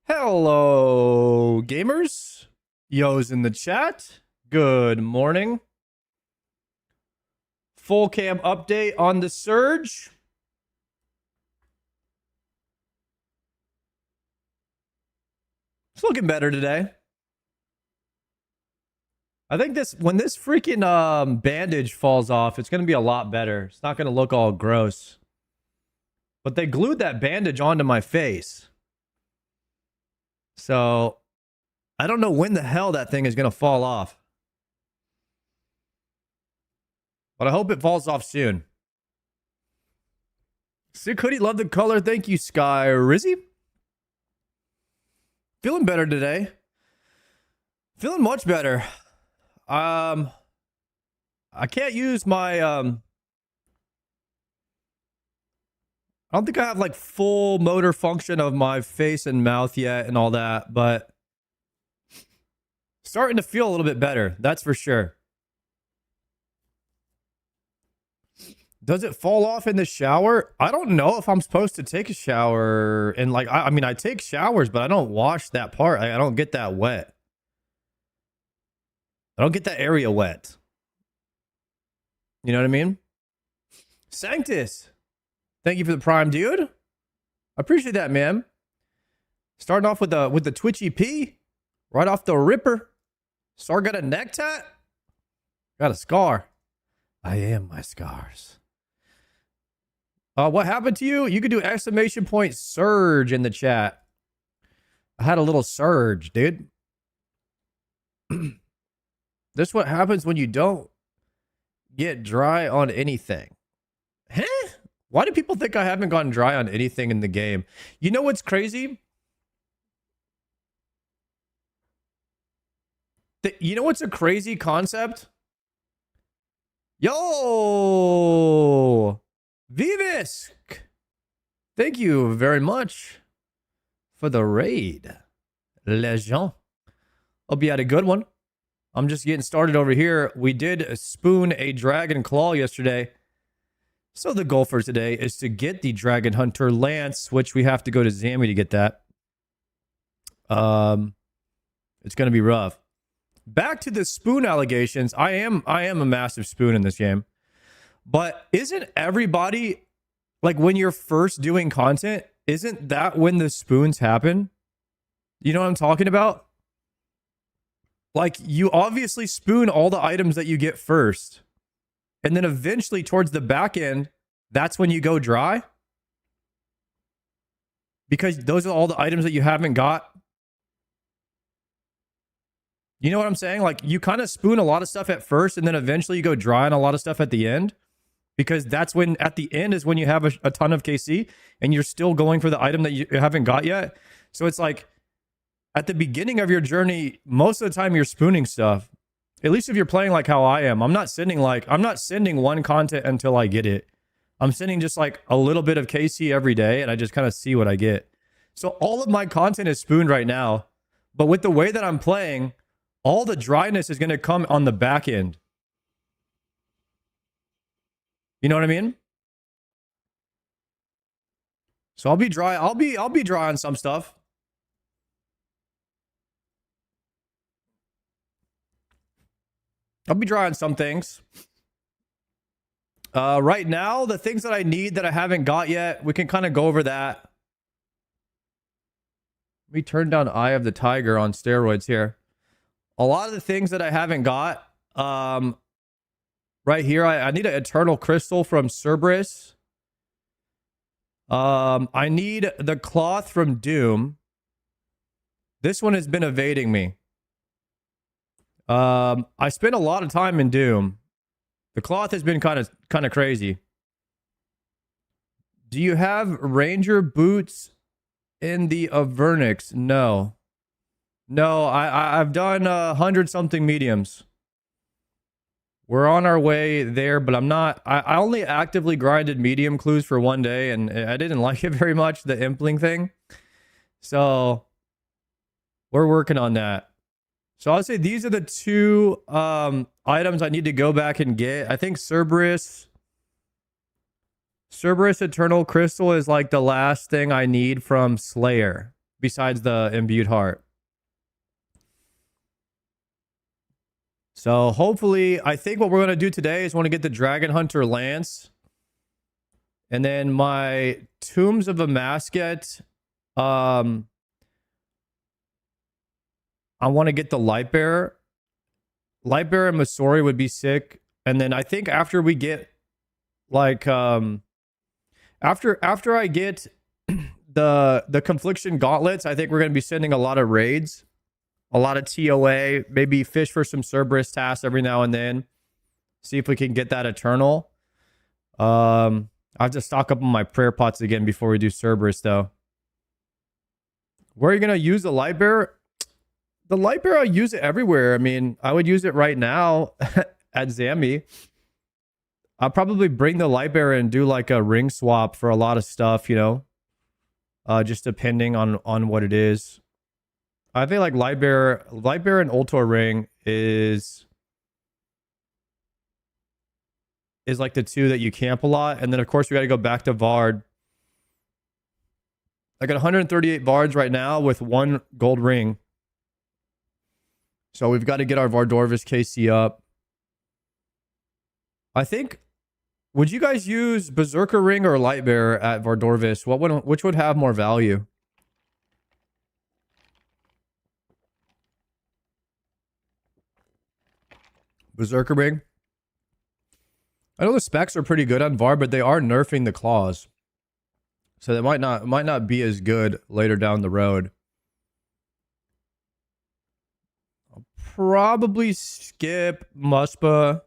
Hello, gamers. Yo's in the chat. Good morning. Full cam update on the surge. It's looking better today. I think when this freaking bandage falls off, it's going to be a lot better. It's not going to look all gross. But they glued that bandage onto my face. So I don't know when the hell that thing is going to fall off. But I hope it falls off soon. Sick hoodie, love the color. Thank you, Sky Rizzy. Feeling better today. Feeling much better. I can't use my I don't think I have like full motor function of my face and mouth yet and all that, but starting to feel a little bit better. That's for sure. Does it fall off in the shower? I don't know if I'm supposed to take a shower and like, I mean, I take showers, but I don't wash that part. I don't get that wet. I don't get that area wet. You know what I mean? Sanctus. Thank you for the prime, dude. I appreciate that, man. Starting off with the twitchy P. Right off the ripper. Star got a neck tat. Got a scar. I am my scars. What happened to you? You could do exclamation point surge in the chat. I had a little surge, dude. This is what happens when you don't get dry on anything. Huh? Why do people think I haven't gone dry on anything in the game? You know what's crazy? You know what's a crazy concept? Yo! Vivisk! Thank you very much for the raid. Legend. Hope you had a good one. I'm just getting started over here. We did spoon a dragon claw yesterday. So the goal for today is to get the Dragon Hunter Lance, which we have to go to Zammy to get that. It's going to be rough. Back to the spoon allegations. I am a massive spoon in this game. But isn't everybody, like when you're first doing content, isn't that when the spoons happen? You know what I'm talking about? Like you obviously spoon all the items that you get first. And then eventually towards the back end, that's when you go dry. Because those are all the items that you haven't got. You know what I'm saying? Like you kind of spoon a lot of stuff at first and then eventually you go dry on a lot of stuff at the end. Because that's when, at the end is when you have a ton of KC and you're still going for the item that you haven't got yet. So it's like at the beginning of your journey, most of the time you're spooning stuff. At least if you're playing like how I am. I'm not sending one content until I get it. I'm sending just like a little bit of KC every day and I just kind of see what I get. So all of my content is spooned right now. But with the way that I'm playing, all the dryness is going to come on the back end. You know what I mean? So I'll be dry. I'll be dry on some stuff. I'll be dry on some things. Right now, the things that I need that I haven't got yet, we can kind of go over that. Let me turn down Eye of the Tiger on steroids here. A lot of the things that I haven't got, right here, I need an Eternal Crystal from Cerberus. I need the cloth from Doom. This one has been evading me. I spent a lot of time in Doom. The cloth has been kind of crazy. Do you have Ranger boots in the Avernix? No. No, I've done 100-something mediums. We're on our way there, but I'm not. I only actively grinded medium clues for one day, and I didn't like it very much, the impling thing. So we're working on that. So I'll say these are the two items I need to go back and get. I think Cerberus Eternal Crystal is like the last thing I need from Slayer. besides the imbued heart. So hopefully, I think what we're going to do today is want to get the Dragon Hunter Lance. And then my Tombs of a Masket. I want to get the Lightbearer. Lightbearer and Masori would be sick. And then I think after we get like after I get the Confliction Gauntlets, I think we're going to be sending a lot of raids, a lot of TOA, maybe fish for some Cerberus tasks every now and then. See if we can get that Eternal. I have to stock up on my prayer pots again before we do Cerberus though. Where are you going to use the Lightbearer? The Lightbearer, I use it everywhere. I mean, I would use it right now at Zambi. I'll probably bring the Lightbearer and do like a ring swap for a lot of stuff, you know. Just depending on what it is. I think like Lightbearer and Ultor Ring is like the two that you camp a lot. And then of course we got to go back to Vard. I got 138 Vards right now with 1 gold ring. So we've got to get our Vardorvis KC up. I think, would you guys use Berserker Ring or Lightbearer at Vardorvis? Which would have more value? Berserker Ring. I know the specs are pretty good on Vard, but they are nerfing the claws. So that might not be as good later down the road. I'll probably skip Muspa.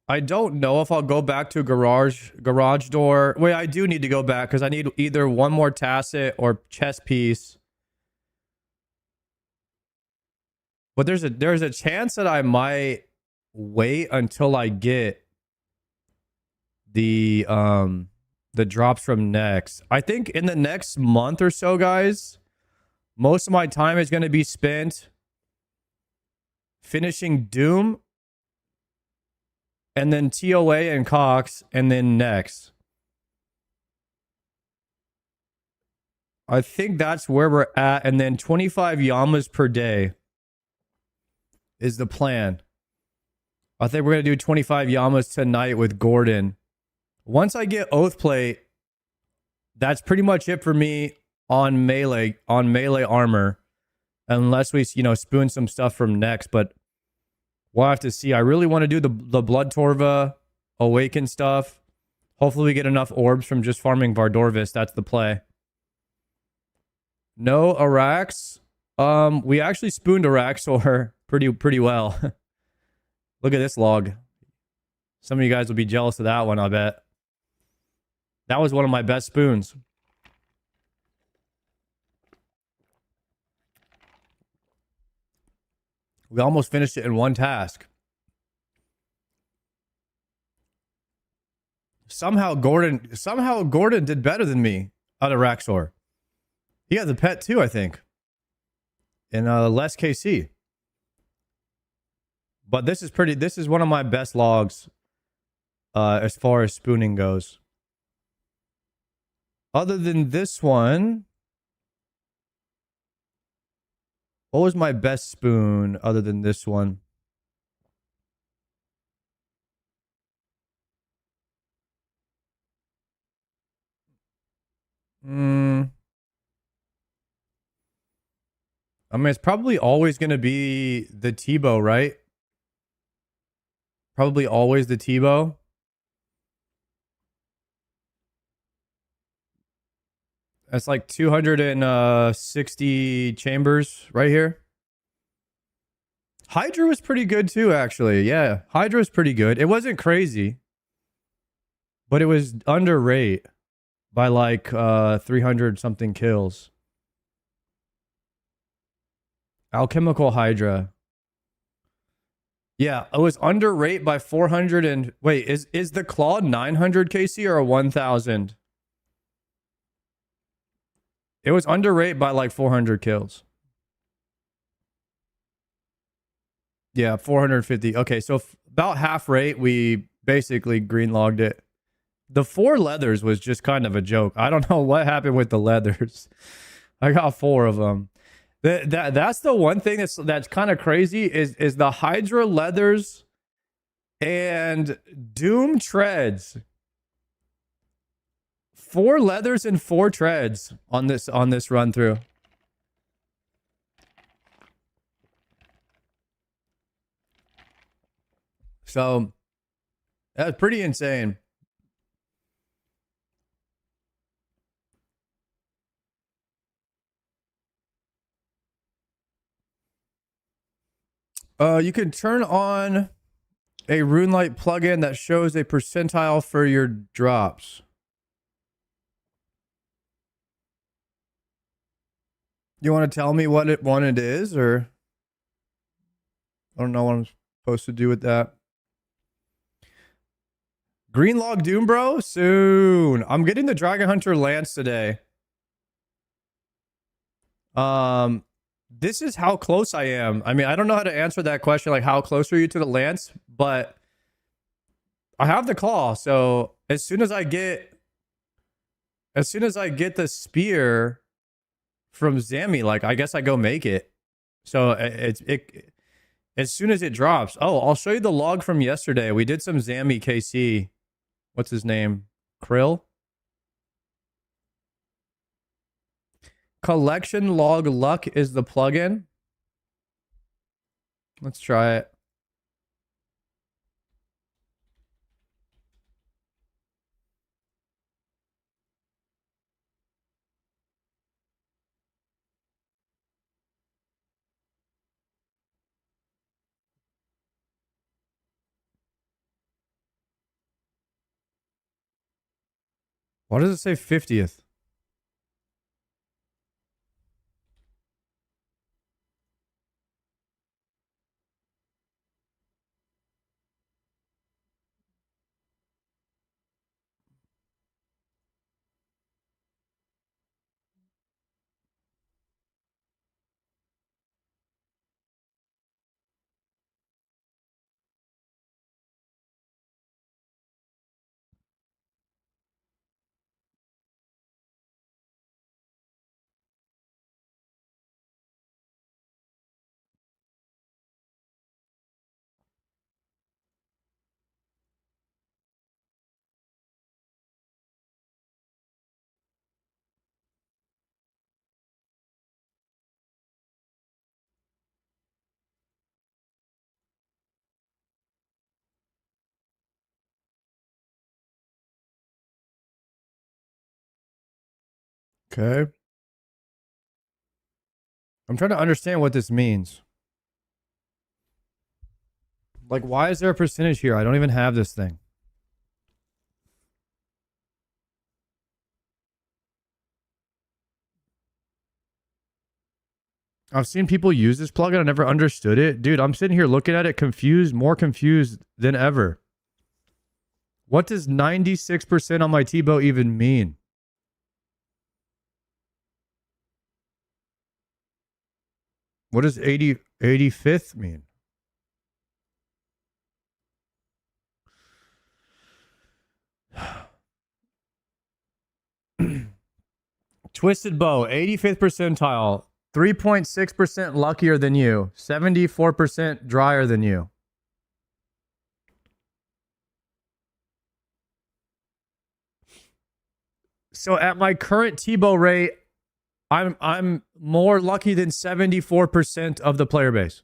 I don't know if I'll go back to garage door. Wait, I do need to go back because I need either one more Tacit or chess piece. But there's a chance that I might wait until I get the drops from next. I think in the next month or so, guys, most of my time is going to be spent finishing Doom and then TOA and Cox and then next. I think that's where we're at. And then 25 Yamas per day is the plan. I think we're going to do 25 Yamas tonight with Gordon. Once I get Oathplate, that's pretty much it for me on melee armor. Unless we, spoon some stuff from next, but we'll have to see. I really want to do the Blood Torva Awaken stuff. Hopefully we get enough orbs from just farming Vardorvis. That's the play. No Arax. We actually spooned Araxor pretty well. Look at this log. Some of you guys will be jealous of that one, I bet. That was one of my best spoons. We almost finished it in one task. Somehow Gordon did better than me out of Raxor. He had the pet too, I think. And less KC. But this is one of my best logs as far as spooning goes. Other than this one, what was my best spoon other than this one? I mean, it's probably always going to be the Tebow, right? Probably always the Tebow. That's like 260 chambers right here. Hydra was pretty good too, actually. Yeah, Hydra was pretty good. It wasn't crazy, but it was under rate by like 300 something kills. Alchemical Hydra. Yeah, it was under rate by 400 and... Wait, is the Claw 900 KC or 1,000? It was under rate by like 400 kills. Yeah, 450. Okay, so about half rate, we basically green logged it. The 4 leathers was just kind of a joke. I don't know what happened with the leathers. I got 4 of them. That's the one thing that's kind of crazy is the Hydra leathers and Doom treads. 4 leathers and 4 treads on this run through. So that's pretty insane. You can turn on a RuneLight plugin that shows a percentile for your drops. You want to tell me what one it is, or I don't know what I'm supposed to do with that. Green Log Doom, bro? Soon. I'm getting the Dragon Hunter Lance today. This is how close I am. I mean, I don't know how to answer that question, like how close are you to the Lance, but I have the claw, so as soon as I get the spear from Zammy, like I guess I go make it. So it as soon as it drops. Oh, I'll show you the log from yesterday. We did some Zammy KC. What's his name? Krill? Collection Log Luck is the plugin. Let's try it. Why does it say 50th? Okay. I'm trying to understand what this means. Like, why is there a percentage here? I don't even have this thing. I've seen people use this plugin. I never understood it. Dude, I'm sitting here looking at it confused, more confused than ever. What does 96% on my T-bow even mean? What does 85th mean? Twisted bow, 85th percentile, 3.6% luckier than you, 74% drier than you. So at my current T-bow rate, I'm more lucky than 74% of the player base.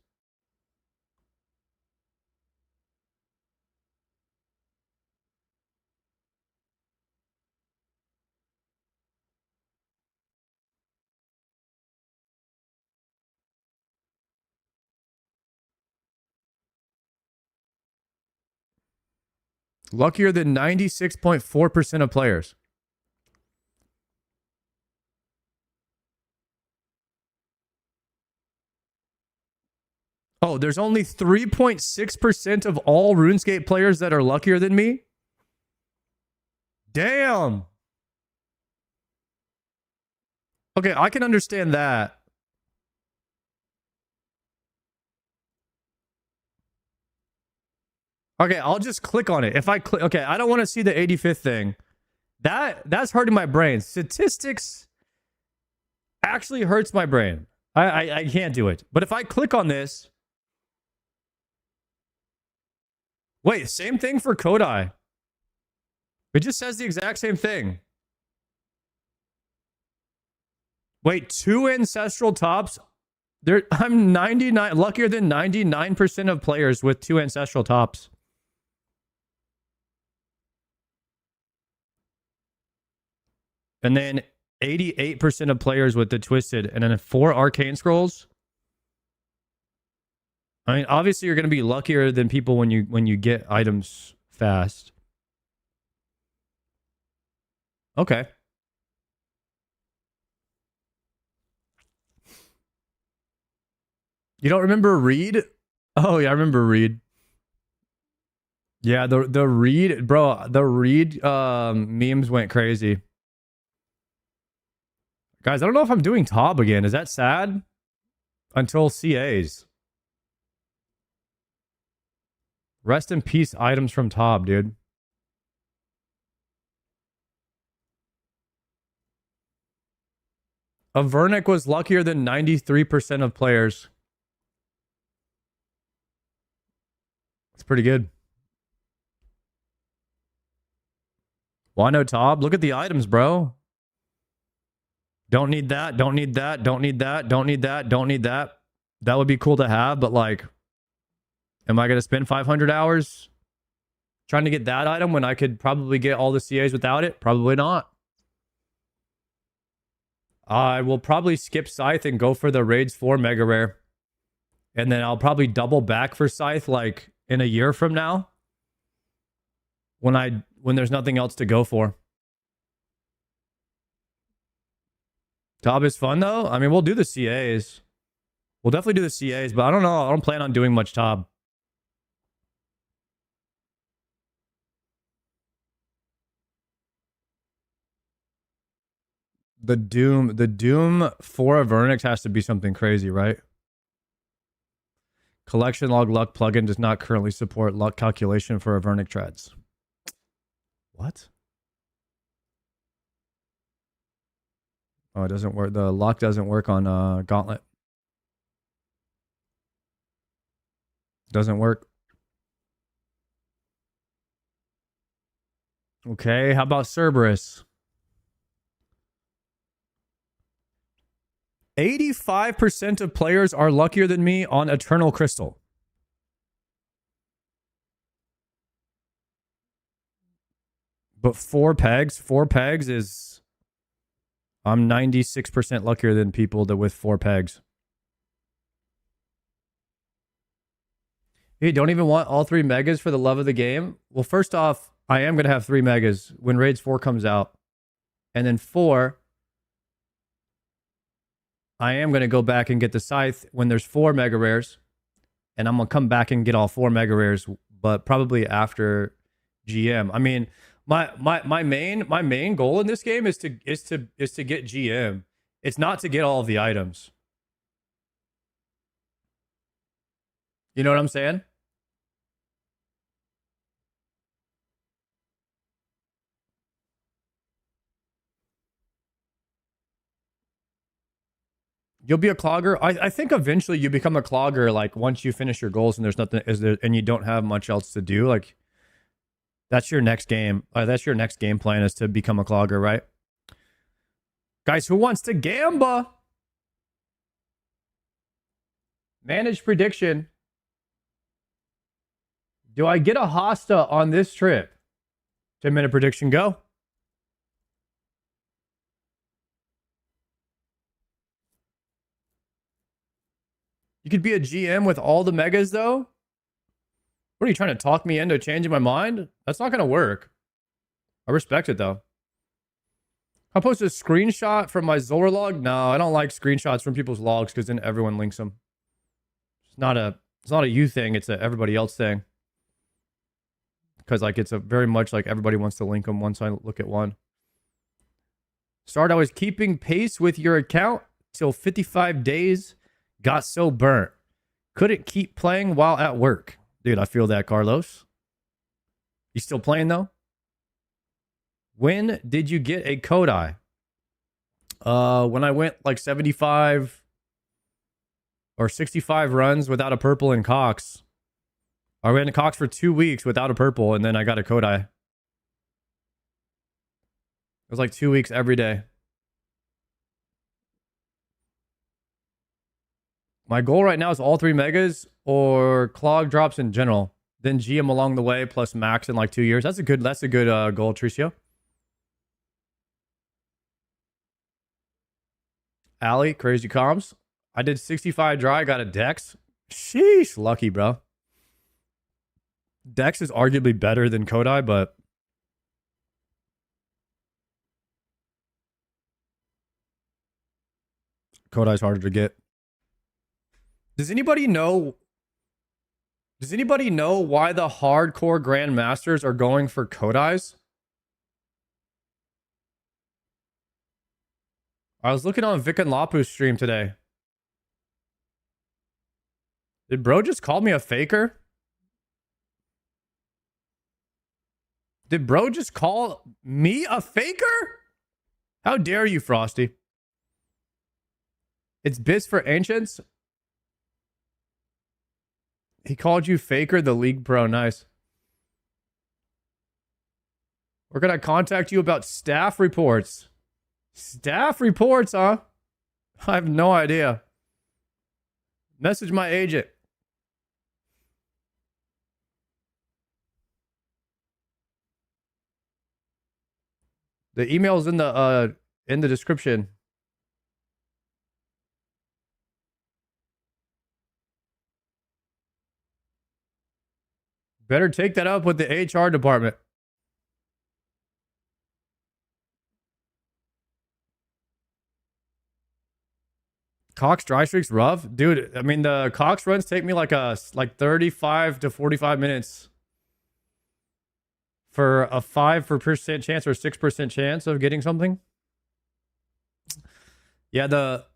Luckier than 96.4% of players. Oh, there's only 3.6% of all RuneScape players that are luckier than me? Damn. Okay, I can understand that. Okay, I'll just click on it. If I click, okay, I don't want to see the 85th thing. That's hurting my brain. Statistics actually hurts my brain. I can't do it. But if I click on this, wait, same thing for Kodai. It just says the exact same thing. Wait, 2 ancestral tops. I'm 99, luckier than 99% of players with 2 ancestral tops. And then 88% of players with the twisted, and then 4 arcane scrolls. I mean, obviously you're going to be luckier than people when you get items fast. Okay. You don't remember Reed? Oh yeah, I remember Reed. Yeah, the Reed, bro, the Reed memes went crazy. Guys, I don't know if I'm doing Tob again. Is that sad? Until CAs. Rest in peace items from Tob, dude. Avernic was luckier than 93% of players. It's pretty good. Why no Tob? Look at the items, bro. Don't need that. Don't need that. Don't need that. Don't need that. Don't need that. That would be cool to have, but like, am I going to spend 500 hours trying to get that item when I could probably get all the CAs without it? Probably not. I will probably skip Scythe and go for the Raids 4 Mega Rare. And then I'll probably double back for Scythe like in a year from now. When there's nothing else to go for. Tob is fun though. I mean, we'll do the CAs. We'll definitely do the CAs, but I don't know. I don't plan on doing much Tob. The Doom for Avernix has to be something crazy, right? Collection log luck plugin does not currently support luck calculation for Avernic treads. What? Oh, it doesn't work. The lock doesn't work on Gauntlet. Doesn't work. Okay, how about Cerberus? 85% of players are luckier than me on Eternal Crystal. But 4 pegs is... I'm 96% luckier than people that with 4 pegs. Hey, don't even want all 3 megas for the love of the game? Well, first off, I am going to have 3 megas when Raids 4 comes out. And then 4... I am going to go back and get the Scythe when there's 4 mega rares. And I'm going to come back and get all 4 mega rares, but probably after GM. I mean, my main goal in this game is to get GM. It's not to get all of the items. You know what I'm saying? You'll be a clogger. I think eventually you become a clogger. Like once you finish your goals and there's nothing, and you don't have much else to do. Like that's your next game. That's your next game plan is to become a clogger, right? Guys, who wants to gamba? Manage prediction. Do I get a hosta on this trip? 10-minute prediction, go. You could be a GM with all the megas, though? What are you trying to talk me into changing my mind? That's not going to work. I respect it, though. I'll post a screenshot from my Zora log. No, I don't like screenshots from people's logs because then everyone links them. It's not a you thing. It's a everybody else thing. Because like it's a very much like everybody wants to link them once I look at one. Start, I was keeping pace with your account till 55 days. Got so burnt. Couldn't keep playing while at work. Dude, I feel that, Carlos. You still playing though? When did you get a Kodai? When I went like 75 or 65 runs without a purple in Cox. I ran a Cox for 2 weeks without a purple, and then I got a Kodai. It was like 2 weeks every day. My goal right now is all 3 megas or clog drops in general. Then GM along the way plus max in like 2 years. That's a good goal, Tricio. Allie, crazy comms. I did 65 dry, got a Dex. Sheesh, lucky, bro. Dex is arguably better than Kodai, but Kodai's harder to get. Does anybody know why the hardcore grandmasters are going for Kodais? I was looking on Vic and Lapu's stream today. Did bro just call me a faker? Did bro just call me a faker? How dare you, Frosty? It's bits for ancients. He called you faker, the league pro. Nice. We're going to contact you about staff reports. Staff reports, huh? I have no idea. Message my agent. The email's in the description. Better take that up with the HR department. Cox dry streaks rough, dude. I mean, the Cox runs take me like 35 to 45 minutes for a 5% chance or 6% chance of getting something. Yeah, the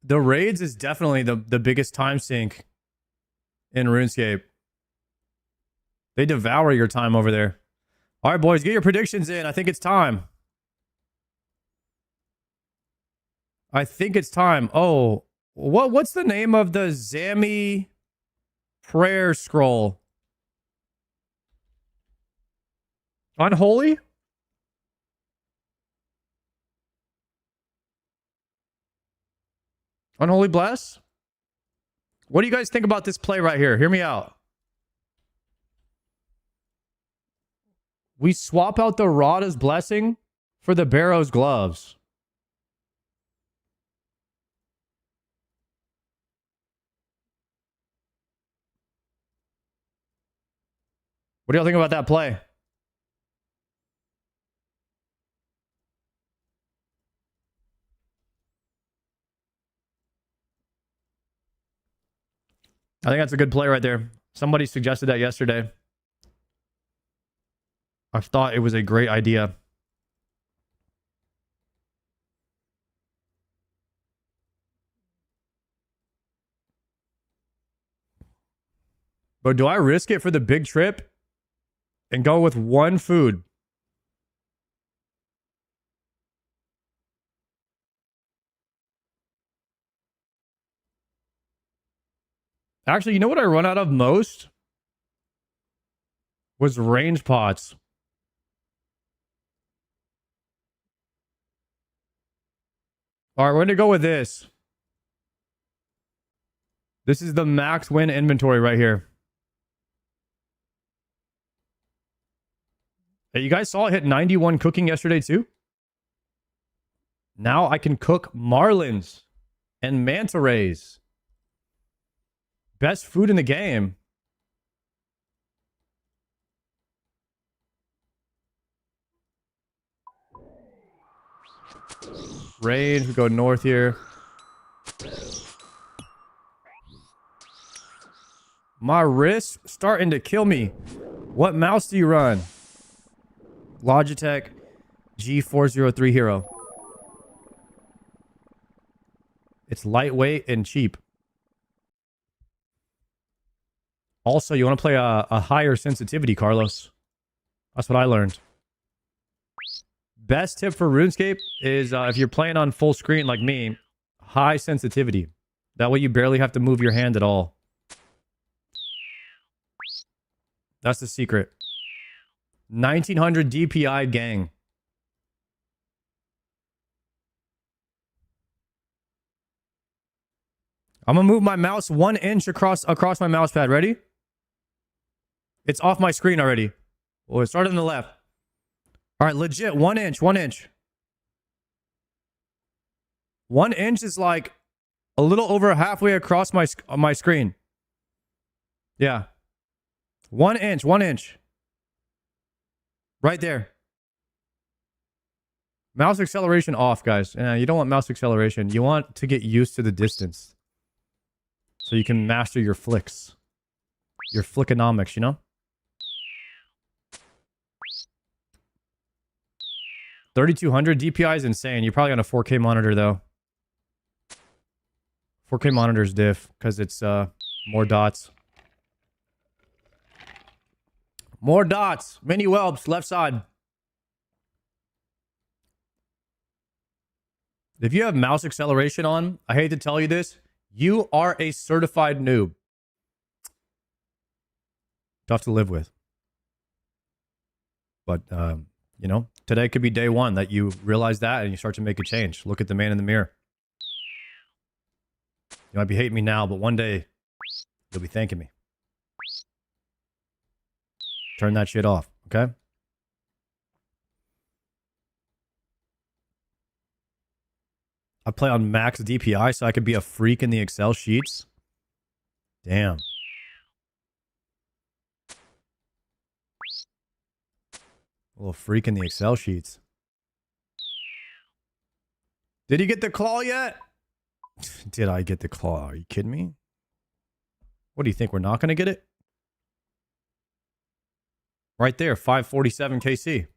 raids is definitely the biggest time sink in RuneScape. They devour your time over there. All right, boys, get your predictions in. I think it's time. Oh, what's the name of the Zami prayer scroll? Unholy? Unholy Bless? What do you guys think about this play right here? Hear me out. We swap out the Rada's Blessing for the Barrow's Gloves. What do y'all think about that play? I think that's a good play right there. Somebody suggested that yesterday. I thought it was a great idea. But do I risk it for the big trip and go with one food? Actually, you know what I run out of most? Was range pots. All right, we're going to go with this. This is the max win inventory right here. Hey, you guys saw it hit 91 cooking yesterday too? Now I can cook marlins and manta rays. Best food in the game. Range, we go north here. My wrist starting to kill me. What mouse do you run? Logitech G403 Hero. It's lightweight and cheap. Also, you want to play a higher sensitivity, Carlos. That's what I learned. Best tip for RuneScape is if you're playing on full screen like me, high sensitivity. That way you barely have to move your hand at all. That's the secret. 1900 DPI gang. I'm gonna move my mouse 1 inch across my mouse pad. Ready? It's off my screen already. Well, it started on the left. All right, legit 1 inch, 1 inch. 1 inch is like a little over halfway across my screen. Yeah. 1 inch, 1 inch. Right there. Mouse acceleration off, guys. You don't want mouse acceleration. You want to get used to the distance. So you can master your flicks. Your flickonomics, you know? 3200 DPI is insane. You're probably on a 4K monitor, though. 4K monitor's diff, because it's more dots. More dots. Mini whelps, left side. If you have mouse acceleration on, I hate to tell you this, you are a certified noob. Tough to live with. But, you know, today could be day one that you realize that and you start to make a change. Look at the man in the mirror. You might be hating me now, but one day you'll be thanking me. Turn that shit off, okay? I play on max DPI so I could be a freak in the Excel sheets. Damn. A little freak in the Excel sheets. Did he get the claw yet? Did I get the claw? Are you kidding me? What do you think? We're not going to get it? Right there, 547 KC.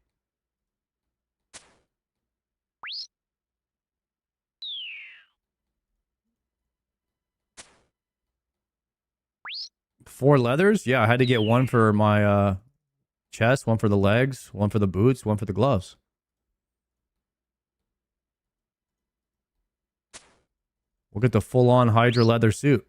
Four leathers? Yeah, I had to get one for my chest, one for the legs, one for the boots, one for the gloves. We'll get the full-on Hydra leather suit.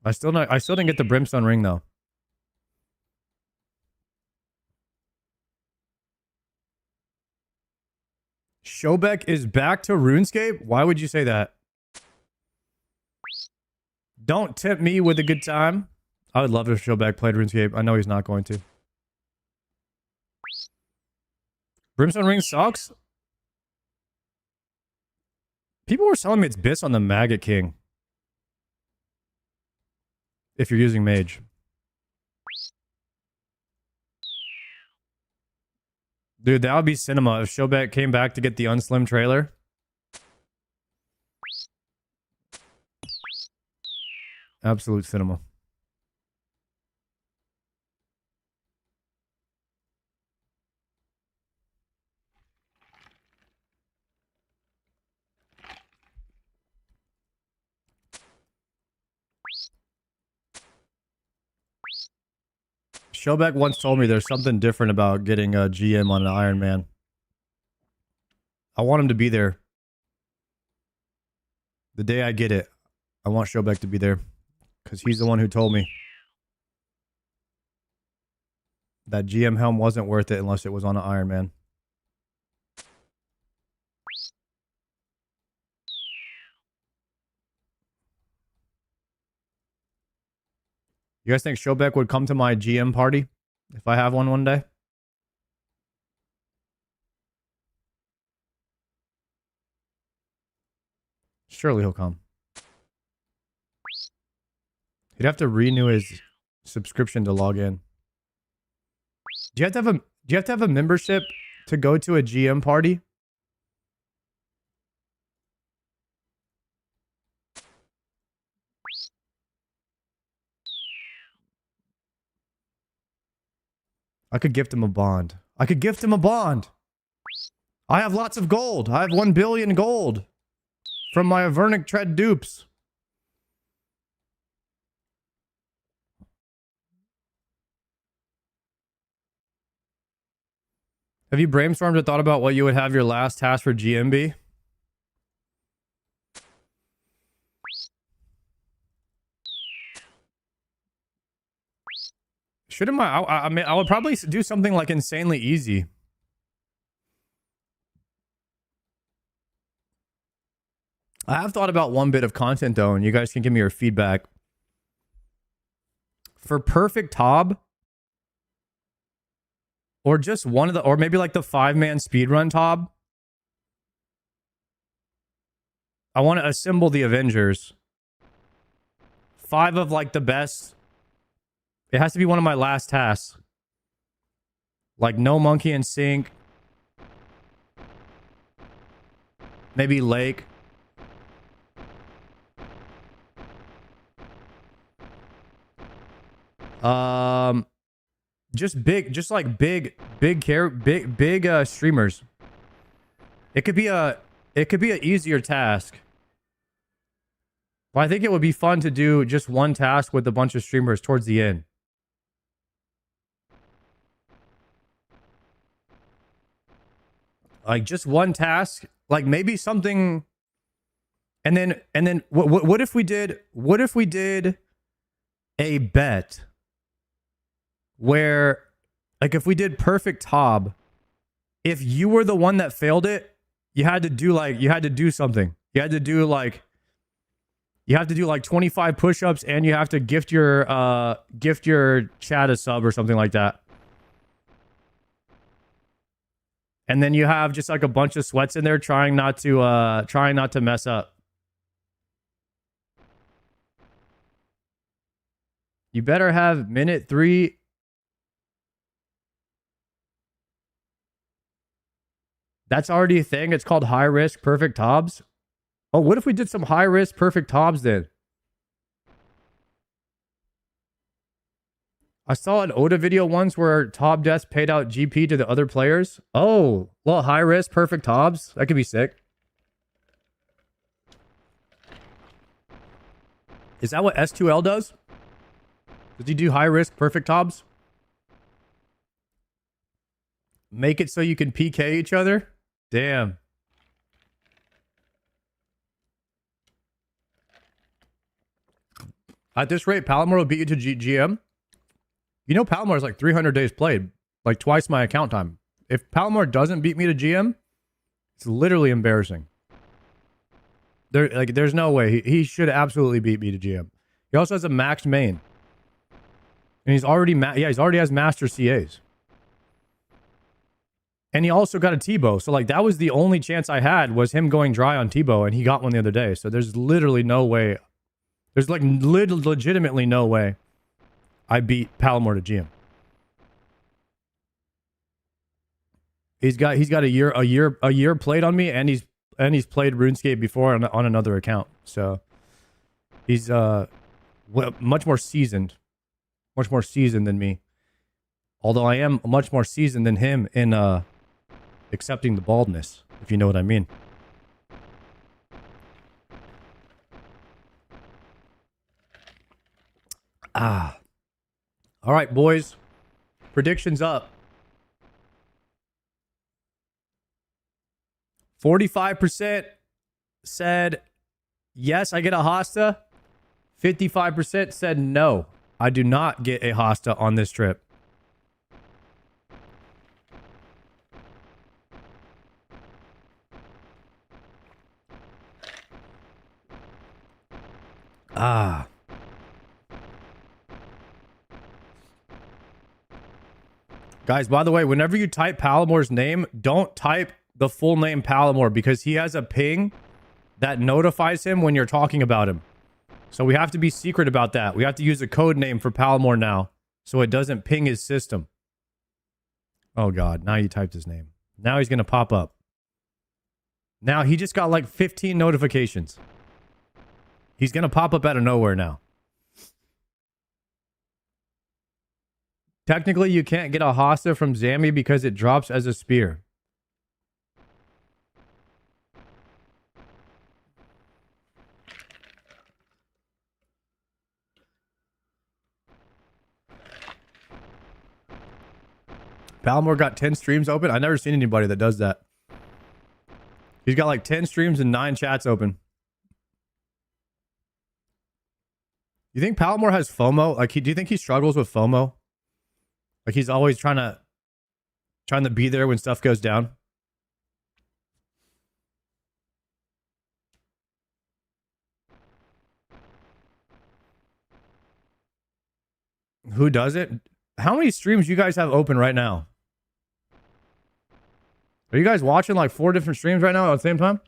I still didn't get the brimstone ring though. Shobek is back to RuneScape? Why would you say that? Don't tempt me with a good time. I would love if Shobek played RuneScape. I know he's not going to. Brimstone ring sucks? People were telling me it's Biss on the Maggot King. If you're using Mage. Dude, that would be cinema if Shobek came back to get the Unslim trailer. Absolute cinema. Shobek once told me there's something different about getting a GM on an Iron Man. I want him to be there. The day I get it, I want Shobek to be there. Because he's the one who told me that GM helm wasn't worth it unless it was on an Iron Man. You guys think Shobek would come to my GM party if I have one day? Surely he'll come. He'd have to renew his subscription to log in. Do you have to have a membership to go to a GM party? I could gift him a bond. I could gift him a bond. I have lots of gold. I have 1 billion gold. from my Avernic Tread dupes. Have you brainstormed or thought about what you would have your last task for GM be? Shouldn't I mean, I would probably do something like insanely easy. I have thought about one bit of content though, and you guys can give me your feedback. For perfect Tob, or just one of the, or maybe like the 5-man speedrun Tob, I want to assemble the Avengers. 5 of like the best. It has to be one of my last tasks. Like no monkey in sync. Maybe Lake. Just big, just like big streamers. It could be an easier task. But I think it would be fun to do just one task with a bunch of streamers towards the end. Like just one task, like maybe something, and then what if we did a bet where, like, if we did perfect Tob, if you were the one that failed it, you had to do something. You have to do like 25 push-ups, and you have to gift your chat a sub or something like that. And then you have just like a bunch of sweats in there trying not to mess up. You better have minute 3. That's already a thing. It's called high risk perfect Tobs. Oh, what if we did some high risk perfect Tobs then? I saw an Oda video once where Tob Death paid out GP to the other players. Oh, well, high risk perfect Tobs. That could be sick. Is that what S2L does? Does he do high risk perfect Tobs? Make it so you can PK each other? Damn. At this rate, Palomar will beat you to GM. You know, Palomar is like 300 days played, like twice my account time. If Palomar doesn't beat me to GM, it's literally embarrassing. There's no way. He should absolutely beat me to GM. He also has a maxed main. And he's already, he's already has master CAs. And he also got a T-bow. So like that was the only chance I had, was him going dry on T-bow, and he got one the other day. So there's literally no way. There's like legitimately no way I beat Palomar to GM. He's got a year played on me, and he's played RuneScape before on another account. So he's much more seasoned than me. Although I am much more seasoned than him in accepting the baldness, if you know what I mean. Ah. All right, boys. Predictions up. 45% said, yes, I get a Hosta. 55% said, no, I do not get a Hosta on this trip. Ah. Guys, by the way, whenever you type Palomar's name, don't type the full name Palomar, because he has a ping that notifies him when you're talking about him. So we have to be secret about that. We have to use a code name for Palomar now, so it doesn't ping his system. Oh God, now you typed his name. Now he's going to pop up. Now he just got like 15 notifications. He's going to pop up out of nowhere now. Technically, you can't get a Hosta from Zammy because it drops as a spear. Palmore got 10 streams open. I never seen anybody that does that. He's got like 10 streams and 9 chats open. You think Palmore has FOMO? Like, do you think he struggles with FOMO? Like, he's always trying to be there when stuff goes down? Who does it? How many streams you guys have open right now? Are you guys watching like 4 different streams right now at the same time?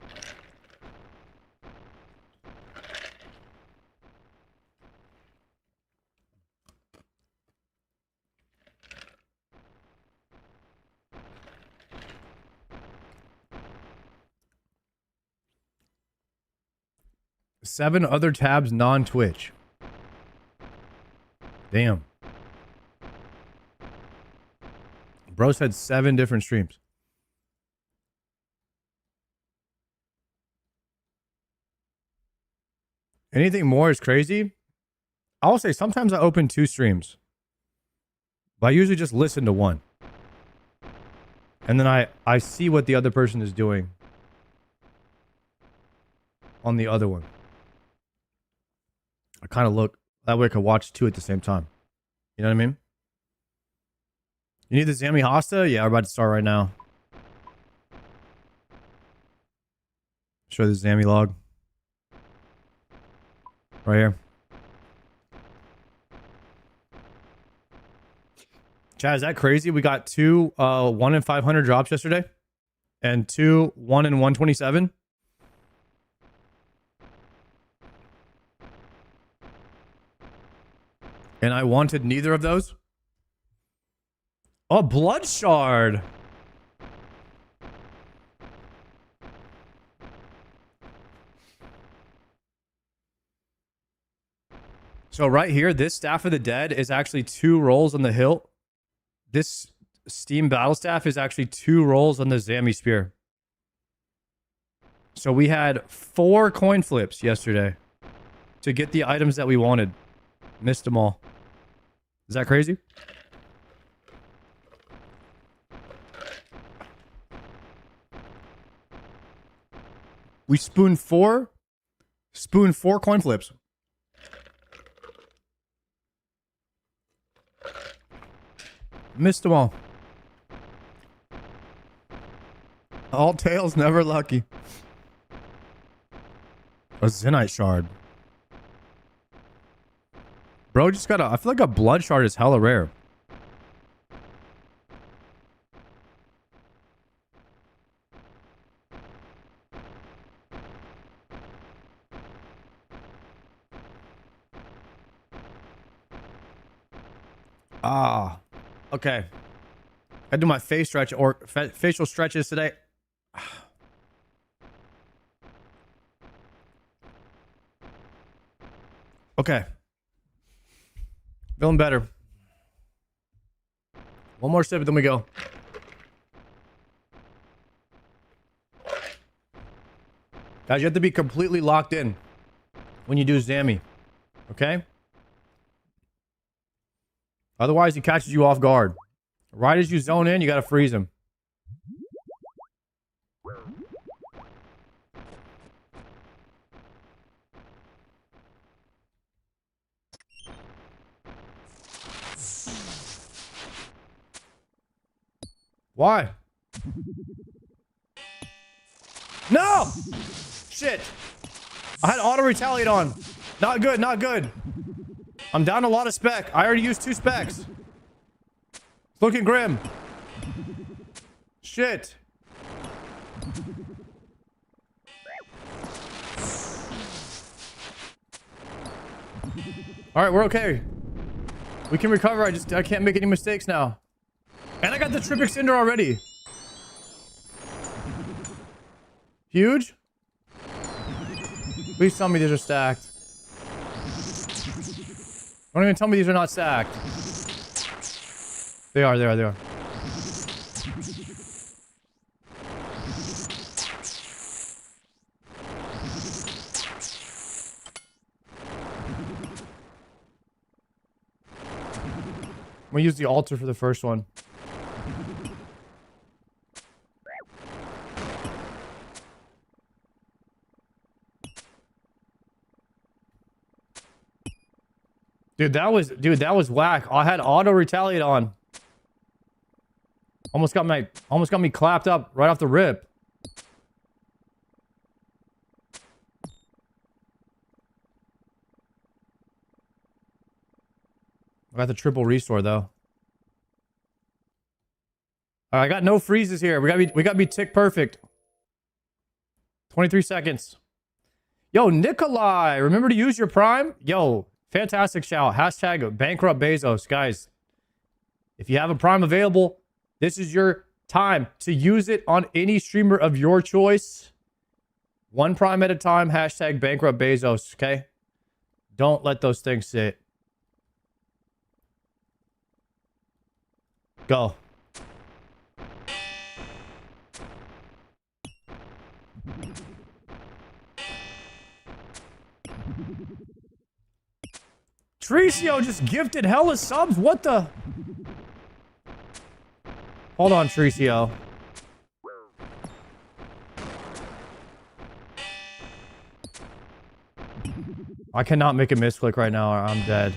Seven other tabs non-Twitch. Damn. Bro said 7 different streams. Anything more is crazy. I'll say sometimes I open 2 streams. But I usually just listen to one. And then I see what the other person is doing on the other one. I kind of look. That way I can watch 2 at the same time. You know what I mean? You need the Zami Hosta? Yeah, we're about to start right now. Show the Zami log. Right here. Chad, is that crazy? We got 2 1 in 500 drops yesterday. And 2 1 in 127. And I wanted neither of those. Oh, Blood Shard. So right here, this Staff of the Dead is actually 2 rolls on the hilt. This Steam Battle Staff is actually 2 rolls on the Zami Spear. So we had 4 coin flips yesterday to get the items that we wanted. Missed them all. Is that crazy? We spooned 4 coin flips. Missed them all. All tails, never lucky. A Zenite shard. Bro just got I feel like a blood shard is hella rare. Ah, okay. I do my face stretch or facial stretches today. Okay. Feeling better. One more sip, then we go. Guys, you have to be completely locked in when you do Zami. Okay? Otherwise, he catches you off guard. Right as you zone in, you gotta freeze him. Why? No! Shit. I had auto retaliate on. Not good, not good. I'm down a lot of spec. I already used 2 specs. It's looking grim. Shit. Alright, we're okay. We can recover. I can't make any mistakes now. And I got the Trip Extender already. Huge? Please tell me these are stacked. Don't even tell me these are not stacked. They are. I'm gonna use the altar for the first one. Dude, that was whack. I had auto retaliate on. Almost got me clapped up right off the rip. I got the triple restore though. I got no freezes here. We gotta be tick perfect. 23 seconds. Yo, Nikolai, remember to use your prime? Yo, fantastic shout. Hashtag bankrupt Bezos. Guys, if you have a prime available, this is your time to use it on any streamer of your choice. One prime at a time. Hashtag bankrupt Bezos. Okay? Don't let those things sit. Go. Tricio just gifted hella subs. What the? Hold on, Tricio. I cannot make a misclick right now or I'm dead.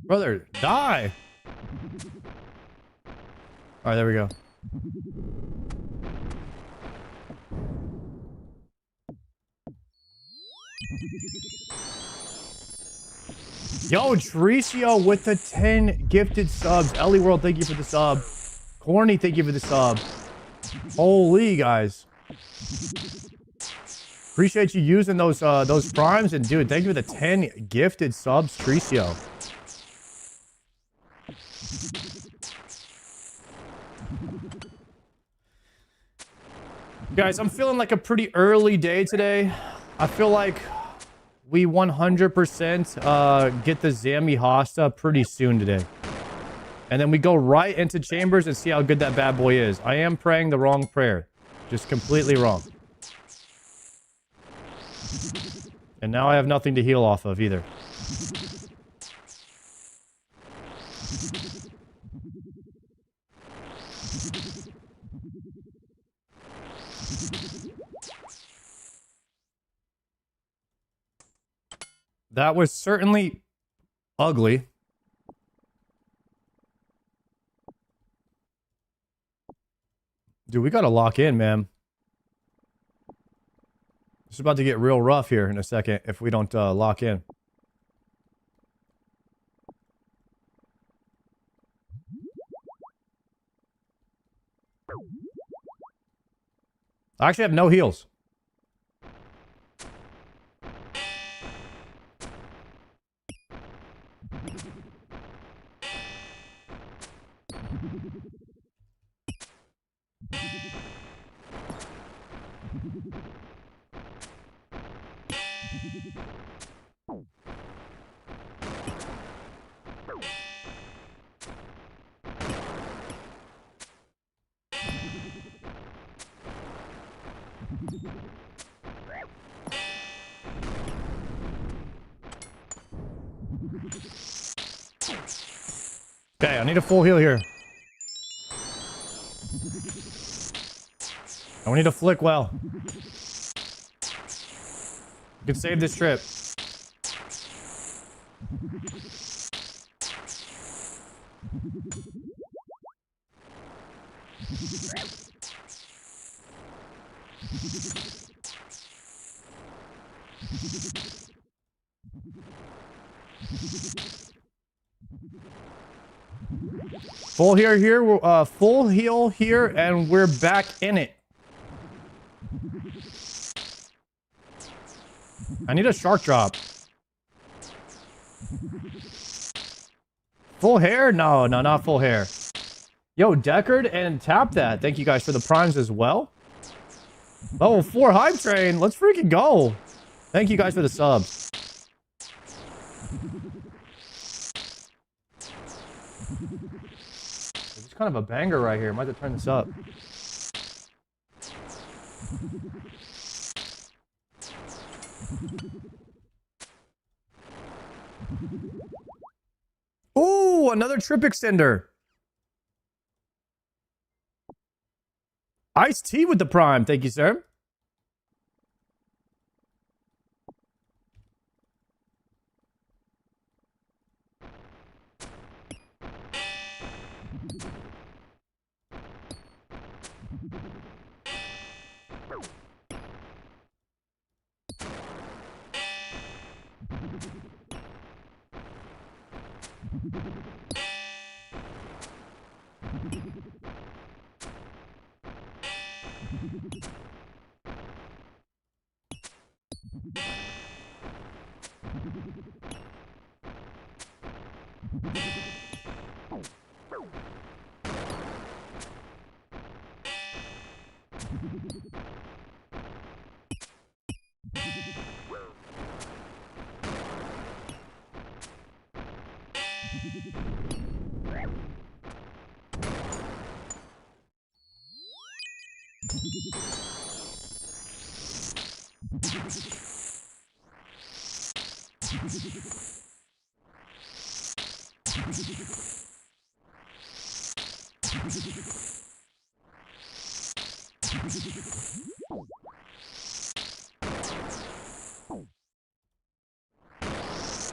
Brother, die! Alright, there we go. Yo, Tricio with the 10 gifted subs. Ellie World, thank you for the sub. Corny, thank you for the sub. Holy, guys. Appreciate you using those primes. And dude, thank you for the 10 gifted subs, Tricio. Guys, I'm feeling like a pretty early day today. I feel like we 100% get the Zammy Hosta pretty soon today. And then we go right into chambers and see how good that bad boy is. I am praying the wrong prayer. Just completely wrong. And now I have nothing to heal off of either. That was certainly ugly. Dude, we gotta lock in, man. It's about to get real rough here in a second if we don't lock in. I actually have no heals. Okay, I need a full heal here. And we need to flick well. We can save this trip. Full here, full heal here, and we're back in it. I need a shark drop. Full hair? No, not full hair. Yo, Deckard and tap that. Thank you guys for the primes as well. Oh, 4 hype train. Let's freaking go. Thank you guys for the subs. kind of a banger right here. Might have to turn this up. Ooh, another trip extender. Iced tea with the prime. Thank you, sir.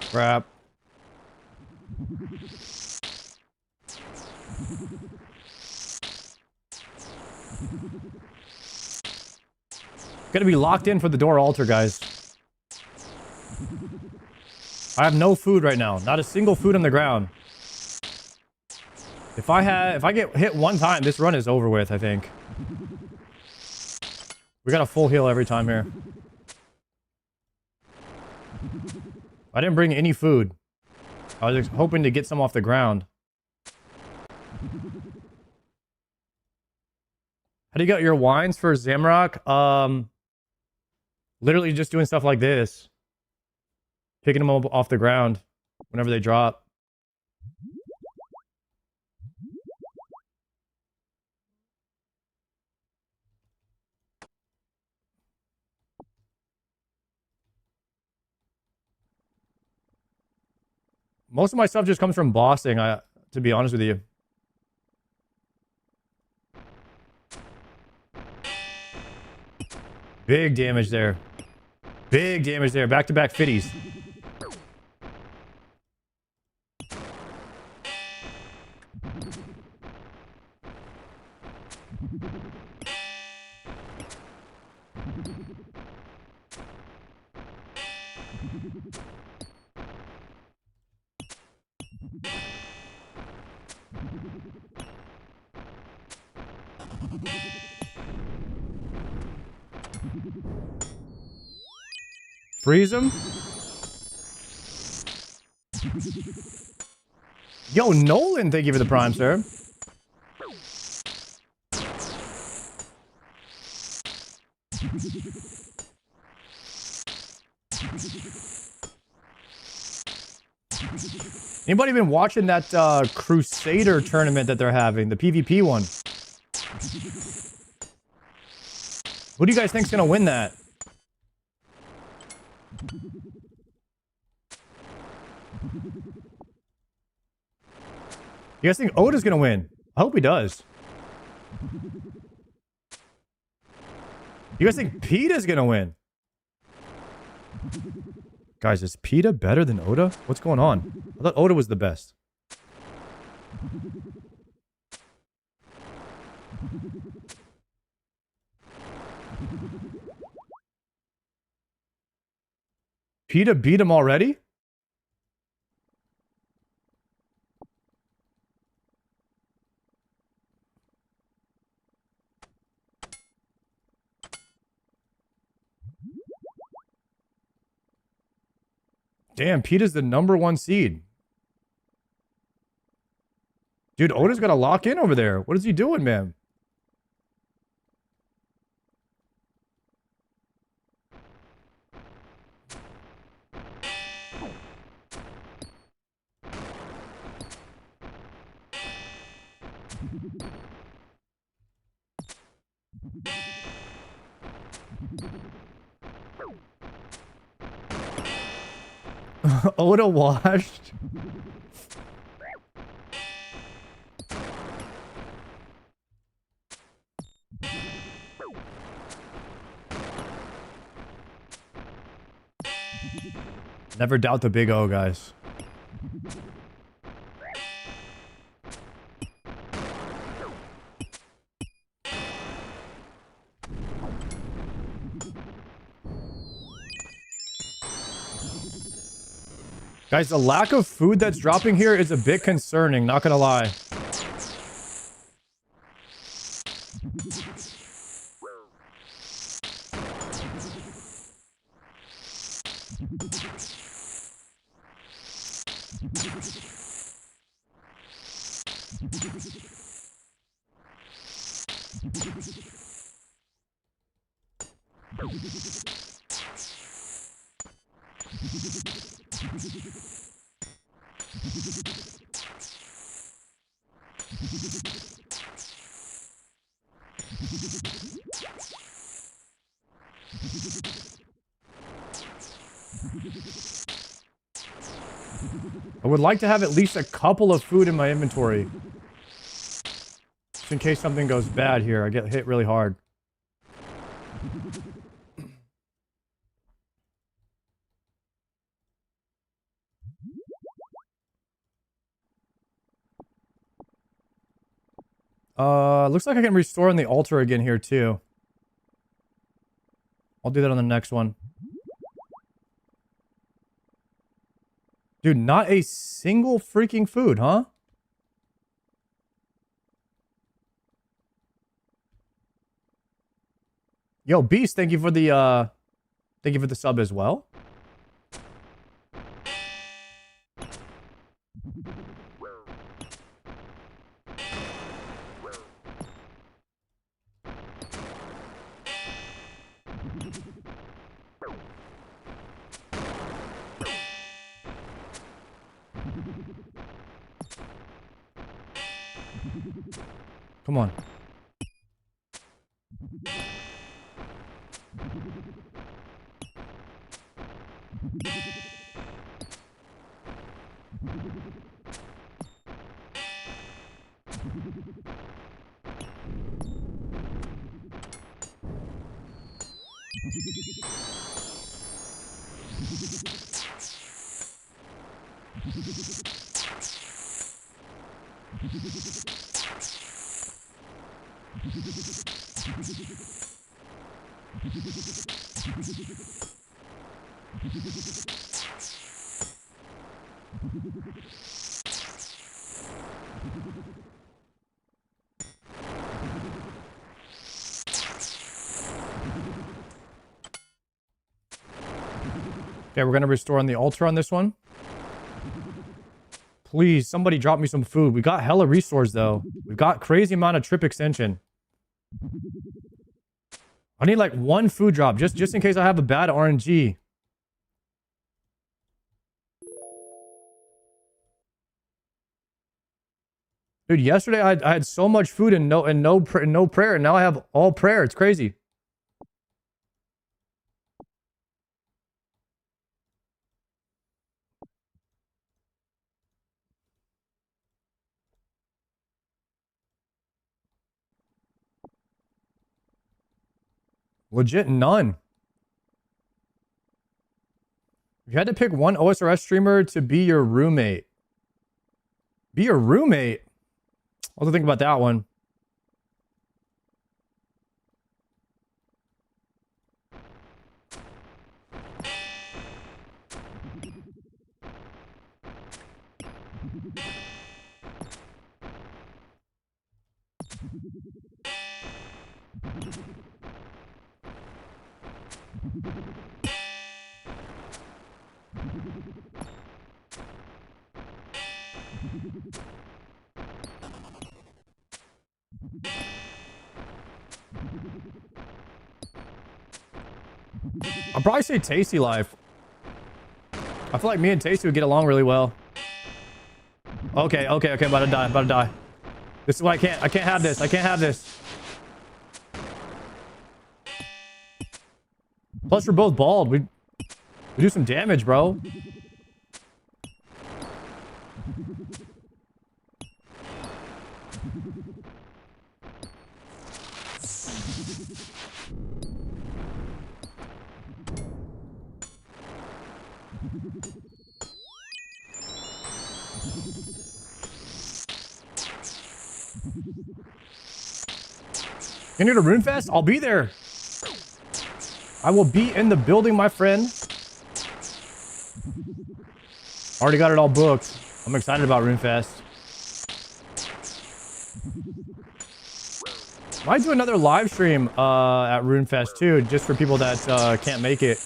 Crap. Gotta be locked in for the door altar, guys. I have no food right now. Not a single food on the ground. If I get hit one time, this run is over with, I think. We got a full heal every time here. I didn't bring any food. I was hoping to get some off the ground. How do you get your wines for Zamrock? Literally just doing stuff like this. Picking them up off the ground whenever they drop. Most of my stuff just comes from bossing, to be honest with you. Big damage there. Big damage there. Back-to-back fitties. Freeze him. Yo, Nolan, thank you for the prime, sir. Anybody been watching that Crusader tournament that they're having? The PvP one. Who do you guys think's gonna win that? You guys think Oda's gonna win? I hope he does. You guys think PETA's gonna win? Guys, is PETA better than Oda? What's going on? I thought Oda was the best. PETA beat him already? Damn, PETA's the #1 seed. Dude, Oda's got to lock in over there. What is he doing, man? Oda washed. Never doubt the big O, guys. Guys, the lack of food that's dropping here is a bit concerning, not gonna lie. I would like to have at least a couple of food in my inventory. Just in case something goes bad here. I get hit really hard. Looks like I can restore on the altar again here too. I'll do that on the next one. Dude, not a single freaking food, huh? Yo, Beast, thank you for the sub as well. Come on. Okay, we're gonna restore on the altar on this one. Please, somebody drop me some food. We got hella resource though. We've got crazy amount of trip extension. I need like one food drop just in case I have a bad RNG. Dude, yesterday I had so much food and no prayer, and now I have all prayer. It's crazy. Legit none. If you had to pick one OSRS streamer to be your roommate. Be your roommate? I'll have to think about that one. I'd probably say Tasty Life. I feel like me and Tasty would get along really well. Okay, about to die. This is why I can't have this. I can't have this. Plus, we're both bald. We do some damage, bro. You need a rune fest? I'll be there. I will be in the building, my friend. Already got it all booked. I'm excited about rune fest. Might do another live stream at rune fest too, just for people that can't make it.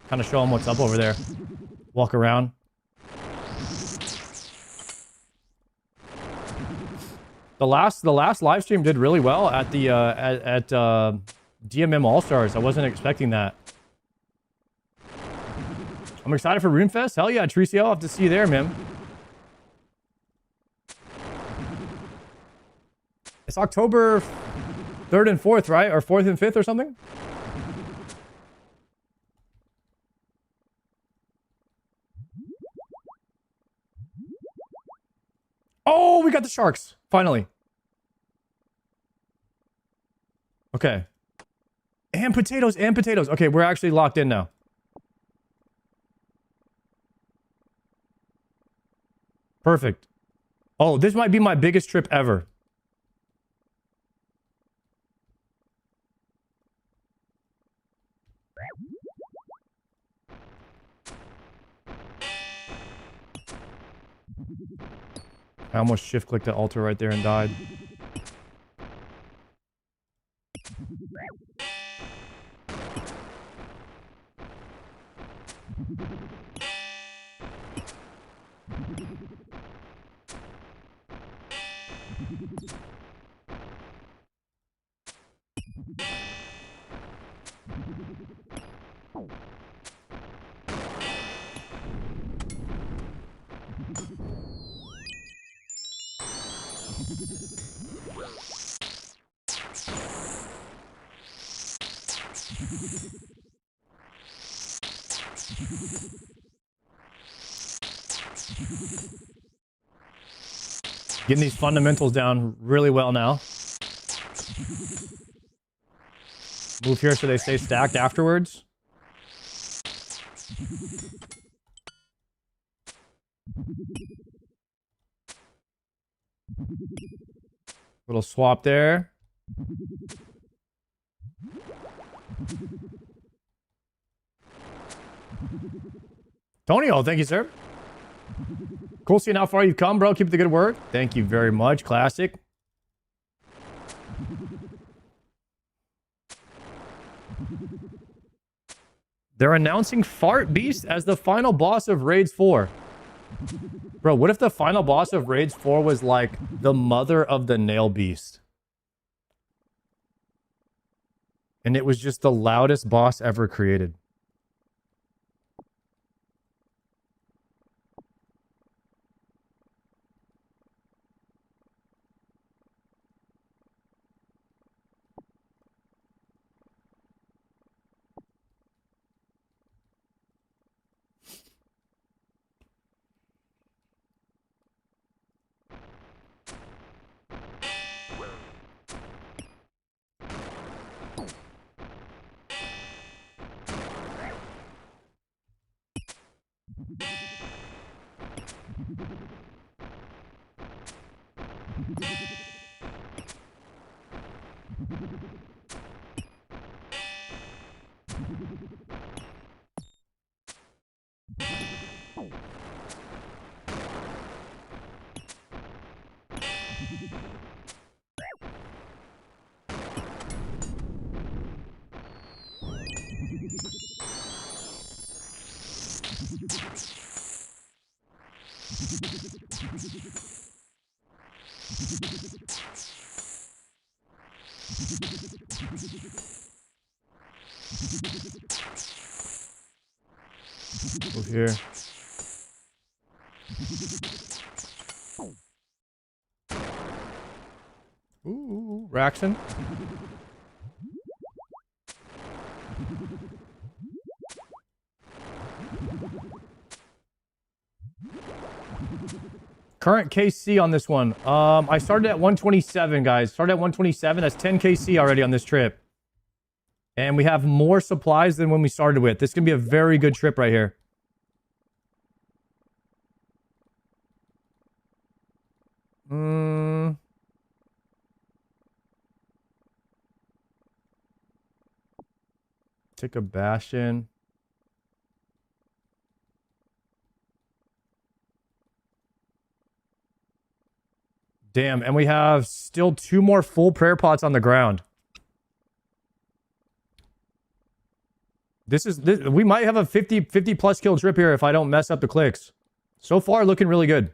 Kind of show them what's up over there. Walk around. The last live stream did really well at the DMM All Stars. I wasn't expecting that. I'm excited for RuneFest. Hell yeah, Tricio. I'll have to see you there, man. It's October 3rd and 4th, right? Or 4th and 5th or something? Oh, we got the sharks. Finally. Okay. And potatoes, and potatoes. Okay, we're actually locked in now. Perfect. Oh, this might be my biggest trip ever. I almost shift-clicked the altar right there and died. Getting these fundamentals down really well now. Move here so they stay stacked afterwards. Little swap there. Tonio, thank you, sir. Cool seeing how far you've come, bro. Keep up the good work. Thank you very much. Classic. They're announcing Fart Beast as the final boss of Raids 4. Bro, what if the final boss of Raids 4 was like the mother of the Nail Beast? And it was just the loudest boss ever created. Move here. Ooh, Raxon. Current KC on this one. I started at 127, guys. Started at 127. That's 10 KC already on this trip. And we have more supplies than when we started with. This can be a very good trip right here. Take a Bastion. Damn, and we have still 2 more full prayer pots on the ground. We might have a 50 plus kill trip here if I don't mess up the clicks. So far, looking really good.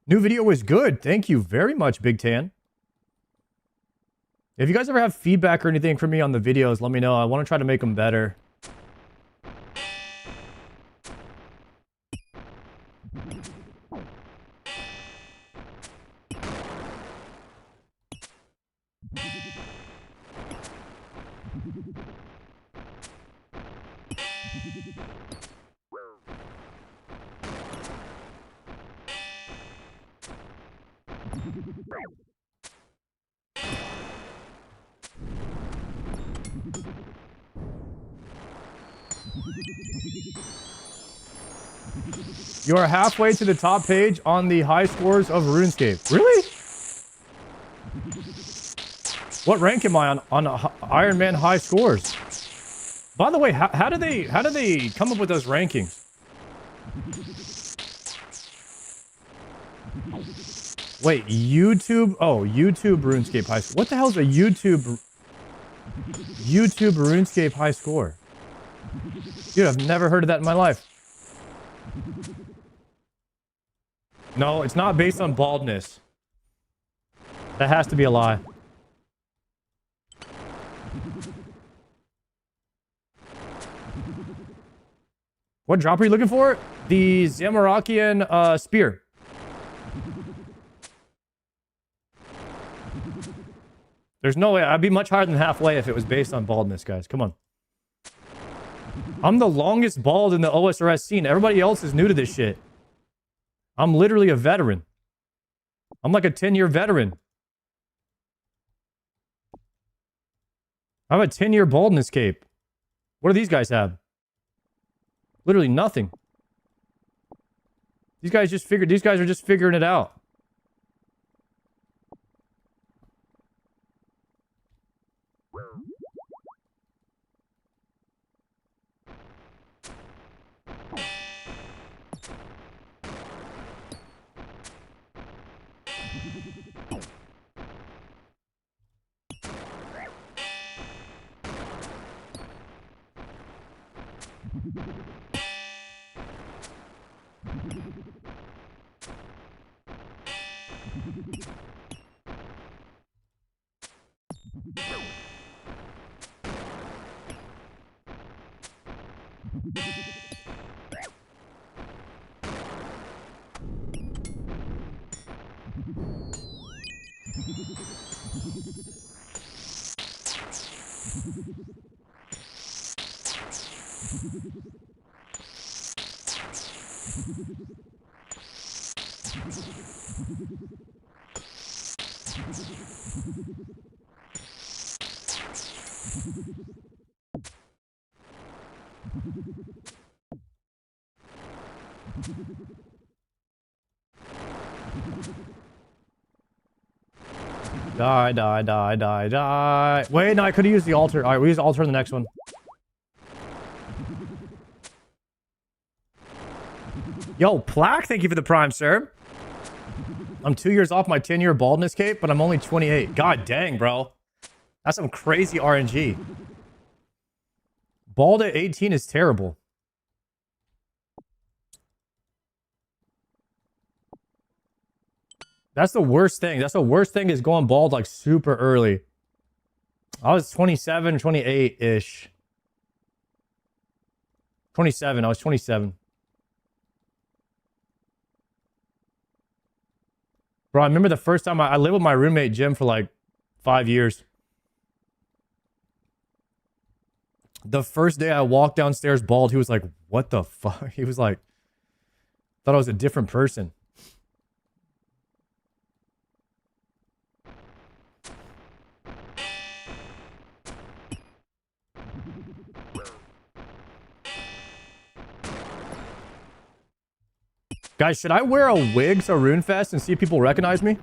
New video was good. Thank you very much, Big Tan. If you guys ever have feedback or anything from me on the videos, let me know. I want to try to make them better. You are halfway to the top page on the high scores of RuneScape. Really? What rank am I on Iron Man high scores? By the way, how do they come up with those rankings? Wait, YouTube? Oh, YouTube RuneScape high score. What the hell is a YouTube RuneScape high score? Dude, I've never heard of that in my life. No, it's not based on baldness. That has to be a lie. What drop are you looking for? The Zamorakian spear. There's no way. I'd be much higher than halfway if it was based on baldness, guys. Come on. I'm the longest bald in the OSRS scene. Everybody else is new to this shit. I'm literally a veteran. I'm like a 10-year veteran. I have a 10-year baldness cape. What do these guys have? Literally nothing. These guys are just figuring it out. Die, die, die, die, die. Wait, no, I could have used the altar. All right, we use altar in the next one. Yo, Plaque, thank you for the prime, sir. I'm 2 years off my 10-year baldness cape, but I'm only 28. God dang, bro. That's some crazy RNG. Bald at 18 is terrible. That's the worst thing. That's the worst thing is going bald like super early. I was 27, 28-ish. 27. I was 27. Bro, I remember the first time I lived with my roommate Jim for like 5 years. The first day I walked downstairs bald, he was like, "What the fuck?" He was like, thought I was a different person. Guys, should I wear a wig to RuneFest and see if people recognize me?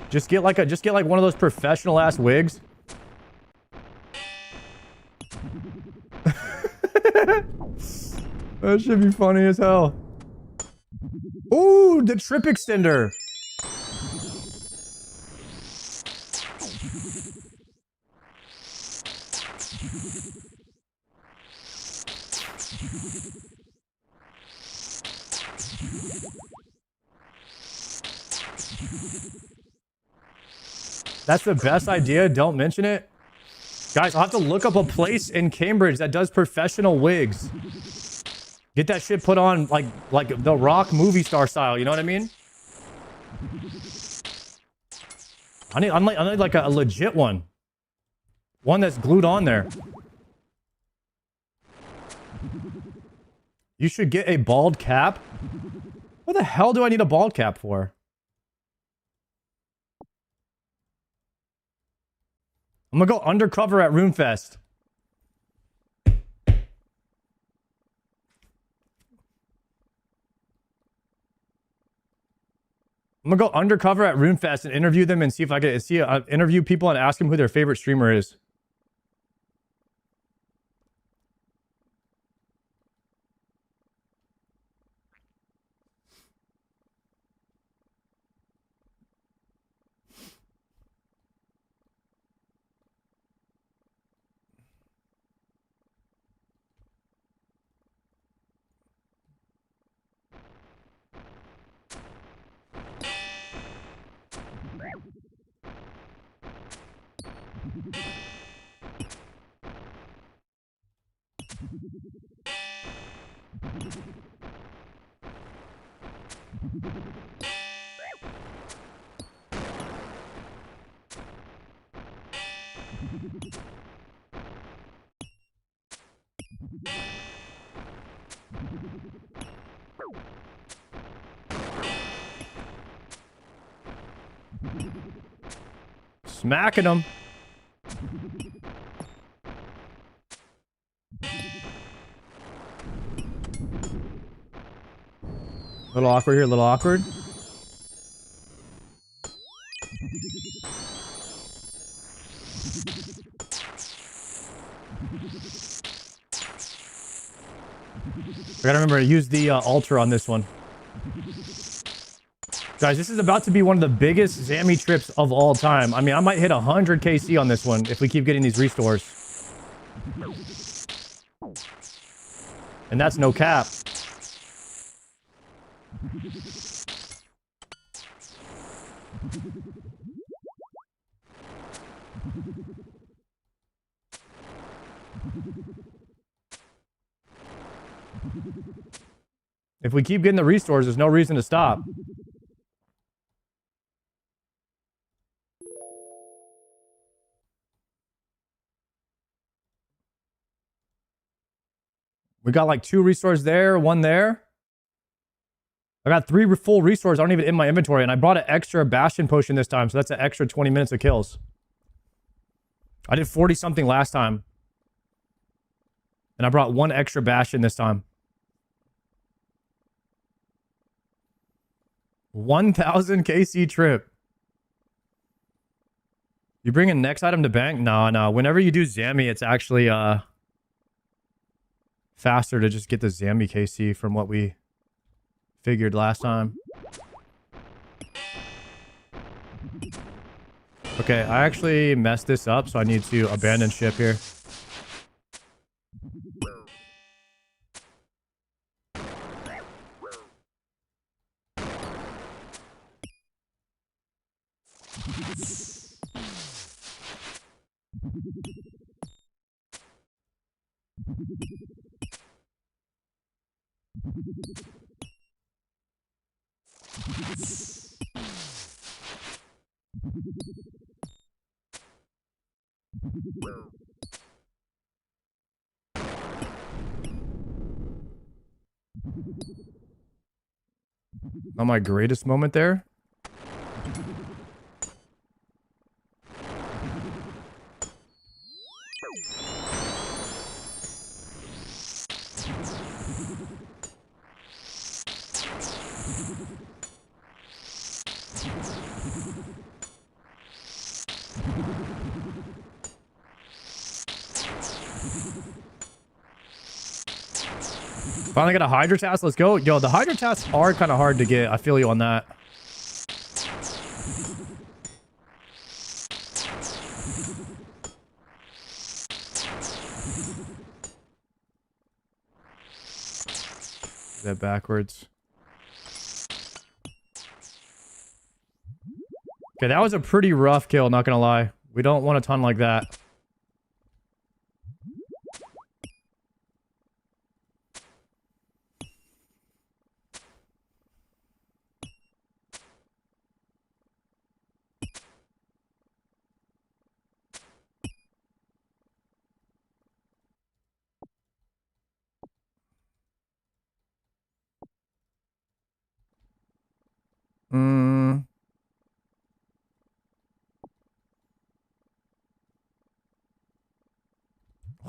Just get like one of those professional ass wigs. That should be funny as hell. Ooh, the trip extender. That's the best idea. Don't mention it. Guys, I'll have to look up a place in Cambridge that does professional wigs. Get that shit put on like the Rock movie star style. You know what I mean? I need like a legit one. One that's glued on there. You should get a bald cap. What the hell do I need a bald cap for? I'm gonna go undercover at RuneFest. I'm gonna go undercover at RuneFest and interview them and see if I can interview people and ask them who their favorite streamer is. Smacking them. Little awkward here, little awkward. I gotta remember to use the altar on this one. Guys, this is about to be one of the biggest Zammy trips of all time. I mean, I might hit 100 KC on this one if we keep getting these restores. And that's no cap. If we keep getting the restores, there's no reason to stop. We got like 2 restores there, 1 there. I got 3 full restores. I don't even in my inventory, and I brought an extra Bastion potion this time, so that's an extra 20 minutes of kills. I did 40 something last time, and I brought 1 extra Bastion this time. 1,000 KC trip. You bring a next item to bank? No. Whenever you do Zammy, it's actually faster to just get the Zammy KC from what we figured last time. Okay, I actually messed this up, so I need to abandon ship here. Not my greatest moment there. Finally got a Hydra task. Let's go. Yo, the Hydra tasks are kind of hard to get. I feel you on that. That backwards. Okay, that was a pretty rough kill, not gonna lie. We don't want a ton like that.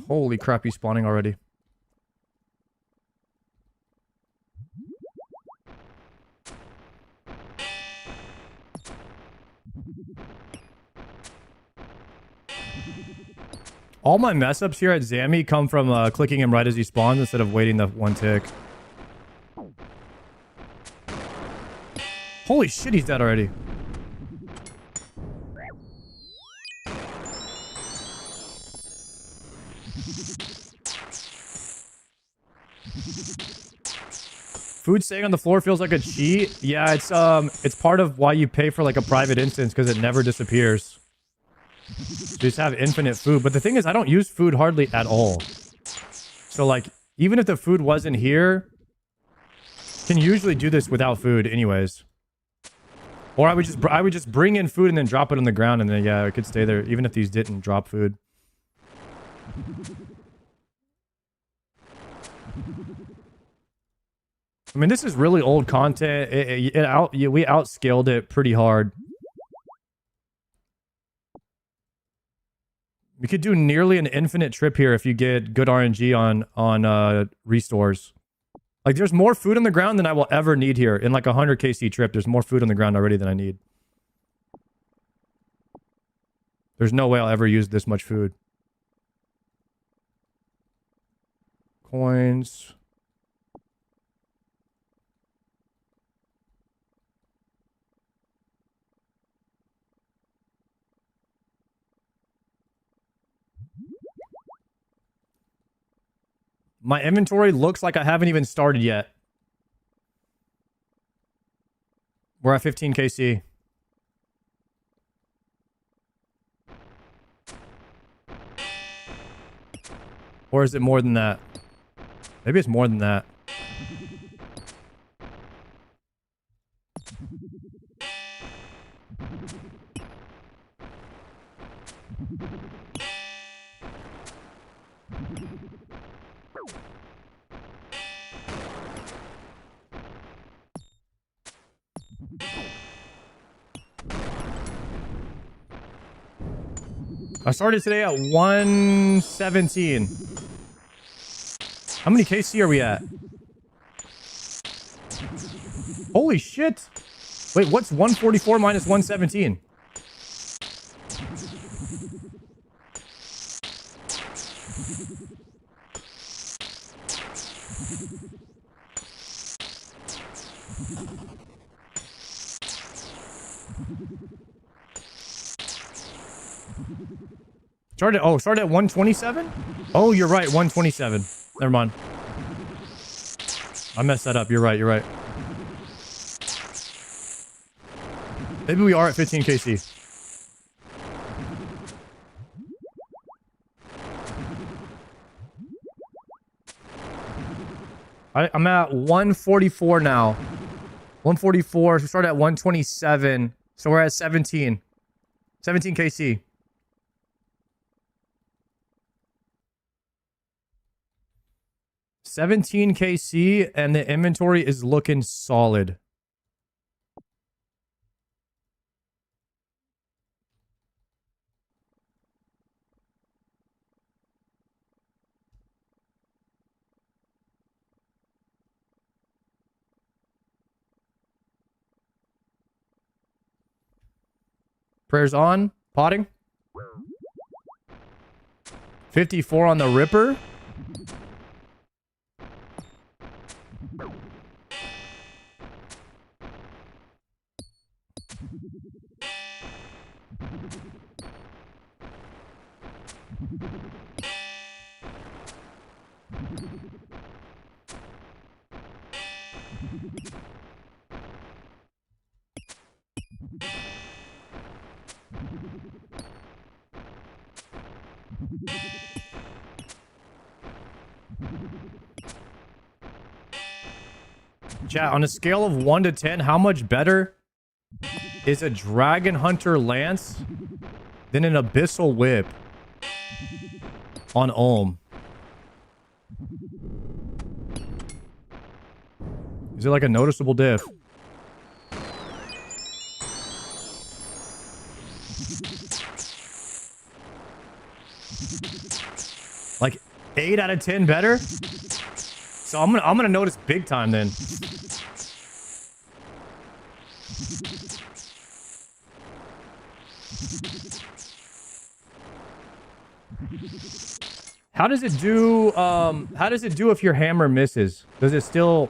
Holy crap, he's spawning already. All my mess ups here at Zammy come from clicking him right as he spawns instead of waiting the one tick. Holy shit, he's dead already. Food staying on the floor feels like a cheat. Yeah, it's part of why you pay for like a private instance because it never disappears. You just have infinite food. But the thing is, I don't use food hardly at all. So like, even if the food wasn't here, can usually do this without food anyways. Or I would just bring in food and then drop it on the ground and then yeah, it could stay there even if these didn't drop food. I mean, this is really old content. We outscaled it pretty hard. We could do nearly an infinite trip here if you get good RNG on restores. Like, there's more food on the ground than I will ever need here. In like a 100 KC trip, there's more food on the ground already than I need. There's no way I'll ever use this much food. Coins. My inventory looks like I haven't even started yet. We're at 15 KC. Or is it more than that? Maybe it's more than that. I started today at 117. How many KC are we at? Holy shit. Wait, what's 144 minus 117? Started at 127? Oh, you're right, 127. Never mind. I messed that up. You're right, you're right. Maybe we are at 15 KC. I'm at 144 now. 144. So we started at 127. So we're at 17. 17 KC. $17 KC, and the inventory is looking solid. Prayers on. Potting. 54 on the Ripper. Chat, on a scale of 1 to 10, how much better is a Dragon Hunter Lance than an Abyssal Whip on Ohm? Is it like a noticeable diff? Like 8 out of 10 better? So I'm gonna notice big time then. How does it do if your hammer misses? Does it still...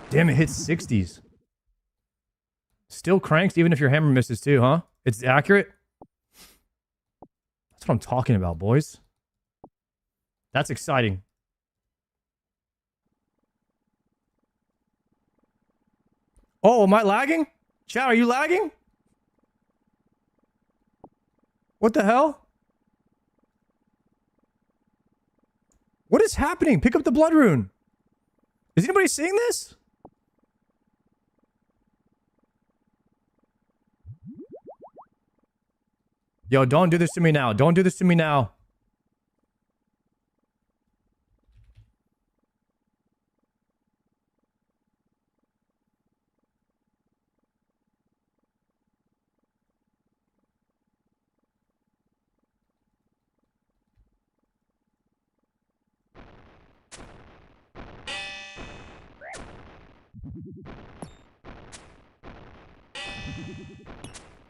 Damn, it hits 60s. Still cranks even if your hammer misses too, huh? It's accurate? That's what I'm talking about, boys. That's exciting. Oh, am I lagging? Chat, are you lagging? What the hell? What is happening? Pick up the blood rune. Is anybody seeing this? Yo, don't do this to me now. Don't do this to me now.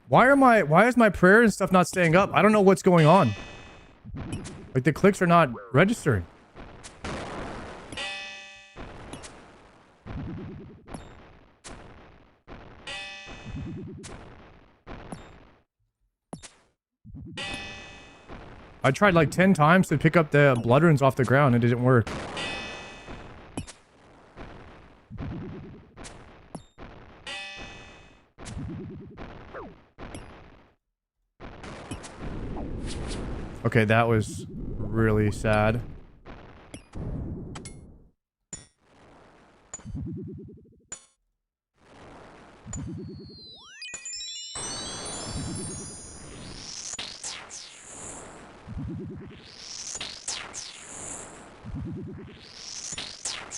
Why is my prayer and stuff not staying up? I don't know what's going on. Like the clicks are not registering. I tried like 10 times to pick up the blood runes off the ground. It didn't work. Okay, that was really sad.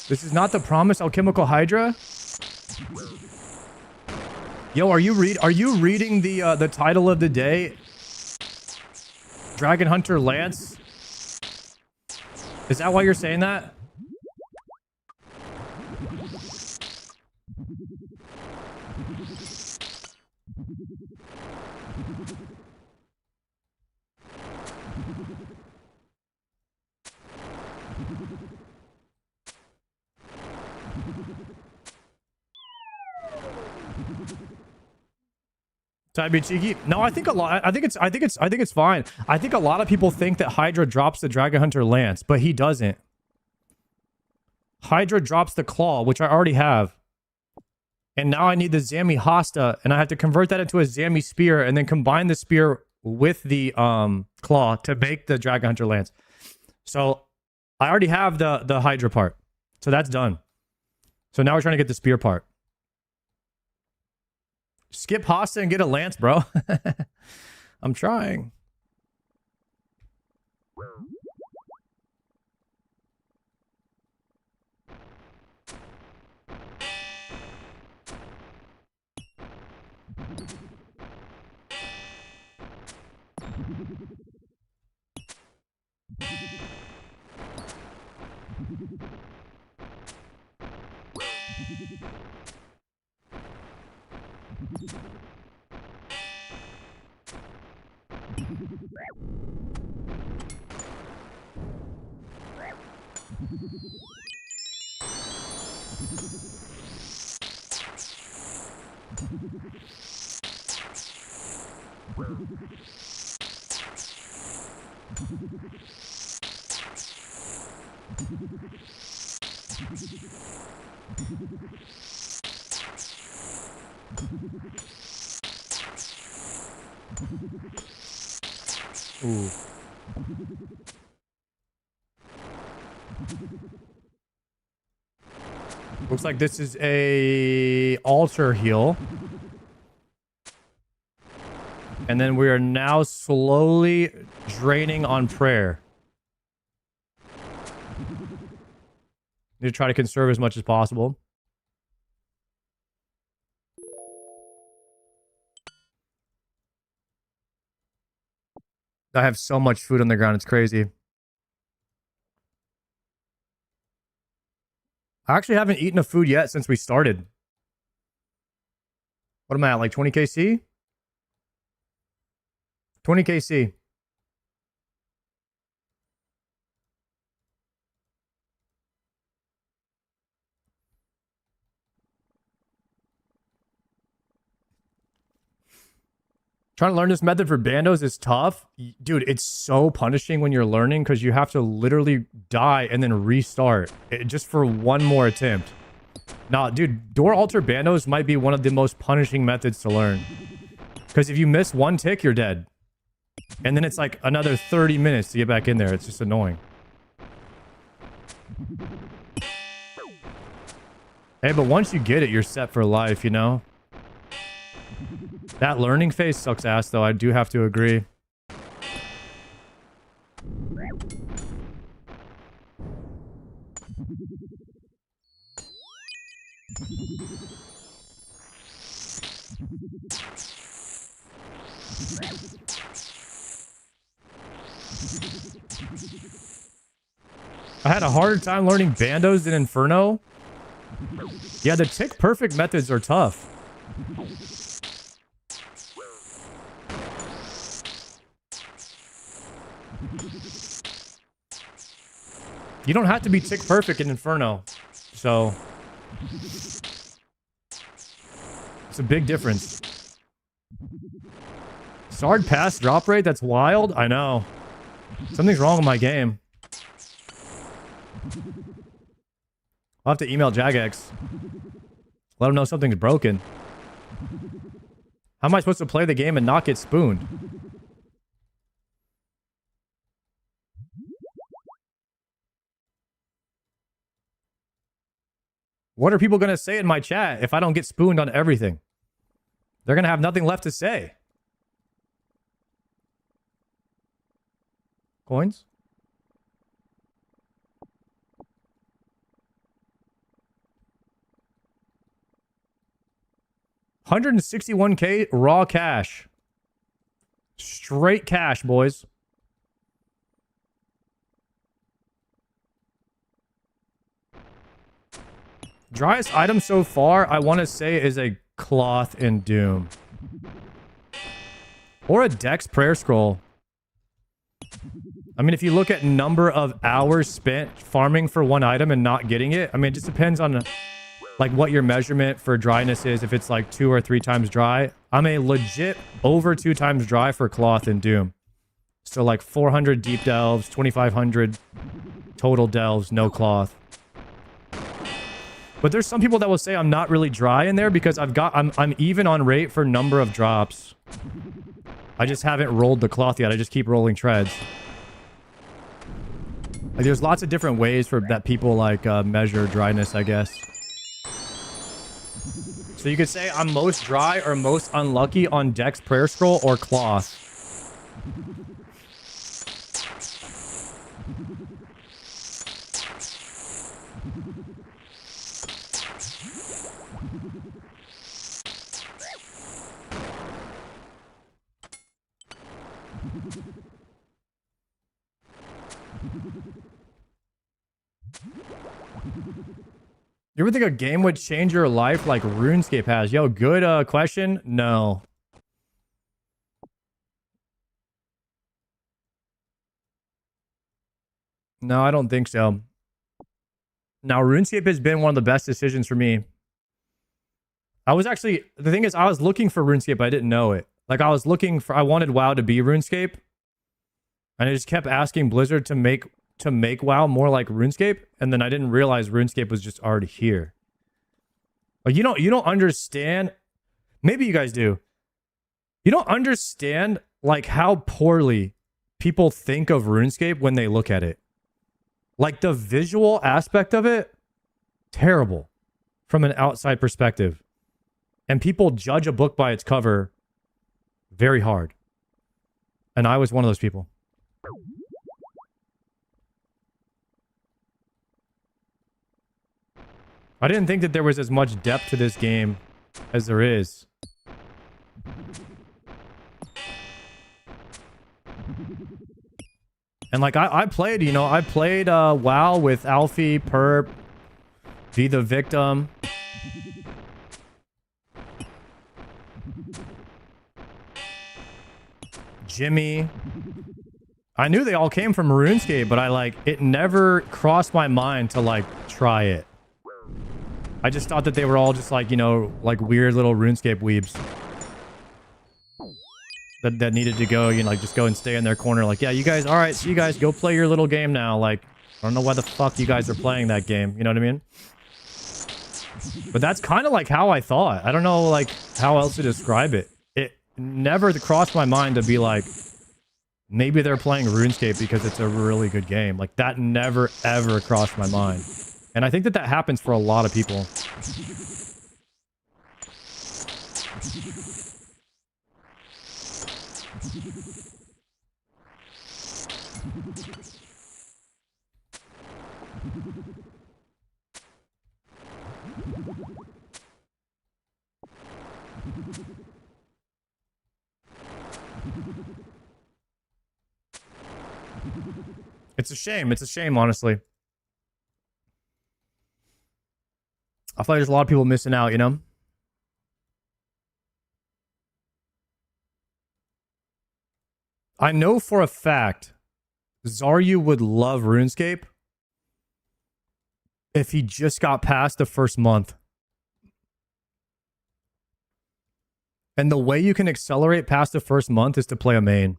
This is not the promised alchemical hydra? Yo, are you reading the title of the day? Dragon Hunter Lance? Is that why you're saying that? Try to be cheeky? No, I think it's fine. I think a lot of people think that Hydra drops the Dragon Hunter Lance, but he doesn't. Hydra drops the claw, which I already have. And now I need the Zami Hasta, and I have to convert that into a Zami spear and then combine the spear with the claw to make the Dragon Hunter Lance. So I already have the Hydra part. So that's done. So now we're trying to get the spear part. Skip Hosta and get a lance, bro. I'm trying. Ooh. Looks like this is a altar heal. And then we are now slowly draining on prayer. Need to try to conserve as much as possible. I have so much food on the ground, it's crazy. I actually haven't eaten a food yet since we started. What am I at, like 20 KC? 20 KC. Trying to learn this method for bandos is tough. Dude, it's so punishing when you're learning because you have to literally die and then restart just for one more attempt. Nah, dude, door altar bandos might be one of the most punishing methods to learn. Because if you miss one tick, you're dead. And then it's like another 30 minutes to get back in there. It's just annoying. Hey, but once you get it, you're set for life, you know? That learning phase sucks ass, though. I do have to agree. I had a harder time learning bandos than Inferno. Yeah, the tick perfect methods are tough. You don't have to be tick perfect in Inferno. So it's a big difference. Sard pass drop rate? That's wild. I know. Something's wrong with my game. I'll have to email Jagex. Let him know something's broken. How am I supposed to play the game and not get spooned? What are people going to say in my chat if I don't get spooned on everything? They're going to have nothing left to say. Coins? $161K raw cash. Straight cash, boys. Driest item so far, I want to say, is a cloth in Doom. Or a Dex prayer scroll. I mean, if you look at number of hours spent farming for one item and not getting it, I mean, it just depends on like what your measurement for dryness is. If it's like 2 or 3 times dry, I'm a legit over 2 times dry for cloth in Doom. So like 400 deep delves, 2,500 total delves, no cloth. But there's some people that will say I'm not really dry in there because I'm even on rate for number of drops. I just haven't rolled the cloth yet. I just keep rolling treads. Like, there's lots of different ways for that people like measure dryness, I guess. So you could say I'm most dry or most unlucky on Dex Prayer Scroll or Cloth. You ever think a game would change your life like RuneScape has? Yo, good question. No. No, I don't think so. Now, RuneScape has been one of the best decisions for me. The thing is, I was looking for RuneScape. I didn't know it. Like, I wanted WoW to be RuneScape. And I just kept asking Blizzard to make WoW more like RuneScape. And then I didn't realize RuneScape was just already here. Like, you don't understand. Maybe you guys do. You don't understand, like, how poorly people think of RuneScape when they look at it. Like, the visual aspect of it, terrible from an outside perspective. And people judge a book by its cover very hard. And I was one of those people. I didn't think that there was as much depth to this game as there is. And like I played WoW with Alfie, Perp, Be the Victim. Jimmy. I knew they all came from RuneScape, but it never crossed my mind to like try it. I just thought that they were all just like, like weird little RuneScape weebs that needed to go, just go and stay in their corner. Like, yeah, you guys, all right, so you guys go play your little game now. Like, I don't know why the fuck you guys are playing that game. You know what I mean? But that's kind of like how I thought. I don't know, like, how else to describe it. It never crossed my mind to be like, maybe they're playing RuneScape because it's a really good game. Like, that never, ever crossed my mind. And I think that happens for a lot of people. It's a shame. It's a shame, honestly. I feel like there's a lot of people missing out, I know for a fact Zaryu would love RuneScape if he just got past the first month. And the way you can accelerate past the first month is to play a main.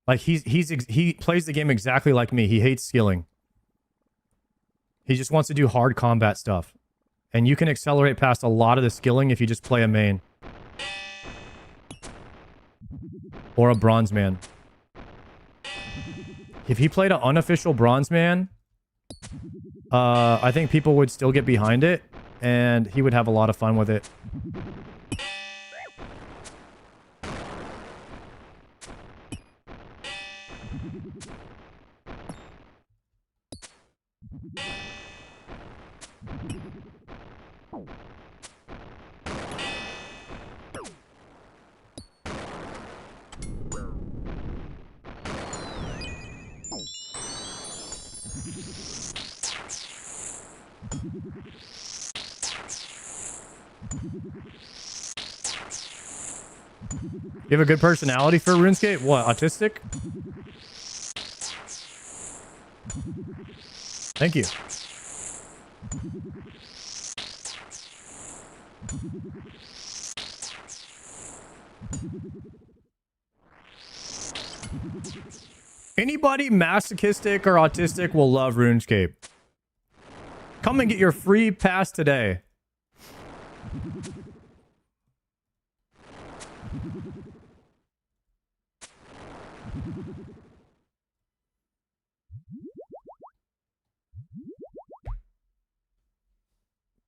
Like, he plays the game exactly like me. He hates skilling. He just wants to do hard combat stuff. And you can accelerate past a lot of the skilling if you just play a main. Or a bronze man. If he played an unofficial bronze man, I think people would still get behind it. And he would have a lot of fun with it. You have a good personality for RuneScape? What, autistic? Thank you. Anybody masochistic or autistic will love RuneScape. Come and get your free pass today.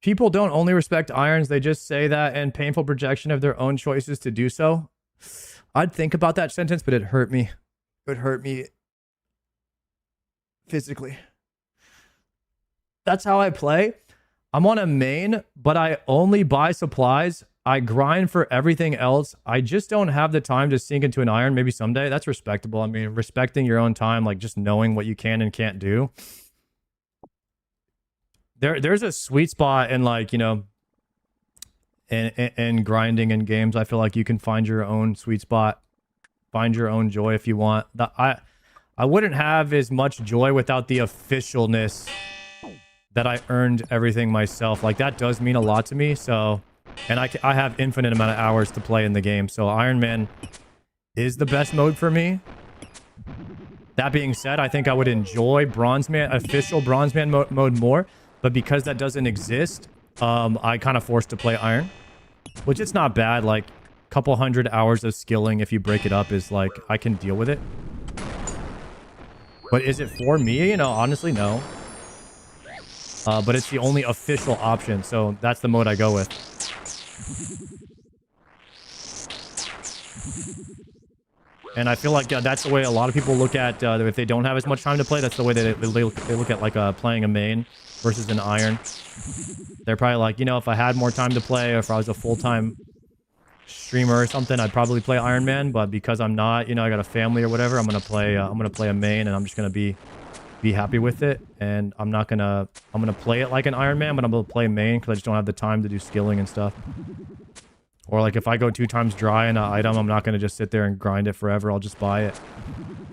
People don't only respect irons, they just say that in painful projection of their own choices to do so. I'd think about that sentence, but it hurt me. It would hurt me physically. That's how I play. I'm on a main, but I only buy supplies. I grind for everything else. I just don't have the time to sink into an iron. Maybe someday. That's respectable. I mean, respecting your own time, like just knowing what you can and can't do. There's a sweet spot in, like, you know, in grinding in games. I feel like you can find your own sweet spot, find your own joy if you want. I wouldn't have as much joy without the officialness that I earned everything myself. Like, that does mean a lot to me. So, and I have infinite amount of hours to play in the game. So Iron Man is the best mode for me. That being said, I think I would enjoy Bronze Man, official Bronze Man mode more. But because that doesn't exist, I kind of forced to play Iron, which it's not bad. Like, a couple hundred hours of skilling, if you break it up, is like, I can deal with it. But is it for me? You know, honestly, no. But it's the only official option, so that's the mode I go with. And I feel like that's the way a lot of people look at, if they don't have as much time to play, that's the way they look at, like, playing a main versus an iron. They're probably like, you know, if I had more time to play, or if I was a full-time streamer or something, I'd probably play Iron Man. But because I'm not, you know, I got a family or whatever, I'm gonna play a main, and I'm just gonna be happy with it. And I'm gonna play it like an Iron Man, but I'm gonna play main because I just don't have the time to do skilling and stuff. Or like if I go 2 times dry in an item, I'm not gonna just sit there and grind it forever. I'll just buy it.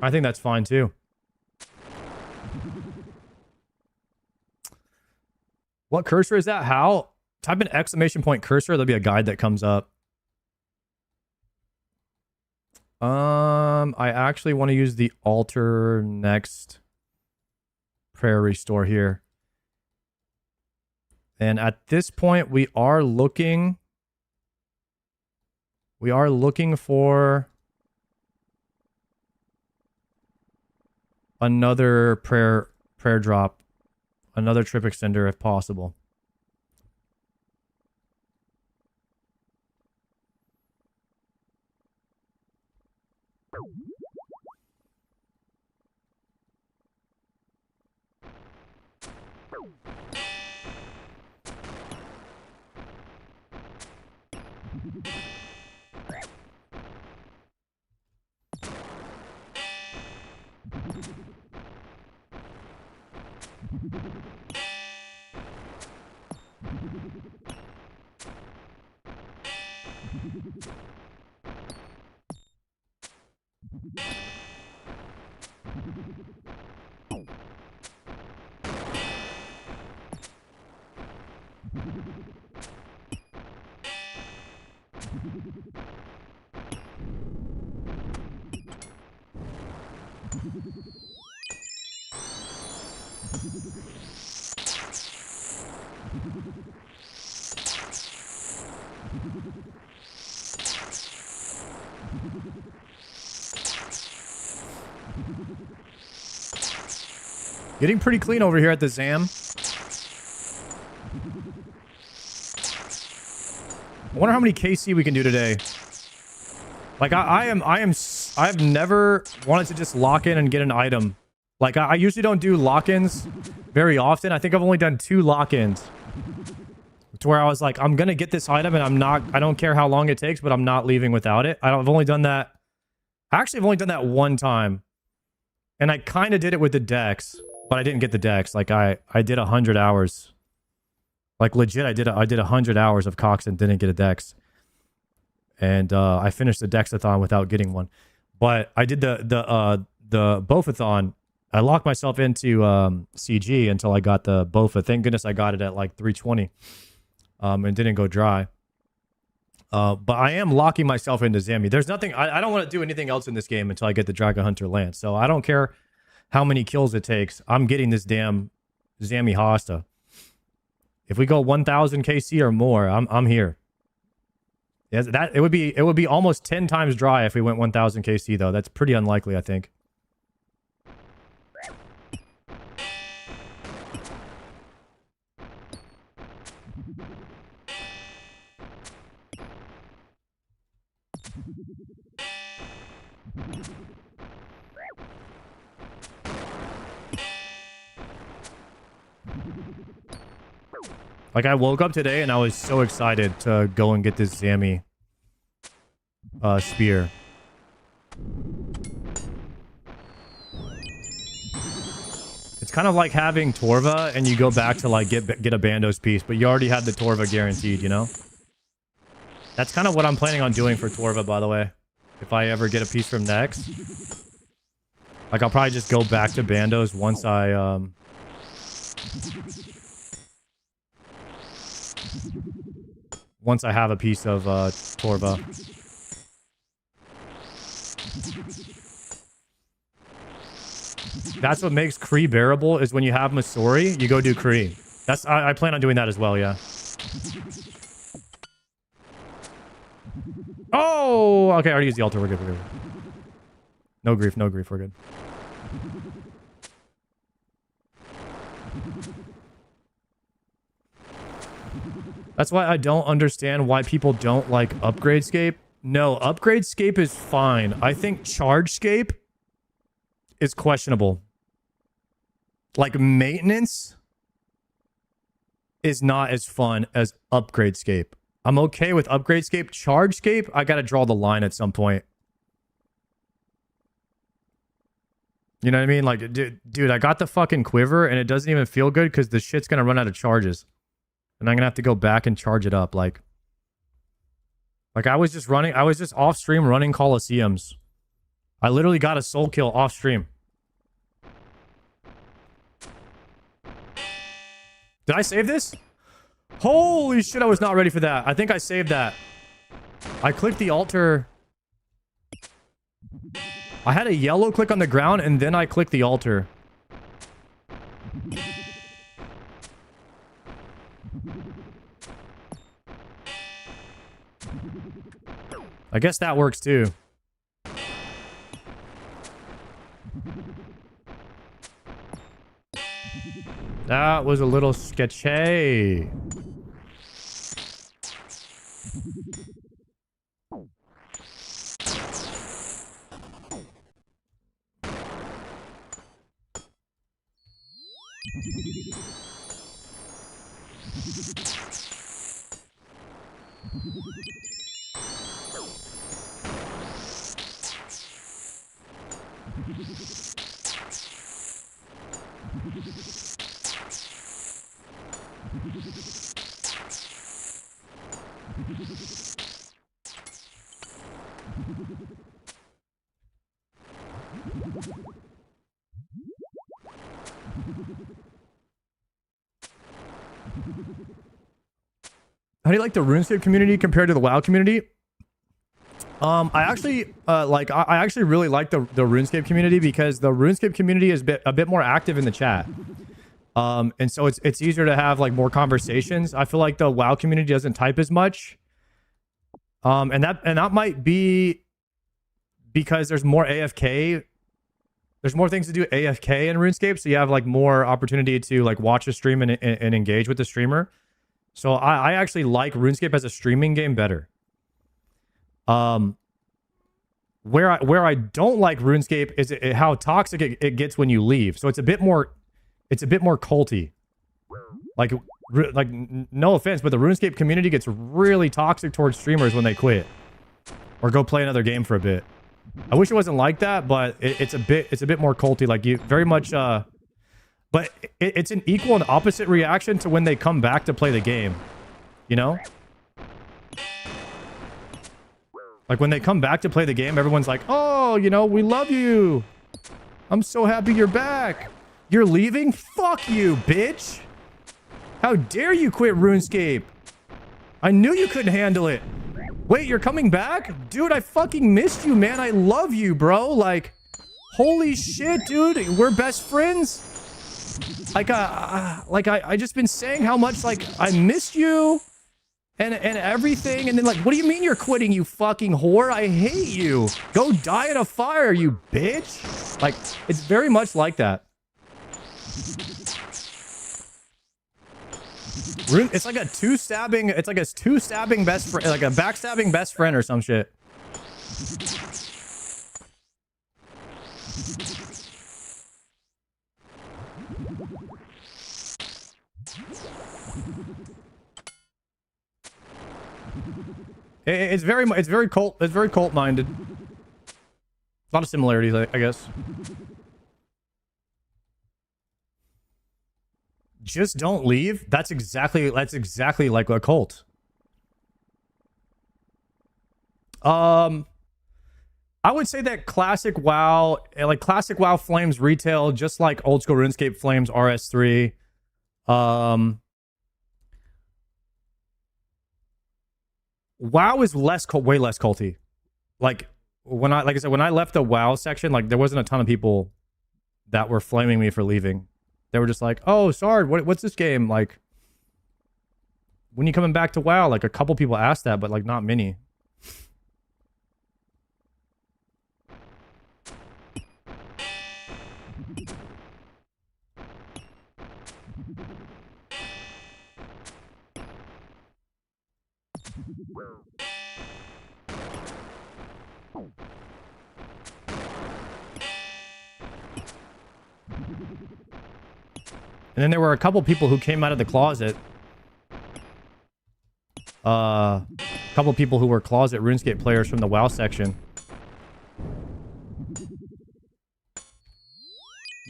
I think that's fine too. What cursor is that? How? Type in ! cursor. There'll be a guide that comes up. I actually want to use the altar next prayer restore here. And at this point, we are looking for another prayer drop. Another trip extender if possible. Getting pretty clean over here at the ZAM. I wonder how many KC we can do today. Like I've never wanted to just lock in and get an item. Like I usually don't do lock-ins very often. I think I've only done 2 lock-ins. To where I was like, I'm gonna get this item and I don't care how long it takes, but I'm not leaving without it. I've only done that. Actually, I've only done that 1 time. And I kind of did it with the Dex. But I didn't get the Dex. Like I did 100 hours. Like legit, I did 100 hours of Cox and didn't get a Dex. And I finished the Dexathon without getting one. But I did the Bofathon. I locked myself into CG until I got the Bofa. Thank goodness I got it at like 320. And didn't go dry. But I am locking myself into Zammy. There's nothing. I don't want to do anything else in this game until I get the Dragon Hunter Lance. So I don't care how many kills it takes. I'm getting this damn Zammy Hosta. If we go 1,000 KC or more, I'm here. Yeah, it would be almost 10 times dry if we went 1,000 KC though. That's pretty unlikely, I think. Like, I woke up today and I was so excited to go and get this Zammy spear. It's kind of like having Torva and you go back to like get a Bandos piece, but you already had the Torva guaranteed, you know? That's kind of what I'm planning on doing for Torva, by the way. If I ever get a piece from next. Like, I'll probably just go back to Bandos once I once I have a piece of Torva. That's what makes Kree bearable, is when you have Masori, you go do Kree. That's I plan on doing that as well, yeah. Oh, okay, I already used the altar. We're good, we're good. No grief, no grief, we're good. That's why I don't understand why people don't like Upgradescape. No, Upgradescape is fine. I think Chargescape is questionable. Like, maintenance is not as fun as Upgradescape. I'm okay with Upgradescape. Chargescape, I gotta draw the line at some point. You know what I mean? Like, dude, I got the fucking quiver and it doesn't even feel good because the shit's gonna run out of charges. And I'm gonna have to go back and charge it up. Like I was just off stream running Colosseums. I literally got a soul kill off stream. Did I save this? Holy shit, I was not ready for that. I think I saved that. I clicked the altar. I had a yellow click on the ground and then I clicked the altar. I guess that works too. That was a little sketchy. How do you like the RuneScape community compared to the WoW community? I actually I actually really like the RuneScape community because the RuneScape community is a bit more active in the chat. And so it's easier to have like more conversations. I feel like the WoW community doesn't type as much. And that might be because there's more AFK. There's more things to do AFK in RuneScape, so you have like more opportunity to like watch a stream and engage with the streamer. So I actually like RuneScape as a streaming game better. Where I don't like RuneScape is how toxic it gets when you leave. So it's a bit more culty. Like no offense, but the RuneScape community gets really toxic towards streamers when they quit or go play another game for a bit. I wish it wasn't like that, but it's a bit more culty. Like you very much but it's an equal and opposite reaction to when they come back to play the game. You know? Like when they come back to play the game, everyone's like, "Oh, you know, we love you. I'm so happy you're back. You're leaving? Fuck you, bitch. How dare you quit RuneScape? I knew you couldn't handle it. Wait, you're coming back? Dude, I fucking missed you, man. I love you, bro. Like, holy shit, dude. We're best friends. Like, I just been saying how much, like, I missed you and everything. And then, like, what do you mean you're quitting, you fucking whore? I hate you. Go die in a fire, you bitch. Like, it's very much like that. It's like a two-stabbing best friend, like a backstabbing best friend or some shit. It's very cult minded. A lot of similarities, I guess. Just don't leave. That's exactly like a cult. I would say that classic WoW flames retail just like old school RuneScape flames RS3. WoW is way less culty. Like when I said, when I left the WoW section, like there wasn't a ton of people that were flaming me for leaving. They were just like, "Oh, Sard, what's this game like? When you coming back to WoW?" Like a couple people asked that, but like not many. And then there were a couple people who came out of the closet. A couple people who were closet RuneScape players from the WoW section.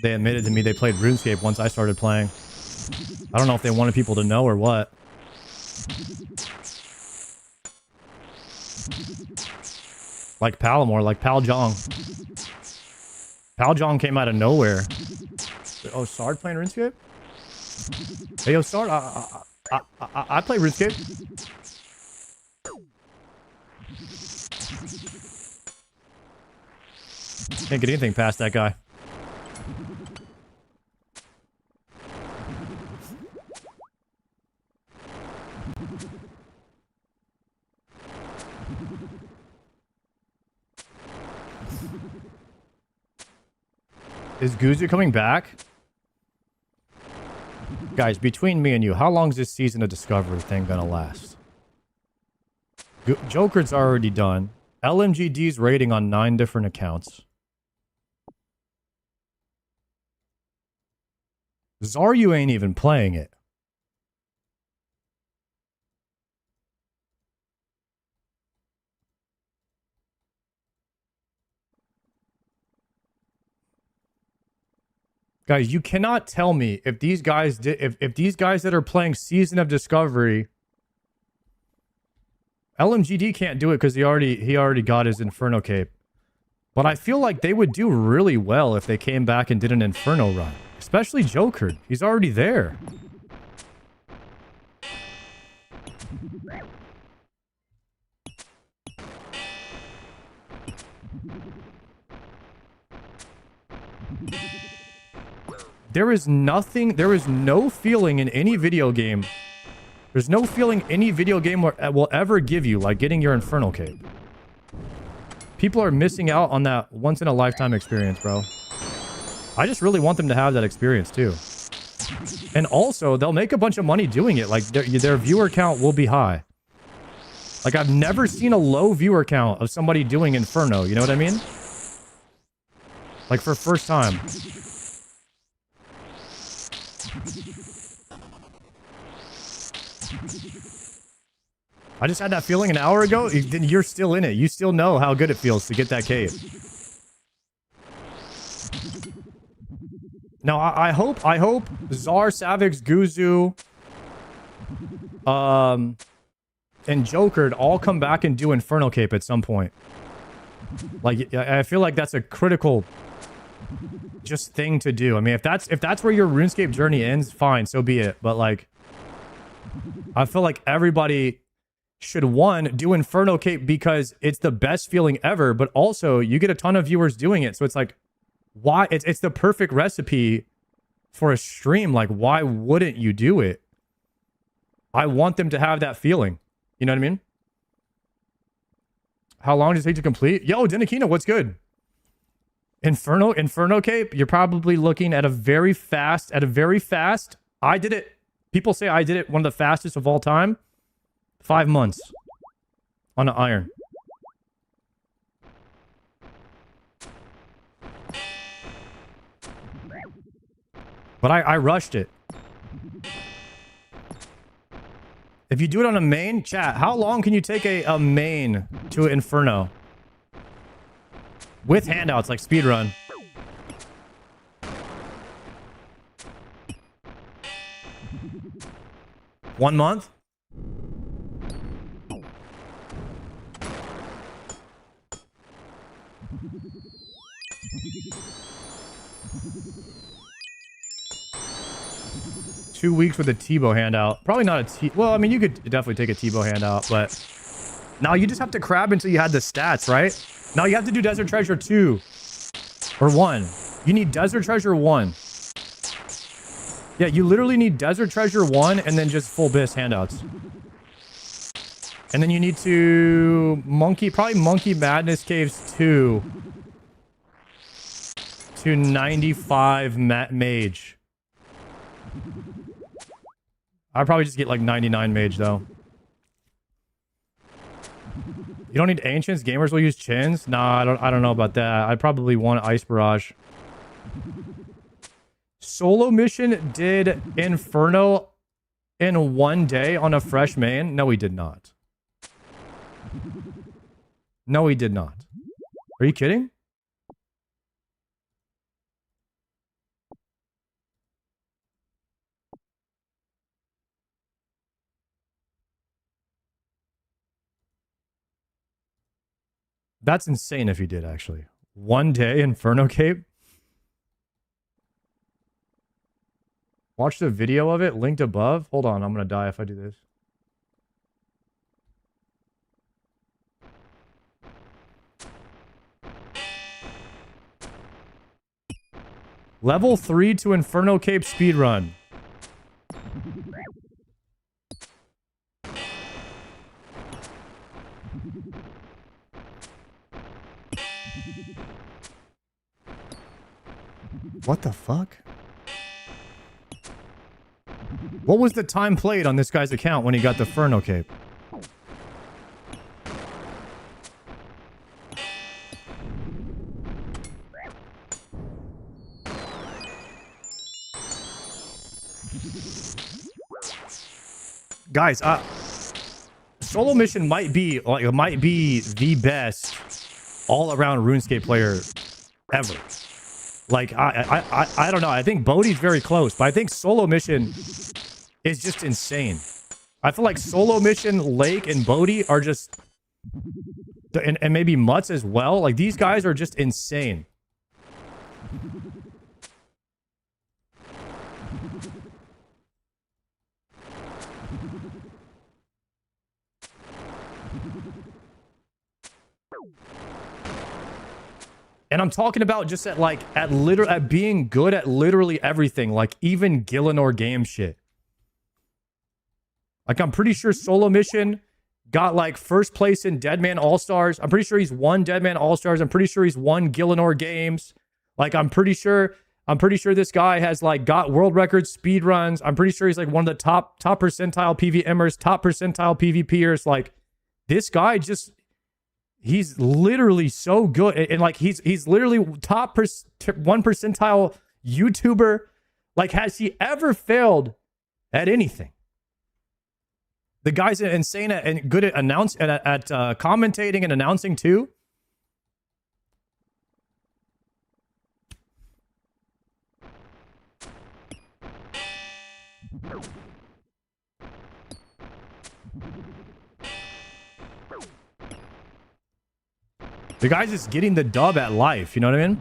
They admitted to me they played RuneScape once I started playing. I don't know if they wanted people to know or what. Like Palamore, like Pal Jong. Pal Jong came out of nowhere. Oh, Sard playing RuneScape? Hey, yo, Sard, I play RuneScape. Can't get anything past that guy. Is Guzu coming back? Guys, between me and you, how long is this season of Discovery thing gonna last? Joker's already done. LMGD's rating on 9 different accounts. Zaryu ain't even playing it. Guys, you cannot tell me if these guys if these guys that are playing Season of Discovery, LMGD can't do it because he already got his Inferno Cape. But I feel like they would do really well if they came back and did an Inferno run. Especially Joker. He's already there. There is no feeling in any video game. There's no feeling any video game will ever give you like getting your Infernal Cape. People are missing out on that once-in-a-lifetime experience, bro. I just really want them to have that experience, too. And also, they'll make a bunch of money doing it. Like, their viewer count will be high. Like, I've never seen a low viewer count of somebody doing Inferno. You know what I mean? Like, for first time. I just had that feeling an hour ago. You're still in it. You still know how good it feels to get that cape. Now, I hope Zar, Savix, Guzu, and Joker all come back and do Inferno Cape at some point. Like, I feel like that's a critical just thing to do. I mean, if that's where your RuneScape journey ends, fine, so be it. But like, I feel like everybody should, one, do Inferno Cape because it's the best feeling ever, but also you get a ton of viewers doing it. So it's like, why? It's the perfect recipe for a stream. Like, why wouldn't you do it? I want them to have that feeling. You know what I mean? How long does it take to complete? Yo, Denakina, what's good? Inferno Cape, you're probably looking at a very fast, I did it. People say I did it one of the fastest of all time. 5 months on an iron. But I rushed it. If you do it on a main, chat, how long can you take a main to Inferno? With handouts, like speedrun. 1 month? Two weeks with a Tebow handout. Probably not a T. Well, I mean, you could definitely take a Tebow handout, but now you just have to crab until you had the stats, right? Now you have to do Desert Treasure 2 or 1. You need Desert Treasure 1. Yeah, you literally need Desert Treasure 1 and then just full BIS handouts. And then you need to probably Monkey Madness Caves 2 to 95 Mage. I'd probably just get like 99 Mage though. You don't need Ancients? Gamers will use Chins? Nah, I don't know about that. I probably want Ice Barrage. Solo mission did Inferno in 1 day on a fresh main? No, he did not. No, he did not. Are you kidding? That's insane if he did, actually. 1 day Inferno Cape? Watch the video of it, linked above. Hold on, I'm gonna die if I do this. Level 3 to Inferno Cape speedrun. What the fuck? What was the time played on this guy's account when he got the Inferno Cape? Guys, solo mission might be the best all-around RuneScape player ever. Like, I don't know. I think Bodhi's very close, but I think solo mission is just insane. I feel like solo mission, Lake, and Bodhi are just... And maybe Mutts as well. Like, these guys are just insane. And I'm talking about just at being good at literally everything, like even Gillinor game shit. Like, I'm pretty sure solo mission got like first place in Deadman All-Stars. I'm pretty sure he's won Deadman All-Stars. I'm pretty sure he's won Gillinor games. Like, I'm pretty sure this guy has like got world record speed runs. I'm pretty sure he's like one of the top percentile PVMers, top percentile PvPers. Like, this guy just... He's literally so good. And like, he's literally top 1 percentile YouTuber. Like, has he ever failed at anything? The guy's insane and good at commentating and announcing too. The guy's just getting the dub at life, you know what I mean?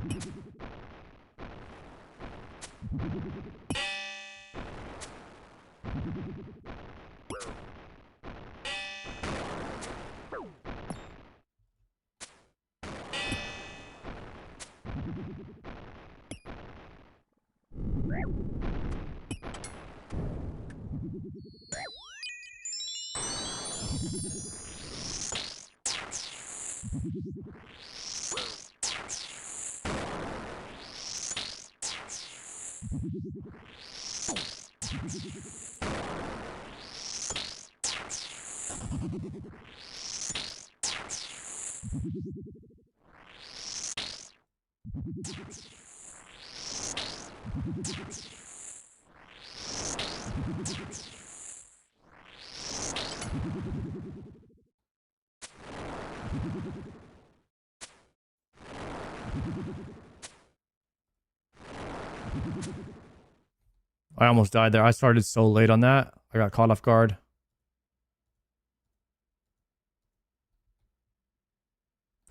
I almost died there. I started so late on that. I got caught off guard.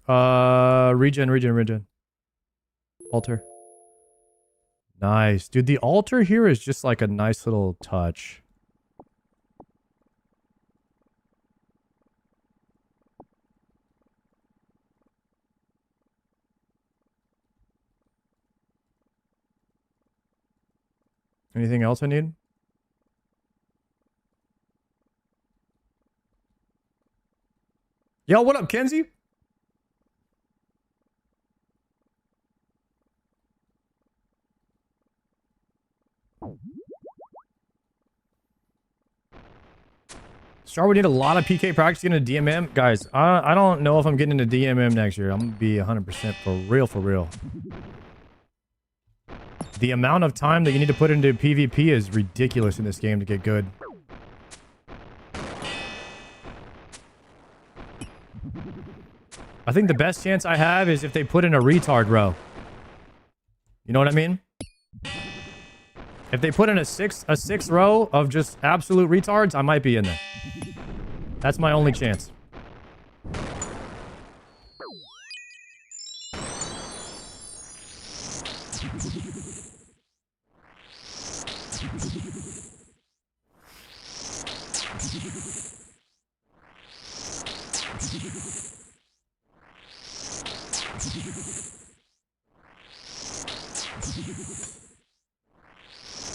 Regen. Altar. Nice. Dude, the altar here is just like a nice little touch. Anything else I need? Yo, what up, Kenzie? Star would need a lot of PK practice getting a DMM. Guys, I don't know if I'm getting into DMM next year. I'm going to be 100% for real. The amount of time that you need to put into PvP is ridiculous in this game to get good. I think the best chance I have is if they put in a retard row. You know what I mean? If they put in a sixth row of just absolute retards, I might be in there. That's my only chance.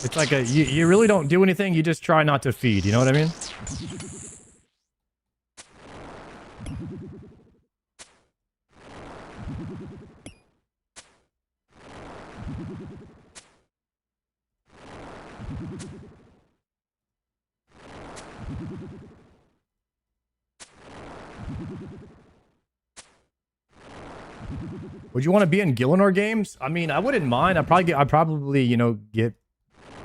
It's like you really don't do anything, you just try not to feed, you know what I mean? Would you want to be in Gillinor games? I mean, I wouldn't mind. I'd probably, you know, get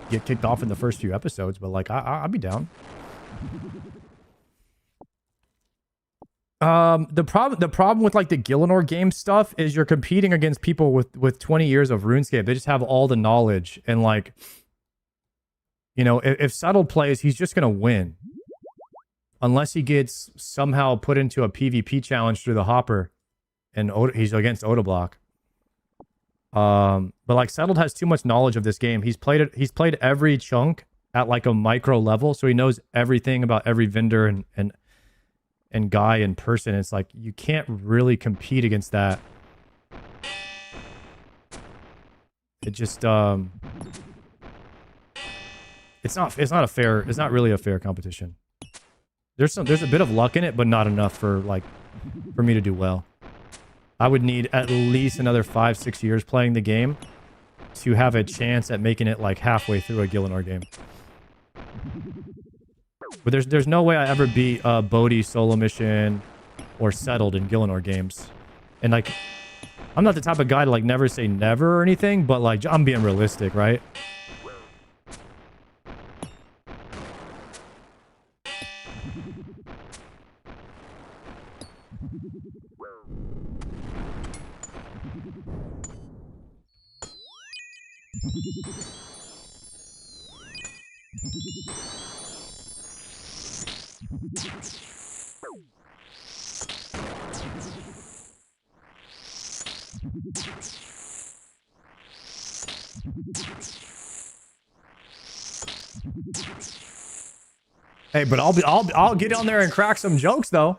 kicked off in the first few episodes, but like I'd be down. The problem with like the Gillinor game stuff is you're competing against people with 20 years of RuneScape. They just have all the knowledge, and like, you know, if Settled plays, he's just gonna win. Unless he gets somehow put into a PvP challenge through the hopper. And he's against Odablock. But like Settled has too much knowledge of this game. He's played every chunk at like a micro level, so he knows everything about every vendor and guy in person. It's like you can't really compete against that. It just it's not really a fair competition. There's a bit of luck in it, but not enough for me to do well. I would need at least another 5-6 years playing the game to have a chance at making it like halfway through a Gillinor game. But there's no way I ever beat Bodhi solo mission or Settled in Gillinor games. And like, I'm not the type of guy to like never say never or anything, but like I'm being realistic, right? Hey, but I'll get on there and crack some jokes though.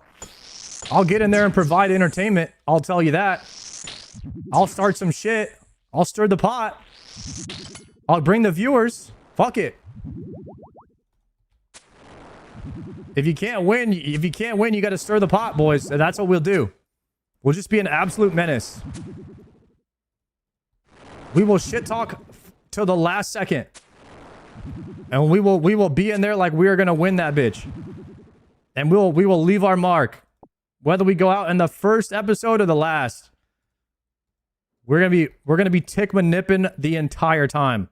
I'll get in there and provide entertainment. I'll tell you that. I'll start some shit. I'll stir the pot. I'll bring the viewers. Fuck it. If you can't win, you got to stir the pot, boys. And that's what we'll do. We'll just be an absolute menace. We will shit talk till the last second. And we will be in there like we're gonna win that bitch. And we will leave our mark. Whether we go out in the first episode or the last. We're gonna be tick manipping the entire time.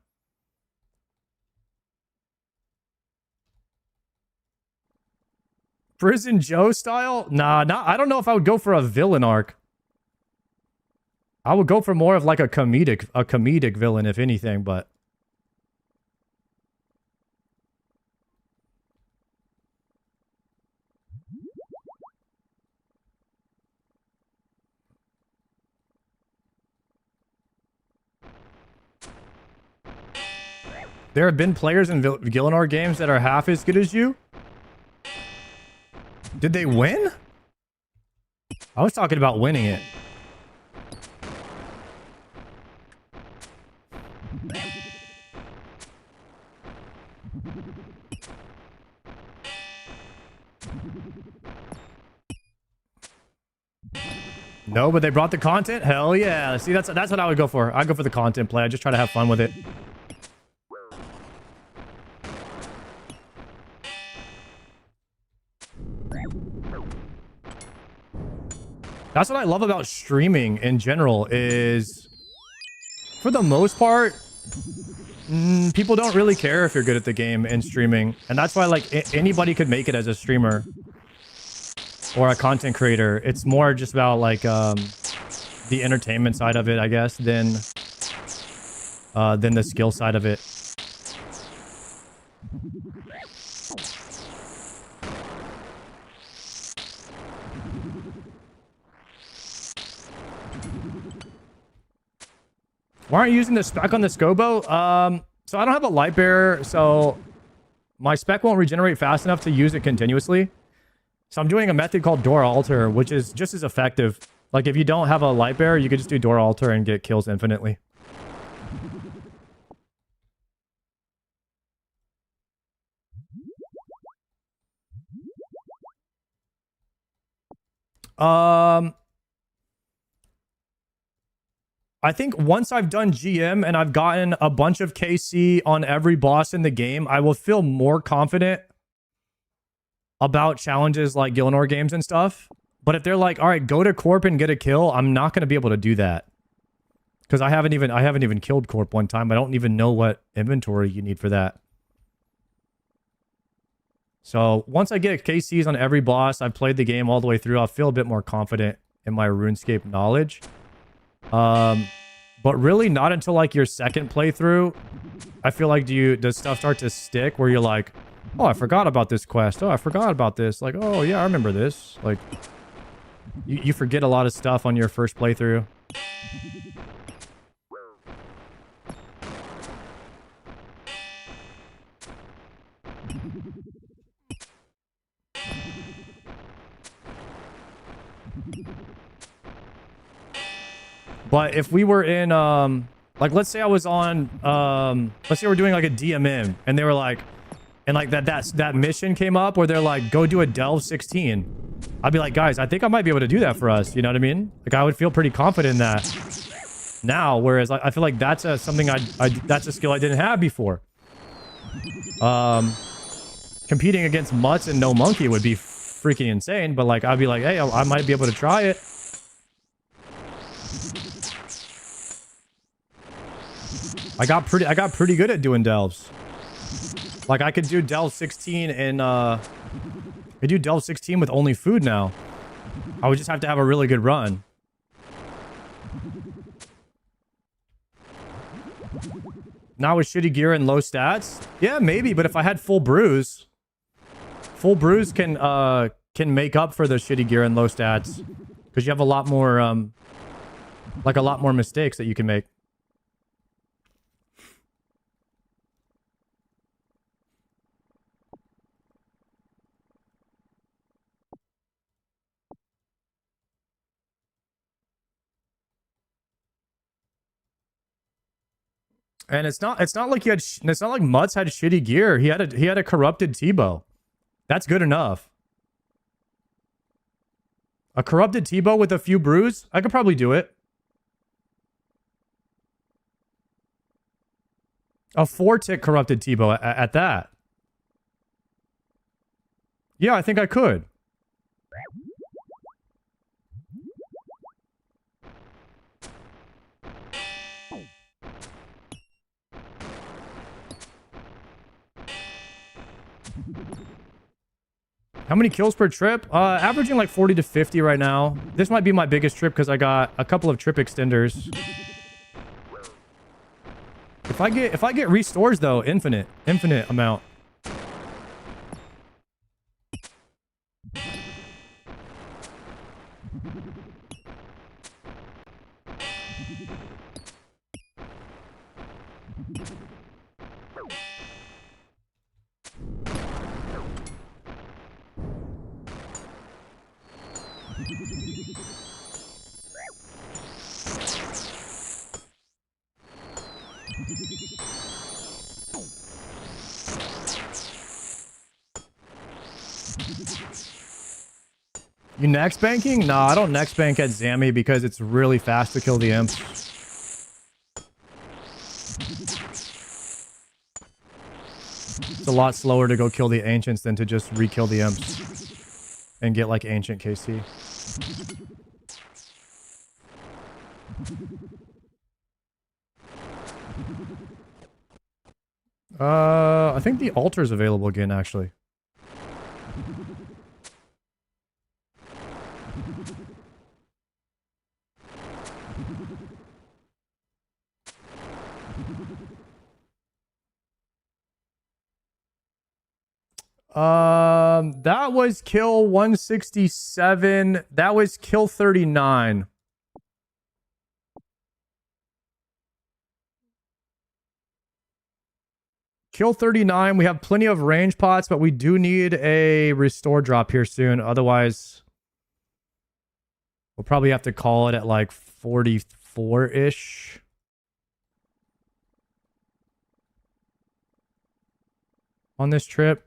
Prison Joe style? Nah, I don't know if I would go for a villain arc. I would go for more of like a comedic villain, if anything, but there have been players in Gillinor games that are half as good as you. Did they win? I was talking about winning it. No, but they brought the content? Hell yeah. See, that's what I would go for. I'd go for the content play. I just try to have fun with it. That's what I love about streaming in general is, for the most part, people don't really care if you're good at the game in streaming. And that's why, like, anybody could make it as a streamer or a content creator. It's more just about, like, the entertainment side of it, I guess, than the skill side of it. Why aren't you using the spec on the Scobo? So I don't have a light bearer, so my spec won't regenerate fast enough to use it continuously. So I'm doing a method called Door Alter, which is just as effective. Like, if you don't have a light bearer, you could just do Door Alter and get kills infinitely. I think once I've done GM and I've gotten a bunch of KC on every boss in the game, I will feel more confident about challenges like Gillinor games and stuff. But if they're like, all right, go to Corp and get a kill, I'm not going to be able to do that. Because I haven't even killed Corp one time. I don't even know what inventory you need for that. So once I get KCs on every boss, I've played the game all the way through, I'll feel a bit more confident in my RuneScape knowledge. But really not until like your second playthrough, I feel like does stuff start to stick where you're like, oh, I forgot about this quest. Oh, I forgot about this. Like, oh yeah, I remember this. Like, you forget a lot of stuff on your first playthrough. But if we were in, like, let's say I was on, let's say we're doing like a DMM and they were like, and like that mission came up where they're like, go do a Delve 16. I'd be like, guys, I think I might be able to do that for us. You know what I mean? Like, I would feel pretty confident in that now. Whereas I feel like that's something that's a skill I didn't have before. Competing against Mutts and No Monkey would be freaking insane. But like, I'd be like, hey, I might be able to try it. I got pretty good at doing delves. Like, I could do delve 16 and I do delve 16 with only food now. I would just have to have a really good run. Now with shitty gear and low stats? Yeah, maybe, but if I had full bruise can make up for the shitty gear and low stats. Because you have a lot more like a lot more mistakes that you can make. And it's not like it's not like Mutts had shitty gear. He had a corrupted T-bow. That's good enough. A corrupted T-bow with a few brews? I could probably do it. A 4-tick corrupted T-bow at that. Yeah, I think I could. How many kills per trip? Averaging like 40 to 50 right now. This might be my biggest trip because I got a couple of trip extenders. If I get restores though, infinite amount. You next banking? No, I don't next bank at Zammy because it's really fast to kill the imps. It's a lot slower to go kill the ancients than to just re-kill the imps and get like ancient KC. I think the altar is available again, actually. That was kill 167. That was kill 39. Kill 39. We have plenty of range pots, but we do need a restore drop here soon. Otherwise, we'll probably have to call it at like 44-ish. On this trip.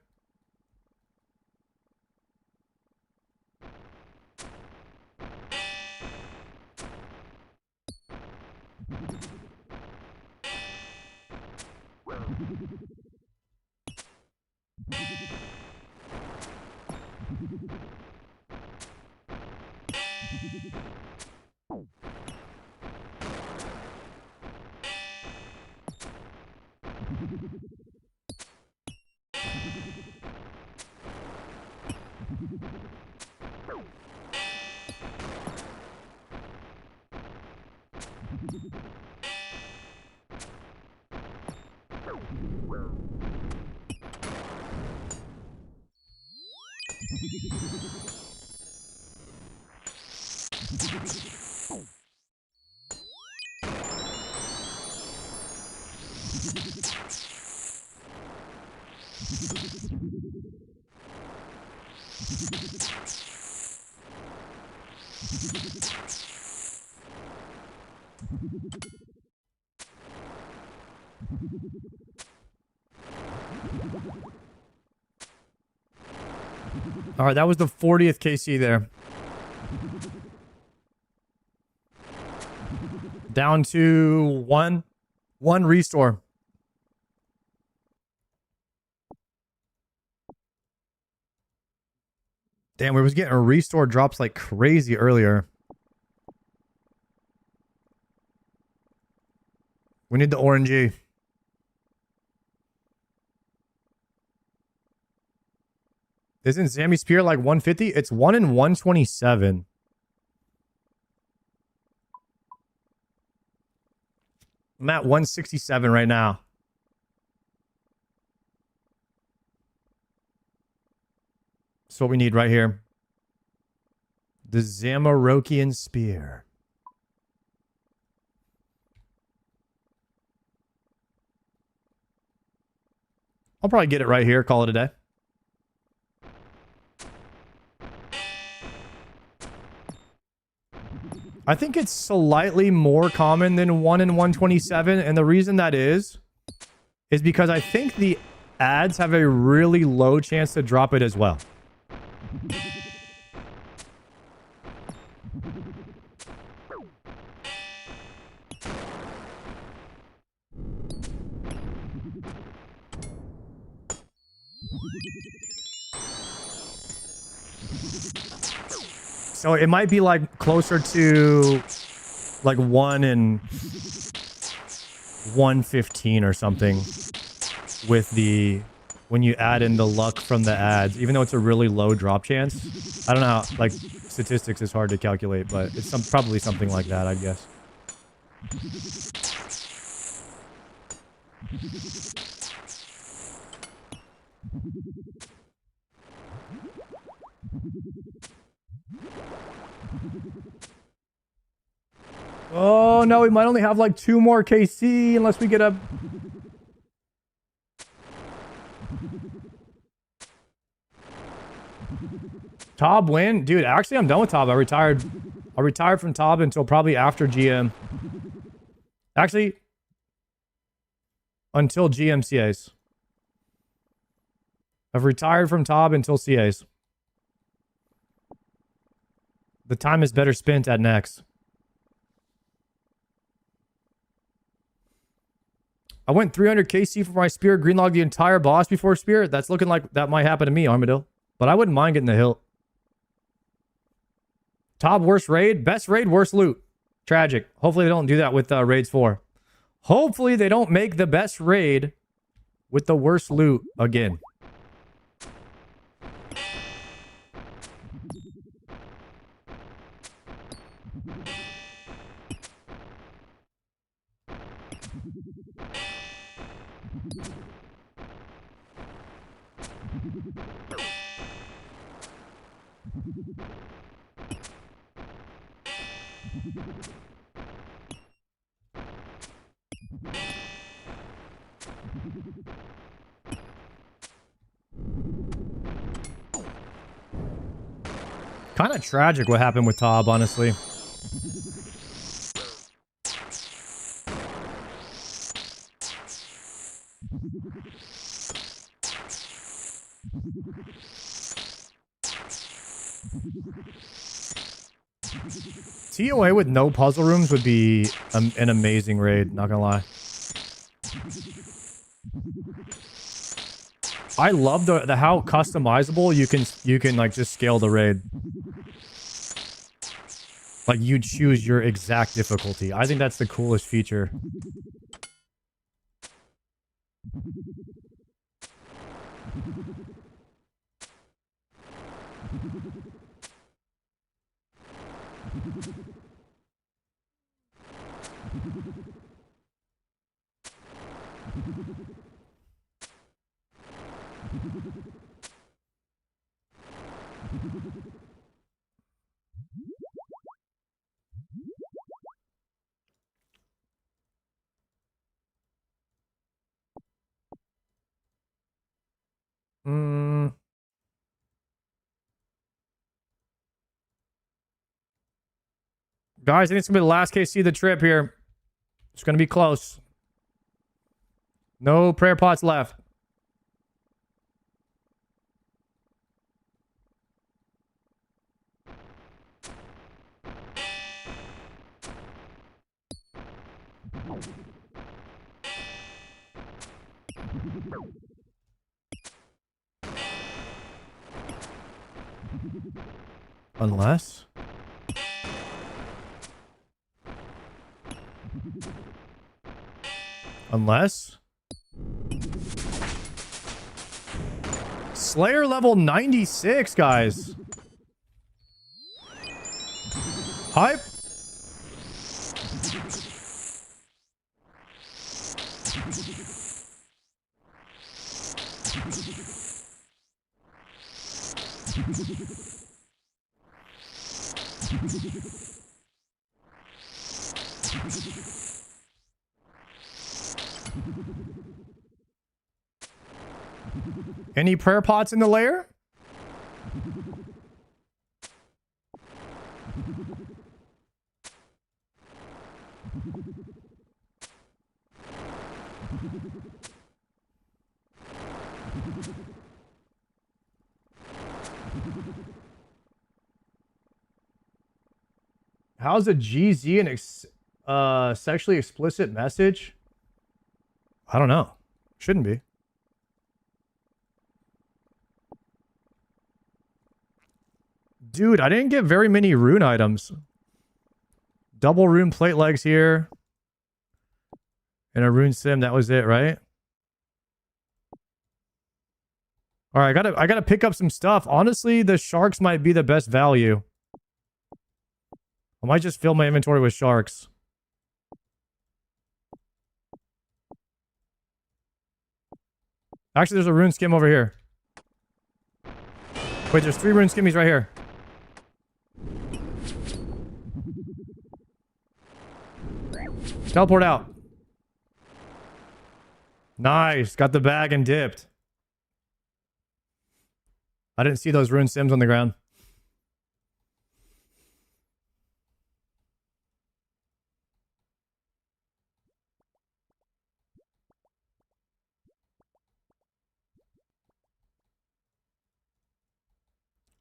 All right, that was the 40th KC there. Down to one restore. Damn, we was getting a restore drops like crazy earlier. We need the orangey. Isn't Zammy Spear like 150? It's 1 in 127. I'm at 167 right now. That's what we need right here. The Zamarokian Spear. I'll probably get it right here. Call it a day. I think it's slightly more common than 1 in 127. And the reason that is because I think the ads have a really low chance to drop it as well. So it might be like closer to like 1 in 115 or something with the when you add in the luck from the ads, even though it's a really low drop chance. I don't know how, like, statistics is hard to calculate, but it's probably something like that, I guess. Oh, no, we might only have like 2 more KC unless we get a... Tob win? Dude, actually, I'm done with Tob. I retired from Tob until probably after GM. Actually, until GM CAs. I've retired from Tob until CAs. The time is better spent at next. I went 300 KC for my Spirit, greenlog the entire boss before Spirit. That's looking like that might happen to me, Armadillo. But I wouldn't mind getting the hilt. Top worst raid, best raid, worst loot. Tragic. Hopefully they don't do that with raids 4. Hopefully they don't make the best raid with the worst loot again. Kind of tragic what happened with Tob, honestly. TOA with no puzzle rooms would be an amazing raid, not gonna lie. I love the how customizable you can like just scale the raid. Like you choose your exact difficulty. I think that's the coolest feature. Guys, I think it's going to be the last KC of the trip here. It's going to be close. No prayer pots left. Unless... Slayer level 96, guys. Hype. Any prayer pots in the lair? How's a GZ an sexually explicit message? I don't know. Shouldn't be. Dude, I didn't get very many rune items. Double rune plate legs here. And a rune sim, that was it, right? All right, I gotta pick up some stuff. Honestly, the sharks might be the best value. I might just fill my inventory with sharks. Actually, there's a rune skim over here. Wait, there's 3 rune skimmies right here. Teleport out. Nice. Got the bag and dipped. I didn't see those rune sims on the ground.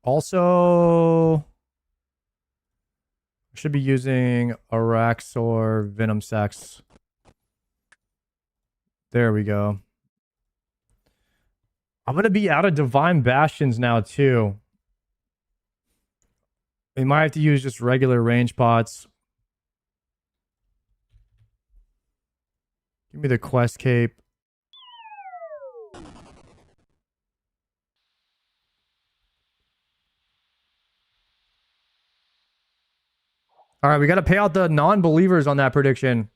Also, I should be using Araxor Venom Sacs. There we go. I'm going to be out of Divine Bastions now, too. We might have to use just regular range pots. Give me the quest cape. All right, we got to pay out the non-believers on that prediction.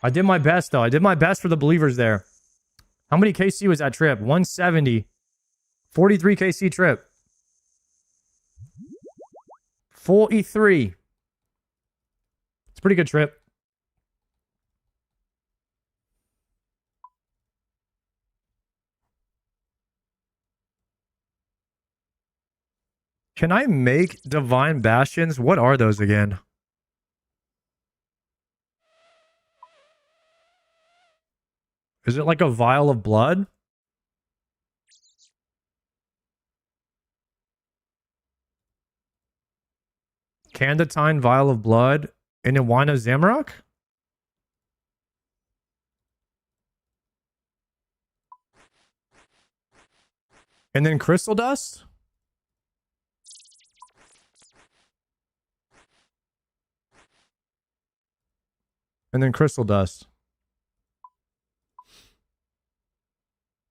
I did my best, though. I did my best for the believers there. How many KC was that trip? 170. 43 KC trip. 43. It's a pretty good trip. Can I make Divine Bastions? What are those again? Is it like a vial of blood? Candotine vial of blood and a wine of Zamorak? And then crystal dust? And then crystal dust.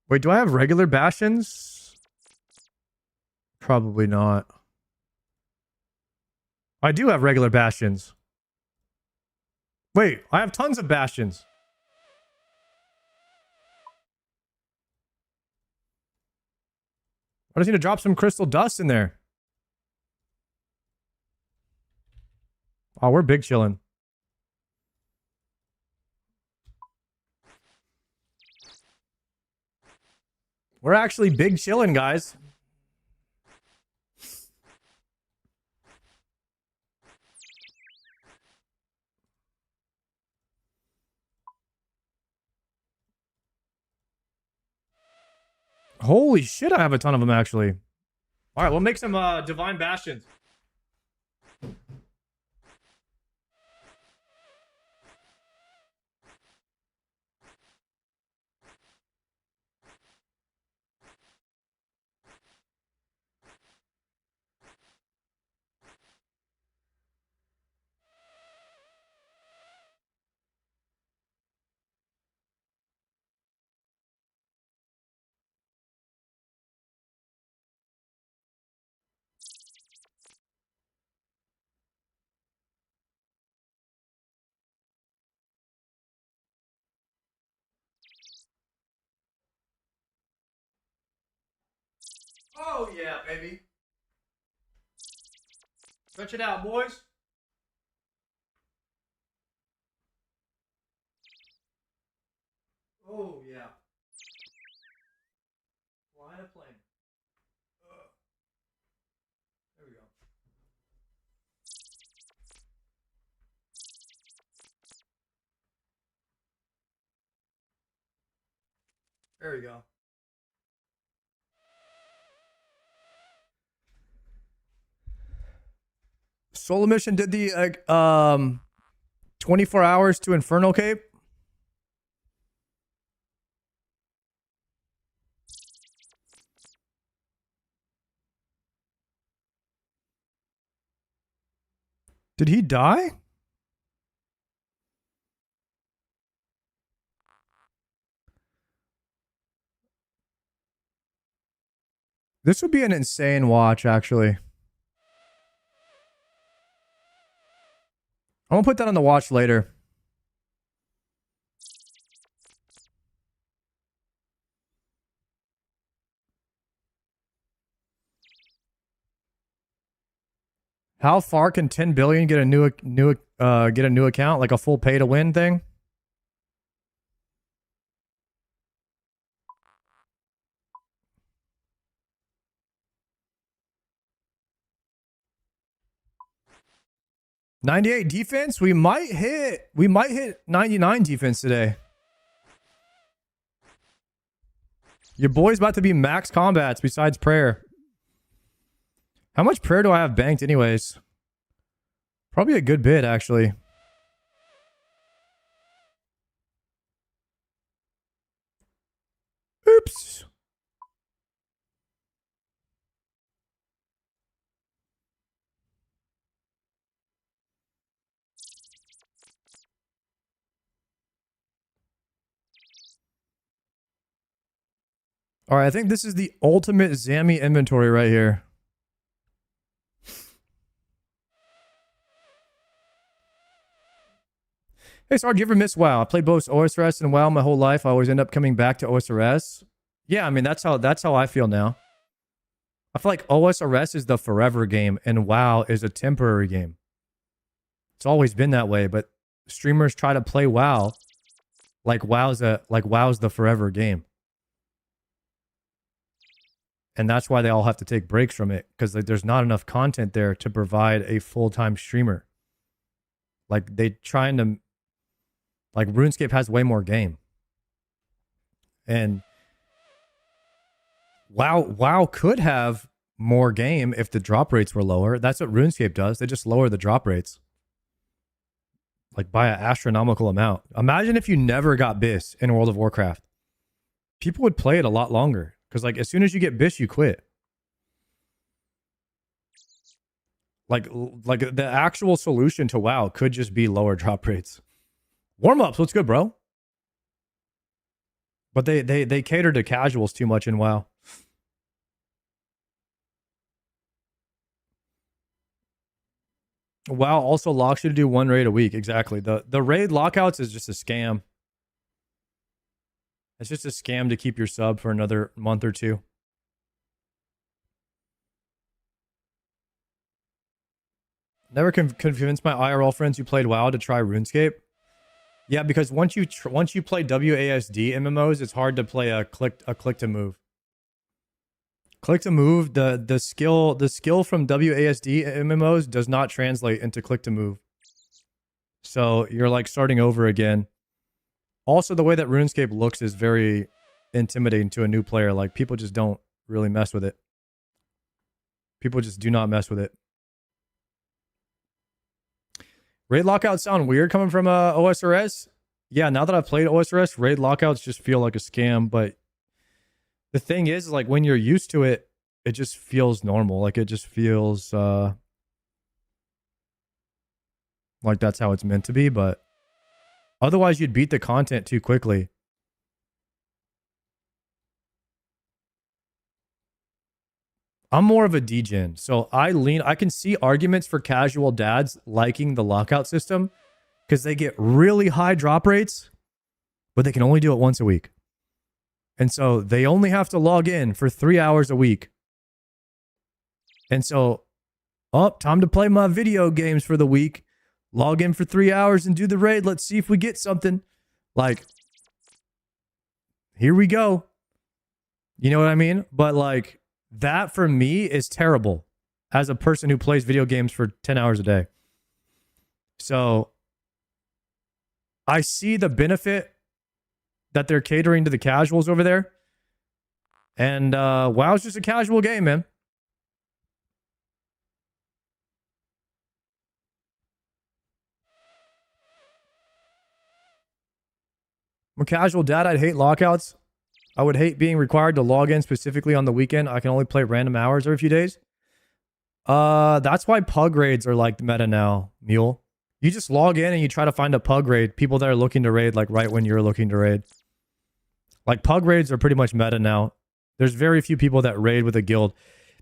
Wait, do I have regular bastions? Probably not. I do have regular bastions. Wait, I have tons of bastions. I just need to drop some crystal dust in there. Oh, we're big chilling. We're actually big chilling, guys. Holy shit, I have a ton of them, actually. All right, we'll make some Divine Bastions. Oh, yeah, baby. Stretch it out, boys. Oh, yeah. Fly a plane. There we go. There we go. Solar Mission did the 24 hours to Inferno Cape. Did he die? This would be an insane watch, actually. I'm gonna put that on the watch later. How far can 10 billion get a new account, like a full pay to win thing? $98 defense? We might hit 99 defense today. Your boy's about to be max combats besides prayer. How much prayer do I have banked anyways? Probably a good bit, actually. Oops. All right, I think this is the ultimate Zammy inventory right here. Hey, Sarge, you ever miss WoW? I played both OSRS and WoW my whole life. I always end up coming back to OSRS. Yeah, I mean, that's how I feel now. I feel like OSRS is the forever game and WoW is a temporary game. It's always been that way, but streamers try to play WoW like WoW's the forever game. And that's why they all have to take breaks from it, because there's not enough content there to provide a full-time streamer. Like RuneScape has way more game. And WoW could have more game if the drop rates were lower. That's what RuneScape does. They just lower the drop rates. Like by an astronomical amount. Imagine if you never got BIS in World of Warcraft. People would play it a lot longer. Because like as soon as you get BIS, you quit. Like the actual solution to WoW could just be lower drop rates. Warm-ups, what's good, bro? But they cater to casuals too much in WoW. WoW also locks you to do one raid a week. Exactly. The raid lockouts is just a scam. It's just a scam to keep your sub for another month or two. Never convinced my IRL friends who played WoW to try RuneScape. Yeah, because once you play WASD MMOs, it's hard to play a click to move. Click to move, the skill from WASD MMOs does not translate into click to move. So you're like starting over again. Also, the way that RuneScape looks is very intimidating to a new player. Like people just don't really mess with it. People just do not mess with it. Raid lockouts sound weird coming from OSRS. Yeah, now that I've played OSRS, raid lockouts just feel like a scam. But the thing is, like when you're used to it, it just feels normal. Like it just feels like that's how it's meant to be. But otherwise, you'd beat the content too quickly. I'm more of a degen, so I can see arguments for casual dads liking the lockout system because they get really high drop rates, but they can only do it once a week. And so they only have to log in for 3 hours a week. And so, time to play my video games for the week. Log in for 3 hours and do the raid. Let's see if we get something. Like, here we go. You know what I mean? But like, that for me is terrible as a person who plays video games for 10 hours a day. So I see the benefit that they're catering to the casuals over there. And WoW's just a casual game, man. I'm a casual dad. I'd hate lockouts. I would hate being required to log in specifically on the weekend. I can only play random hours every few days. That's why pug raids are like the meta now, Mule. You just log in and you try to find a pug raid. People that are looking to raid like right when you're looking to raid. Like pug raids are pretty much meta now. There's very few people that raid with a guild,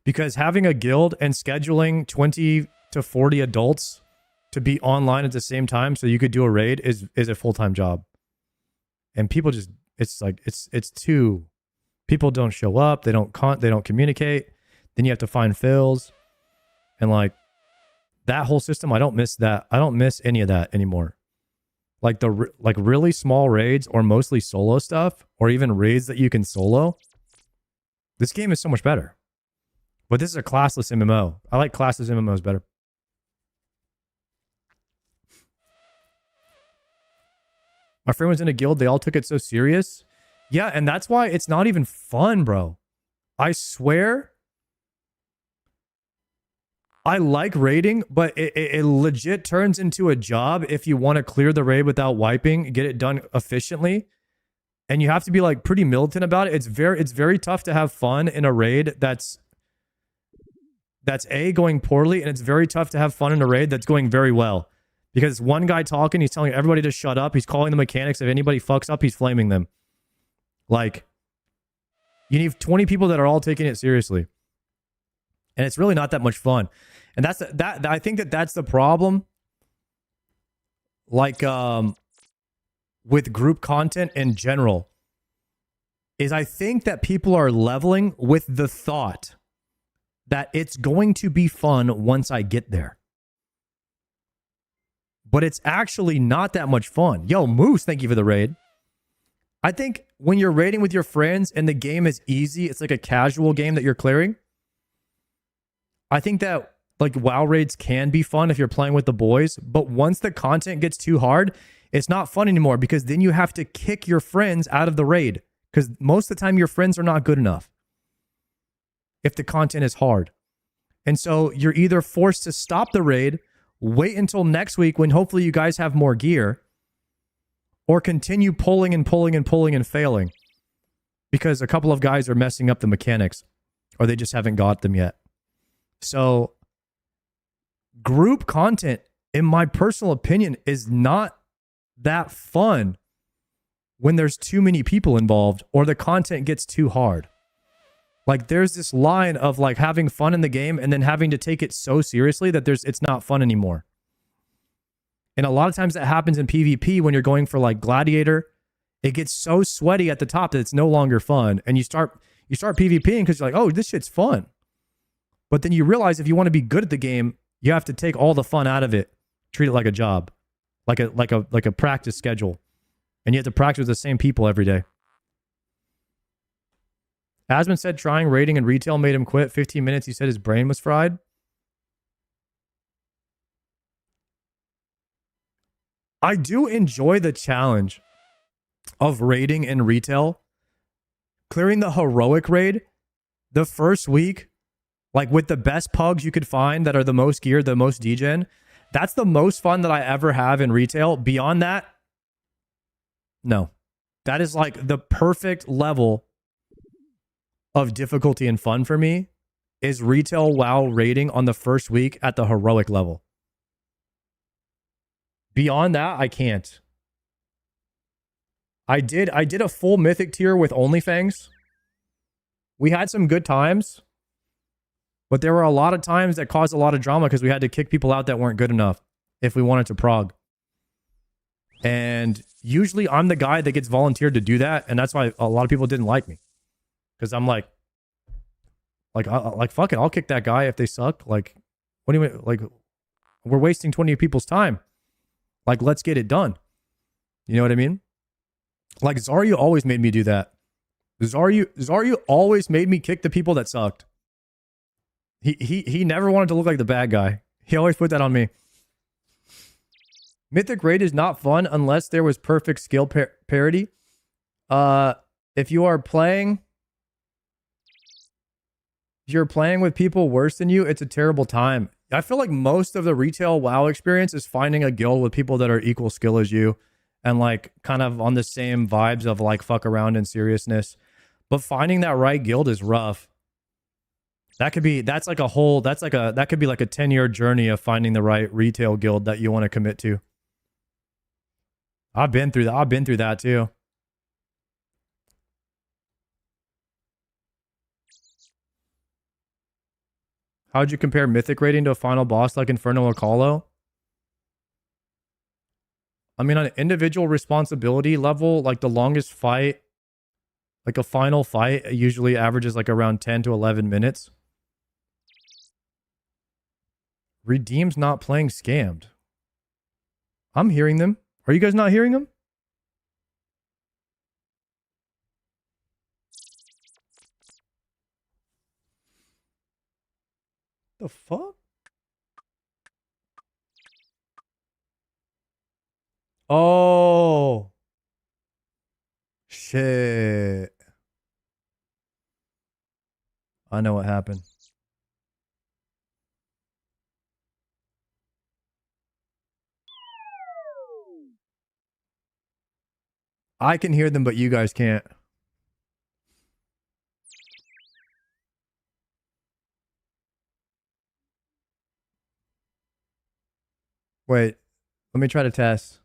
because having a guild and scheduling 20 to 40 adults to be online at the same time so you could do a raid is a full-time job. And people just, it's like, it's too, people don't show up, they don't communicate. Then you have to find fills. And like that whole system, I don't miss that. I don't miss any of that anymore. Like the really small raids or mostly solo stuff, or even raids that you can solo. This game is so much better. But this is a classless MMO. I like classless MMOs better. My friend was in a guild. They all took it so serious. Yeah, and that's why it's not even fun, bro. I swear. I like raiding, but it legit turns into a job if you want to clear the raid without wiping, get it done efficiently. And you have to be like pretty militant about it. It's very tough to have fun in a raid that's A, going poorly, and it's very tough to have fun in a raid that's going very well. Because one guy talking, he's telling everybody to shut up. He's calling the mechanics. If anybody fucks up, he's flaming them. Like, you need 20 people that are all taking it seriously. And it's really not that much fun. And I think that's the problem. Like, with group content in general, is I think that people are leveling with the thought that it's going to be fun once I get there. But it's actually not that much fun. Yo, Moose, thank you for the raid. I think when you're raiding with your friends and the game is easy, it's like a casual game that you're clearing. I think that like WoW raids can be fun if you're playing with the boys. But once the content gets too hard, it's not fun anymore, because then you have to kick your friends out of the raid. Because most of the time your friends are not good enough if the content is hard. And so you're either forced to stop the raid, wait until next week when hopefully you guys have more gear, or continue pulling and pulling and pulling and failing because a couple of guys are messing up the mechanics, or they just haven't got them yet. So group content, in my personal opinion, is not that fun when there's too many people involved or the content gets too hard. Like, there's this line of like having fun in the game and then having to take it so seriously that it's not fun anymore. And a lot of times that happens in PvP when you're going for like Gladiator. It gets so sweaty at the top that it's no longer fun. And you start PvPing because you're like, oh, this shit's fun. But then you realize if you want to be good at the game, you have to take all the fun out of it, treat it like a job, like a practice schedule. And you have to practice with the same people every day. Asman said trying raiding in retail made him quit. 15 minutes, he said his brain was fried. I do enjoy the challenge of raiding in retail. Clearing the heroic raid the first week, like with the best pugs you could find that are the most geared, the most degen. That's the most fun that I ever have in retail. Beyond that, no. That is like the perfect level of difficulty and fun for me, is retail WoW raiding on the first week at the heroic level. Beyond that, I can't. I did a full mythic tier with OnlyFangs. We had some good times, but there were a lot of times that caused a lot of drama because we had to kick people out that weren't good enough if we wanted to prog. And usually I'm the guy that gets volunteered to do that, and that's why a lot of people didn't like me. Because I'm like, fuck it, I'll kick that guy if they suck. Like, what do you mean? Like, we're wasting 20 people's time. Like, let's get it done. You know what I mean? Like, Zarya always made me do that. Zarya always made me kick the people that sucked. He never wanted to look like the bad guy. He always put that on me. Mythic raid is not fun unless there was perfect skill parity. If you're playing with people worse than you, it's a terrible time. I feel like most of the retail WoW experience is finding a guild with people that are equal skill as you and like kind of on the same vibes of like fuck around and seriousness. But finding that right guild is rough. That could be like a 10-year journey of finding the right retail guild that you want to commit to. I've been through that too. How'd you compare mythic rating to a final boss like Inferno or Calo? I mean, on an individual responsibility level, like the longest fight, like a final fight, usually averages like around 10 to 11 minutes. Redeem's not playing Scammed. I'm hearing them. Are you guys not hearing them? The fuck? Oh. Shit. I know what happened. I can hear them, but you guys can't. Wait, let me try to test.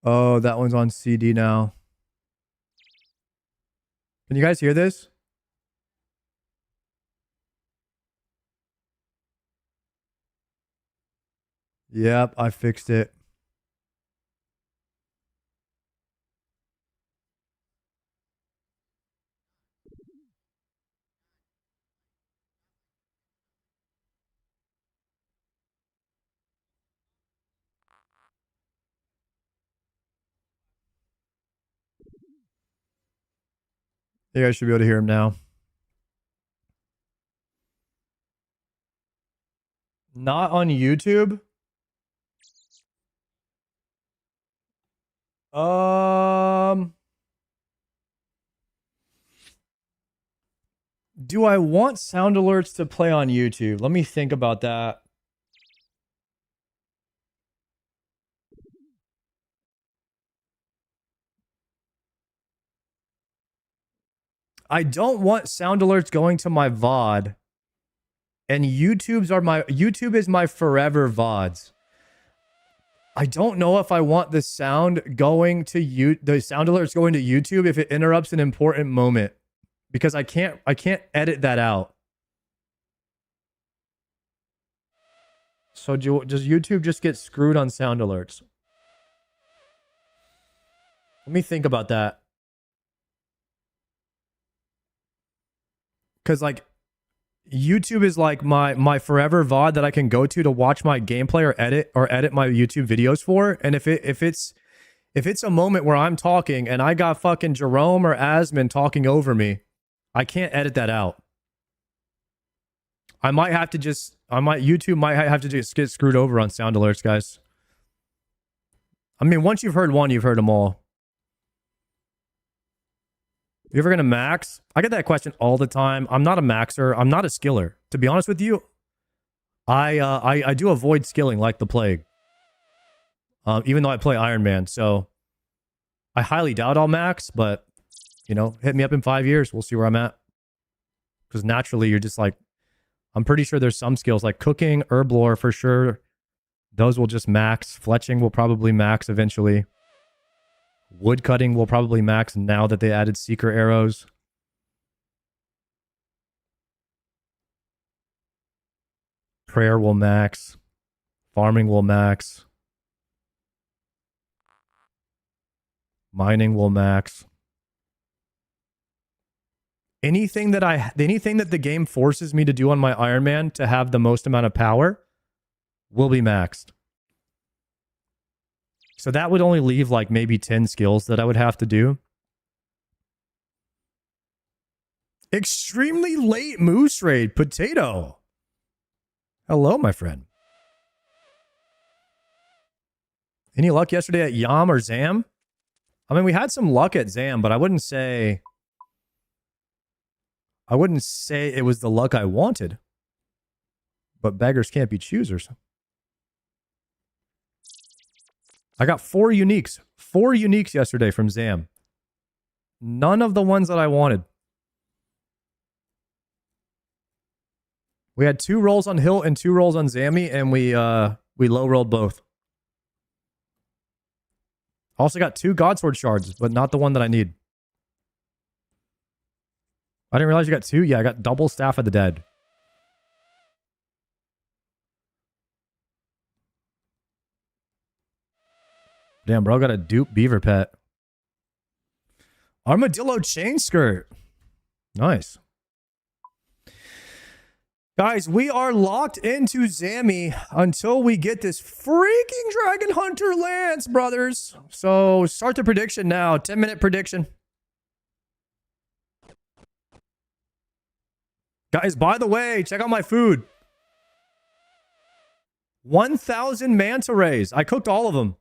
Oh, that one's on CD now. Can you guys hear this? Yep, I fixed it. You guys should be able to hear him now. Not on YouTube. Do I want sound alerts to play on YouTube? Let me think about that. I don't want sound alerts going to my VOD. And YouTube is my forever VODs. I don't know if I want the sound going to the sound alerts going to YouTube if it interrupts an important moment. Because I can't edit that out. So does YouTube just get screwed on sound alerts? Let me think about that. Because like YouTube is like my forever VOD that I can go to watch my gameplay or edit my YouTube videos for. And if it's a moment where I'm talking and I got fucking Jerome or Asmon talking over me, I can't edit that out. YouTube might have to just get screwed over on sound alerts, guys. I mean, once you've heard one, you've heard them all. You ever gonna max? I get that question all the time. I'm not a maxer. I'm not a skiller. To be honest with you, I do avoid skilling like the plague. Even though I play Iron Man, so I highly doubt I'll max. But you know, hit me up in 5 years. We'll see where I'm at. Because naturally, you're just like, I'm pretty sure there's some skills like cooking, herb lore for sure. Those will just max. Fletching will probably max eventually. Wood cutting will probably max now that they added seeker arrows. Prayer will max. Farming will max. Mining will max. Anything that the game forces me to do on my Iron Man to have the most amount of power will be maxed. So that would only leave like maybe 10 skills that I would have to do. Extremely late moose raid, Potato. Hello, my friend. Any luck yesterday at Yam or Zam? I mean, we had some luck at Zam, but I wouldn't say it was the luck I wanted. But beggars can't be choosers. I got 4 uniques. 4 uniques yesterday from Zam. None of the ones that I wanted. We had 2 rolls on Hilt and 2 rolls on Zammy, and we low rolled both. Also got 2 Godsword shards, but not the one that I need. I didn't realize you got 2. Yeah, I got double Staff of the Dead. Damn, bro, got a dupe beaver pet. Armadillo chain skirt. Nice. Guys, we are locked into Zammy until we get this freaking Dragon Hunter Lance, brothers. So start the prediction now. 10-minute prediction. Guys, by the way, check out my food. 1,000 manta rays. I cooked all of them.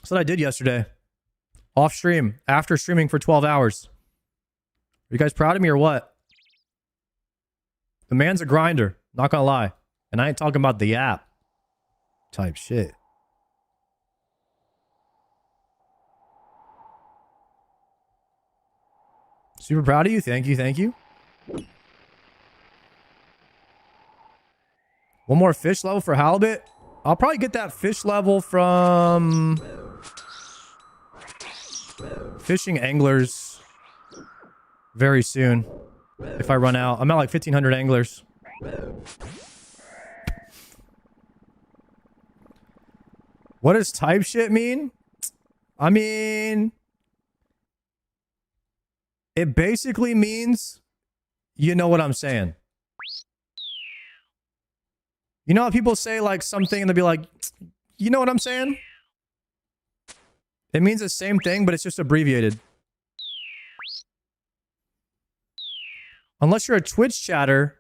That's what I did yesterday. Off stream. After streaming for 12 hours. Are you guys proud of me or what? The man's a grinder. Not gonna lie. And I ain't talking about the app. Type shit. Super proud of you. Thank you. Thank you. One more fish level for halibut. I'll probably get that fish level from Fishing Anglers very soon. If I run out. I'm at like 1,500 anglers. What does type shit mean? I mean, it basically means, you know what I'm saying. You know how people say like something and they'll be like, you know what I'm saying? It means the same thing, but it's just abbreviated. Unless you're a Twitch chatter,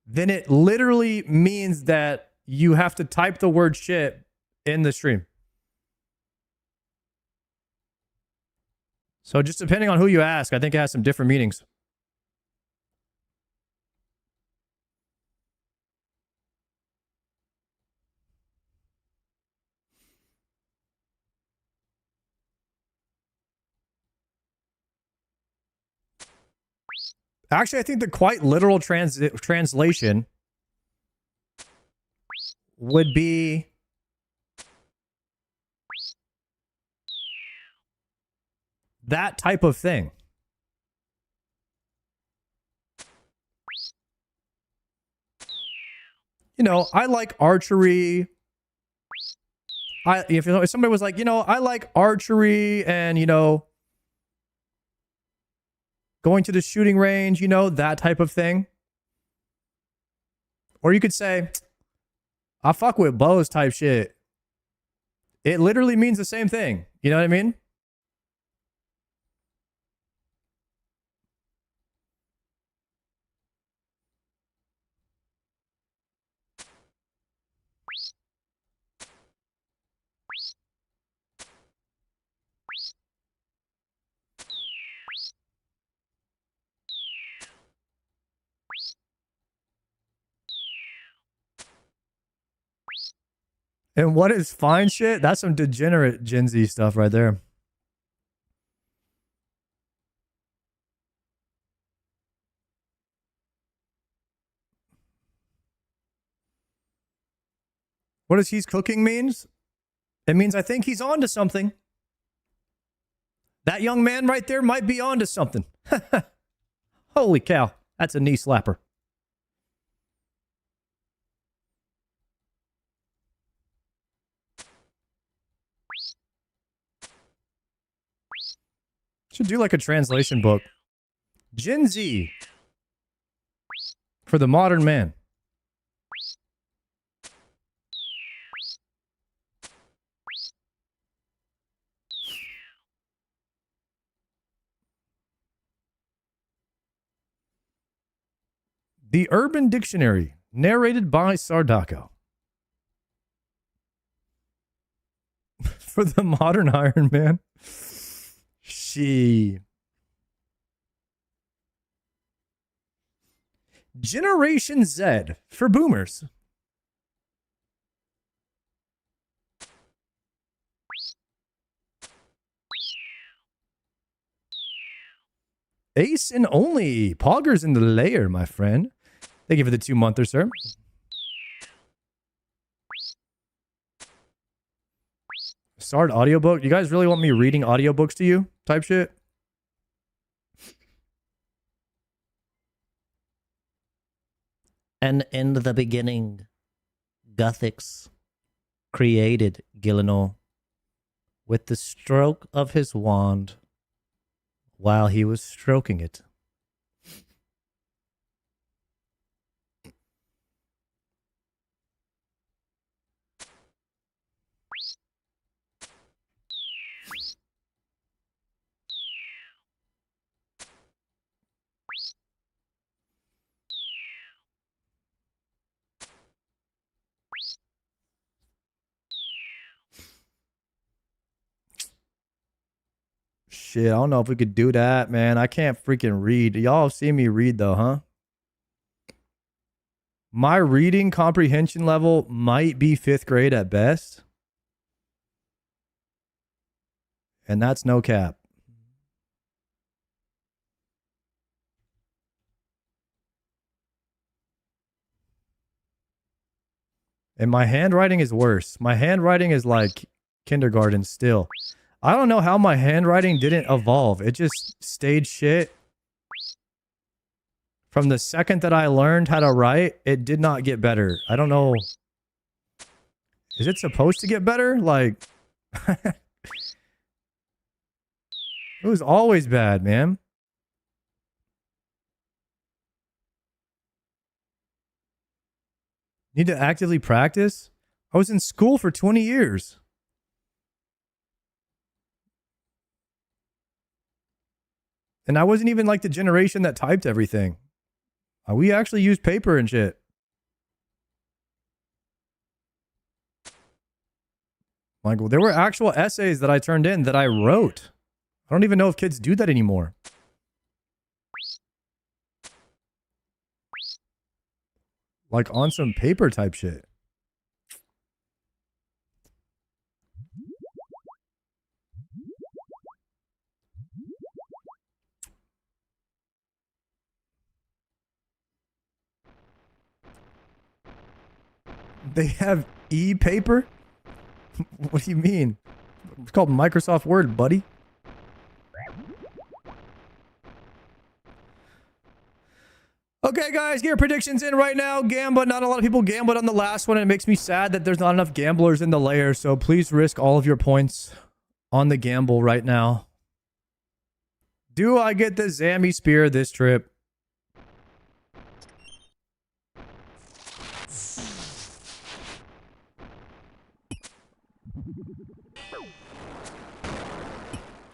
then it literally means that you have to type the word shit in the stream. So just depending on who you ask, I think it has some different meanings. Actually, I think the quite literal translation would be that type of thing. You know, I like archery. If somebody was like, you know, I like archery and, you know, going to the shooting range, you know, that type of thing. Or you could say, I fuck with bows type shit. It literally means the same thing. You know what I mean? And what is fine shit? That's some degenerate Gen Z stuff right there. What does he's cooking means? It means I think he's on to something. That young man right there might be on to something. Holy cow. That's a knee slapper. Should do like a translation book. Gen Z. For the modern man. The Urban Dictionary, narrated by Sardako. For the modern Iron Man. Generation Z for boomers. Ace and only. Poggers in the layer, my friend. Thank you for the 2-monther, sir. Sard audiobook. You guys really want me reading audiobooks to you? Type shit. And in the beginning, Guthix created Gillinor with the stroke of his wand while he was stroking it. Shit, I don't know if we could do that, man. I can't freaking read. Y'all have seen me read though, huh? My reading comprehension level might be 5th grade at best. And that's no cap. And my handwriting is worse. My handwriting is like kindergarten still. I don't know how my handwriting didn't evolve. It just stayed shit. From the second that I learned how to write, it did not get better. I don't know. Is it supposed to get better? Like, it was always bad, man. Need to actively practice? I was in school for 20 years. And I wasn't even like the generation that typed everything. We actually used paper and shit. Like, well, there were actual essays that I turned in that I wrote. I don't even know if kids do that anymore. Like on some paper type shit. They have e-paper? What do you mean? It's called Microsoft Word, buddy. Okay, guys, get your predictions in right now. Gambit, not a lot of people gambled on the last one, and it makes me sad that there's not enough gamblers in the layer, so please risk all of your points on the gamble right now. Do I get the Zammy Spear this trip?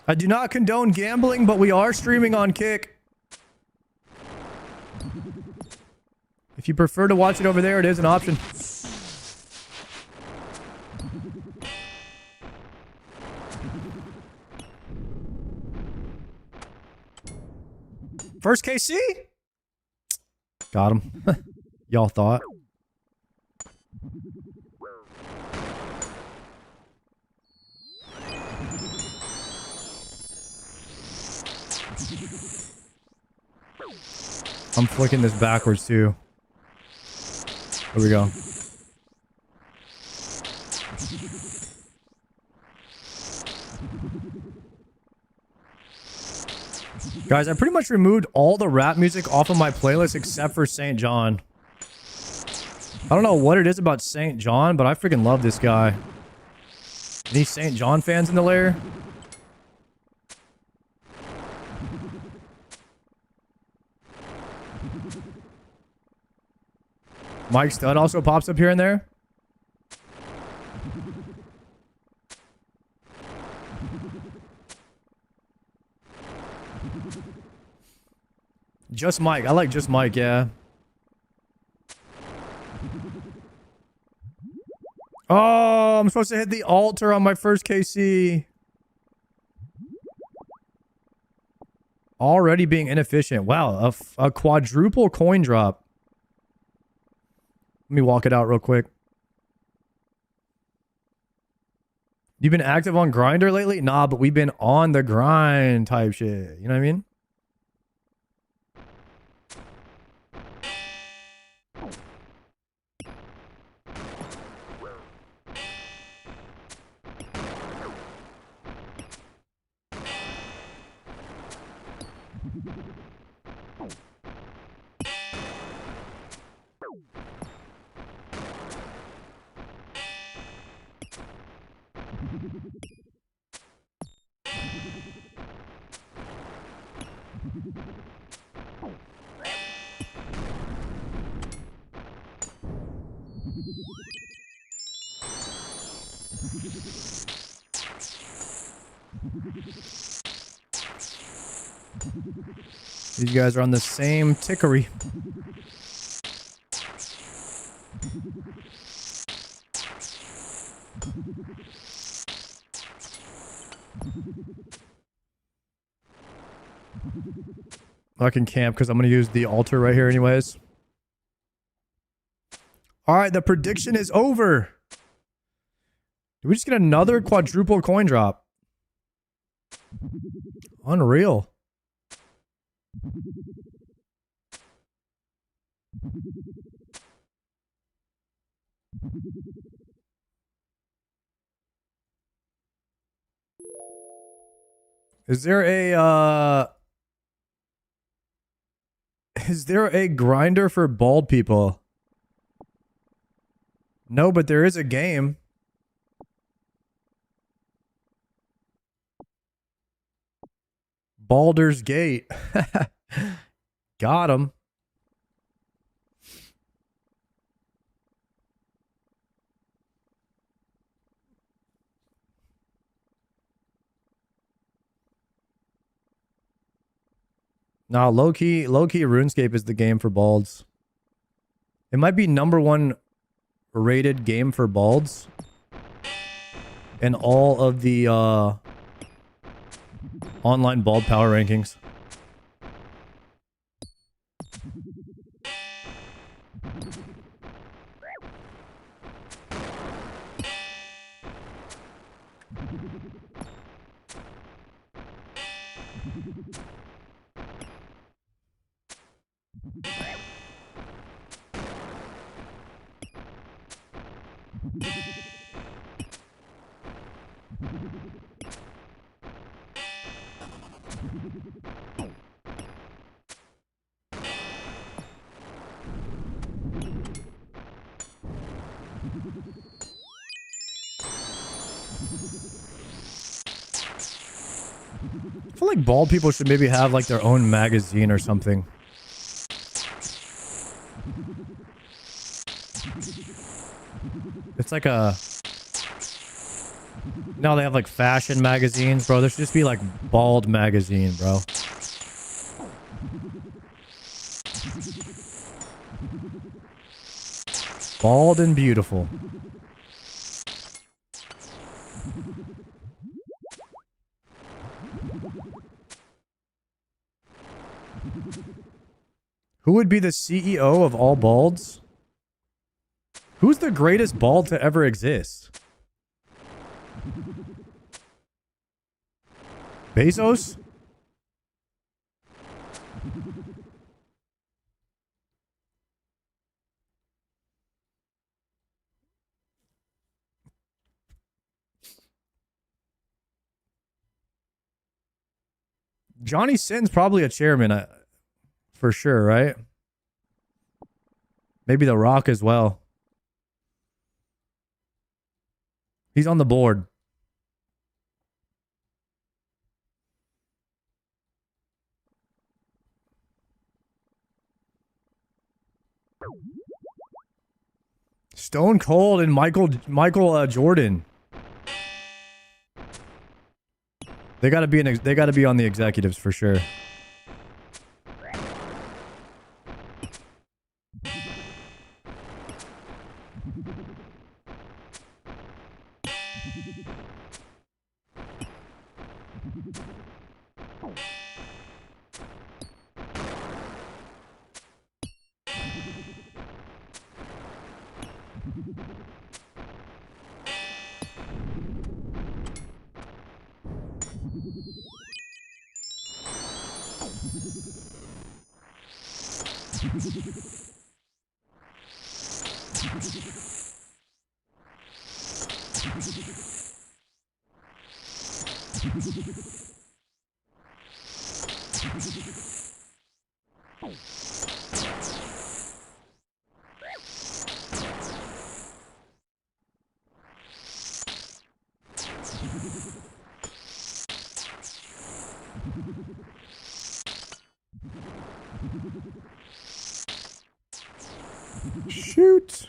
I do not condone gambling, but we are streaming on Kick. If you prefer to watch it over there, it is an option. First KC? Got him. Y'all thought. I'm flicking this backwards too. Here we go. Guys, I pretty much removed all the rap music off of my playlist except for St. John. I don't know what it is about St. John, but I freaking love this guy. Any St. John fans in the lair? Mike Stud also pops up here and there. Just Mike. I like just Mike, yeah. Oh, I'm supposed to hit the altar on my first KC. Already being inefficient. Wow, a quadruple coin drop. Let me walk it out real quick. You've been active on Grindr lately? Nah, but we've been on the grind type shit. You know what I mean? These guys are on the same tickery. I can camp because I'm going to use the altar right here anyways. All right, the prediction is over. Did we just get another quadruple coin drop? Unreal. Is there a grinder for bald people? No, but there is a game. Baldur's Gate. Got him. Nah, low-key RuneScape is the game for balds. It might be #1 rated game for balds in all of the online bald power rankings. I feel like bald people should maybe have like their own magazine or something. It's like a... Now they have like fashion magazines, bro. There should just be like bald magazine, bro. Bald and beautiful. Who would be the CEO of all balds? Who's the greatest bald to ever exist? Bezos? Johnny Sin's probably a chairman, for sure, right? Maybe The Rock as well. He's on the board. Stone Cold and Michael Jordan. They gotta be on the executives for sure. Shoot.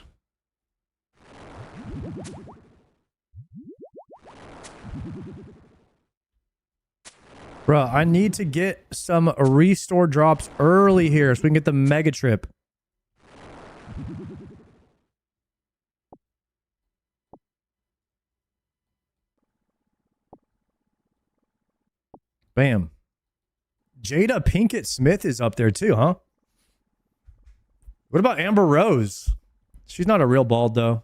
Bruh, I need to get some restore drops early here so we can get the mega trip. Bam. Jada Pinkett Smith is up there too, huh? What about Amber Rose? She's not a real bald though.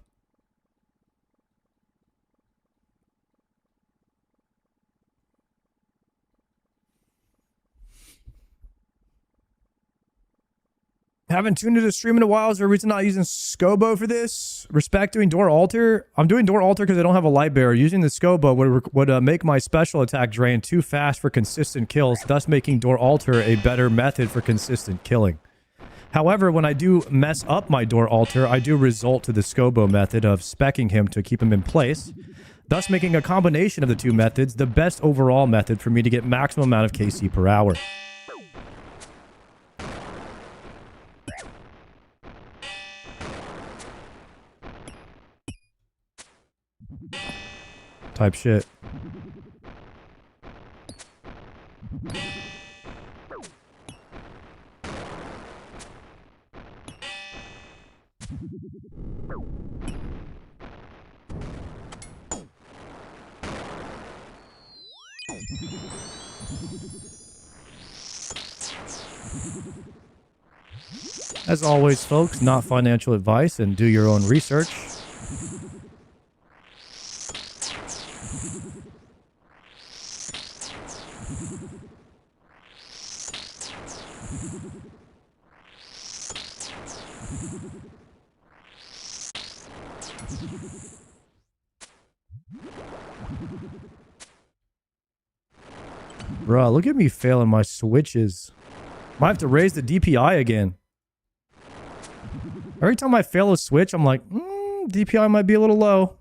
Haven't tuned into the stream in a while. Is there a reason not using Scobo for this? Respect doing door altar. I'm doing door altar because I don't have a light bearer. Using the Scobo would make my special attack drain too fast for consistent kills, thus making door altar a better method for consistent killing. However, when I do mess up my door altar, I do resort to the Scobo method of specking him to keep him in place, thus making a combination of the two methods the best overall method for me to get maximum amount of KC per hour. Type shit. As always, folks, not financial advice and do your own research. Bruh, look at me failing my switches. Might have to raise the DPI again. Every time I fail a switch, I'm like, DPI might be a little low.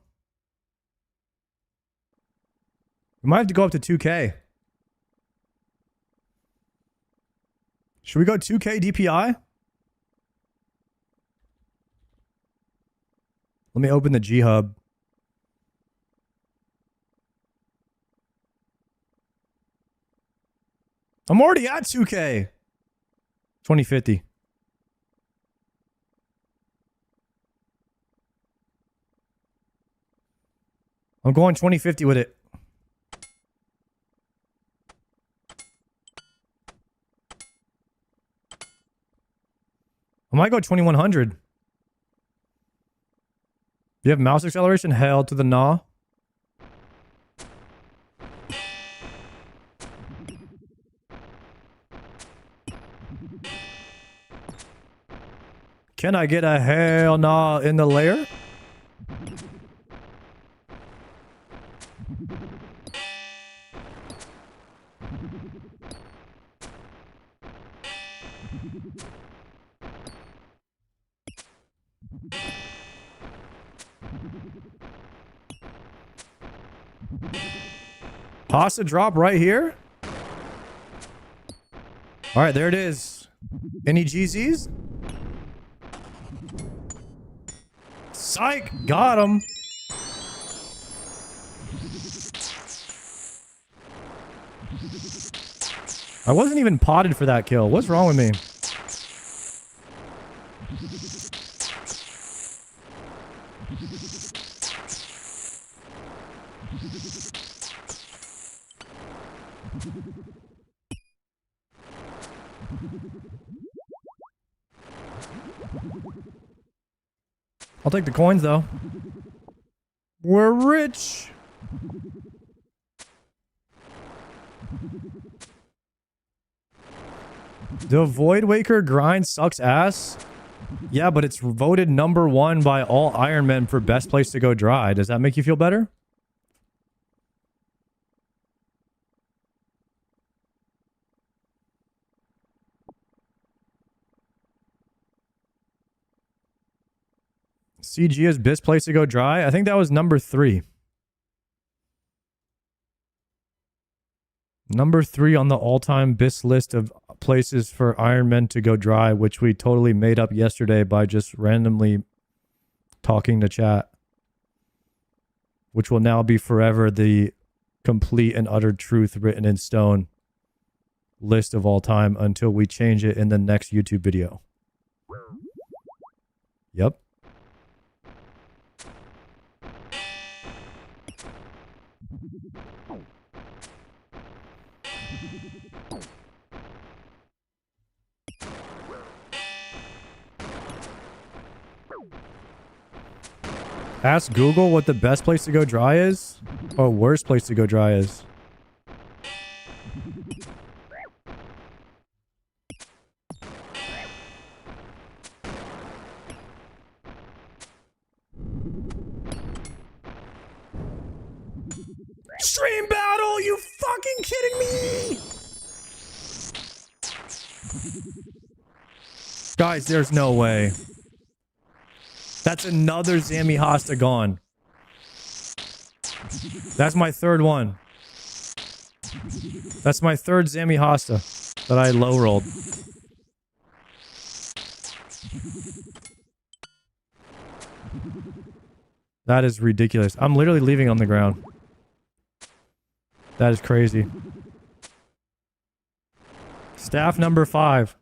We might have to go up to 2K. Should we go 2K DPI? Let me open the G-Hub. I'm already at 2K. 2050. I'm going 2050 with it. I might go 2100. You have mouse acceleration? Hell to the nah. Can I get a hell nah in the layer? Pasta drop right here? Alright, there it is. Any GZs? Psych! Got him! I wasn't even potted for that kill. What's wrong with me? I'll take the coins, though. We're rich! The Void Waker grind sucks ass? Yeah, but it's voted #1 by all Iron Men for best place to go dry. Does that make you feel better? CG is best place to go dry? I think that was #3. #3 on the all-time BIS list of places for Iron Men to go dry, which we totally made up yesterday by just randomly talking to chat, which will now be forever the complete and utter truth written in stone list of all time until we change it in the next YouTube video. Yep. Ask Google what the best place to go dry is, or worst place to go dry is. Stream battle? You fucking kidding me? Guys, there's no way. That's another Zammy Hosta gone. That's my third one. That's my third Zammy Hosta that I low rolled. That is ridiculous. I'm literally leaving on the ground. That is crazy. Staff number 5.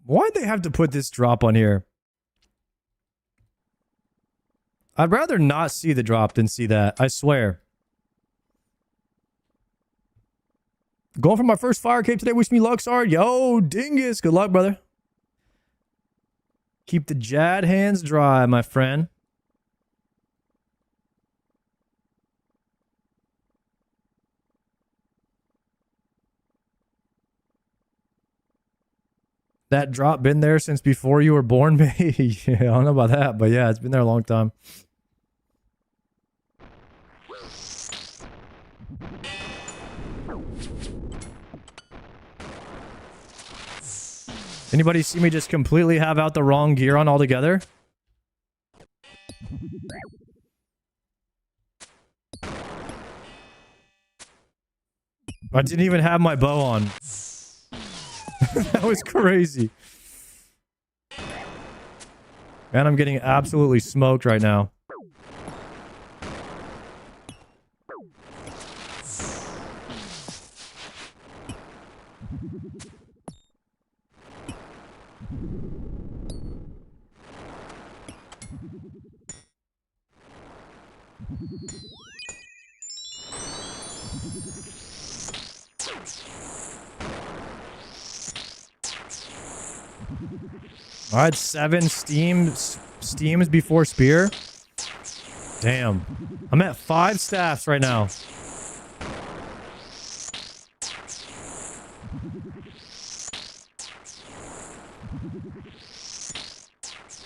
Why'd they have to put this drop on here? I'd rather not see the drop than see that. I swear. Going for my first fire cape today. Wish me luck, Sard. Yo, Dingus. Good luck, brother. Keep the Jad hands dry, my friend. That drop been there since before you were born, maybe? Yeah, I don't know about that, but yeah, it's been there a long time. Anybody see me just completely have out the wrong gear on altogether? I didn't even have my bow on. That was crazy. Man, I'm getting absolutely smoked right now. All right, 7 steams before spear. Damn. I'm at 5 staffs right now.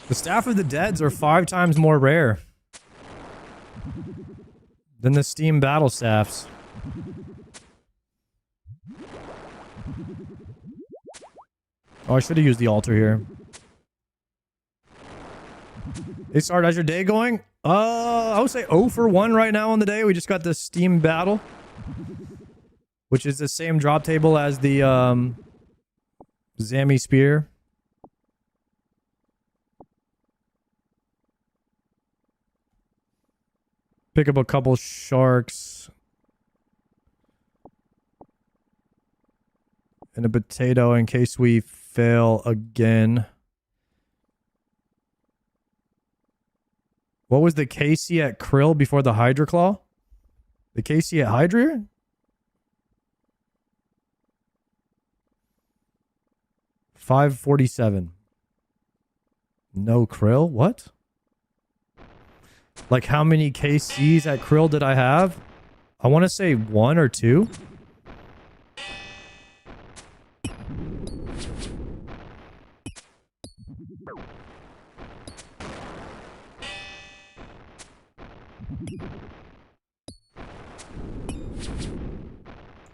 The Staff of the Deads are 5 times more rare than the Steam battle staffs. Oh, I should have used the altar here. Hey, Sard, how's your day going? I would say 0 for 1 right now on the day. We just got the Steam battle, which is the same drop table as the Zammy spear. Pick up a couple sharks. And a potato in case we fail again. What was the KC at Krill before the Hydra Claw? The KC at Hydra? $547. No Krill? What? Like how many KCs at Krill did I have? I want to say 1 or 2.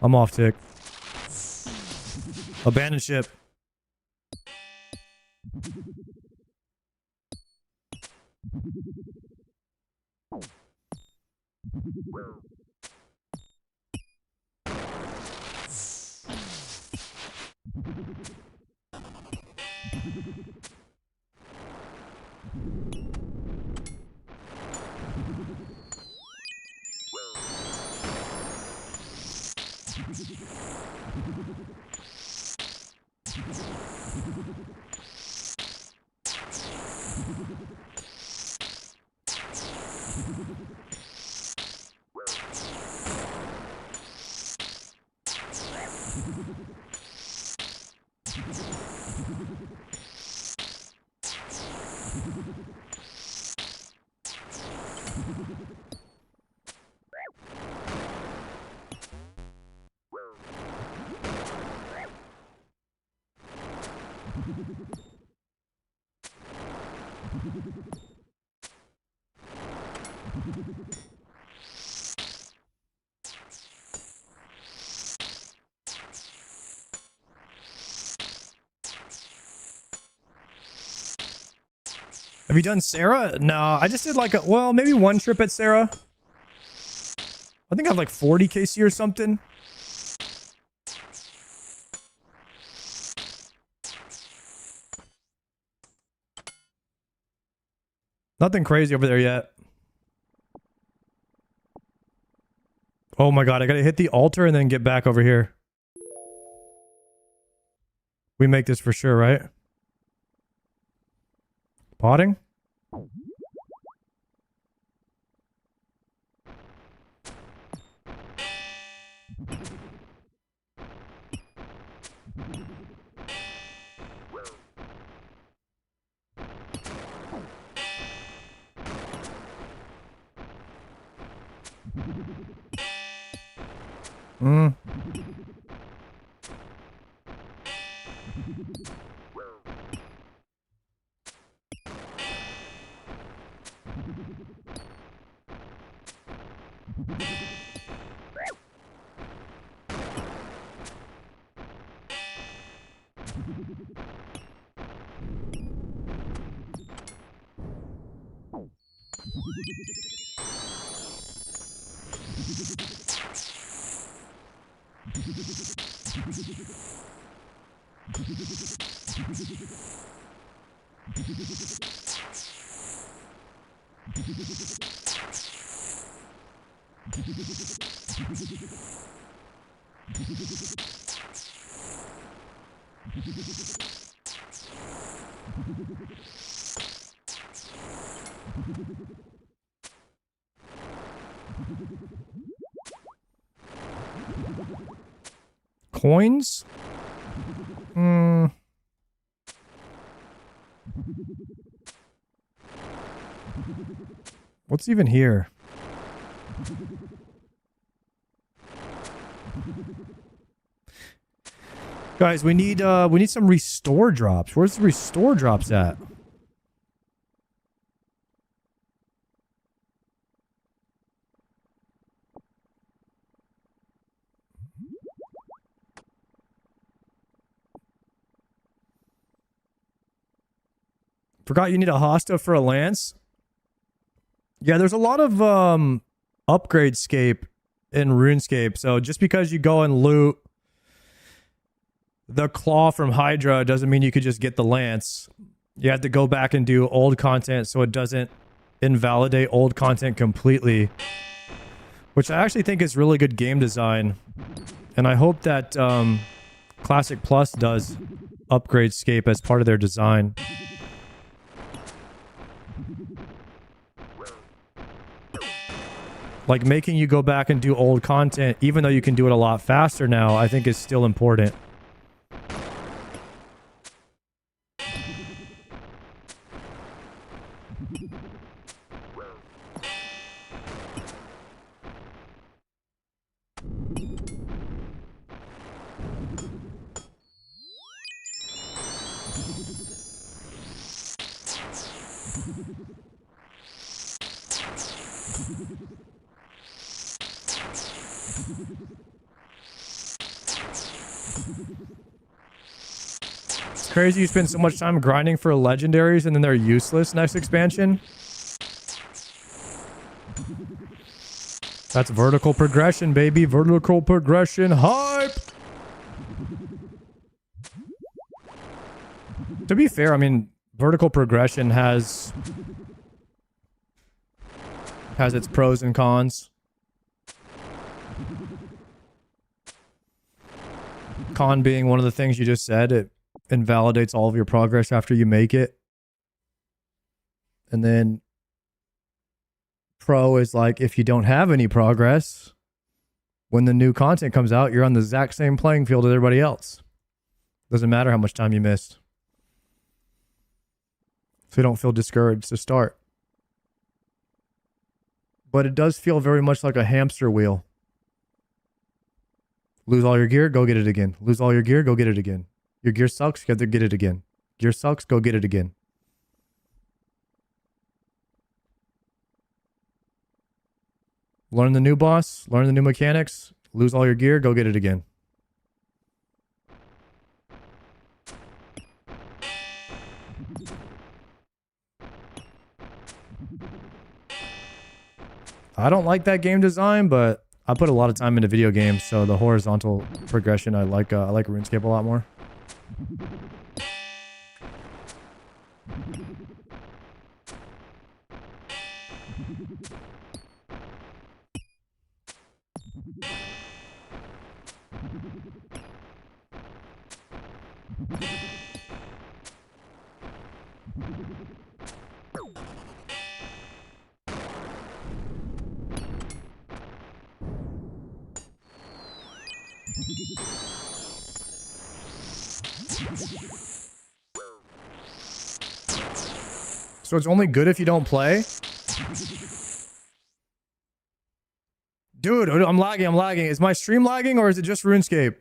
I'm off tick. Abandon ship. Have you done Sarah? No, I just did like well, maybe one trip at Sarah. I think I have like 40 KC or something. Nothing crazy over there yet. Oh my god, I gotta hit the altar and then get back over here. We make this for sure, right? Potting? Hmm. Coins? Hmm. What's even here? Guys, we need some restore drops. Where's the restore drops at? Forgot you need a hosta for a lance. Yeah, there's a lot of upgrade scape in RuneScape. So just because you go and loot the claw from Hydra doesn't mean you could just get the lance. You have to go back and do old content so it doesn't invalidate old content completely. Which I actually think is really good game design. And I hope that Classic Plus does upgrade scape as part of their design. Like making you go back and do old content, even though you can do it a lot faster now, I think is still important. It's crazy you spend so much time grinding for legendaries and then they're useless next expansion. That's vertical progression, baby. Vertical progression hype. To be fair, I mean, vertical progression has its pros and cons. Con being one of the things you just said, it invalidates all of your progress after you make it. And then pro is like, if you don't have any progress, when the new content comes out, you're on the exact same playing field as everybody else. Doesn't matter how much time you missed. So you don't feel discouraged to start. But it does feel very much like a hamster wheel. Lose all your gear, go get it again. Lose all your gear, go get it again. Your gear sucks, you have to get it again. Gear sucks, go get it again. Learn the new boss, learn the new mechanics, lose all your gear, go get it again. I don't like that game design, but I put a lot of time into video games, so the horizontal progression, I like RuneScape a lot more. So it's only good if you don't play? Dude, I'm lagging. Is my stream lagging or is it just RuneScape?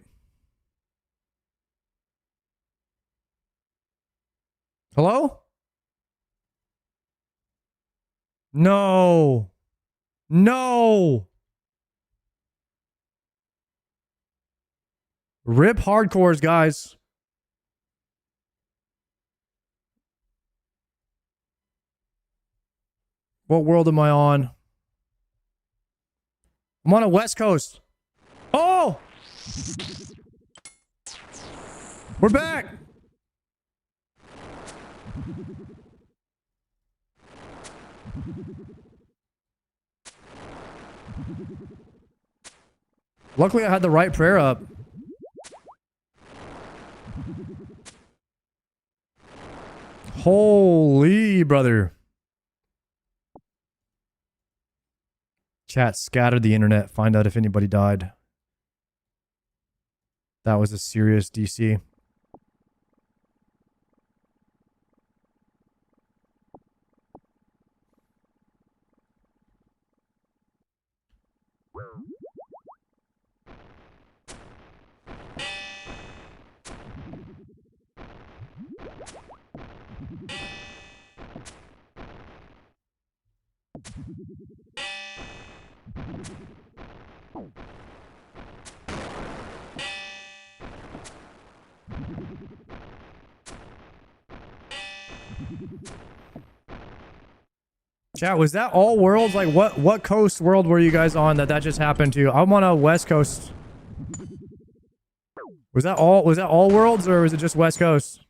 Hello? No. No. Rip hardcores, guys. What world am I on? I'm on a West Coast. Oh! We're back! Luckily, I had the right prayer up. Holy brother. Chat scattered the internet. Find out if anybody died. That was a serious DC. Chat, was that all worlds? Like, what coast world were you guys on that just happened to? I'm on a West Coast. Was that all worlds or was it just West Coast?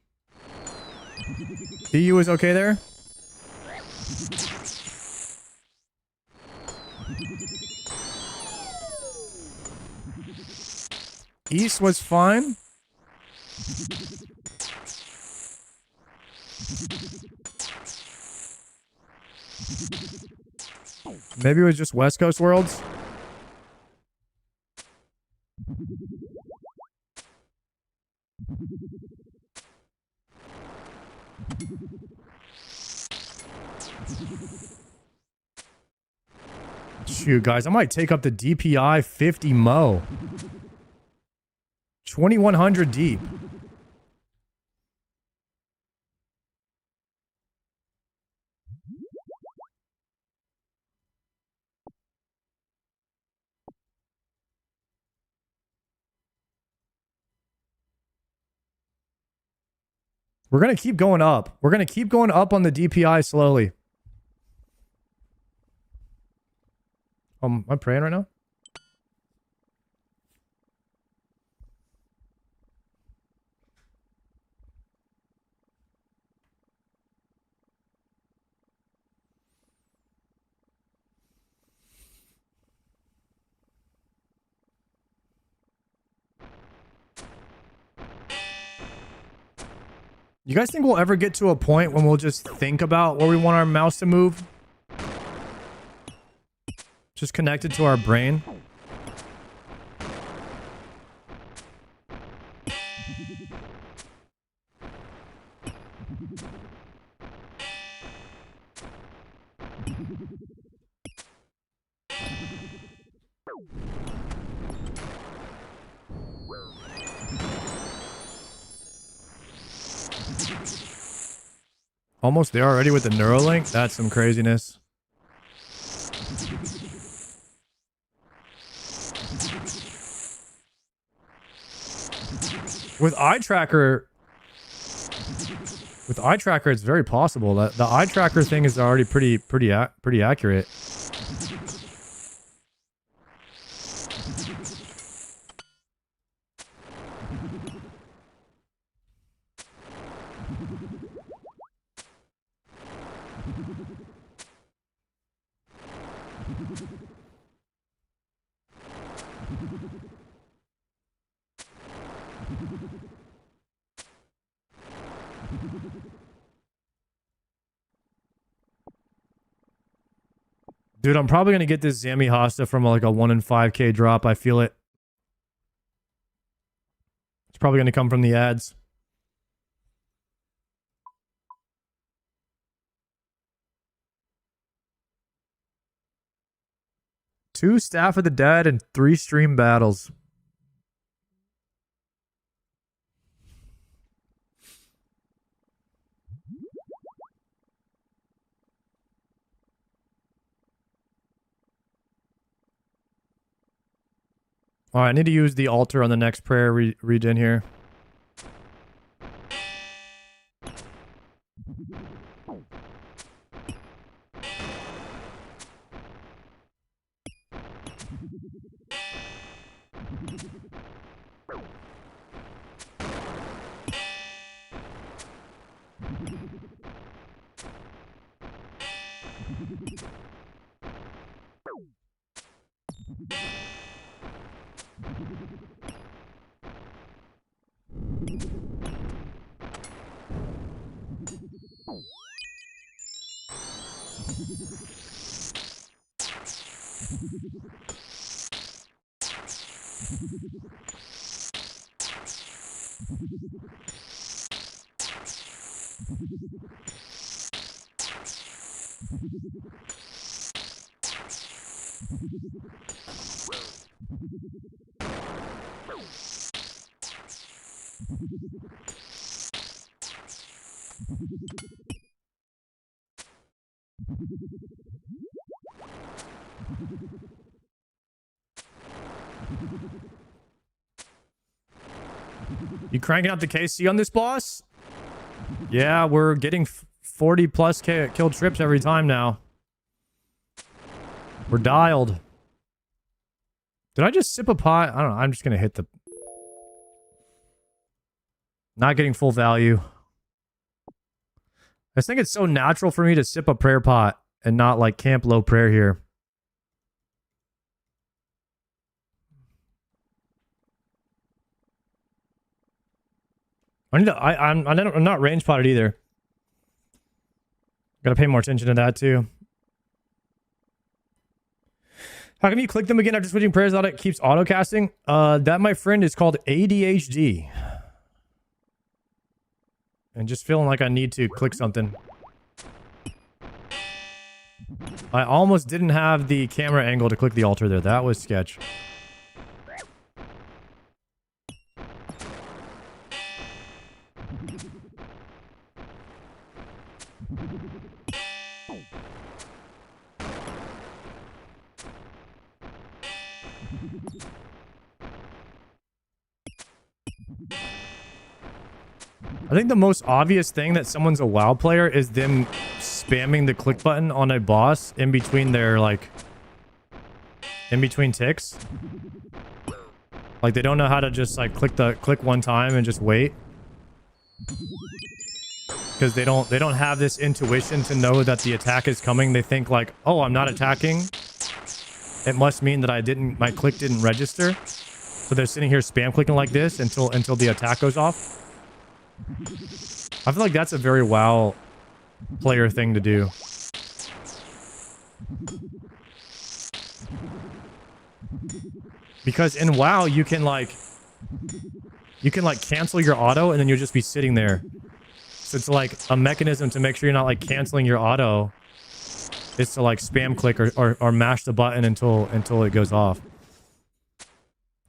EU was okay there? East was fine. Maybe it was just West Coast worlds. Shoot, guys, I might take up the DPI 50 Mo. 2100 deep. We're going to keep going up. We're going to keep going up on the DPI slowly. Am I praying right now? You guys think we'll ever get to a point when we'll just think about where we want our mouse to move? Just connected to our brain? Almost there already with the Neuralink? That's some craziness. With eye tracker, it's very possible that the eye tracker thing is already pretty accurate. Dude, I'm probably going to get this Zami Hasta from like a 1 in 5k drop. I feel it. It's probably going to come from the ads. Two Staff of the Dead and 3 stream battles. All right, I need to use the altar on the next prayer regen here. You cranking out the KC on this boss? Yeah, we're getting 40 plus kill trips every time now. We're dialed. Did I just sip a pot? I don't know. I'm just going to hit the... Not getting full value. I just think it's so natural for me to sip a prayer pot and not like camp low prayer here. I need to, I'm not range potted either. Gotta pay more attention to that too. How come you click them again after switching prayers out? It keeps auto casting. That, my friend, is called ADHD. And just feeling like I need to click something. I almost didn't have the camera angle to click the altar there. That was sketch. I think the most obvious thing that someone's a WoW player is them spamming the click button on a boss in between their, like, in between ticks. Like, they don't know how to just, like, click one time and just wait. Because they don't have this intuition to know that the attack is coming. They think, like, oh, I'm not attacking. It must mean that my click didn't register. So they're sitting here spam clicking like this until the attack goes off. I feel like that's a very WoW player thing to do. Because in WoW you can cancel your auto and then you'll just be sitting there. So it's like a mechanism to make sure you're not like canceling your auto is to like spam click or mash the button until it goes off.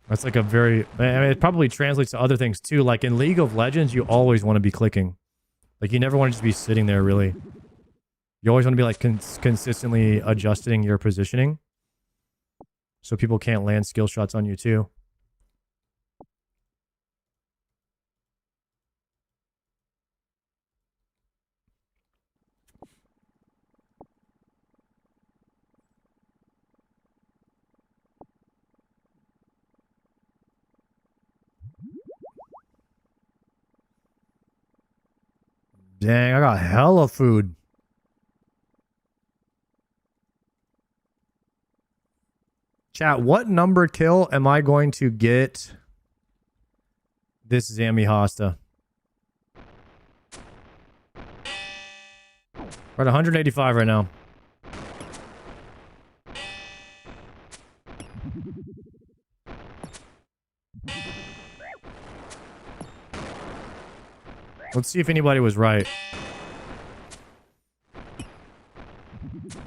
That's like a very... I mean, it probably translates to other things too. Like in League of Legends, you always want to be clicking. Like you never want to just be sitting there, really. You always want to be like consistently adjusting your positioning. So people can't land skill shots on you too. Dang, I got hella food. Chat, what number kill am I going to get this Zammy Hosta? We're at 185 right now. Let's see if anybody was right.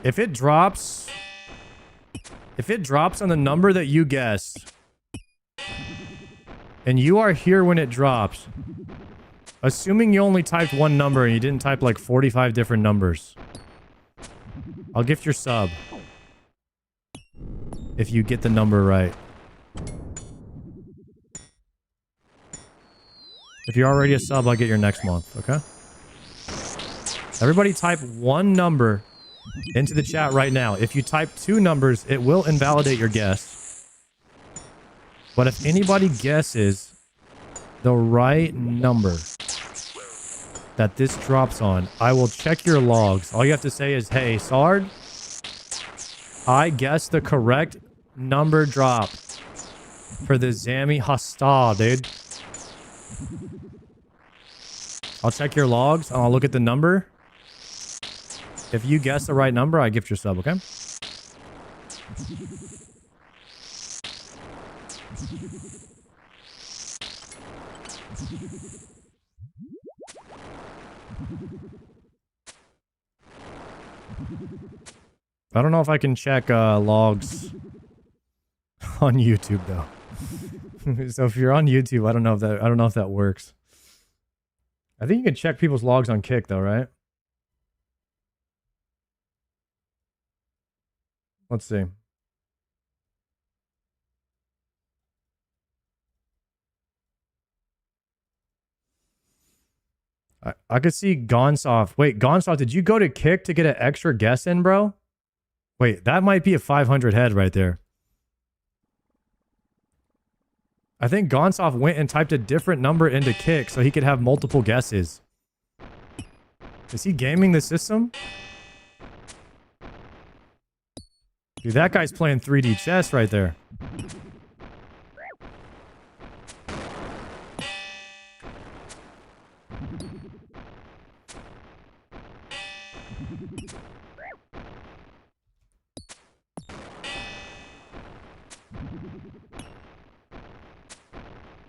If it drops on the number that you guessed, and you are here when it drops, assuming you only typed one number and you didn't type like 45 different numbers, I'll gift your sub if you get the number right. If you're already a sub, I'll get your next month, okay? Everybody type one number into the chat right now. If you type two numbers, it will invalidate your guess. But if anybody guesses the right number that this drops on, I will check your logs. All you have to say is, hey, Sard, I guessed the correct number drop for the Zammy Hosta, dude. I'll check your logs and I'll look at the number. If you guess the right number, I gift your sub, okay? I don't know if I can check logs on YouTube though. So if you're on YouTube, I don't know if that works. I think you can check people's logs on Kick though, right? Let's see. I could see Gonsoft. Wait, Gonsoft, did you go to Kick to get an extra guess in, bro? Wait, that might be a 500 head right there. I think Gonsoft went and typed a different number into Kick so he could have multiple guesses. Is he gaming the system? Dude, that guy's playing 3D chess right there.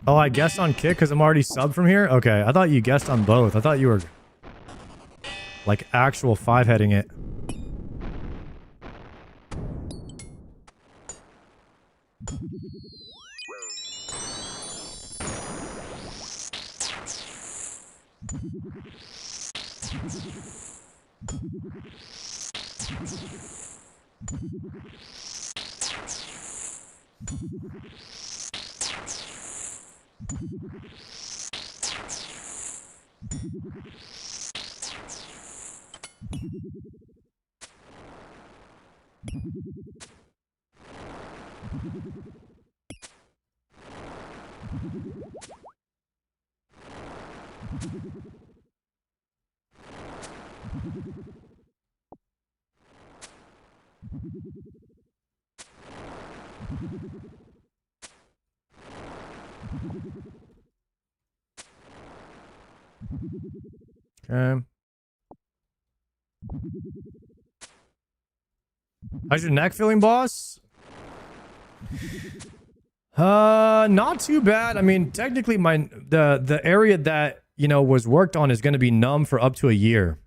Oh, I guessed on Kick because I'm already subbed from here? Okay, I thought you guessed on both. I thought you were like actual five-heading it. Okay. How's your neck feeling, boss? Not too bad. I mean, technically the area that, you know, was worked on is going to be numb for up to a year.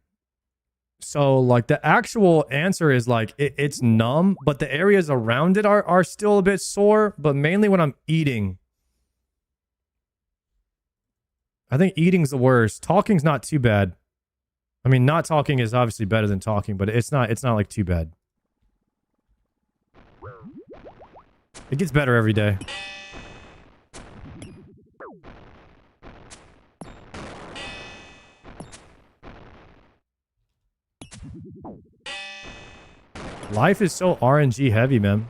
So like the actual answer is like it's numb, but the areas around it are still a bit sore, but mainly when I'm eating. I think eating's the worst. Talking's not too bad. I mean, not talking is obviously better than talking, but it's not like too bad. It gets better every day. Life is so RNG heavy, man.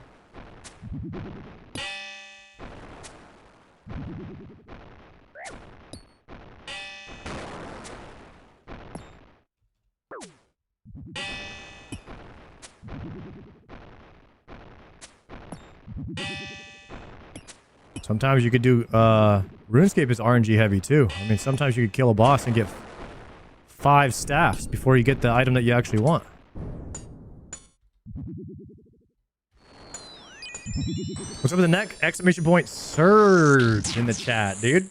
Sometimes you could do RuneScape is RNG heavy too. I mean, sometimes you could kill a boss and get 5 staffs before you get the item that you actually want. What's up with the neck? Exclamation point surge in the chat, dude.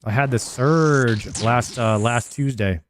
I had the surge last Tuesday.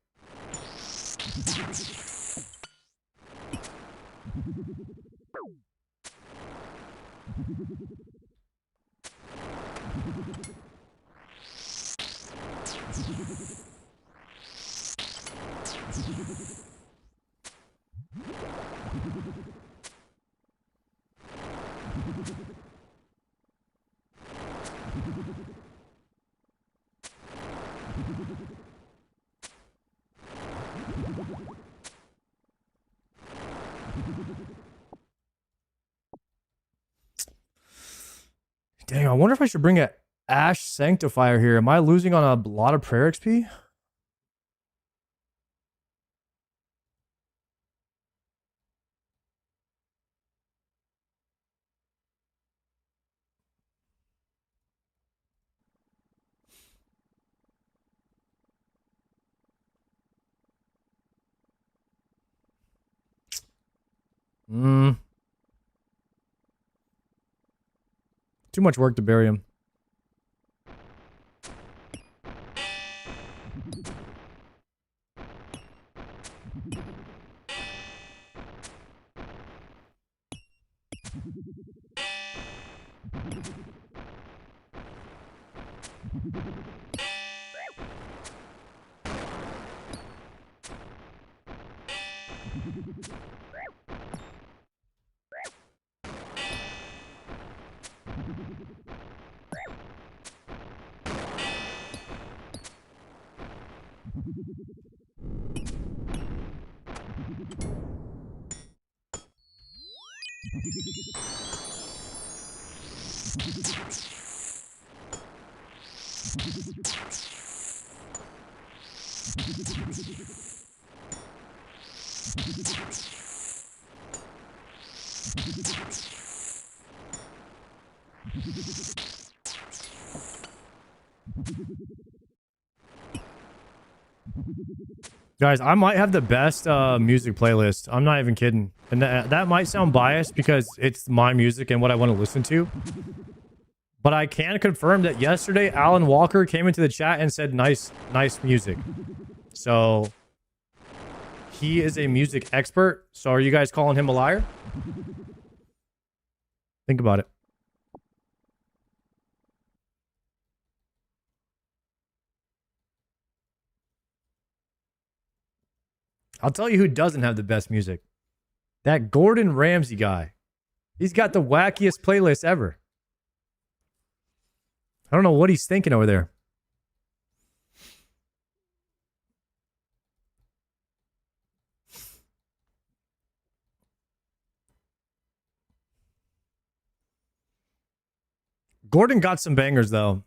Dang, I wonder if I should bring a Ash Sanctifier here. Am I losing on a lot of prayer XP? Too much work to bury him. Guys, I might have the best music playlist. I'm not even kidding. And that might sound biased because it's my music and what I want to listen to. But I can confirm that yesterday, Alan Walker came into the chat and said, nice music. So, he is a music expert. So, are you guys calling him a liar? Think about it. I'll tell you who doesn't have the best music. That Gordon Ramsay guy. He's got the wackiest playlist ever. I don't know what he's thinking over there. Gordon got some bangers, though.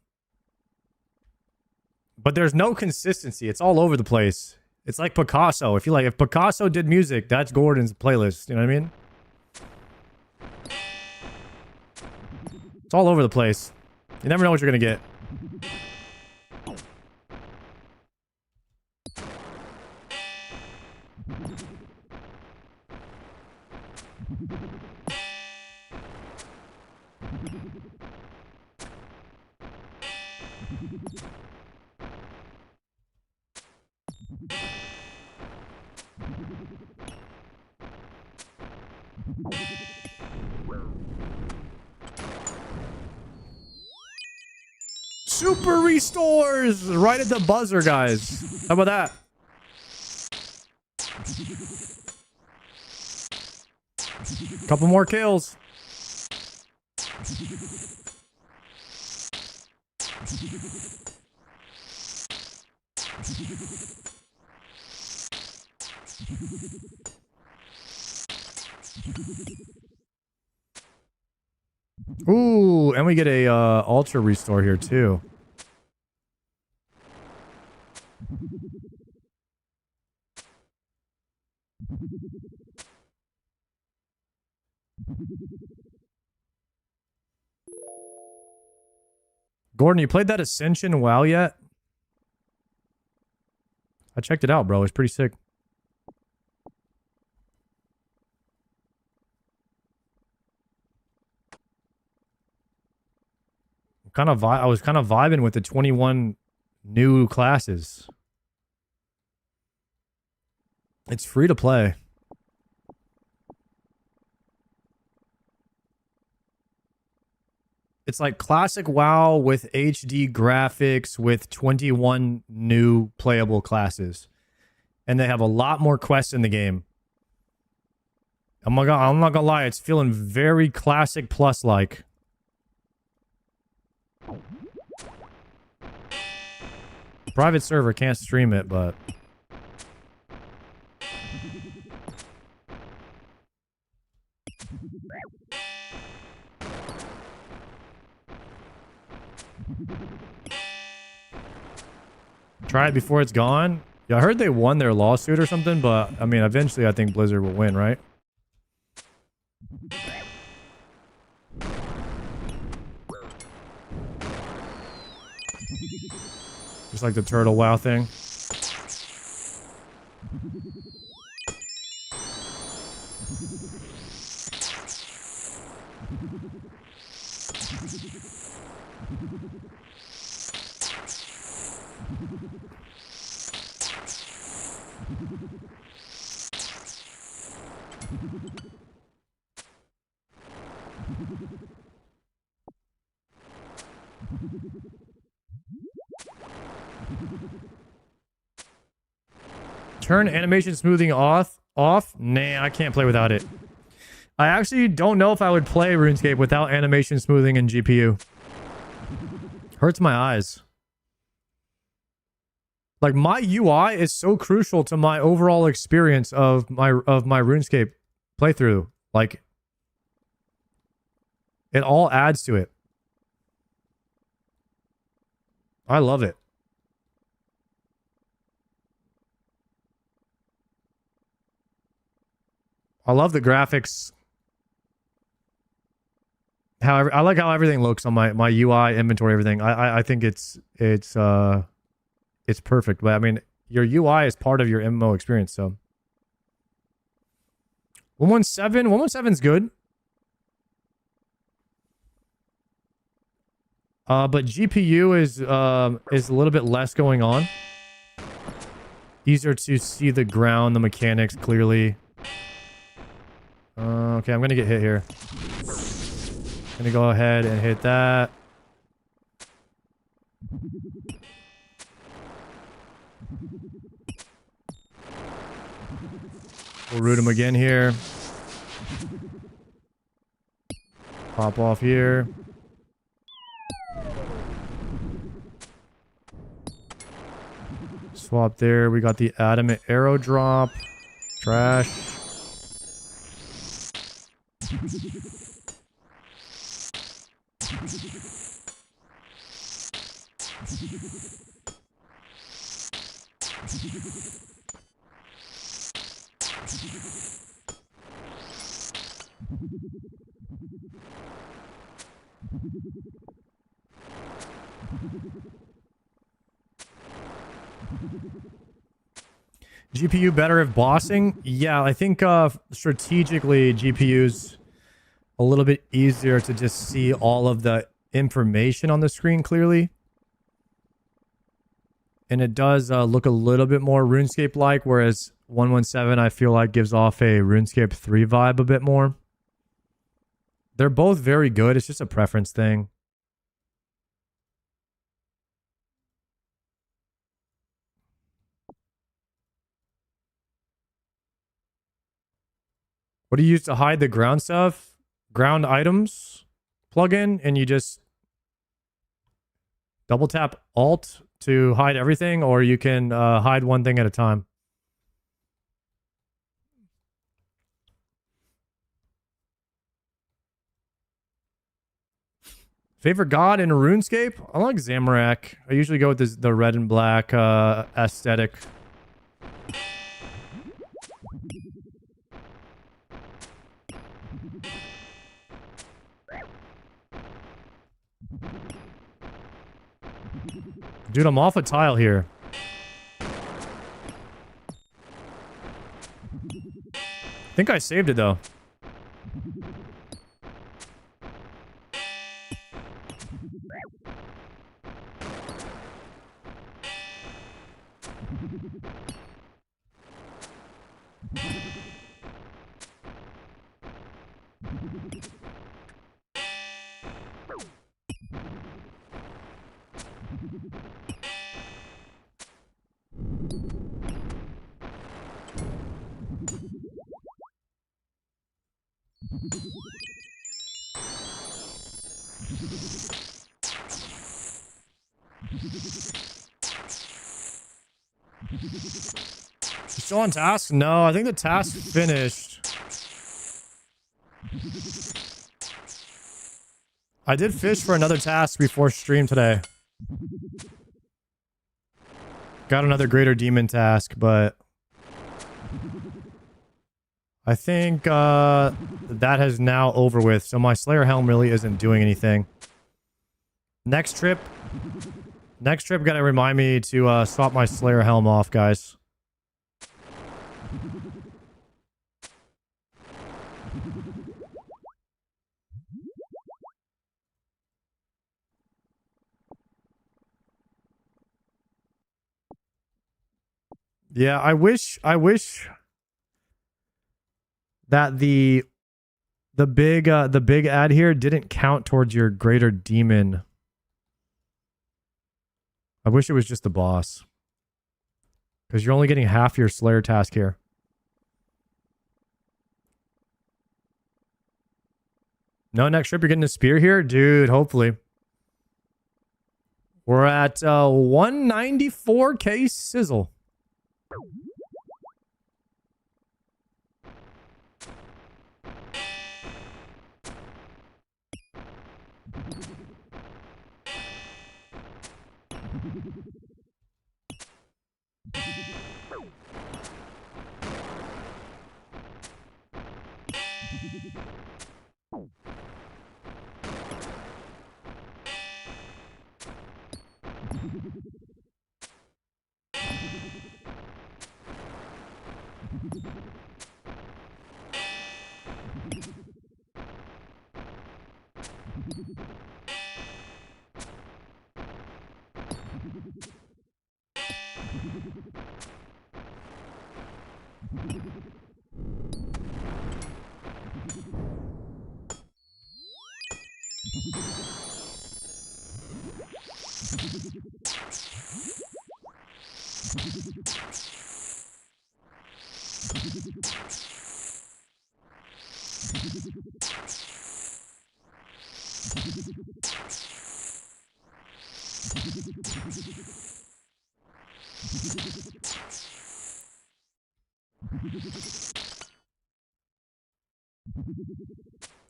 But there's no consistency. It's all over the place. It's like Picasso. If Picasso did music, that's Gordon's playlist. You know what I mean? It's all over the place. You never know what you're going to get. Super restores right at the buzzer, guys. How about that? Couple more kills. Ooh, and we get a ultra restore here too. Gordon, you played that Ascension WoW yet? I checked it out, bro. It's pretty sick. I was kind of vibing with the 21 new classes. It's free to play. It's like classic WoW with HD graphics with 21 new playable classes. And they have a lot more quests in the game. I'm not gonna lie, it's feeling very Classic Plus-like. Private server, can't stream it, but... Try it before it's gone? Yeah, I heard they won their lawsuit or something, but, I mean, eventually I think Blizzard will win, right? Just like the turtle WoW thing. Turn animation smoothing off? Nah, I can't play without it. I actually don't know if I would play RuneScape without animation smoothing and GPU. Hurts my eyes. Like, my UI is so crucial to my overall experience of my RuneScape playthrough. Like, it all adds to it. I love it. I love the graphics. However, I like how everything looks on my UI, inventory, everything. I think it's perfect. But I mean, your UI is part of your MMO experience, so 117's good. But GPU is a little bit less going on. Easier to see the ground, the mechanics clearly. Okay, I'm gonna get hit here. Gonna go ahead and hit that. We'll root him again here. Pop off here. Swap there. We got the adamant arrow drop. Trash. GPU better if bossing? Yeah, I think strategically GPU's a little bit easier to just see all of the information on the screen clearly. And it does look a little bit more RuneScape-like, whereas 117 I feel like gives off a RuneScape 3 vibe a bit more. They're both very good. It's just a preference thing. What do you use to hide the ground stuff? Ground items plugin, and you just double tap Alt to hide everything, or you can hide one thing at a time. Favorite god in RuneScape? I like Zamorak. I usually go with the red and black aesthetic. Dude, I'm off a tile here. I think I saved it though. Still on task? No, I think the task finished. I did fish for another task before stream today. Got another Greater Demon task, but I think that has now over with, so my Slayer Helm really isn't doing anything. Next trip, gotta remind me to swap my Slayer Helm off, guys. Yeah, I wish that the big ad here didn't count towards your Greater Demon. I wish it was just the boss. Because you're only getting half your Slayer task here. No, next trip you're getting a spear here? Dude, hopefully. We're at 194k sizzle.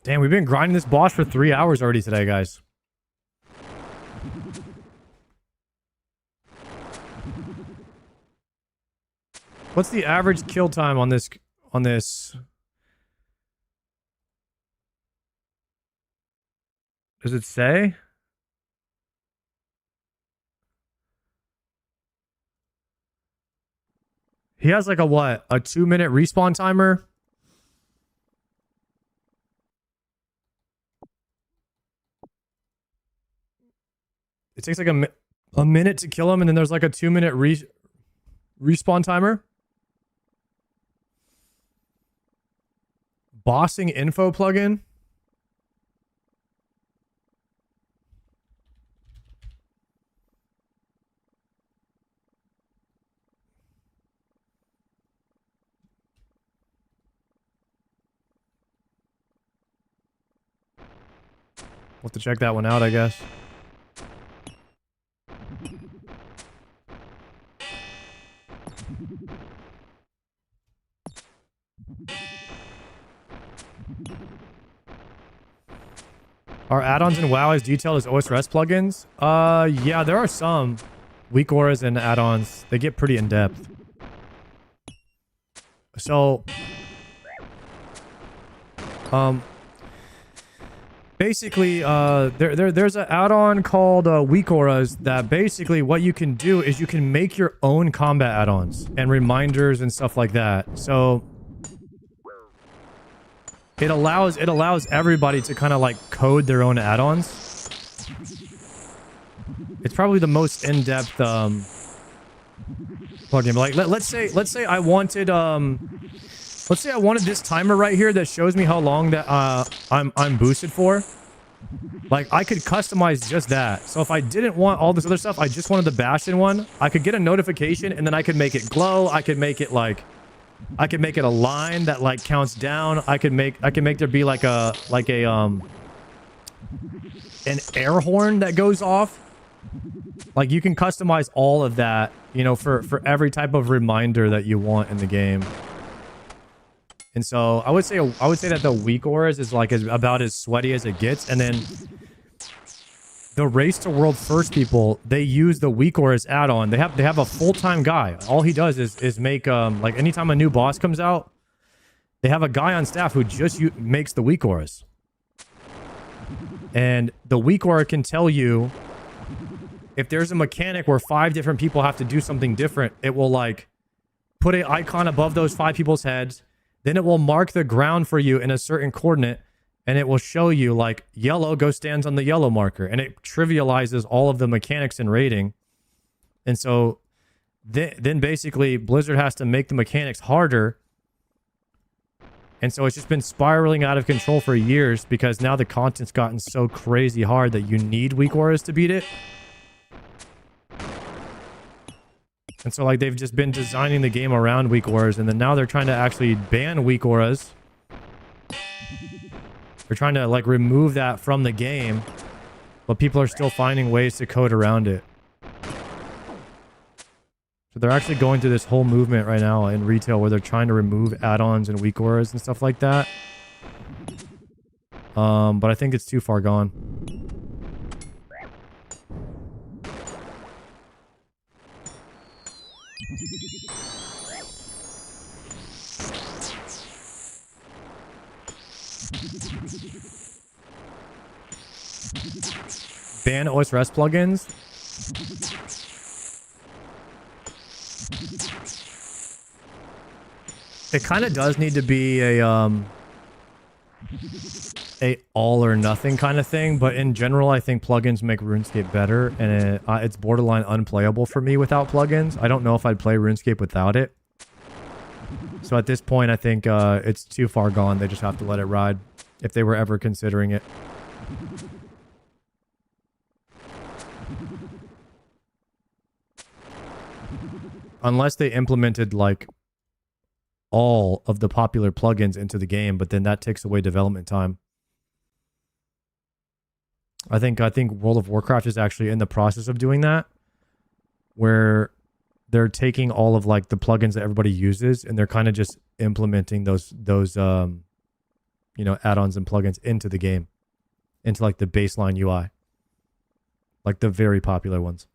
Damn, we've been grinding this boss for 3 hours already today, guys. What's the average kill time on this? Does it say? He has like a what? A 2-minute respawn timer? It takes like a minute to kill him, and then there's like a 2-minute respawn timer. Bossing info plugin. We'll have to check that one out, I guess. Are add-ons in WoW as detailed as osrs plugins? Yeah, there are some weak auras and add-ons. They get pretty in-depth. So, basically, there's an add-on called weak auras that basically what you can do is you can make your own combat add-ons and reminders and stuff like that. So it allows everybody to kind of like code their own add-ons. It's probably the most in-depth plugin. Like let's say I wanted let's say I wanted this timer right here that shows me how long that I'm boosted for. Like I could customize just that. So if I didn't want all this other stuff, I just wanted the Bastion one, I could get a notification and then I could make it glow. I could make it like I could make it a line that like counts down. I could make there be like an air horn that goes off. Like you can customize all of that, you know, for every type of reminder that you want in the game. And so I would say that the weak auras is like about as sweaty as it gets. And then the Race to World First people, they use the weak auras add-on. They have a full-time guy. All he does is make like anytime a new boss comes out, they have a guy on staff who just makes the weak auras. And the weak aura can tell you if there's a mechanic where 5 different people have to do something different. It will like put an icon above those 5 people's heads. Then it will mark the ground for you in a certain coordinate. And it will show you like yellow, go stands on the yellow marker. And it trivializes all of the mechanics in raiding. And so then basically Blizzard has to make the mechanics harder. And so it's just been spiraling out of control for years because now the content's gotten so crazy hard that you need weak auras to beat it. And so like they've just been designing the game around weak auras, and then now they're trying to actually ban weak auras. They're trying to like remove that from the game, but people are still finding ways to code around it. So they're actually going through this whole movement right now in retail where they're trying to remove add-ons and weak auras and stuff like that. But I think it's too far gone. Ban osrs plugins. It kind of does need to be a all or nothing kind of thing, but in general, I think plugins make RuneScape better, and it's borderline unplayable for me without plugins. I don't know if I'd play RuneScape without it. So at this point, I think it's too far gone. They just have to let it ride if they were ever considering it. Unless they implemented like all of the popular plugins into the game, but then that takes away development time. I think World of Warcraft is actually in the process of doing that, where they're taking all of like the plugins that everybody uses and they're kind of just implementing those you know, add-ons and plugins into the game, into like the baseline UI, like the very popular ones.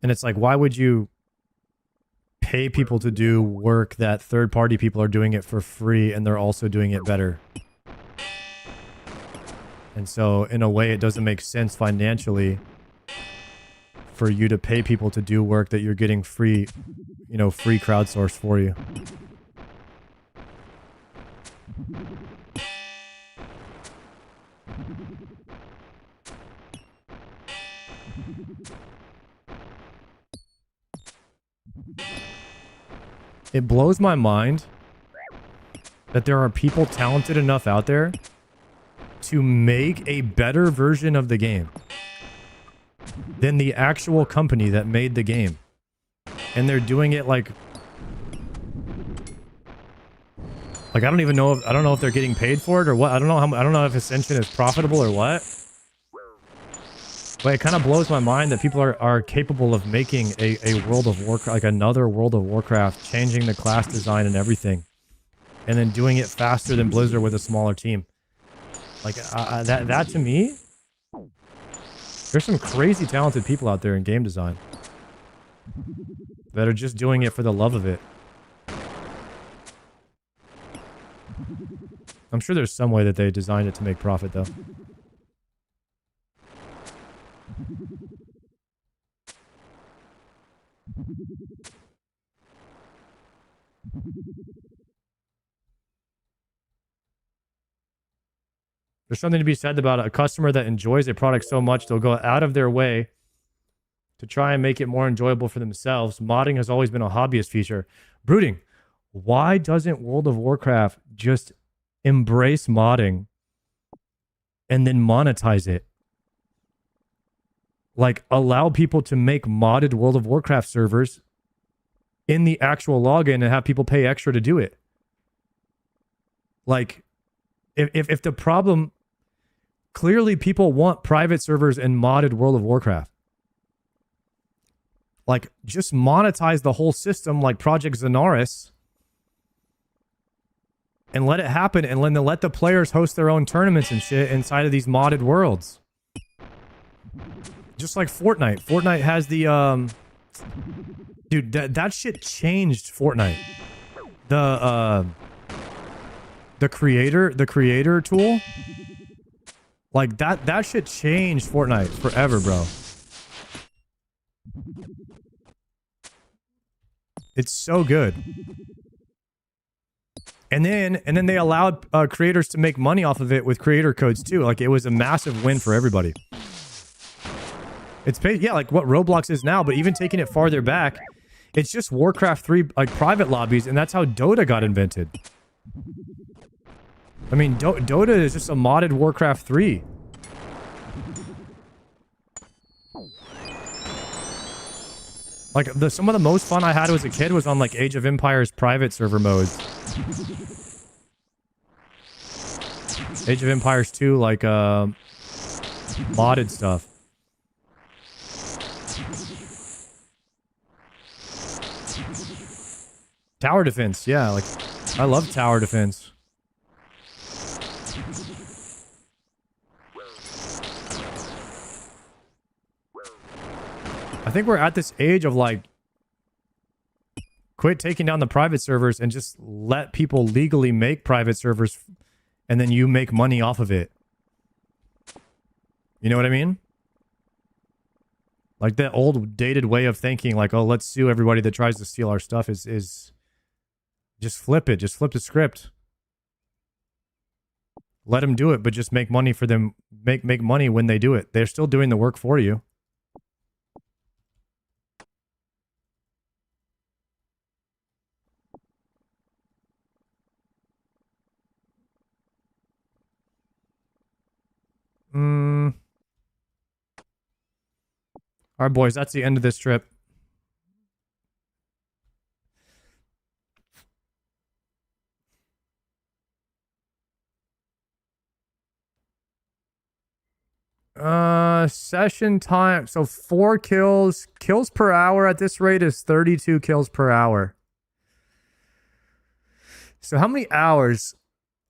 And it's like, why would you pay people to do work that third-party people are doing it for free and they're also doing it better? And so in a way, it doesn't make sense financially for you to pay people to do work that you're getting free, you know, free crowdsourced for you. It blows my mind that there are people talented enough out there to make a better version of the game than the actual company that made the game. And they're doing it like I don't even know if, I don't know if they're getting paid for it or what. I don't know if Ascension is profitable or what. But it kind of blows my mind that people are capable of making a World of Warcraft, like another World of Warcraft, changing the class design and everything, and then doing it faster than Blizzard with a smaller team. Like that to me, there's some crazy talented people out there in game design that are just doing it for the love of it. I'm sure there's some way that they designed it to make profit, though. There's something to be said about a customer that enjoys a product so much they'll go out of their way to try and make it more enjoyable for themselves. Modding has always been a hobbyist feature. Brooding, why doesn't World of Warcraft just embrace modding and then monetize it? Like, allow people to make modded World of Warcraft servers in the actual login and have people pay extra to do it. Like, if the problem, clearly people want private servers and modded World of Warcraft. Like, just monetize the whole system like Project Zenaris and let it happen, and then let the players host their own tournaments and shit inside of these modded worlds. Just like Fortnite. Fortnite has the dude, that shit changed Fortnite. The creator tool, like that shit changed Fortnite forever, bro. It's so good. And then they allowed creators to make money off of it with creator codes too. Like, it was a massive win for everybody. It's paid, yeah, like what Roblox is now, but even taking it farther back, it's just Warcraft 3 like private lobbies, and that's how Dota got invented. I mean, Dota is just a modded Warcraft 3. Like, some of the most fun I had as a kid was on like Age of Empires private server modes. Age of Empires 2, like modded stuff. Tower defense, yeah, like I love tower defense. I think we're at this age of like, quit taking down the private servers and just let people legally make private servers, and then you make money off of it. You know what I mean? Like, that old dated way of thinking, like, oh, let's sue everybody that tries to steal our stuff is just flip it. Just flip the script. Let them do it, but just make money for them. Make money when they do it. They're still doing the work for you. All right, boys, that's the end of this trip. Session time. So 4 kills. Kills per hour at this rate is 32 kills per hour. So how many hours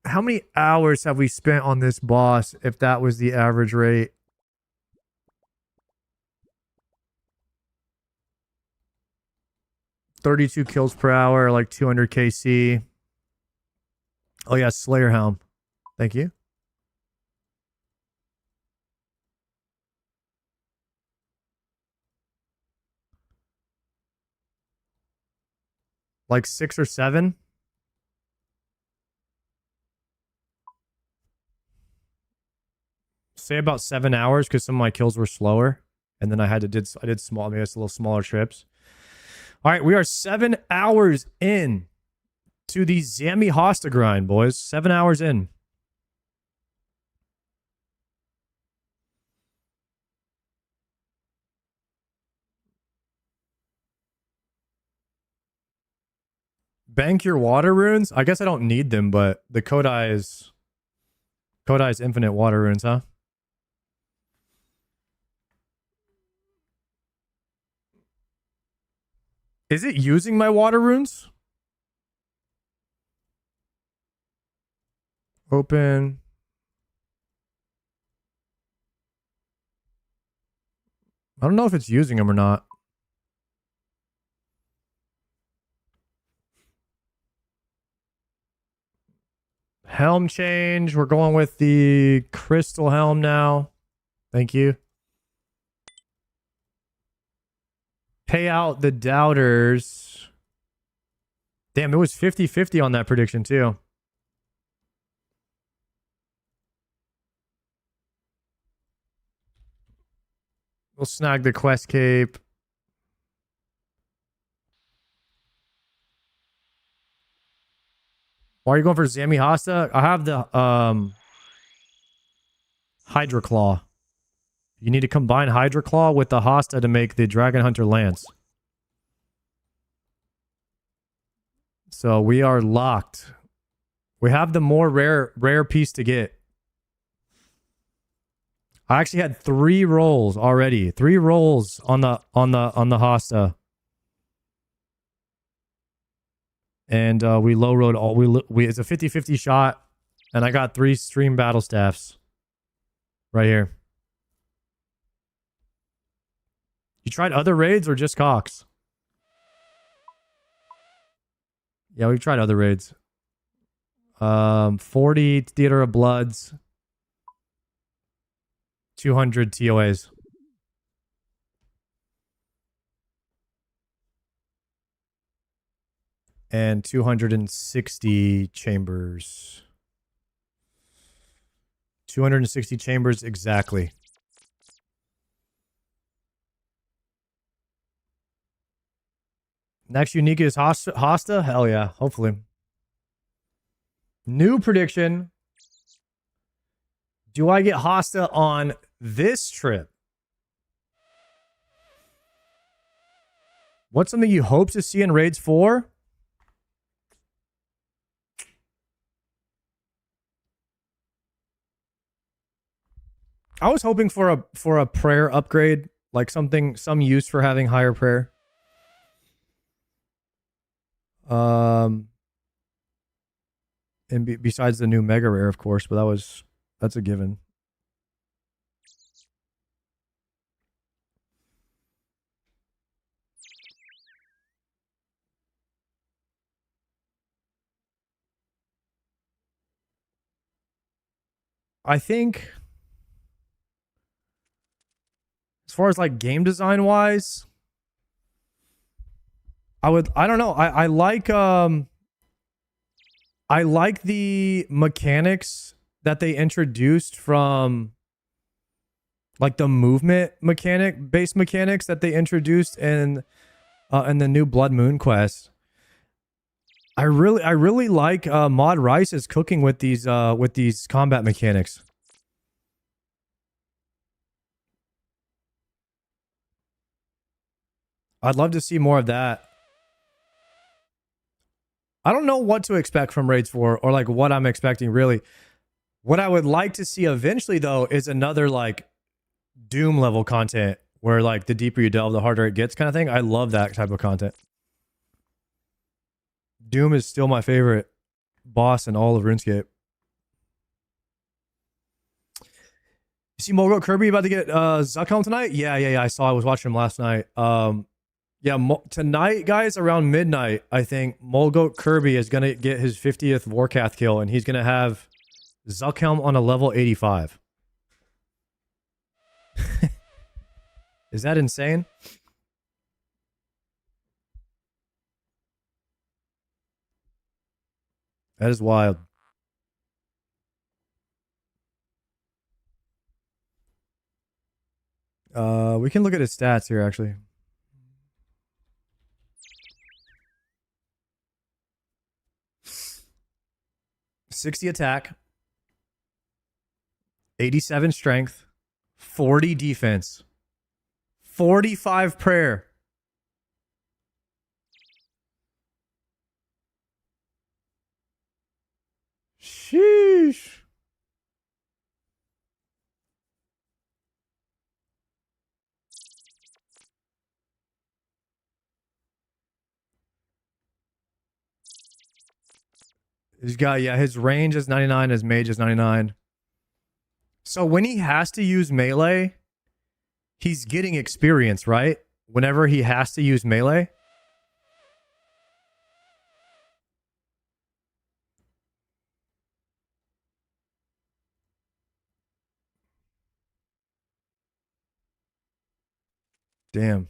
have we spent on this boss if that was the average rate? $32 kills per hour, like 200 KC. Oh yeah, Slayer Helm. Thank you. Like 6 or 7. Say about 7 hours because some of my kills were slower, and then I did small, maybe it's a little smaller trips. All right, we are 7 hours in to the Zami Hosta grind, boys. 7 hours in. Bank your water runes? I guess I don't need them, but the Kodai is infinite water runes, huh? Is it using my water runes? Open. I don't know if it's using them or not. Helm change. We're going with the crystal helm now. Thank you. Pay out the doubters. Damn, it was 50-50 on that prediction too. We'll snag the quest cape. Why are you going for Zami Hosta? I have the Hydra Claw. You need to combine Hydra Claw with the Hosta to make the Dragon Hunter Lance. So we are locked. We have the more rare piece to get. I actually had 3 rolls already. 3 rolls on the Hosta. And we low rolled all. We it's a 50-50 shot, and I got 3 stream battle staffs right here. You tried other raids or just Cox? Yeah, we've tried other raids. 40 Theater of Bloods, 200 TOAs. And 260 chambers. 260 chambers exactly. Next unique is Hosta? Hell yeah, hopefully. New prediction. Do I get Hosta on this trip? What's something you hope to see in Raids 4? I was hoping for a prayer upgrade, like some use for having higher prayer. And besides the new mega rare, of course, but that's a given. I think as far as like game design wise, I don't know. I like the mechanics that they introduced from like the movement based mechanics that they introduced in the new Blood Moon quest. I really like Mod Rice's cooking with these combat mechanics. I'd love to see more of that. I don't know what to expect from Raids 4 or like what I'm expecting really. What I would like to see eventually though is another like Doom level content where like the deeper you delve, the harder it gets kind of thing. I love that type of content. Doom is still my favorite boss in all of RuneScape. You see Mulgo Kirby about to get Zuckhelm tonight? Yeah. I saw. I was watching him last night. Tonight, guys, around midnight, I think Mulgo Kirby is gonna get his 50th Warcath kill, and he's gonna have Zuckhelm on a level 85. Is that insane? That is wild. We can look at his stats here, actually. $60 attack, 87 strength, 40 defense, 45 prayer. Sheesh. He's got, yeah, his range is 99, his mage is 99. So when he has to use melee, he's getting experience, right? Whenever he has to use melee. Damn.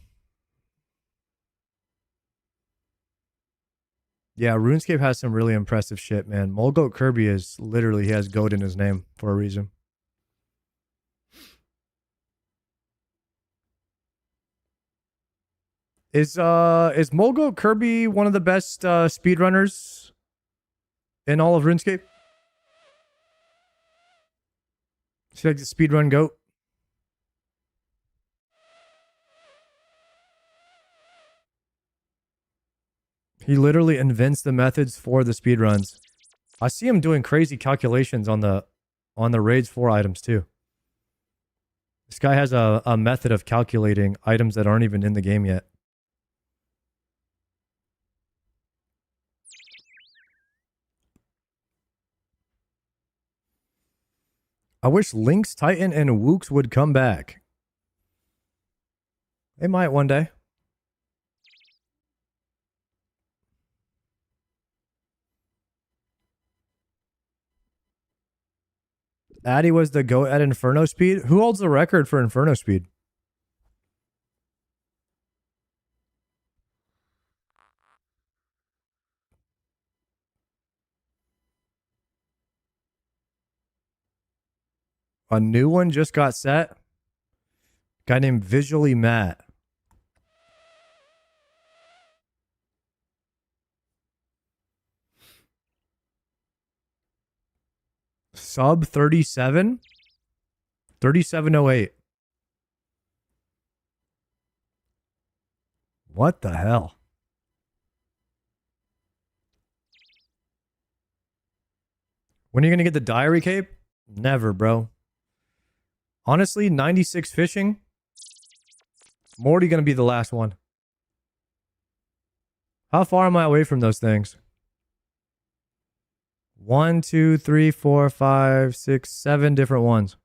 Yeah, RuneScape has some really impressive shit, man. Mulgoat Kirby is literally, he has goat in his name for a reason. Is Mulgoat Kirby one of the best speedrunners in all of RuneScape? Is he like the speedrun goat? He literally invents the methods for the speedruns. I see him doing crazy calculations on the Raids 4 items too. This guy has a method of calculating items that aren't even in the game yet. I wish Lynx, Titan, and Wooks would come back. They might one day. Addy was the GOAT at Inferno speed. Who holds the record for Inferno speed? A new one just got set. Guy named Visually Matt. Sub 37? 3708. What the hell? When are you going to get the diary cape? Never, bro. Honestly, 96 fishing. Morty going to be the last one. How far am I away from those things? 1, 2, 3, 4, 5, 6, 7 different ones.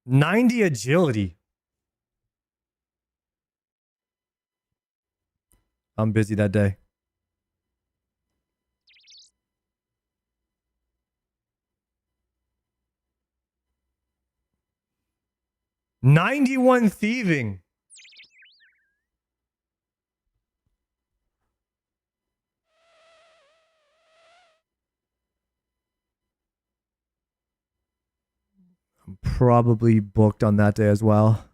$90 agility. I'm busy that day. $91 thieving. I'm probably booked on that day as well.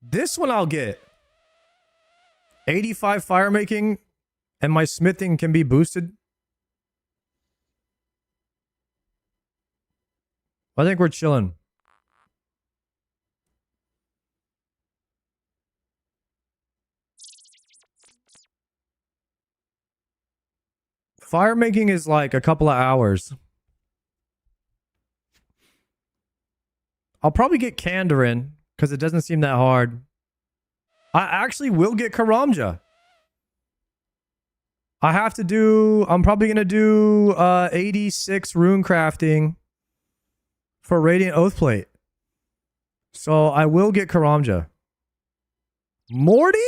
This one I'll get. 85 fire making and my smithing can be boosted. I think we're chilling. Fire making is like a couple of hours. I'll probably get Kandarin because it doesn't seem that hard. I actually will get Karamja. I have to do... I'm probably going to do 86 rune crafting for Radiant Oathplate. So I will get Karamja. Morty?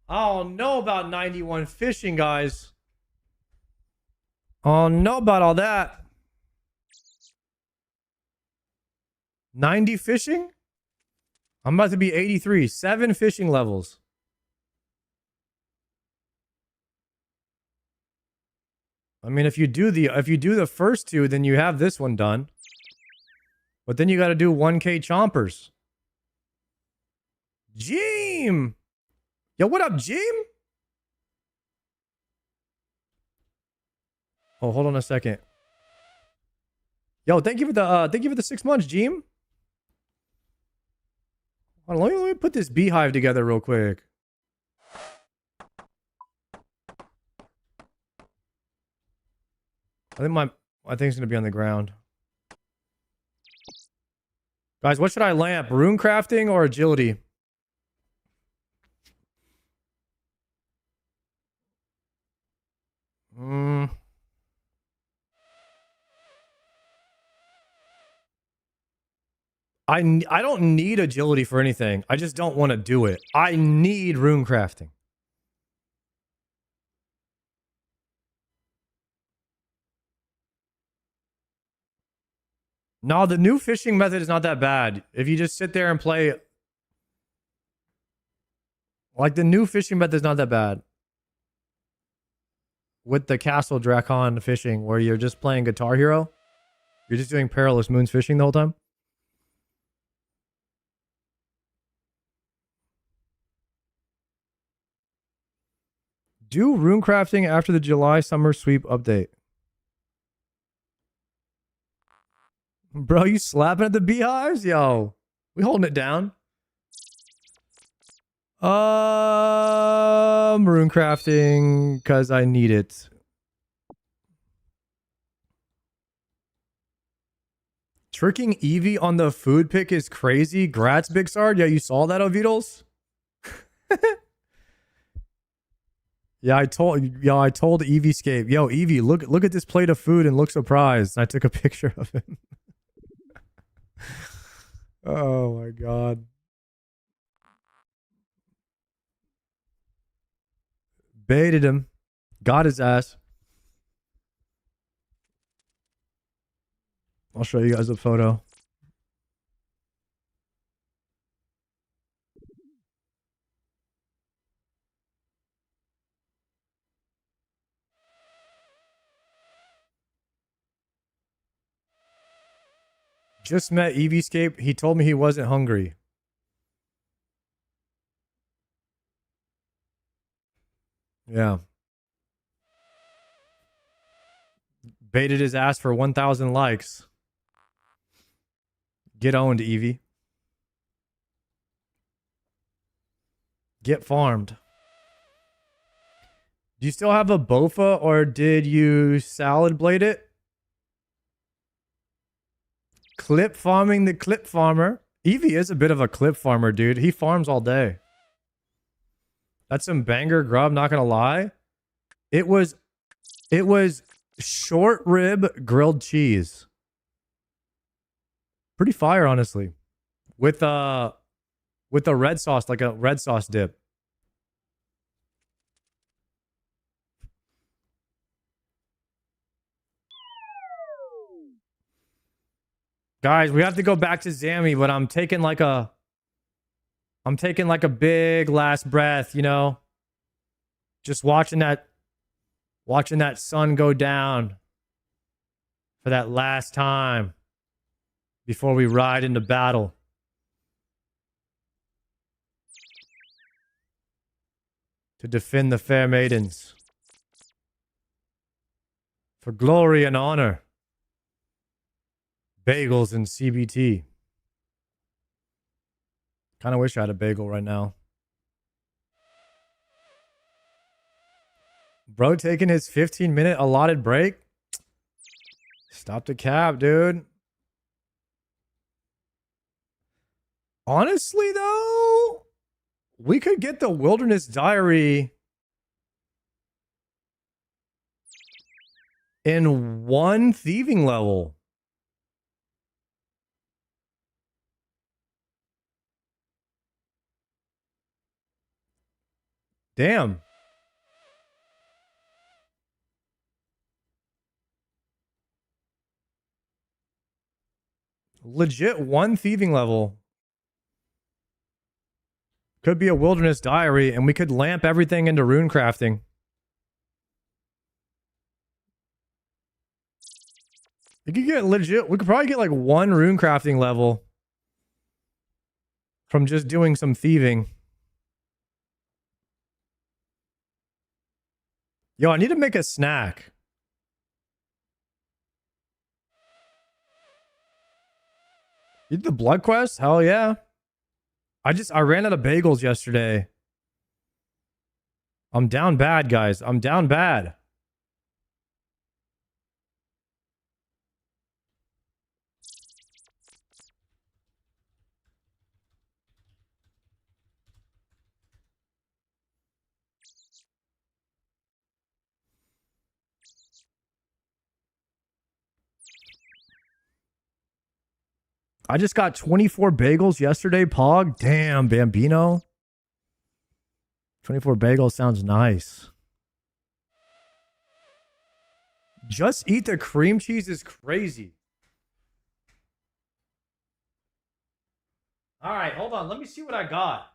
I don't know about 91 fishing, guys. I don't know about all that. 90 fishing? I'm about to be 83. 7 fishing levels. I mean, if you do the first 2, then you have this one done. But then you got to do 1K chompers. Jeem! Yo, what up, Jeem? Oh, hold on a second. Yo, thank you for the 6 months, Jeem. Hold on, let me put this beehive together real quick. I think it's gonna be on the ground. Guys, what should I lamp? Rune crafting or agility? I don't need agility for anything. I just don't want to do it. I need rune crafting. No, the new fishing method is not that bad. If you just sit there and play... Like, the new fishing method is not that bad. With the Castle Drakon fishing, where you're just playing Guitar Hero. You're just doing Perilous Moons fishing the whole time. Do rune crafting after the July summer sweep update. Bro, you slapping at the beehives? Yo, we holding it down. Rune crafting because I need it. Tricking Eevee on the food pick is crazy. Grats, Big Sard. Yeah, you saw that, Ovidals? Yeah, I told Eeveescape, yo, Eevee, look at this plate of food and look surprised. I took a picture of it. Oh my god. Baited him. Got his ass. I'll show you guys a photo. Just met Eeveescape. He told me he wasn't hungry. Yeah. Baited his ass for 1,000 likes. Get owned, Eevee. Get farmed. Do you still have a Bofa or did you salad blade it? Clip farming the clip farmer. Eevee is a bit of a clip farmer, dude. He farms all day. That's some banger grub, not gonna lie. It was short rib grilled cheese. Pretty fire, honestly. With a red sauce, like a red sauce dip. Guys, we have to go back to Zammy, but I'm taking like a big last breath, you know? Just watching that sun go down for that last time before we ride into battle. To defend the fair maidens. For glory and honor. Bagels and CBT. Kind of wish I had a bagel right now. Bro taking his 15-minute allotted break? Stop the cap, dude. Honestly, though, we could get the Wilderness Diary in one thieving level. Damn. Legit one thieving level. Could be a Wilderness Diary, and we could lamp everything into rune crafting. You could get legit. We could probably get like one rune crafting level from just doing some thieving. Yo, I need to make a snack. You did the blood quest? Hell yeah. I ran out of bagels yesterday. I'm down bad, guys. I'm down bad. I just got 24 bagels yesterday, Pog. Damn, Bambino. 24 bagels sounds nice. Just eat the cream cheese is crazy. All right, hold on. Let me see what I got.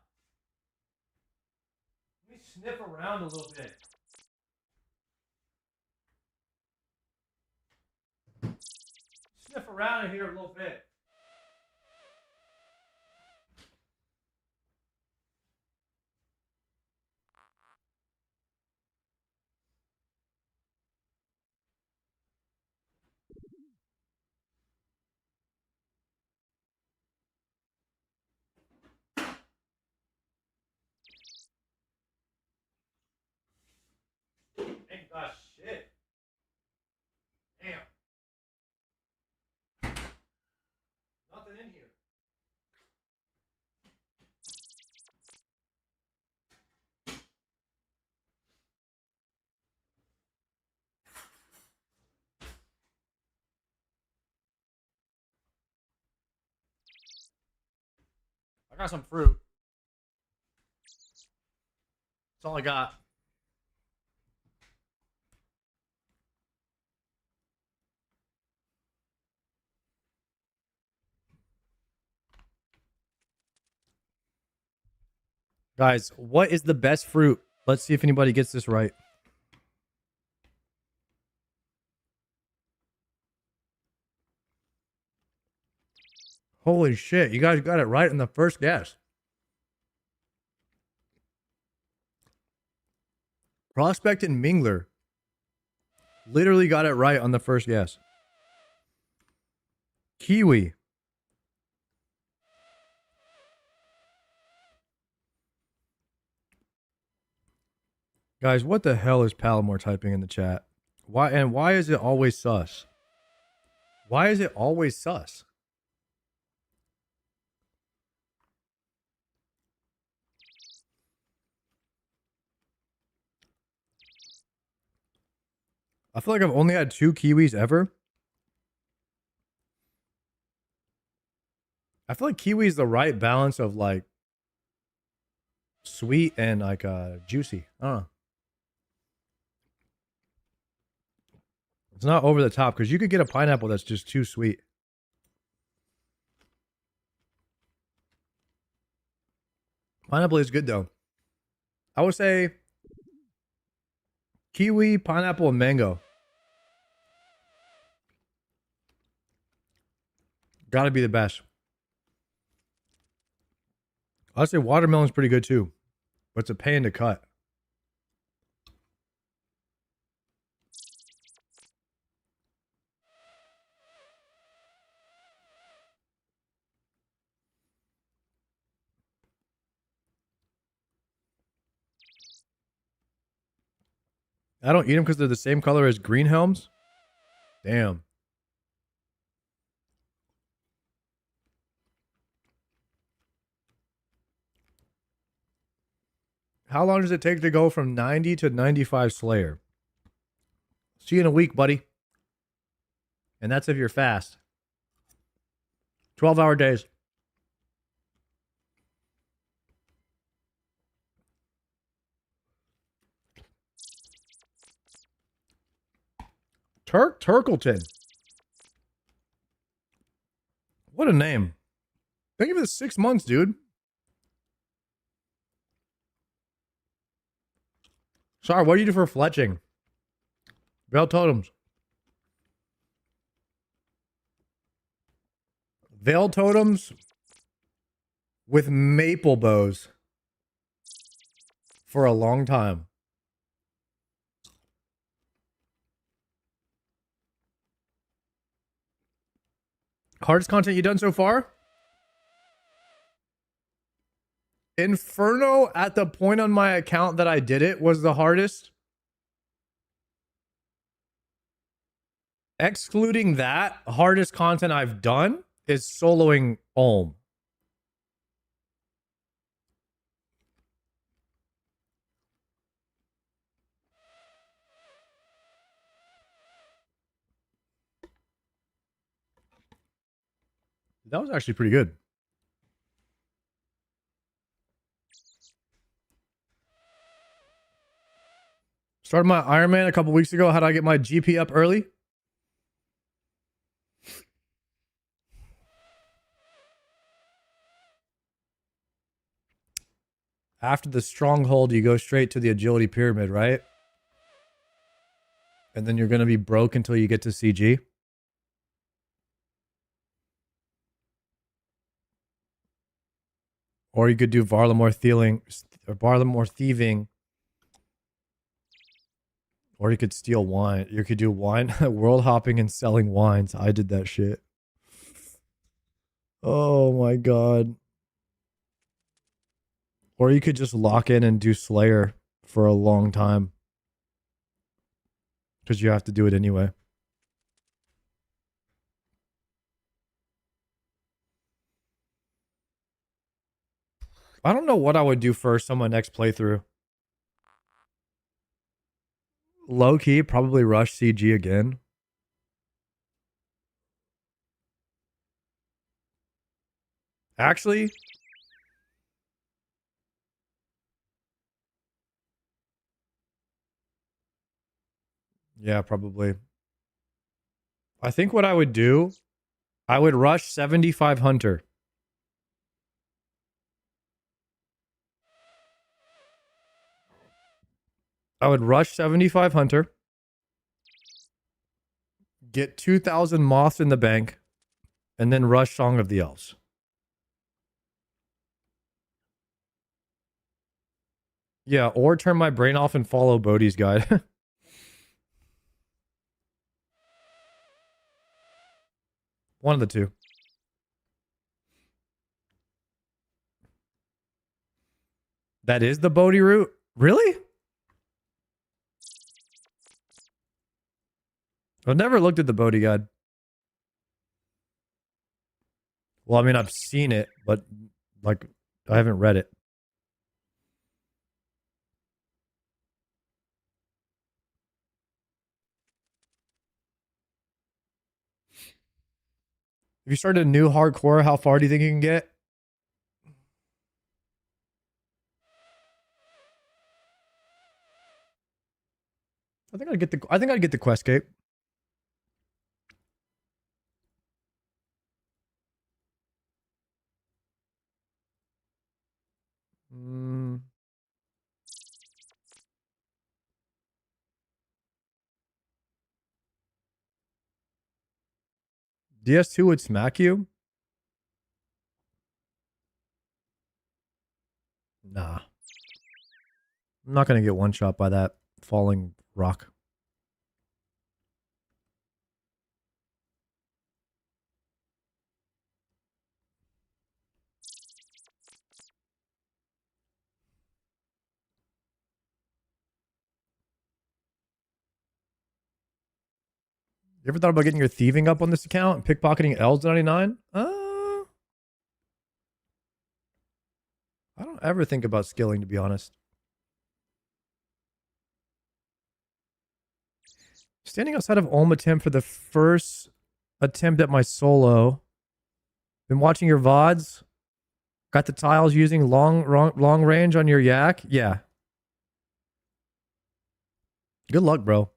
Let me sniff around a little bit. Sniff around in here a little bit. Ain't got shit. Damn. Nothing in here. I got some fruit. That's all I got. Guys, what is the best fruit? Let's see if anybody gets this right. Holy shit, you guys got it right in the first guess. Prospect and Mingler literally got it right on the first guess. Kiwi. Guys, what the hell is Palomore typing in the chat? Why is it always sus? Why is it always sus? I feel like I've only had 2 kiwis ever. I feel like kiwi is the right balance of like sweet and like juicy. I don't know. It's not over the top because you could get a pineapple that's just too sweet. Pineapple is good though. I would say kiwi, pineapple, and mango. Gotta be the best. I'd say watermelon's pretty good too, but it's a pain to cut. I don't eat them because they're the same color as green helms. Damn. How long does it take to go from 90 to 95 Slayer? See you in a week, buddy. And that's if you're fast. 12-hour days. Turkleton. What a name. Thank you for the 6 months, dude. Sorry, what do you do for fletching? Veil totems. Veil totems with maple bows for a long time. Hardest content you've done so far? Inferno at the point on my account that I did it was the hardest. Excluding that, hardest content I've done is soloing Olm. That was actually pretty good. Started my Ironman a couple weeks ago. How do I get my GP up early? After the stronghold, you go straight to the agility pyramid, right? And then you're going to be broke until you get to CG. Or you could do Varlamore thieving. Or you could steal wine. You could do wine, world hopping and selling wines. I did that shit. Oh my god. Or you could just lock in and do Slayer for a long time. Because you have to do it anyway. I don't know what I would do first on my next playthrough. Low key, probably rush CG again. Actually, yeah, probably. I think what I would do, I would rush 75 Hunter. I would rush 75 Hunter. Get 2,000 Moths in the bank. And then rush Song of the Elves. Yeah, or turn my brain off and follow Bodhi's guide. One of the two. That is the Bodhi route? Really? I've never looked at the Bodhi guide. Well, I mean, I've seen it, but like, I haven't read it. If you started a new hardcore, how far do you think you can get? I think I'd get the quest cape. DS2 would smack you? Nah. I'm not going to get one shot by that falling rock. You ever thought about getting your thieving up on this account and pickpocketing L's 99? I don't ever think about skilling, to be honest. Standing outside of Ulm attempt for the first attempt at my solo. Been watching your VODs. Got the tiles using long range on your yak? Yeah. Good luck, bro.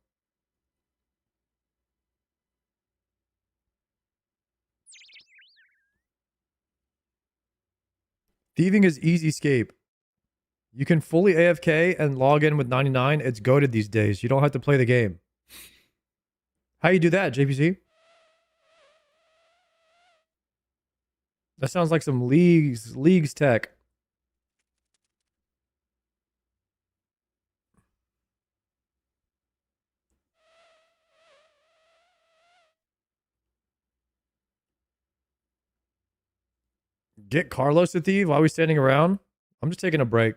Thieving is easy escape. You can fully AFK and log in with 99. It's goated these days. You don't have to play the game. How you do that, JPC? That sounds like some leagues tech. Get Carlos to thieve? Why are we standing around? I'm just taking a break.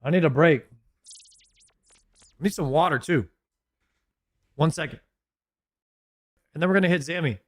I need a break. I need some water too. 1 second. And then we're going to hit Zammy.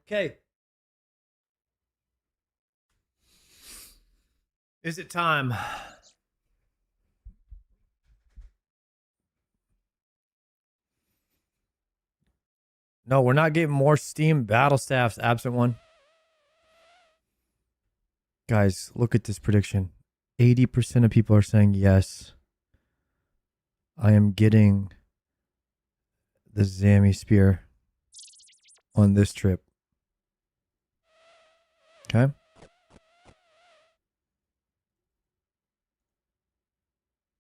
Okay. Is it time? No, we're not getting more Steam battle staffs. Absent one. Guys, look at this prediction. 80% of people are saying yes. I am getting the Zammy spear on this trip. Okay.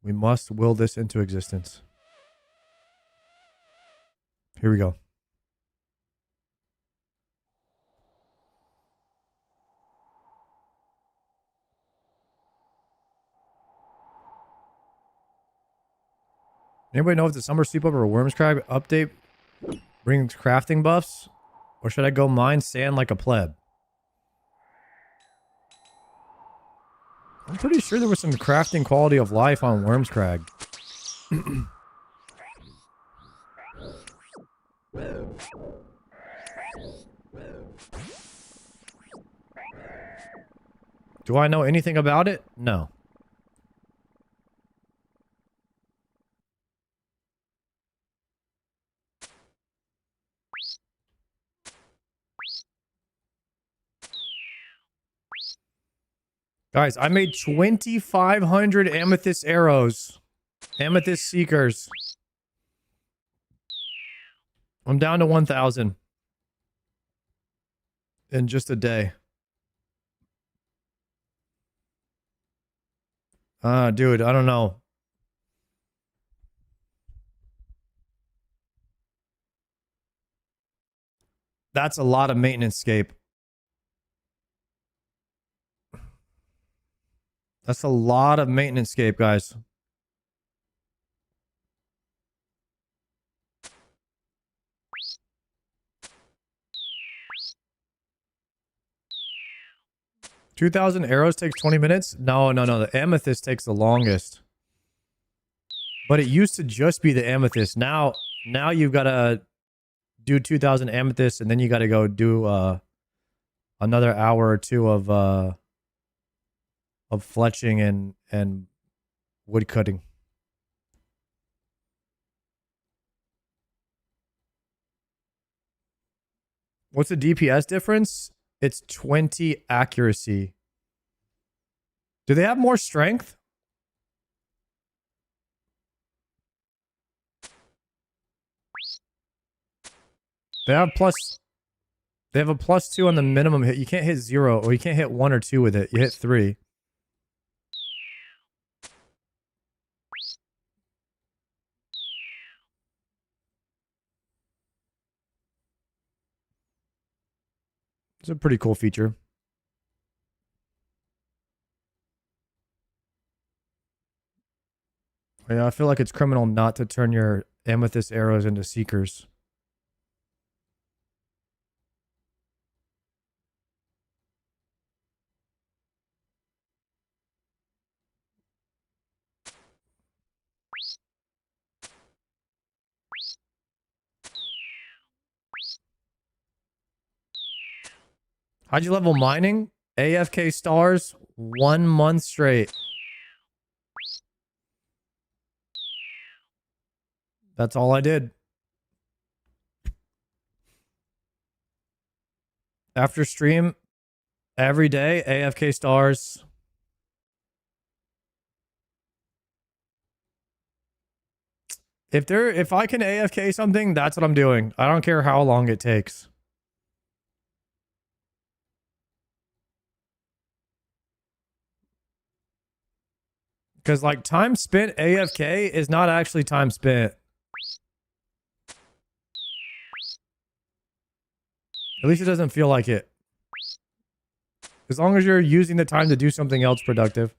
We must will this into existence. Here we go. Anybody know if the Summer Sleepover or Worms Crag update brings crafting buffs? Or should I go mine sand like a pleb? I'm pretty sure there was some crafting quality of life on Worms Crag. Do I know anything about it? No. Guys, I made 2,500 amethyst arrows. Amethyst seekers. I'm down to 1,000. In just a day. Dude, I don't know. That's a lot of maintenance scape. That's a lot of maintenance scape, guys. 2,000 arrows takes 20 minutes? No. The amethyst takes the longest. But it used to just be the amethyst. Now you've got to do 2,000 amethysts, and then you got to go do another hour or two of fletching and wood cutting. What's the DPS difference? It's 20 accuracy. Do they have more strength? They have a +2 on the minimum hit. You can't hit 0, or you can't hit 1 or 2 with it. You hit 3. It's a pretty cool feature. Yeah, I feel like it's criminal not to turn your amethyst arrows into seekers. How'd you level mining? AFK stars, 1 month straight. That's all I did. After stream, every day, AFK stars. If I can AFK something, that's what I'm doing. I don't care how long it takes. Because, like, time spent AFK is not actually time spent. At least it doesn't feel like it. As long as you're using the time to do something else productive.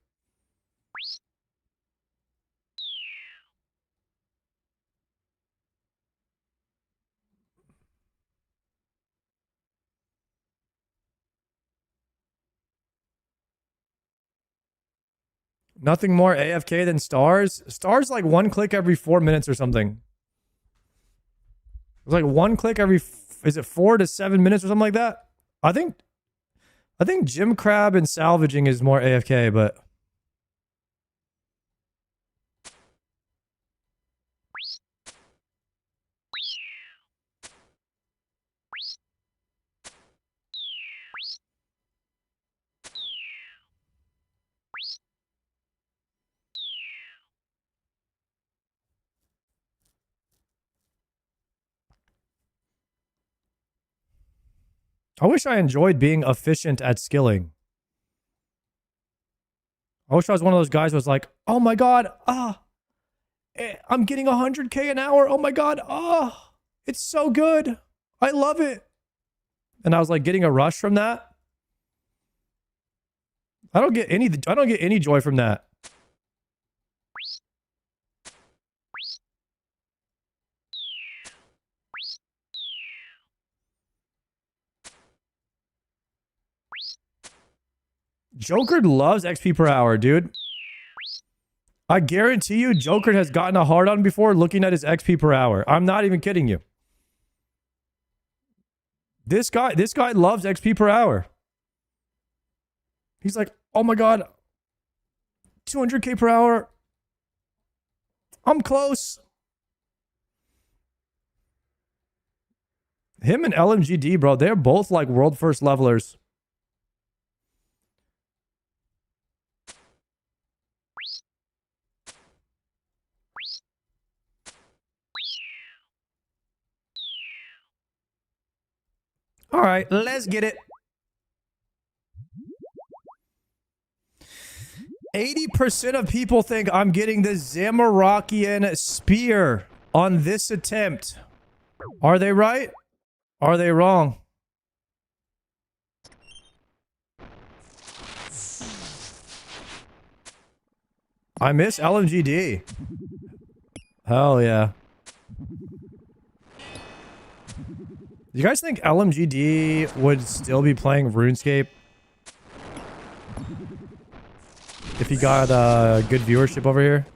Nothing more AFK than stars. Stars like 1 click every 4 minutes or something. It's like 1 click every, is it 4 to 7 minutes or something like that? I think Gym Crab and salvaging is more AFK, but I wish I enjoyed being efficient at skilling. I wish I was one of those guys who was like, oh my god, I'm getting 100k an hour. Oh my god, it's so good. I love it. And I was like getting a rush from that. I don't get any joy from that. Joker loves XP per hour, dude. I guarantee you Joker has gotten a hard on before looking at his XP per hour. I'm not even kidding you. This guy loves XP per hour. He's like, oh my god, 200k per hour. I'm close. Him and LMGD, bro, they're both like world first levelers. All right, let's get it. 80% of people think I'm getting the Zamorakian spear on this attempt. Are they right? Are they wrong? I miss LMGD. Hell yeah. You guys think LMGD would still be playing RuneScape if he got good viewership over here.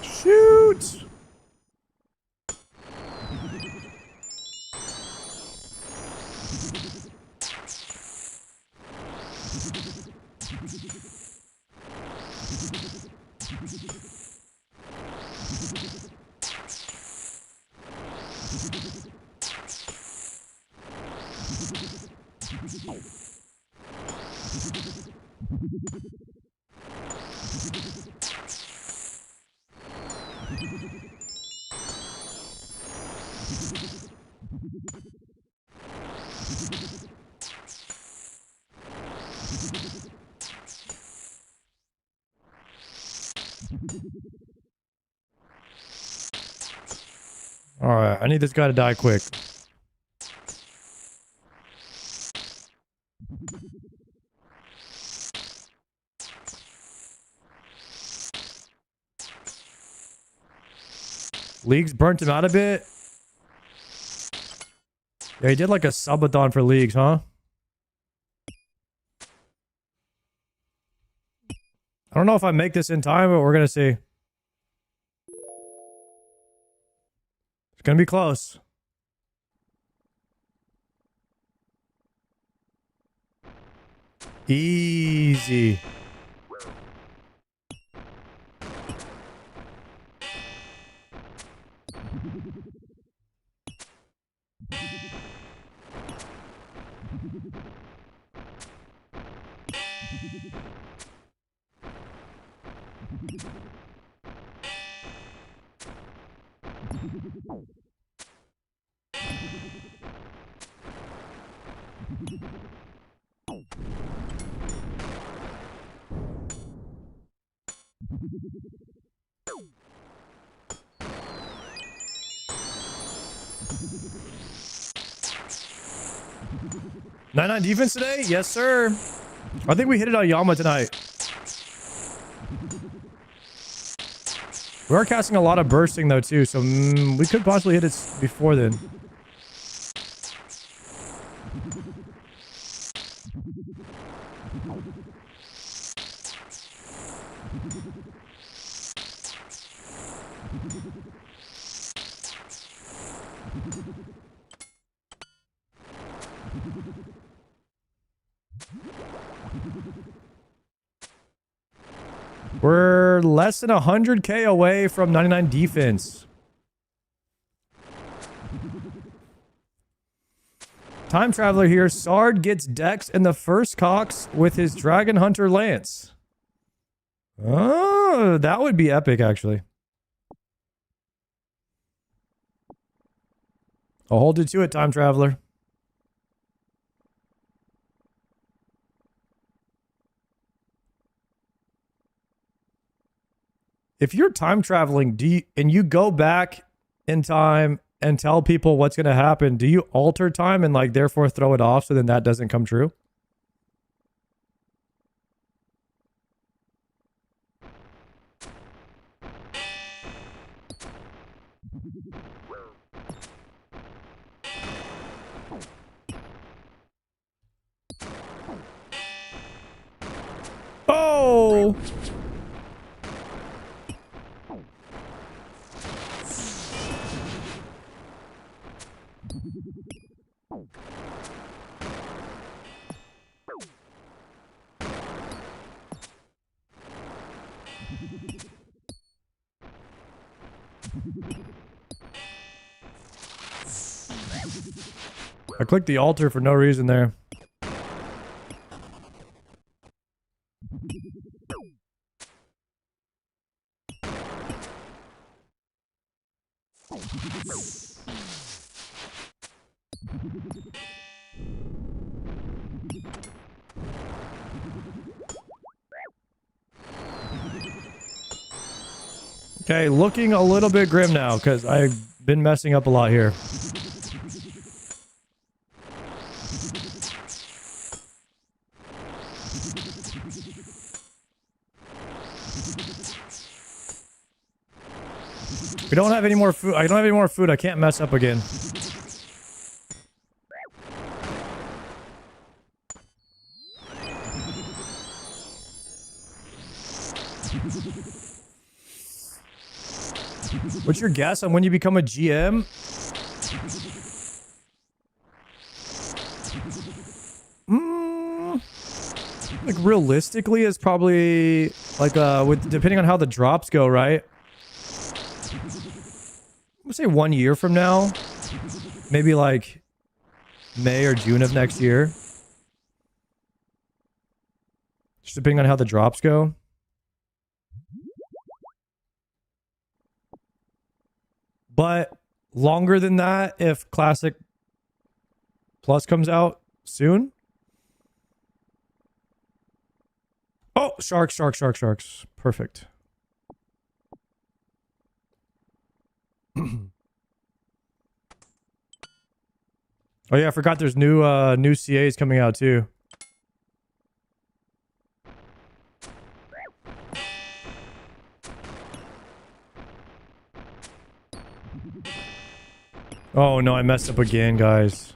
Shoot! All right, I need this guy to die quick. Leagues burnt him out a bit. Yeah, he did like a subathon for Leagues, huh? I don't know if I make this in time, but we're gonna see. It's gonna be close. Easy. Nine defense today? Yes, sir. I think we hit it on Yama tonight. We are casting a lot of bursting though too, so we could possibly hit it before then. We're less than 100k away from 99 defense. Time Traveler here. Sard gets Dex in the first Cox with his Dragon Hunter Lance. Oh, that would be epic, actually. I'll hold you to it, Time Traveler. If you're time traveling, and you go back in time and tell people what's going to happen, do you alter time and like therefore throw it off so then that doesn't come true? Oh! I clicked the altar for no reason there. Okay, looking a little bit grim now because I been messing up a lot here. We don't have any more food. I don't have any more food. I can't mess up again. What's your guess on when you become a GM? Like realistically, it's probably like with depending on how the drops go, right? I'm gonna say 1 year from now, maybe like May or June of next year. Just depending on how the drops go. But longer than that if Classic Plus comes out soon. Oh, sharks. Perfect. Oh yeah, I forgot there's new CAs coming out too. Oh no, I messed up again, guys.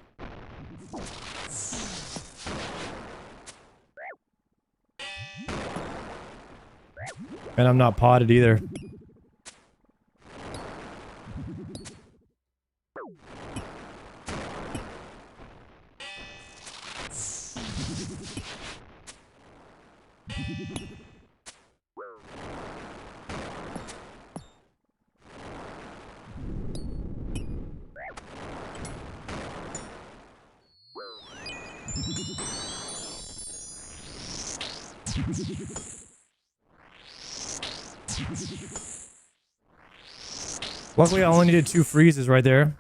And I'm not potted either. Luckily, I only needed 2 freezes right there.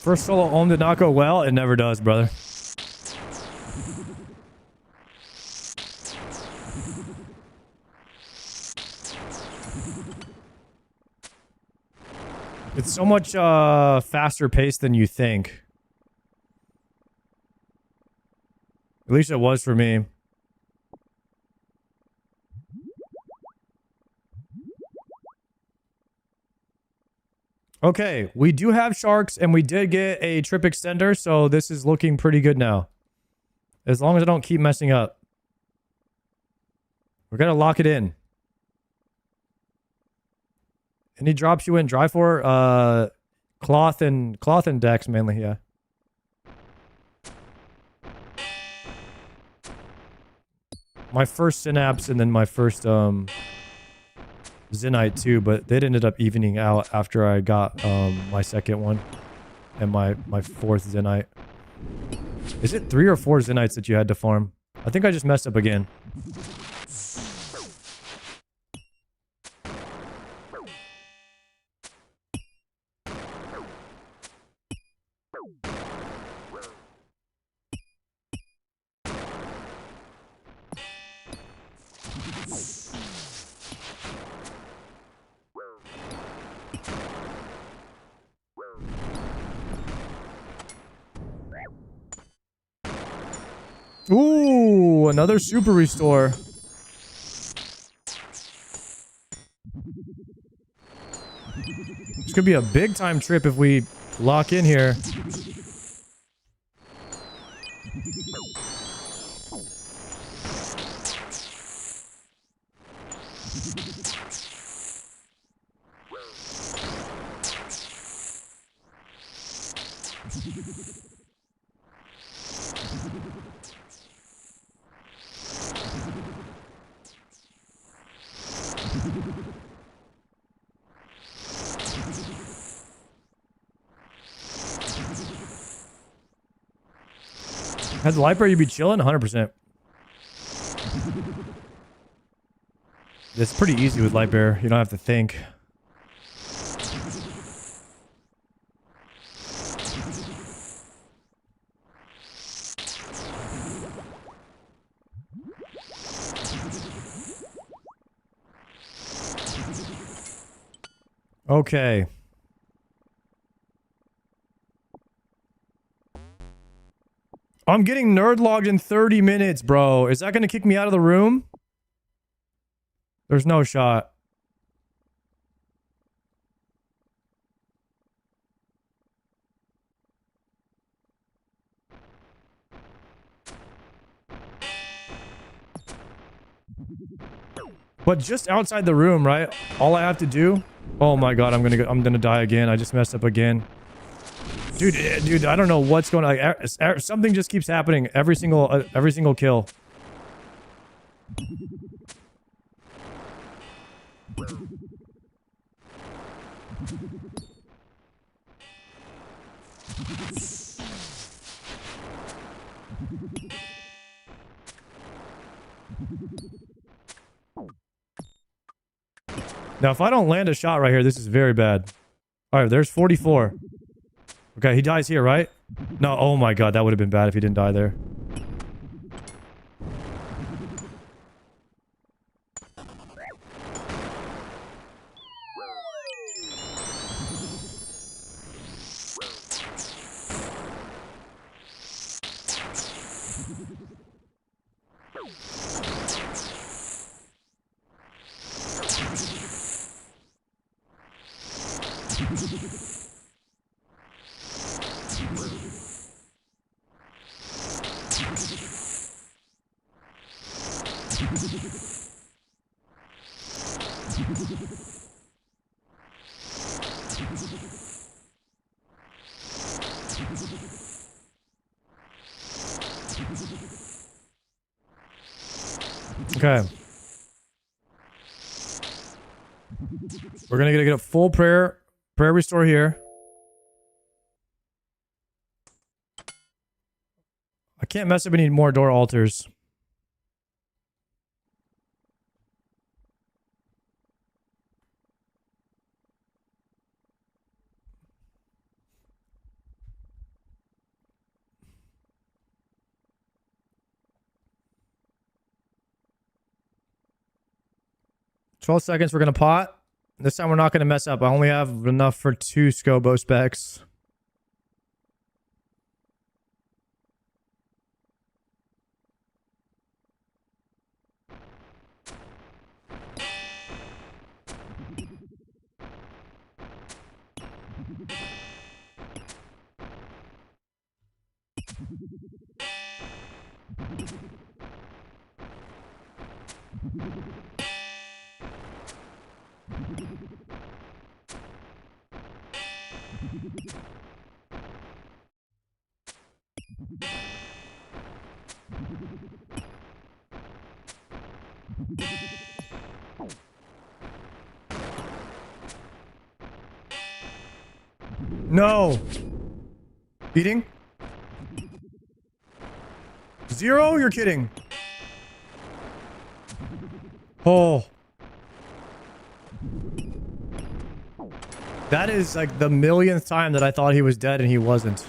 First solo home did not go well. It never does, brother. It's so much faster paced than you think. At least it was for me. Okay, we do have sharks, and we did get a trip extender, so this is looking pretty good now. As long as I don't keep messing up. We're gonna lock it in. Any drops you went dry for? Cloth and decks mainly, yeah. My first Synapse and then my first Zenite too, but they ended up evening out after I got my second one and my fourth Zenite. Is it 3 or 4 Zenites that you had to farm? I think I just messed up again. Ooh, another super restore. This could be a big time trip if we lock in here. Had the light bear, you'd be chilling 100%. It's pretty easy with light bear. You don't have to think. Okay. I'm getting nerd logged in 30 minutes, bro. Is that going to kick me out of the room? There's no shot. But just outside the room, right? All I have to do... Oh my god, I'm gonna die again. I just messed up again. Dude, I don't know what's going on. Like, something just keeps happening every single kill. Now, if I don't land a shot right here, this is very bad. All right, there's 44. Okay, he dies here, right? No, oh my god, that would have been bad if he didn't die there. Okay. We're gonna get a full prayer restore here. I can't mess up any more door altars. "12 seconds, we're gonna pot. This time we're not gonna mess up. I only have enough for 2 Scobo specs. No. Eating? 0? You're kidding. Oh. That is like the millionth time that I thought he was dead and he wasn't.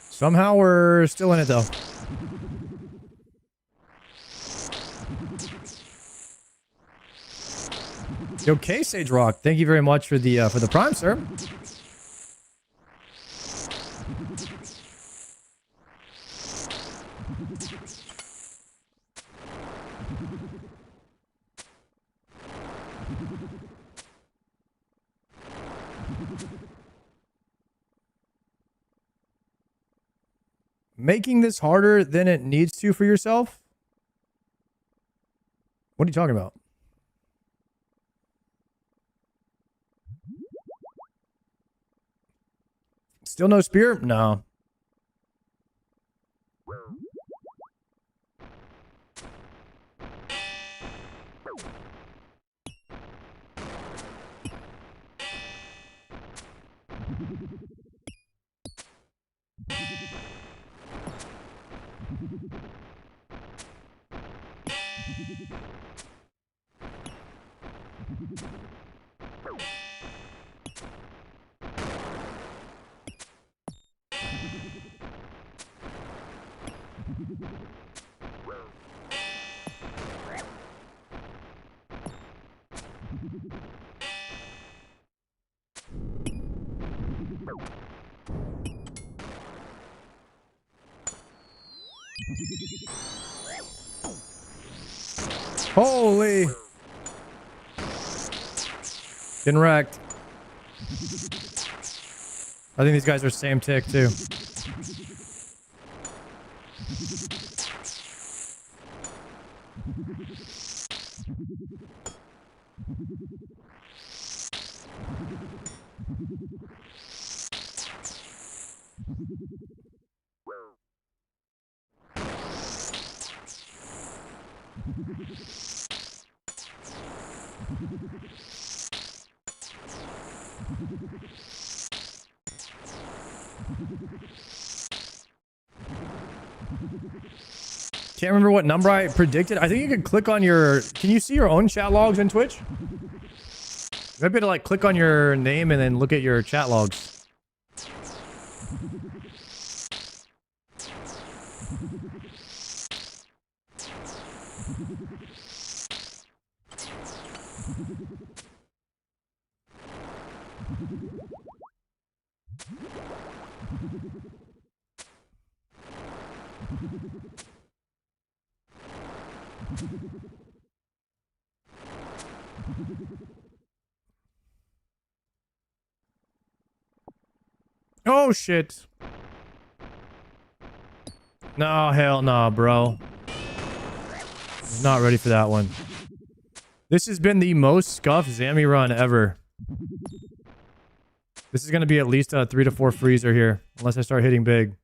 Somehow we're still in it though. Okay, Sage Rock. Thank you very much for the prime, sir. Making this harder than it needs to for yourself? What are you talking about? Still no spear? No. Holy. Getting wrecked. I think these guys are same tick too. Can't remember what number I predicted. I think you can click on your... Can you see your own chat logs in Twitch? You might be able to like click on your name and then look at your chat logs. Oh shit. No, hell no, bro. Not ready for that one. This has been the most scuffed Zammy run ever. This is going to be at least a 3 to 4 freezer here, unless I start hitting big.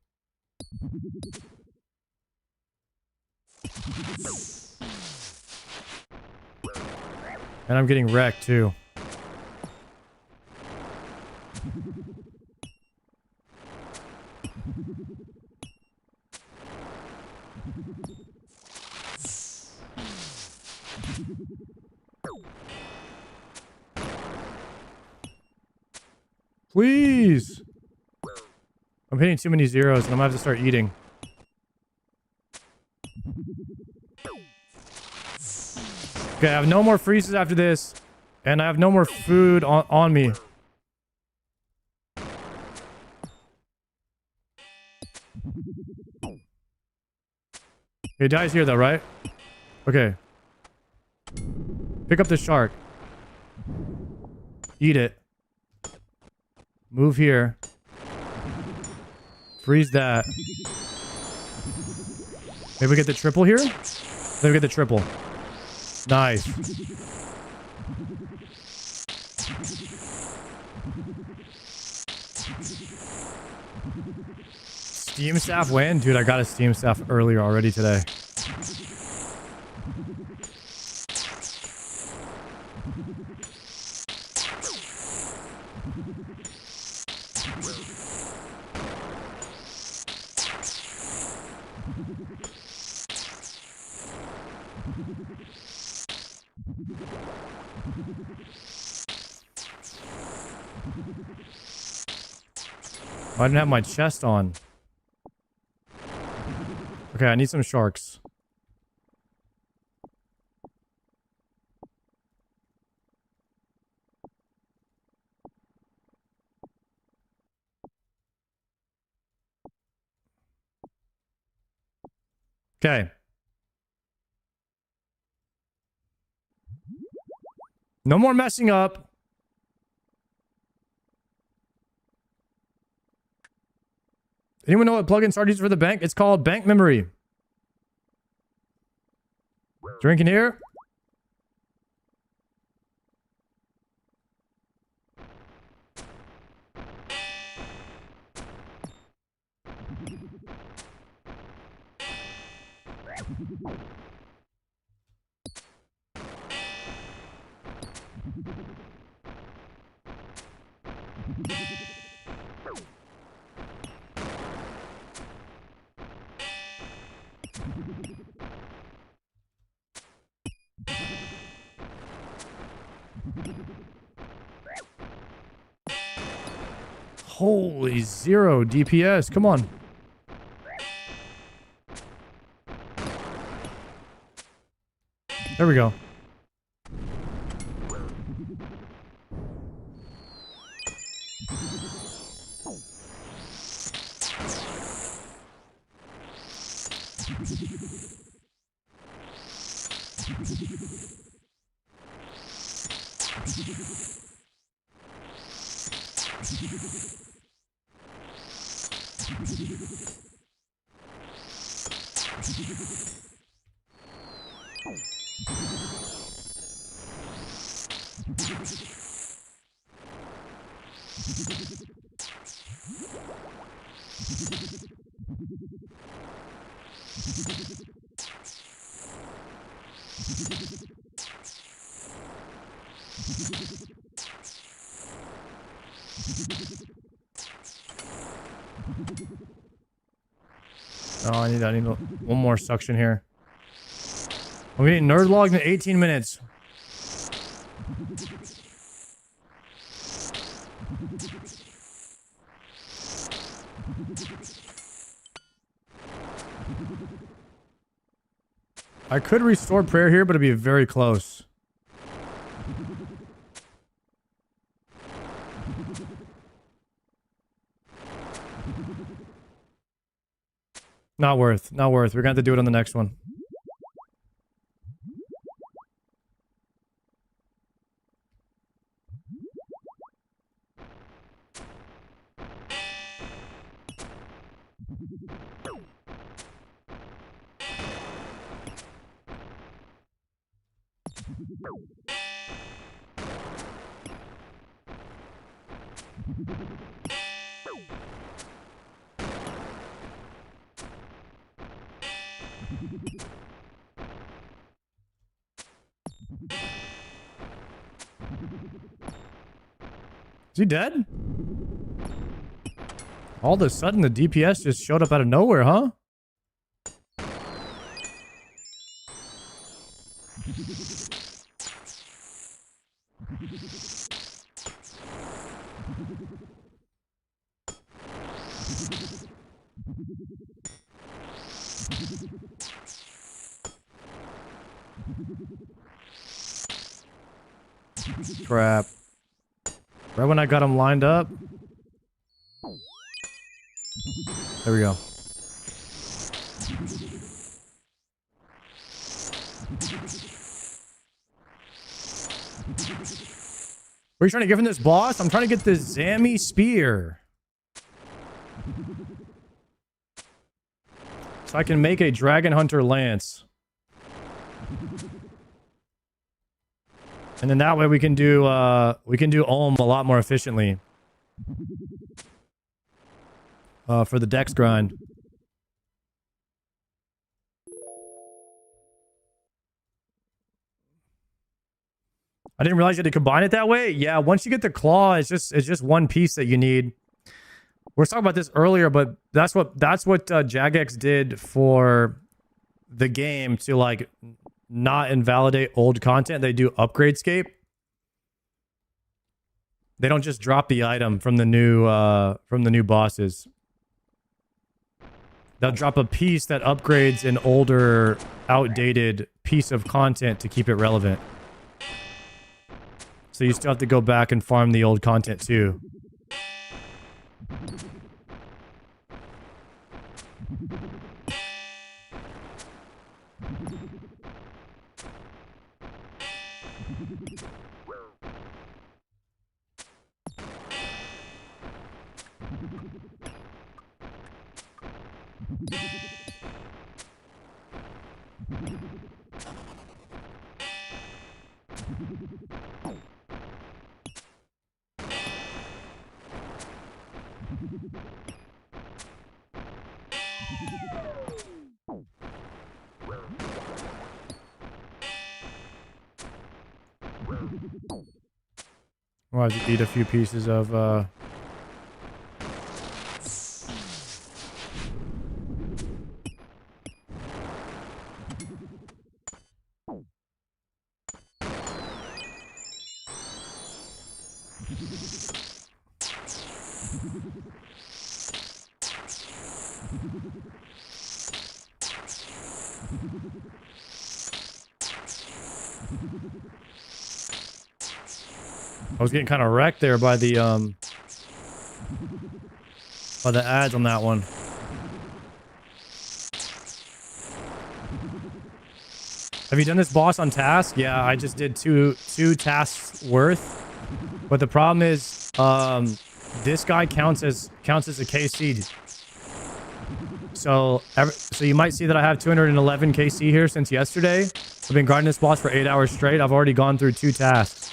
And I'm getting wrecked too. Please. I'm hitting too many zeros and I'm gonna have to start eating. Okay, I have no more freezes after this. And I have no more food on me. He dies here though, right? Okay. Pick up the shark. Eat it. Move here. Freeze that. Maybe we get the triple here? Maybe we get the triple. Nice. Steam staff when? Dude, I got a steam staff earlier already today. I didn't have my chest on. Okay, I need some sharks. Okay. No more messing up. Anyone know what plugin started for the bank? It's called Bank Memory. Drinking here. Holy 0 DPS. Come on. There we go. Oh, I need one more suction here. I'm getting nerd logged in 18 minutes. I could restore prayer here, but it'd be very close. Not worth. Not worth. We're going to have to do it on the next one. Is he dead? All of a sudden, the DPS just showed up out of nowhere, huh? Crap. Right when I got him lined up. There we go. What are you trying to get from this boss? I'm trying to get the Zammy Spear. So I can make a Dragon Hunter Lance. And then that way we can do Ohm a lot more efficiently. For the dex grind. I didn't realize you had to combine it that way. Yeah, once you get the claw, it's just one piece that you need. We were talking about this earlier, but that's what Jagex did for the game to like not invalidate old content. They do upgrade scape. They don't just drop the item from the new bosses. They'll drop a piece that upgrades an older, outdated piece of content to keep it relevant. So you still have to go back and farm the old content too. We'll have to eat a few pieces of I was getting kind of wrecked there by the ads on that one. Have you done this boss on task? Yeah, I just did two tasks worth. But the problem is this guy counts as a KC. So you might see that I have 211 KC here since yesterday. I've been grinding this boss for 8 hours straight. I've already gone through 2 tasks.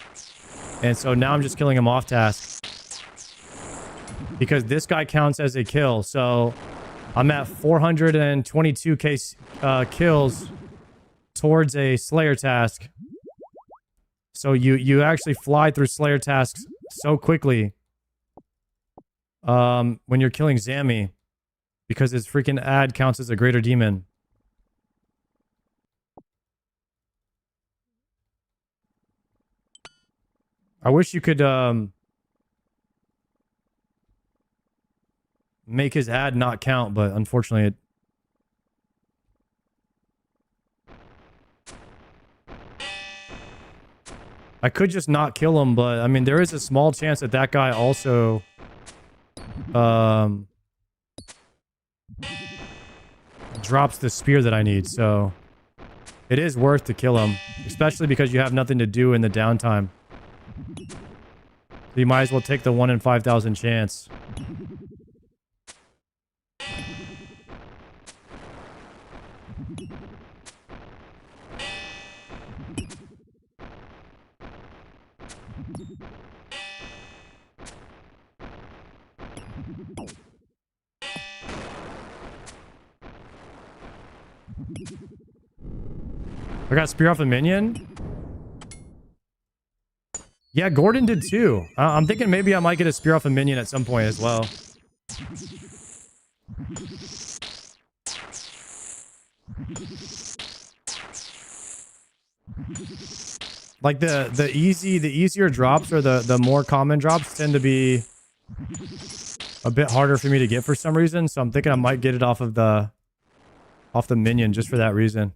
And so now I'm just killing him off task. Because this guy counts as a kill. So I'm at 422 kills towards a Slayer task. So you actually fly through Slayer tasks so quickly when you're killing Zammy. Because his freaking ad counts as a greater demon. I wish you could make his ad not count, but unfortunately I could just not kill him, but I mean there is a small chance that that guy also drops the spear that I need, so it is worth to kill him, especially because you have nothing to do in the downtime. So you might as well take the 1 in 5,000 chance. I got spear off a minion. Yeah, Gordon did too. I'm thinking maybe I might get a spear off a minion at some point as well. Like the easier drops or the more common drops tend to be a bit harder for me to get for some reason. So I'm thinking I might get it off the minion just for that reason.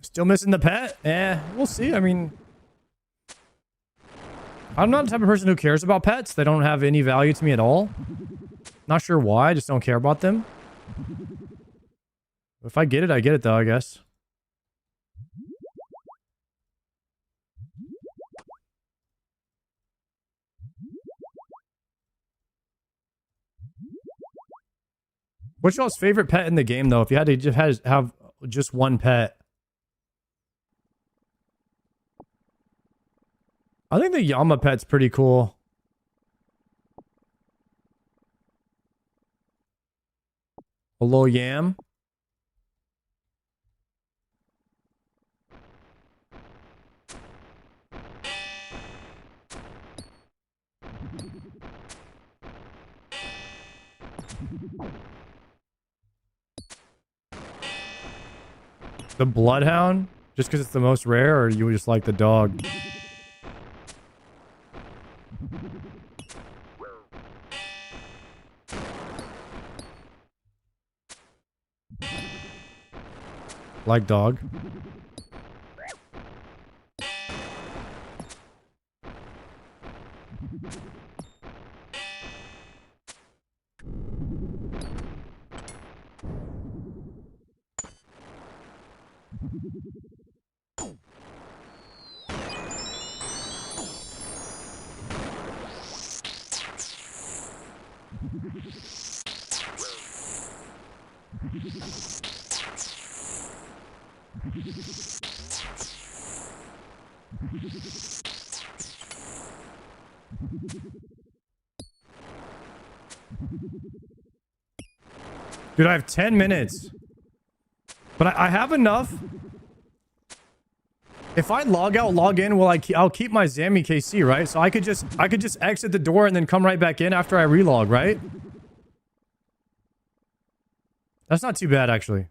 Still missing the pet? We'll see. I mean, I'm not the type of person who cares about pets. They don't have any value to me at all. Not sure why. I just don't care about them. If I get it though, I guess. What's y'all's favorite pet in the game though? If you had to just have just one pet. I think the Llama pet's pretty cool. A little yam. The Bloodhound? Just because it's the most rare, or you just like the dog? Like dog. Dude, I have 10 minutes. But I have enough. If I log out, log in, well, I'll keep my Zammy KC, right? So I could just exit the door and then come right back in after I relog, right? That's not too bad, actually.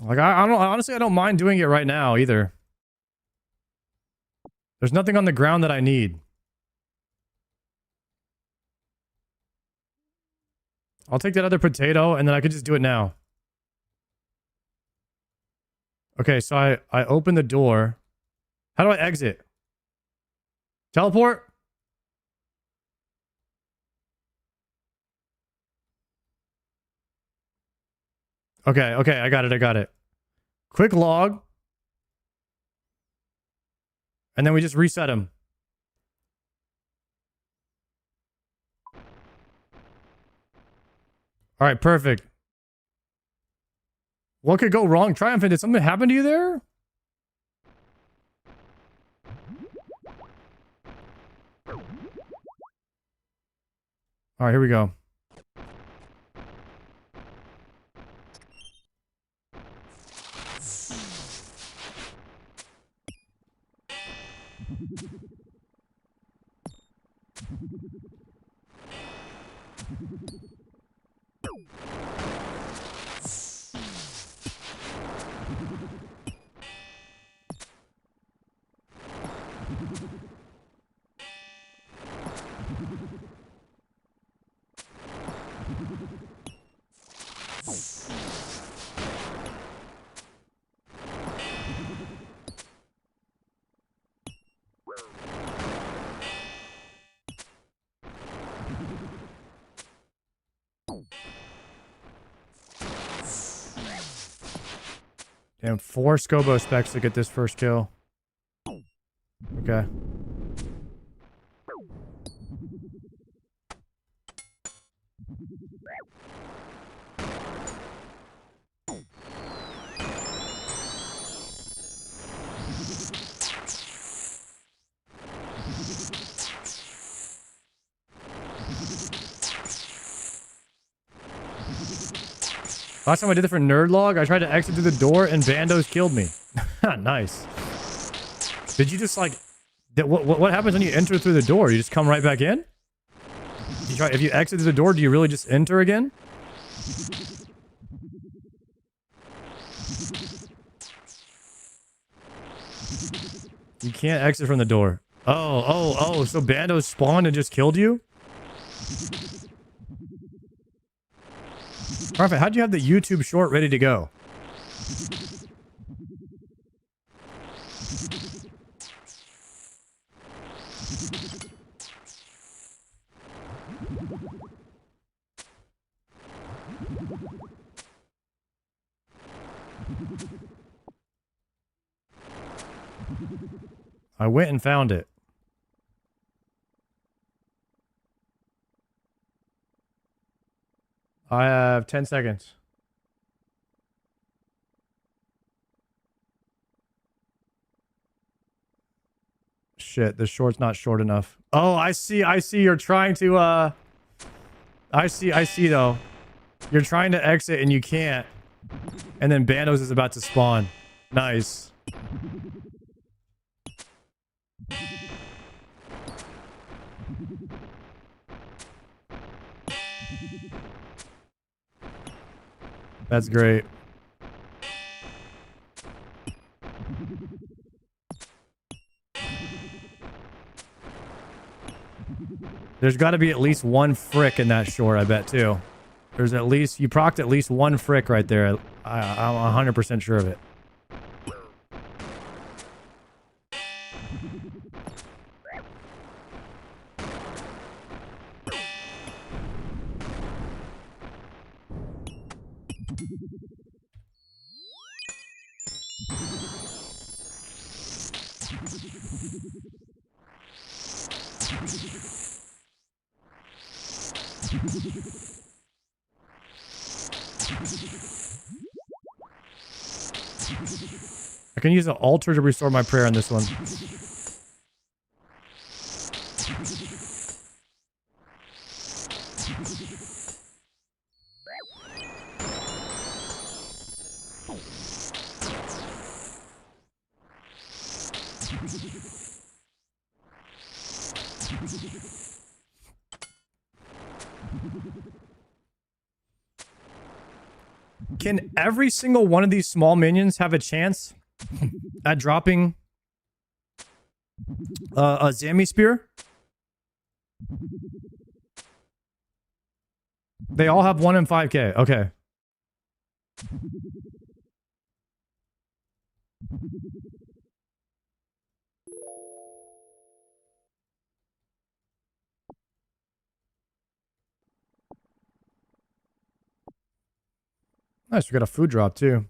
Like, I don't, honestly, I don't mind doing it right now either. There's nothing on the ground that I need. I'll take that other potato and then I could just do it now. Okay, so I open the door. How do I exit? Teleport? Okay, okay, I got it. Quick log. And then we just reset him. All right, perfect. What could go wrong? Triumphant, did something happen to you there? All right, here we go. Damn, 4 Scobo specs to get this first kill. Okay. Last time I did it for Nerd Log, I tried to exit through the door and Bandos killed me. Nice. Did you just like... What happens when you enter through the door? You just come right back in? If you exit through the door, do you really just enter again? You can't exit from the door. Oh, so Bandos spawned and just killed you? Perfect. How'd you have the YouTube short ready to go? I went and found it. I have 10 seconds. Shit, the short's not short enough. Oh, I see you're trying to, I see though. You're trying to exit and you can't. And then Bandos is about to spawn. Nice. That's great. There's got to be at least one frick in that short, I bet, too. There's at least... You procced at least one frick right there. I'm 100% sure of it. I can use an altar to restore my prayer on this one. Can every single one of these small minions have a chance at dropping a Zammy spear? They all have 1 in 5k. Okay. Nice, we got a food drop too.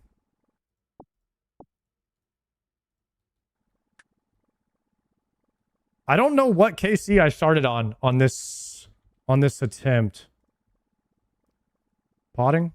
I don't know what KC I started on this attempt. Potting?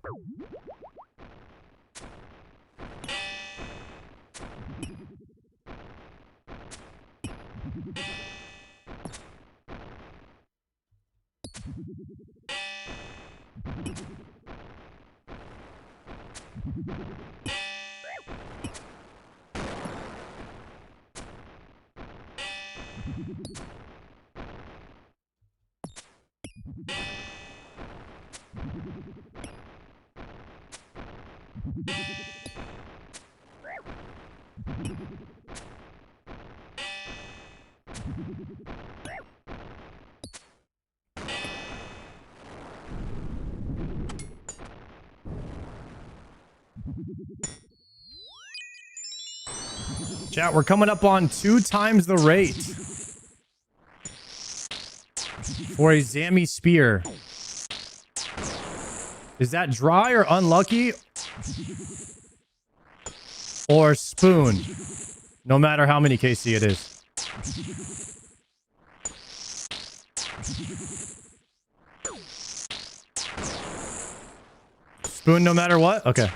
Chat, we're coming up on 2 times the rate for a Zammy spear. Is that dry or unlucky? Or spoon? No matter how many KC it is. Spoon no matter what? Okay.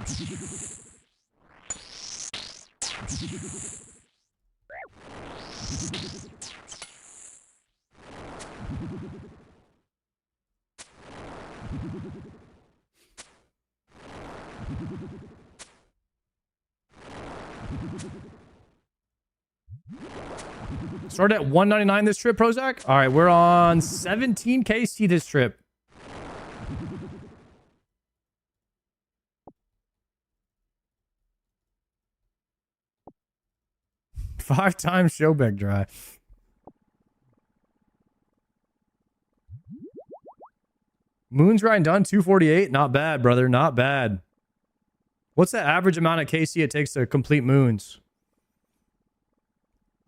Start at 199 this trip, Prozac? All right, we're on 17 KC this trip. Five times Showbank dry. Moon's grind done, 248. Not bad, brother. Not bad. What's the average amount of KC it takes to complete moons?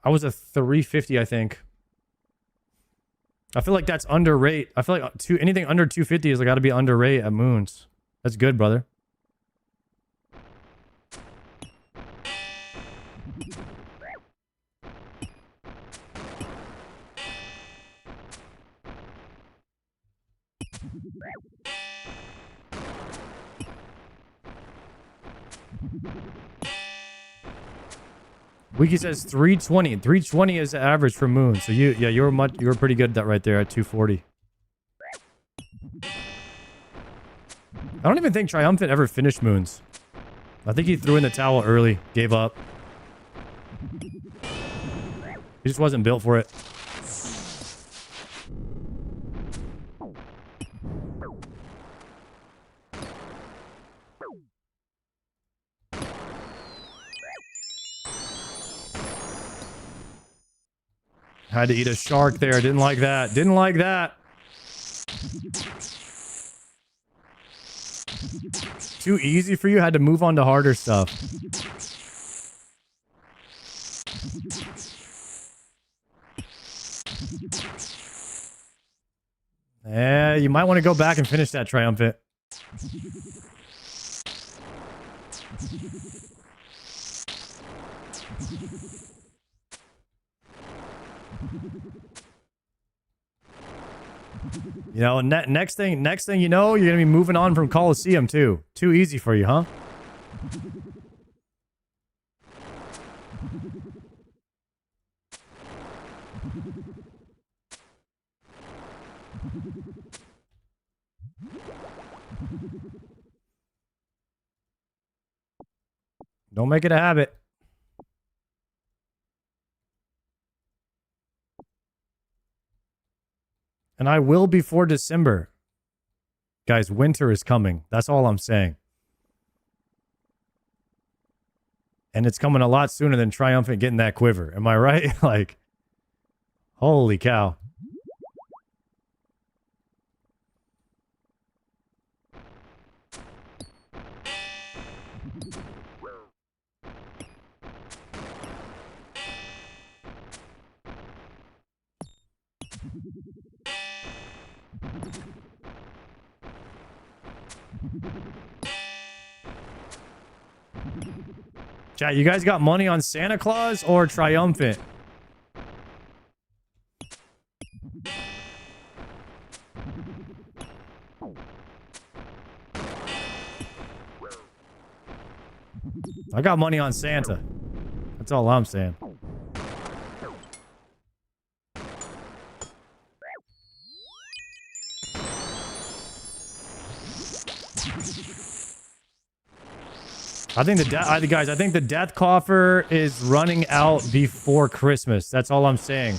I was a 350, I think. I feel like that's under rate. I feel like anything under 250 is got to be under rate at moons. That's good, brother. Wiki says 320. 320 is the average for moon. So you were pretty good at that right there at 240. I don't even think Triumphant ever finished moons. I think he threw in the towel early, gave up. He just wasn't built for it. Had to eat a shark there. Didn't like that. Didn't like that. Too easy for you? Had to move on to harder stuff. Yeah, you might want to go back and finish that Triumphant. You know, next thing you know, you're gonna be moving on from Coliseum too. Too easy for you, huh? Don't make it a habit. And I will before December. Guys, winter is coming. That's all I'm saying. And it's coming a lot sooner than Triumphant getting that quiver. Am I right? Like, holy cow. Chat, you guys got money on Santa Claus or Triumphant? I got money on Santa. That's all I'm saying. I think guys, I think the death coffer is running out before Christmas. That's all I'm saying.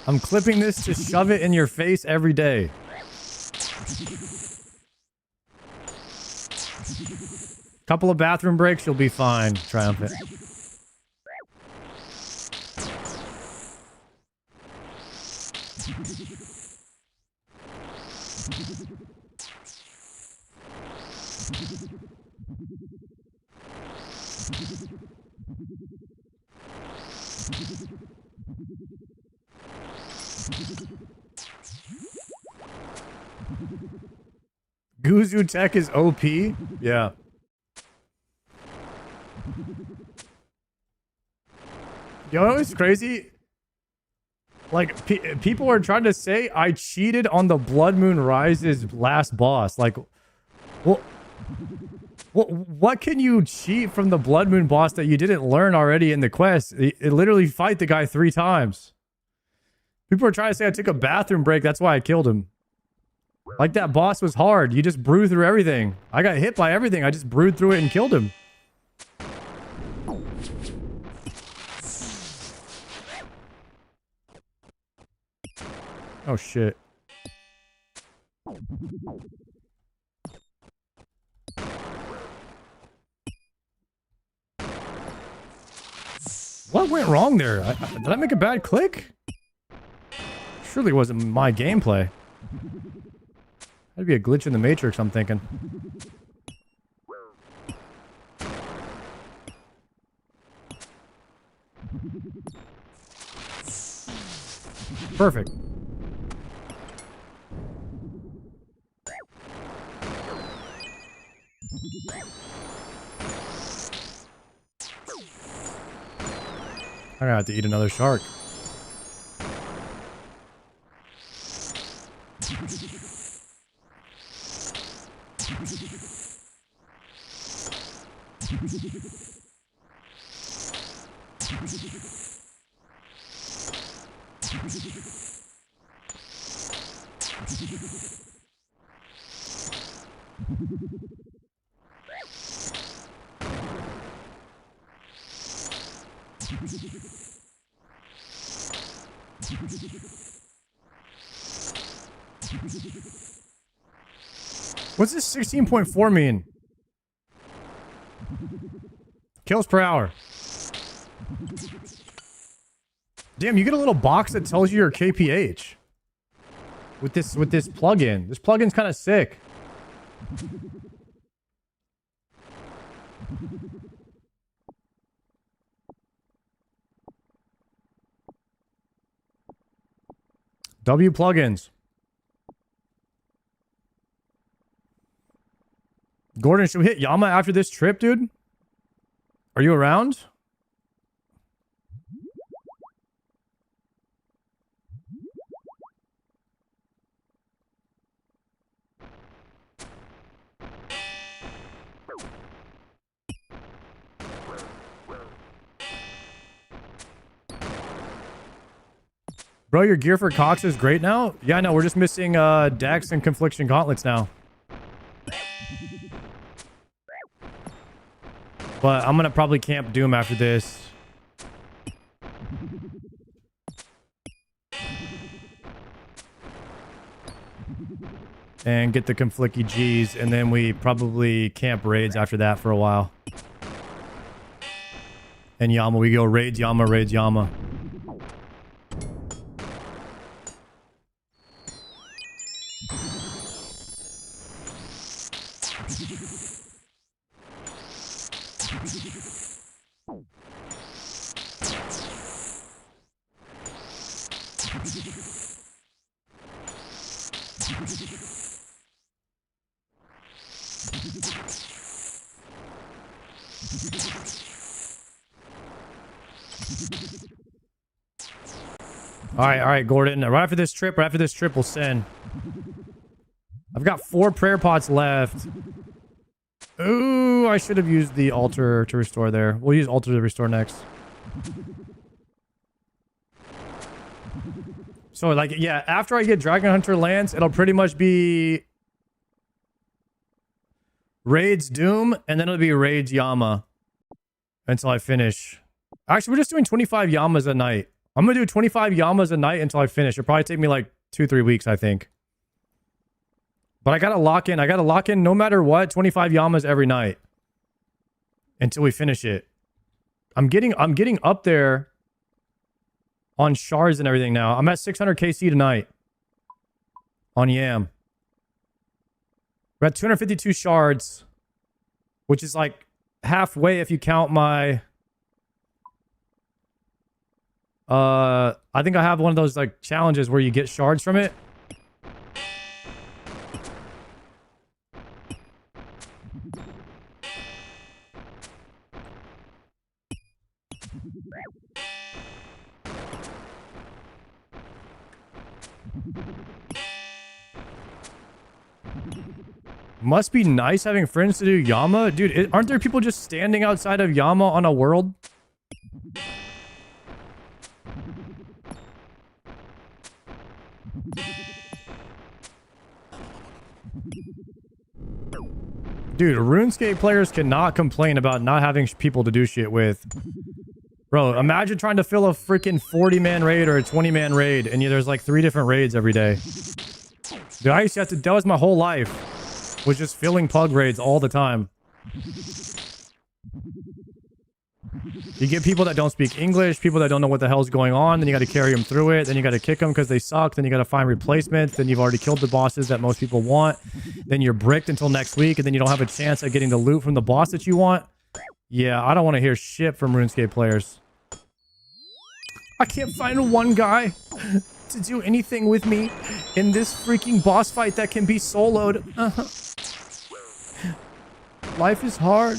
I'm clipping this to shove it in your face every day. Couple of bathroom breaks, you'll be fine, Triumphant. Guzu Tech is OP? Yeah. You know what's crazy? Like, people are trying to say I cheated on the Blood Moon Rise's last boss. Like, well, what can you cheat from the Blood Moon boss that you didn't learn already in the quest? It literally fight the guy 3 times. People are trying to say I took a bathroom break. That's why I killed him. Like, that boss was hard. You just brew through everything. I got hit by everything. I just brewed through it and killed him. Oh, shit. What went wrong there? Did I make a bad click? Surely wasn't my gameplay. That'd be a glitch in the Matrix, I'm thinking. Perfect. I'm gonna have to eat another shark. What's this 16.4 mean? Kills per hour. Damn, you get a little box that tells you your KPH. With this plugin. This plugin's kind of sick. W plugins. Gordon, should we hit Yama after this trip, dude? Are you around? Bro, your gear for Cox is great now? Yeah, no, we're just missing Dex and Confliction Gauntlets now. But I'm gonna probably camp Doom after this. And get the Conflicky G's, and then we probably camp raids after that for a while. And Yama, we go raids Yama, raids Yama. All right, Gordon. Right after this trip, we'll send. I've got 4 prayer pots left. Ooh, I should have used the altar to restore there. We'll use altar to restore next. So, like, yeah, after I get Dragon Hunter Lance, it'll pretty much be raids Doom, and then it'll be raids Yama until I finish. Actually, we're just doing 25 Yamas a night. I'm gonna do 25 Yamas a night until I finish. It'll probably take me like 2-3 weeks, I think. But I gotta lock in. I gotta lock in no matter what, 25 Yamas every night until we finish it. I'm getting up there on shards and everything now. I'm at 600 KC tonight on Yam. We're at 252 shards, which is like halfway if you count my... I think I have one of those like challenges where you get shards from it. Must be nice having friends to do Yama. Dude, aren't there people just standing outside of Yama on a world? Dude, RuneScape players cannot complain about not having people to do shit with. Bro, imagine trying to fill a freaking 40-man raid or a 20-man raid, and there's like 3 different raids every day. Dude, I used to have to... That was my whole life. Was just filling pug raids all the time. You get people that don't speak English, people that don't know what the hell's going on, then you got to carry them through it, then you got to kick them because they suck, then you got to find replacements, then you've already killed the bosses that most people want, then you're bricked until next week, and then you don't have a chance at getting the loot from the boss that you want. Yeah, I don't want to hear shit from RuneScape players. I can't find one guy to do anything with me in this freaking boss fight that can be soloed. Life is hard.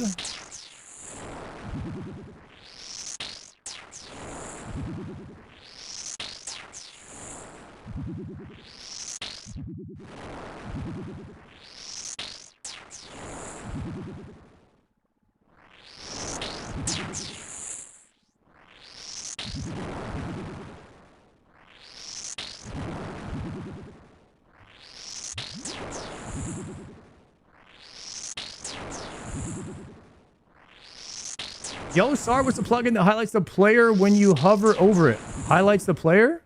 Yo, SAR was the plugin that highlights the player when you hover over it. Highlights the player?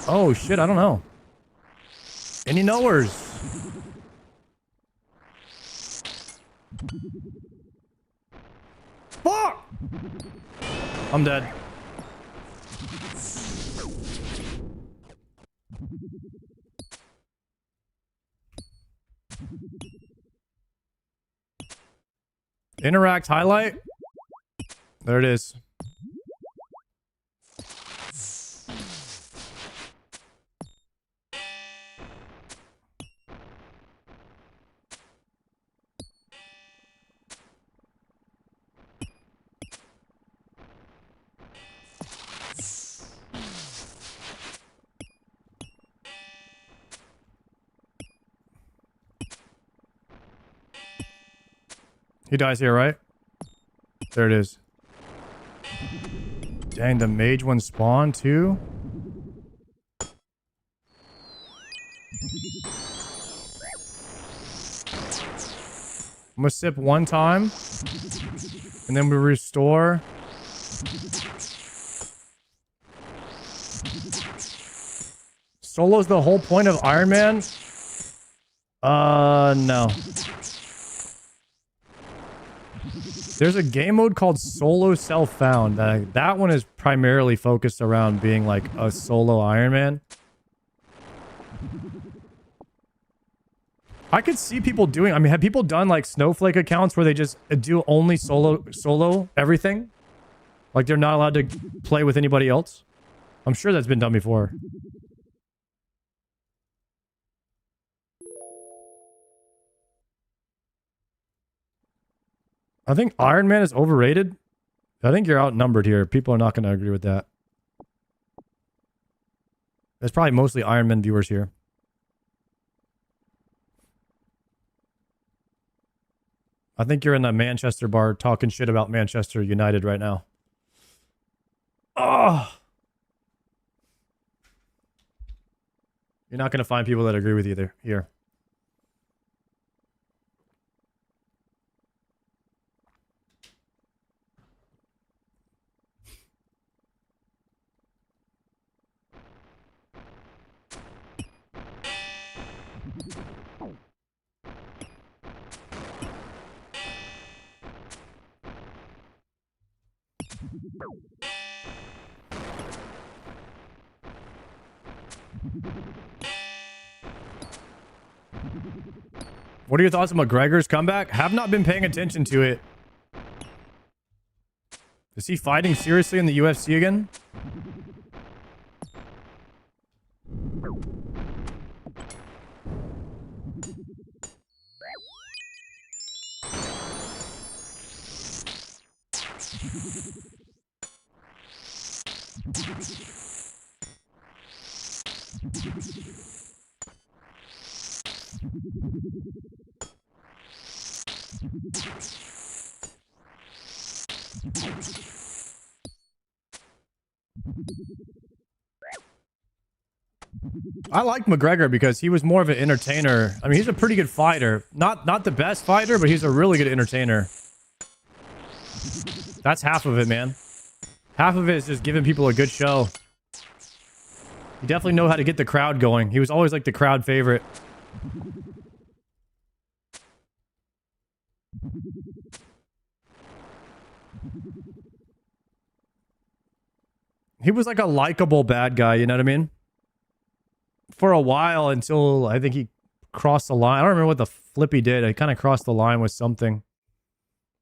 Oh, shit, I don't know. Any knowers? Fuck! I'm dead. Interact highlight. There it is. He dies here, right? There it is. Dang, the mage one spawned too? I'm gonna sip one time. And then we restore. Solo's the whole point of Iron Man? No. There's a game mode called Solo Self-Found. That one is primarily focused around being like a solo Iron Man. I could see people doing... I mean, have people done like Snowflake accounts where they just do only solo everything? Like they're not allowed to play with anybody else? I'm sure that's been done before. I think Iron Man is overrated. I think you're outnumbered here. People are not going to agree with that. There's probably mostly Iron Man viewers here. I think you're in the Manchester bar talking shit about Manchester United right now. Oh! You're not going to find people that agree with you there here. What are your thoughts on McGregor's comeback? Have not been paying attention to it. Is he fighting seriously in the UFC again? I like McGregor because he was more of an entertainer. I mean, he's a pretty good fighter. Not the best fighter, but he's a really good entertainer. That's half of it, man. Half of it is just giving people a good show. You definitely know how to get the crowd going. He was always like the crowd favorite. He was like a likable bad guy, you know what I mean? For a while until I think he crossed the line. I don't remember what the flip he did. He kind of crossed the line with something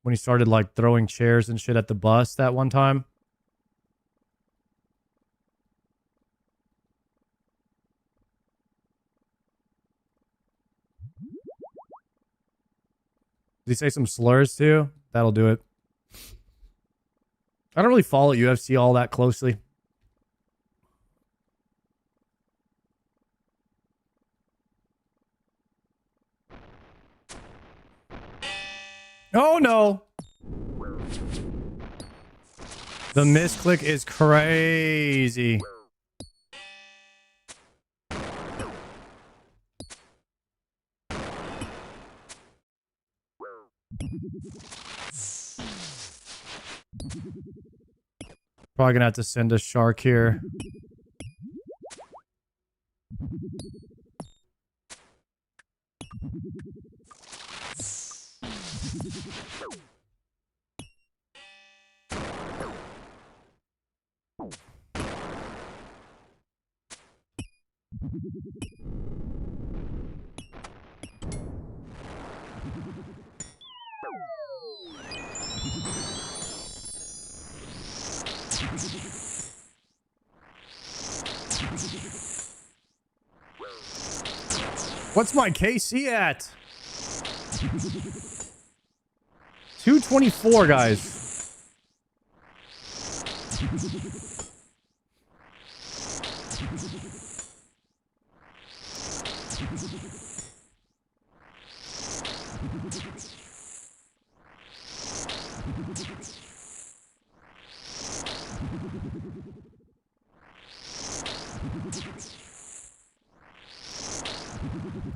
when he started like throwing chairs and shit at the bus that one time. Did he say some slurs too? That'll do it. I don't really follow UFC all that closely. Oh no! The misclick is crazy. Probably gonna have to send a shark here. What's my KC at? 224, guys.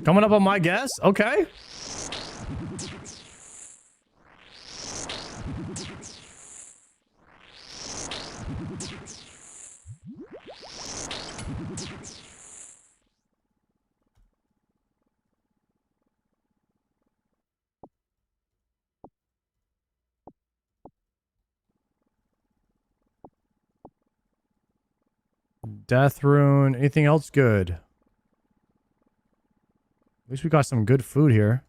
Coming up on my guess? Okay. Death rune. Anything else good? At least we got some good food here.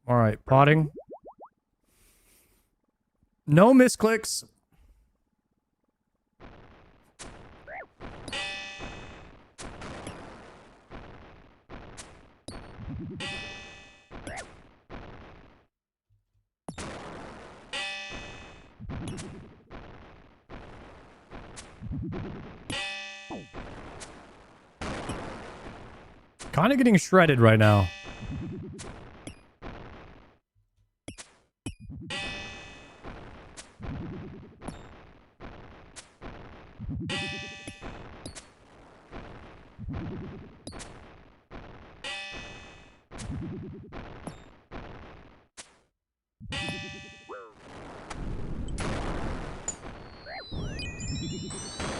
All right, potting. No misclicks. Kind of getting shredded right now.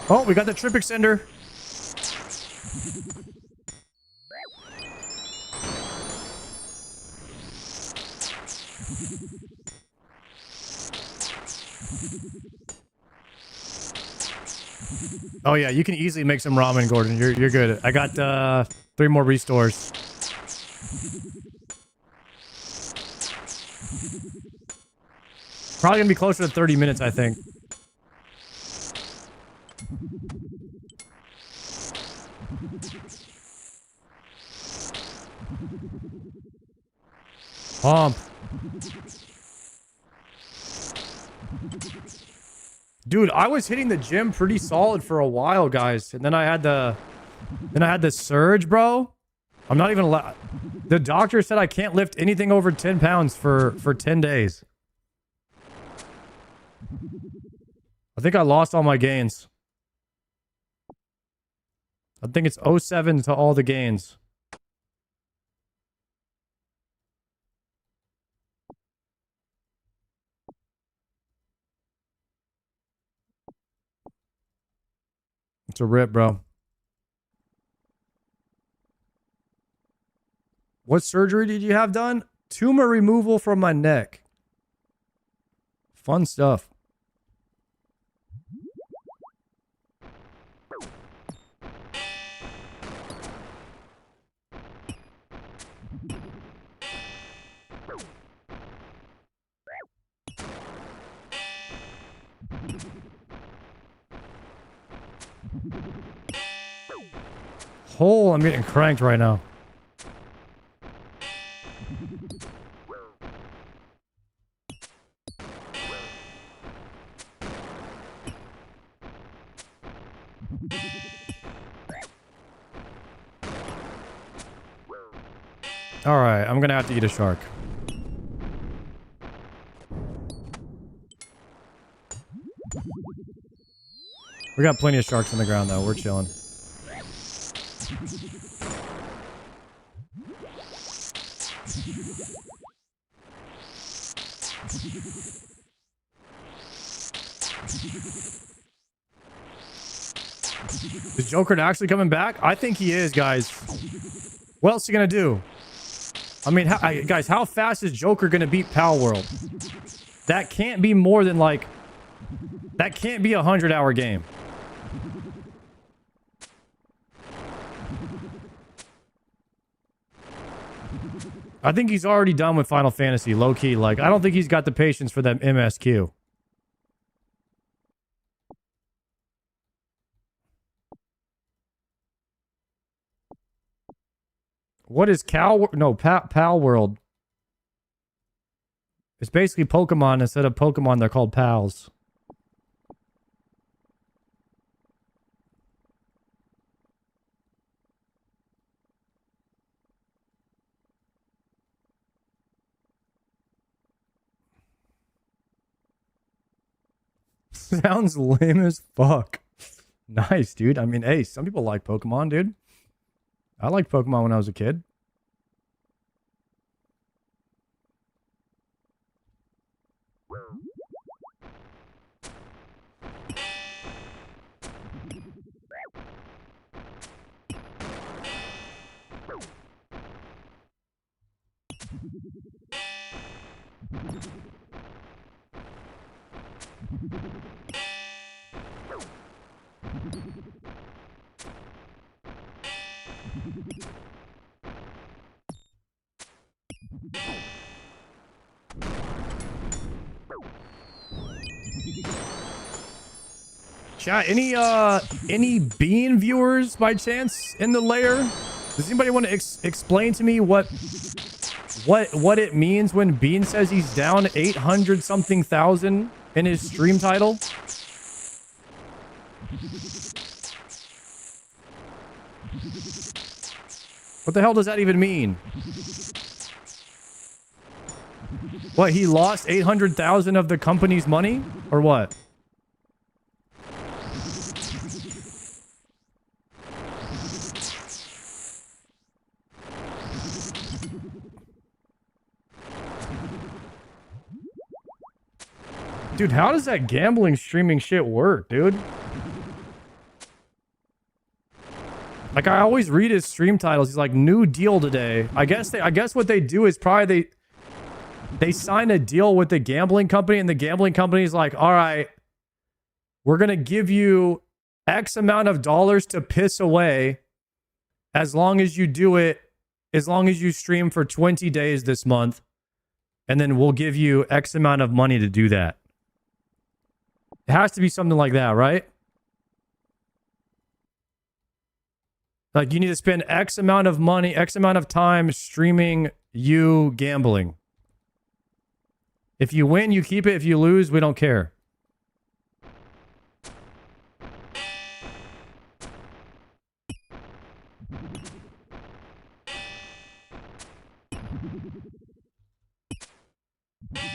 Oh, we got the trip extender. Oh yeah, you can easily make some ramen, Gordon. You're good. I got 3 more restores. Probably gonna be closer to 30 minutes, I think. Pump. Dude, I was hitting the gym pretty solid for a while, guys. And then I had the surge, bro. I'm not even allowed. The doctor said I can't lift anything over 10 pounds for 10 days. I think I lost all my gains. I think it's 07 to all the gains. It's a rip, bro. What surgery did you have done? Tumor removal from my neck. Fun stuff. Oh, I'm getting cranked right now. All right, I'm gonna have to eat a shark. We got plenty of sharks on the ground, though. We're chilling. Is Joker actually coming back? I think he is, guys. What else is he gonna do? I mean, guys, how fast is Joker gonna beat Pal World? That can't be more than like... That can't be a 100-hour game. I think he's already done with Final Fantasy, low-key. Like, I don't think he's got the patience for that MSQ. What is Pal World? It's basically Pokemon. Instead of Pokemon, they're called pals. Sounds lame as fuck. Nice, dude. I mean, hey, some people like Pokemon, dude. I liked Pokemon when I was a kid. Chat, any Bean viewers by chance in the lair? Does anybody want to explain to me what it means when Bean says he's down 800 something thousand in his stream title? What the hell does that even mean? What, he lost 800,000 of the company's money or what? Dude, how does that gambling streaming shit work, dude? Like, I always read his stream titles. He's like, new deal today. I guess what they do is probably they sign a deal with the gambling company, and the gambling company is like, all right, we're going to give you X amount of dollars to piss away as long as you do it, as long as you stream for 20 days this month, and then we'll give you X amount of money to do that. It has to be something like that, right? Like, you need to spend X amount of money, X amount of time streaming you gambling. If you win, you keep it. If you lose, we don't care.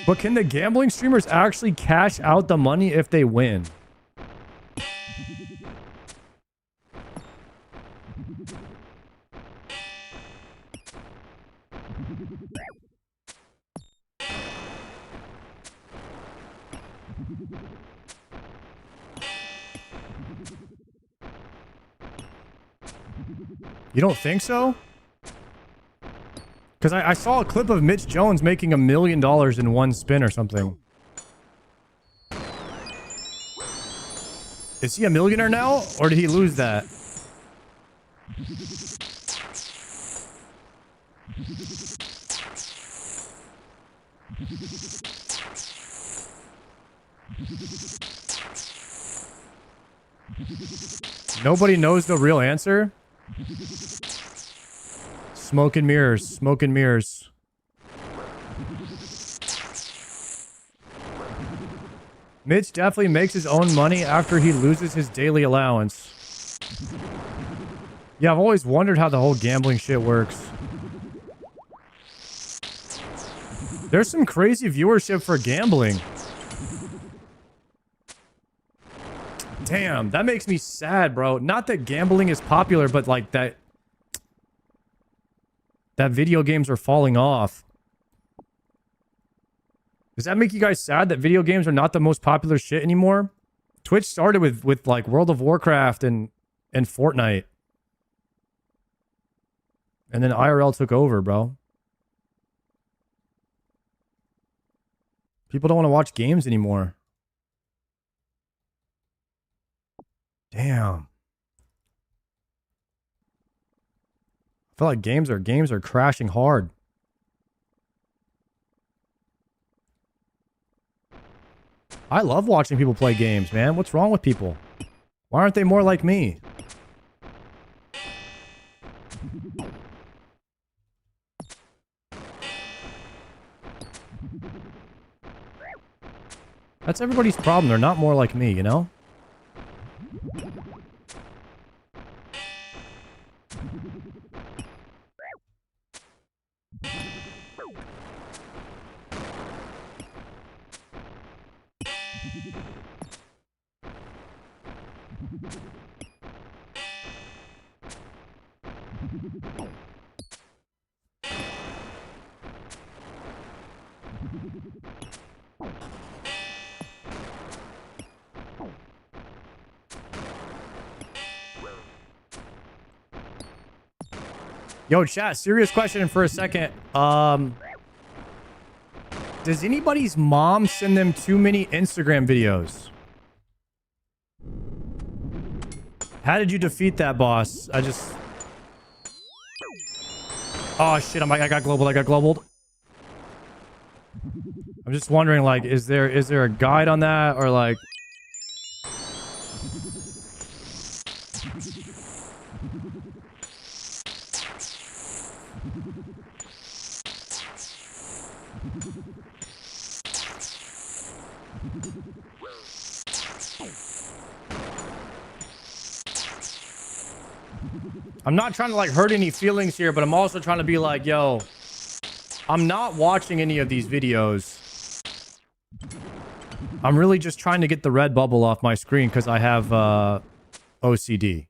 But can the gambling streamers actually cash out the money if they win? You don't think so? Because I saw a clip of Mitch Jones making $1 million in one spin or something. Is he a millionaire now? Or did he lose that? Nobody knows the real answer? Smoke and mirrors. Smoke and mirrors. Mitch definitely makes his own money after he loses his daily allowance. Yeah, I've always wondered how the whole gambling shit works. There's some crazy viewership for gambling. Damn, that makes me sad, bro. Not that gambling is popular, but like that video games are falling off. Does that make you guys sad that video games are not the most popular shit anymore? Twitch started with like World of Warcraft and Fortnite. And then IRL took over, bro. People don't want to watch games anymore. Damn. I feel like games are crashing hard. I love watching people play games, man. What's wrong with people? Why aren't they more like me? That's everybody's problem. They're not more like me, you know? Yo, chat, serious question for a second. Does anybody's mom send them too many Instagram videos? How did you defeat that boss? Oh shit, I got globaled. I'm just wondering, like, is there a guide on that, or like... I'm not trying to like hurt any feelings here, but I'm also trying to be like, yo, I'm not watching any of these videos. I'm really just trying to get the red bubble off my screen because I have OCD.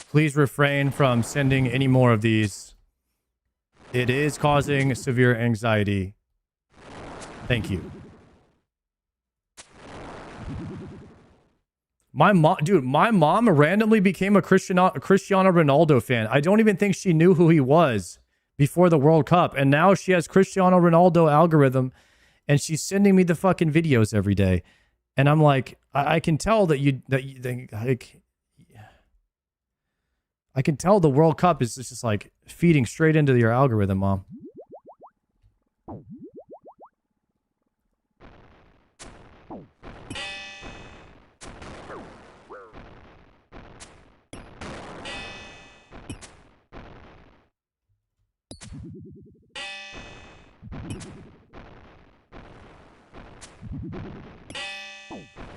Please refrain from sending any more of these. It is causing severe anxiety. Thank you. My mom randomly became a Cristiano Ronaldo fan. I don't even think she knew who he was before the World Cup. And now she has Cristiano Ronaldo algorithm and she's sending me the fucking videos every day. And I'm like, I can tell I can tell the World Cup is just like feeding straight into your algorithm, Mom.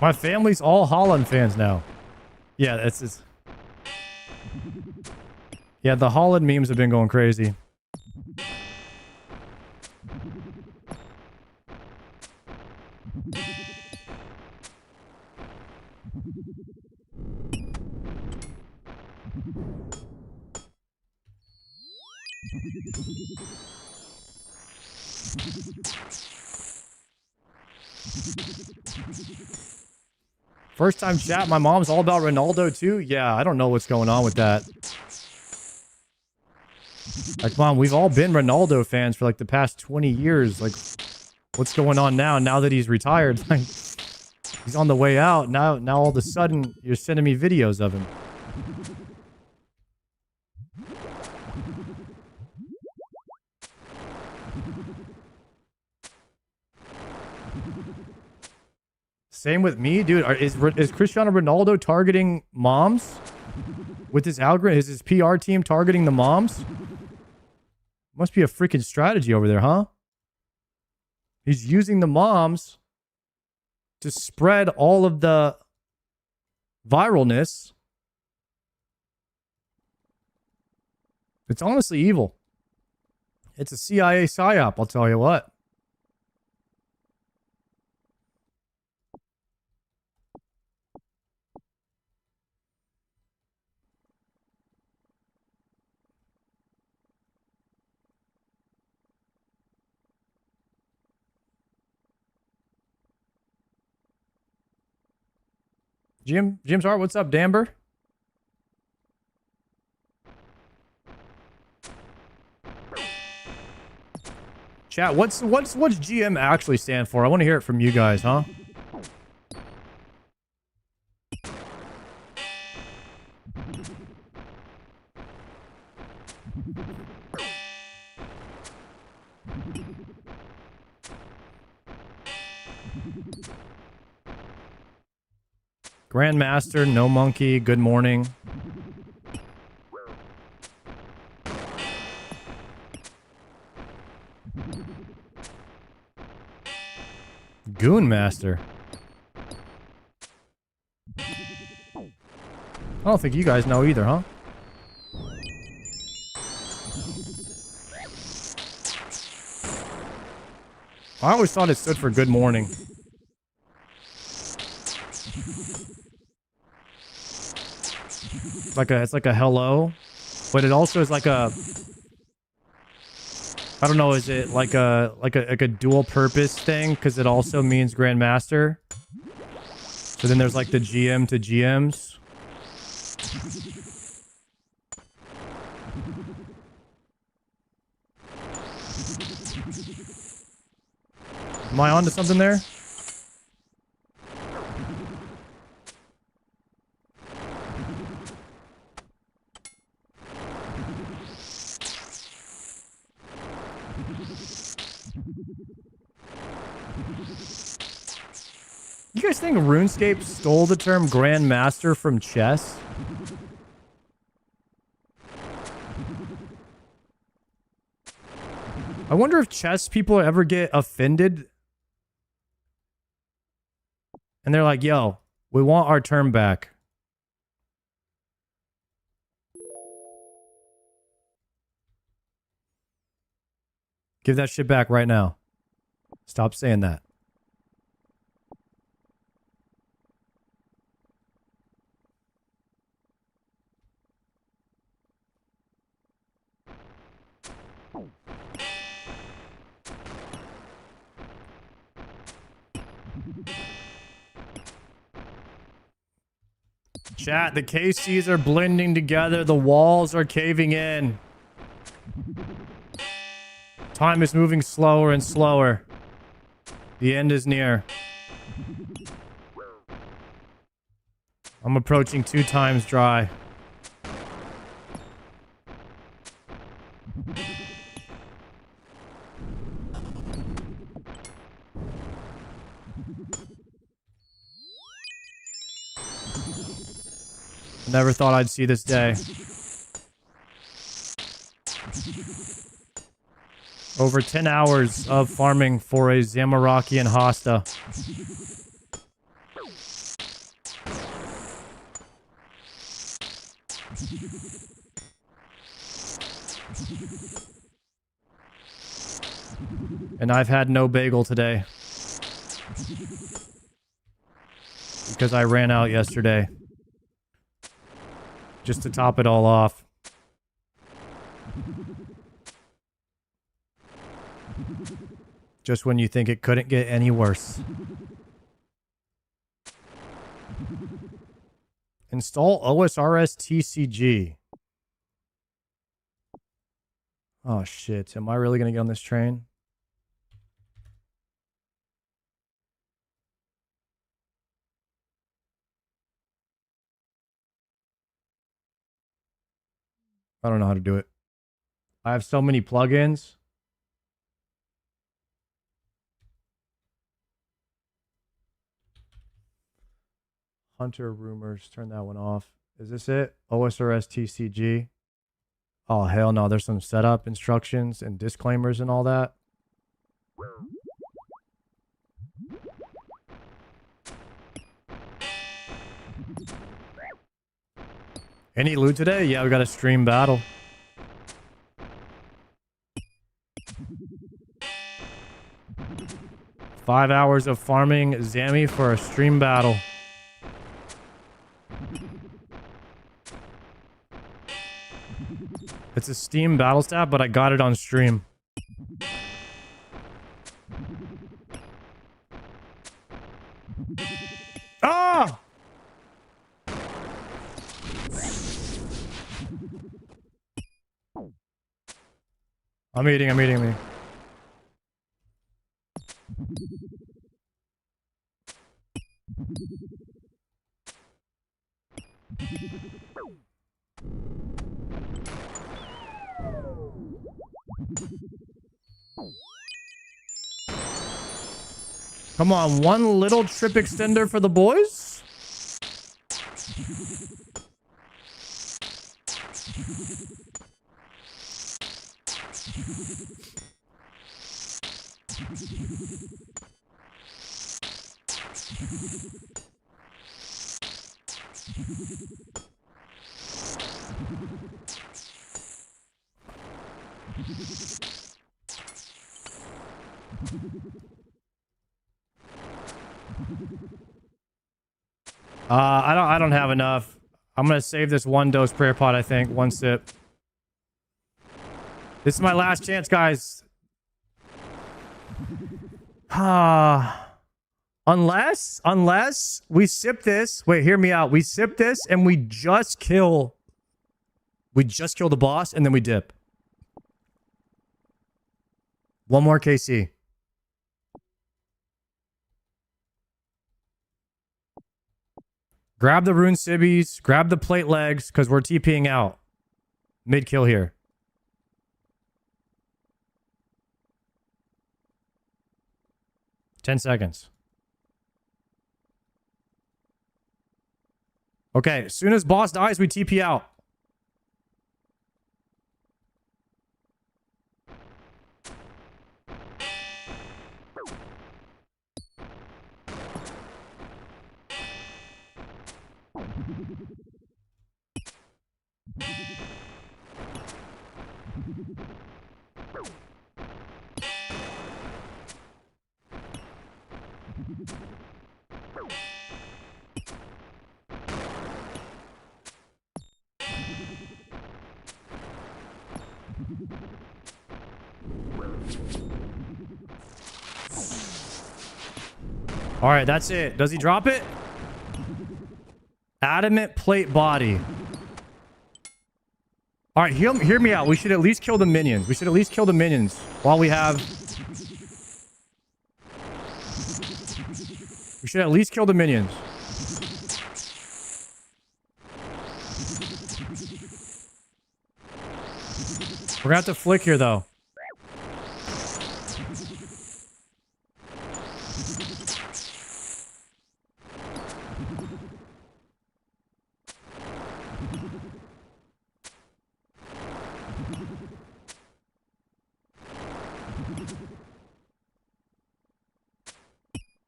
My family's all Holland fans now. Yeah, it's yeah, the Holland memes have been going crazy. First time chat, my mom's all about Ronaldo too? Yeah, I don't know what's going on with that. Like, Mom, we've all been Ronaldo fans for like the past 20 years. Like, what's going on now that he's retired? Like, he's on the way out. Now all of a sudden, you're sending me videos of him. Same with me, dude. Is Cristiano Ronaldo targeting moms with his algorithm? Is his PR team targeting the moms? Must be a freaking strategy over there, huh? He's using the moms to spread all of the viralness. It's honestly evil. It's a CIA psyop, I'll tell you what. Jim's Art, what's up, Damber? Chat, what's GM actually stand for? I want to hear it from you guys, huh? Grandmaster, no monkey, good morning. Goonmaster. I don't think you guys know either, huh? I always thought it stood for good morning. It's like a hello, but it also is like a, I don't know, is it like a dual purpose thing? Because it also means Grandmaster. So then there's like the GM to GMs. Am I onto something there? You guys think RuneScape stole the term Grandmaster from chess? I wonder if chess people ever get offended and they're like, yo, we want our term back. Give that shit back right now. Stop saying that. Chat, the KCs are blending together. The walls are caving in. Time is moving slower and slower. The end is near. I'm approaching 2 times dry. Never thought I'd see this day. Over 10 hours of farming for a Zamorakian Hosta. And I've had no bagel today. Because I ran out yesterday. Just to top it all off. Just when you think it couldn't get any worse. Install osrs TCG. Oh shit, am I really gonna get on this train? I don't know how to do it. I have so many plugins. Hunter rumors. Turn that one off. Is this it? OSRS TCG. Oh, hell no. There's some setup instructions and disclaimers and all that. Any loot today? Yeah, we got a stream battle. Five hours of farming Zammy for a stream battle. It's a Steam battle stat, but I got it on stream. Ah! I'm eating. Come on, one little trip extender for the boys? I don't have enough. I'm gonna save this 1 dose prayer pot, I think. 1 sip. This is my last chance, guys. Unless we sip this. Wait, hear me out. We sip this and we just kill the boss and then we dip. 1 more KC. Grab the rune cibbies, grab the plate legs, because we're TPing out. Mid-kill here. $10 seconds. Okay, as soon as boss dies, we TP out. All right, that's it. Does he drop it? Adamant plate body. All right, hear me out. We should at least kill the minions. We should at least kill the minions while we have... We should at least kill the minions. We're gonna have to flick here, though.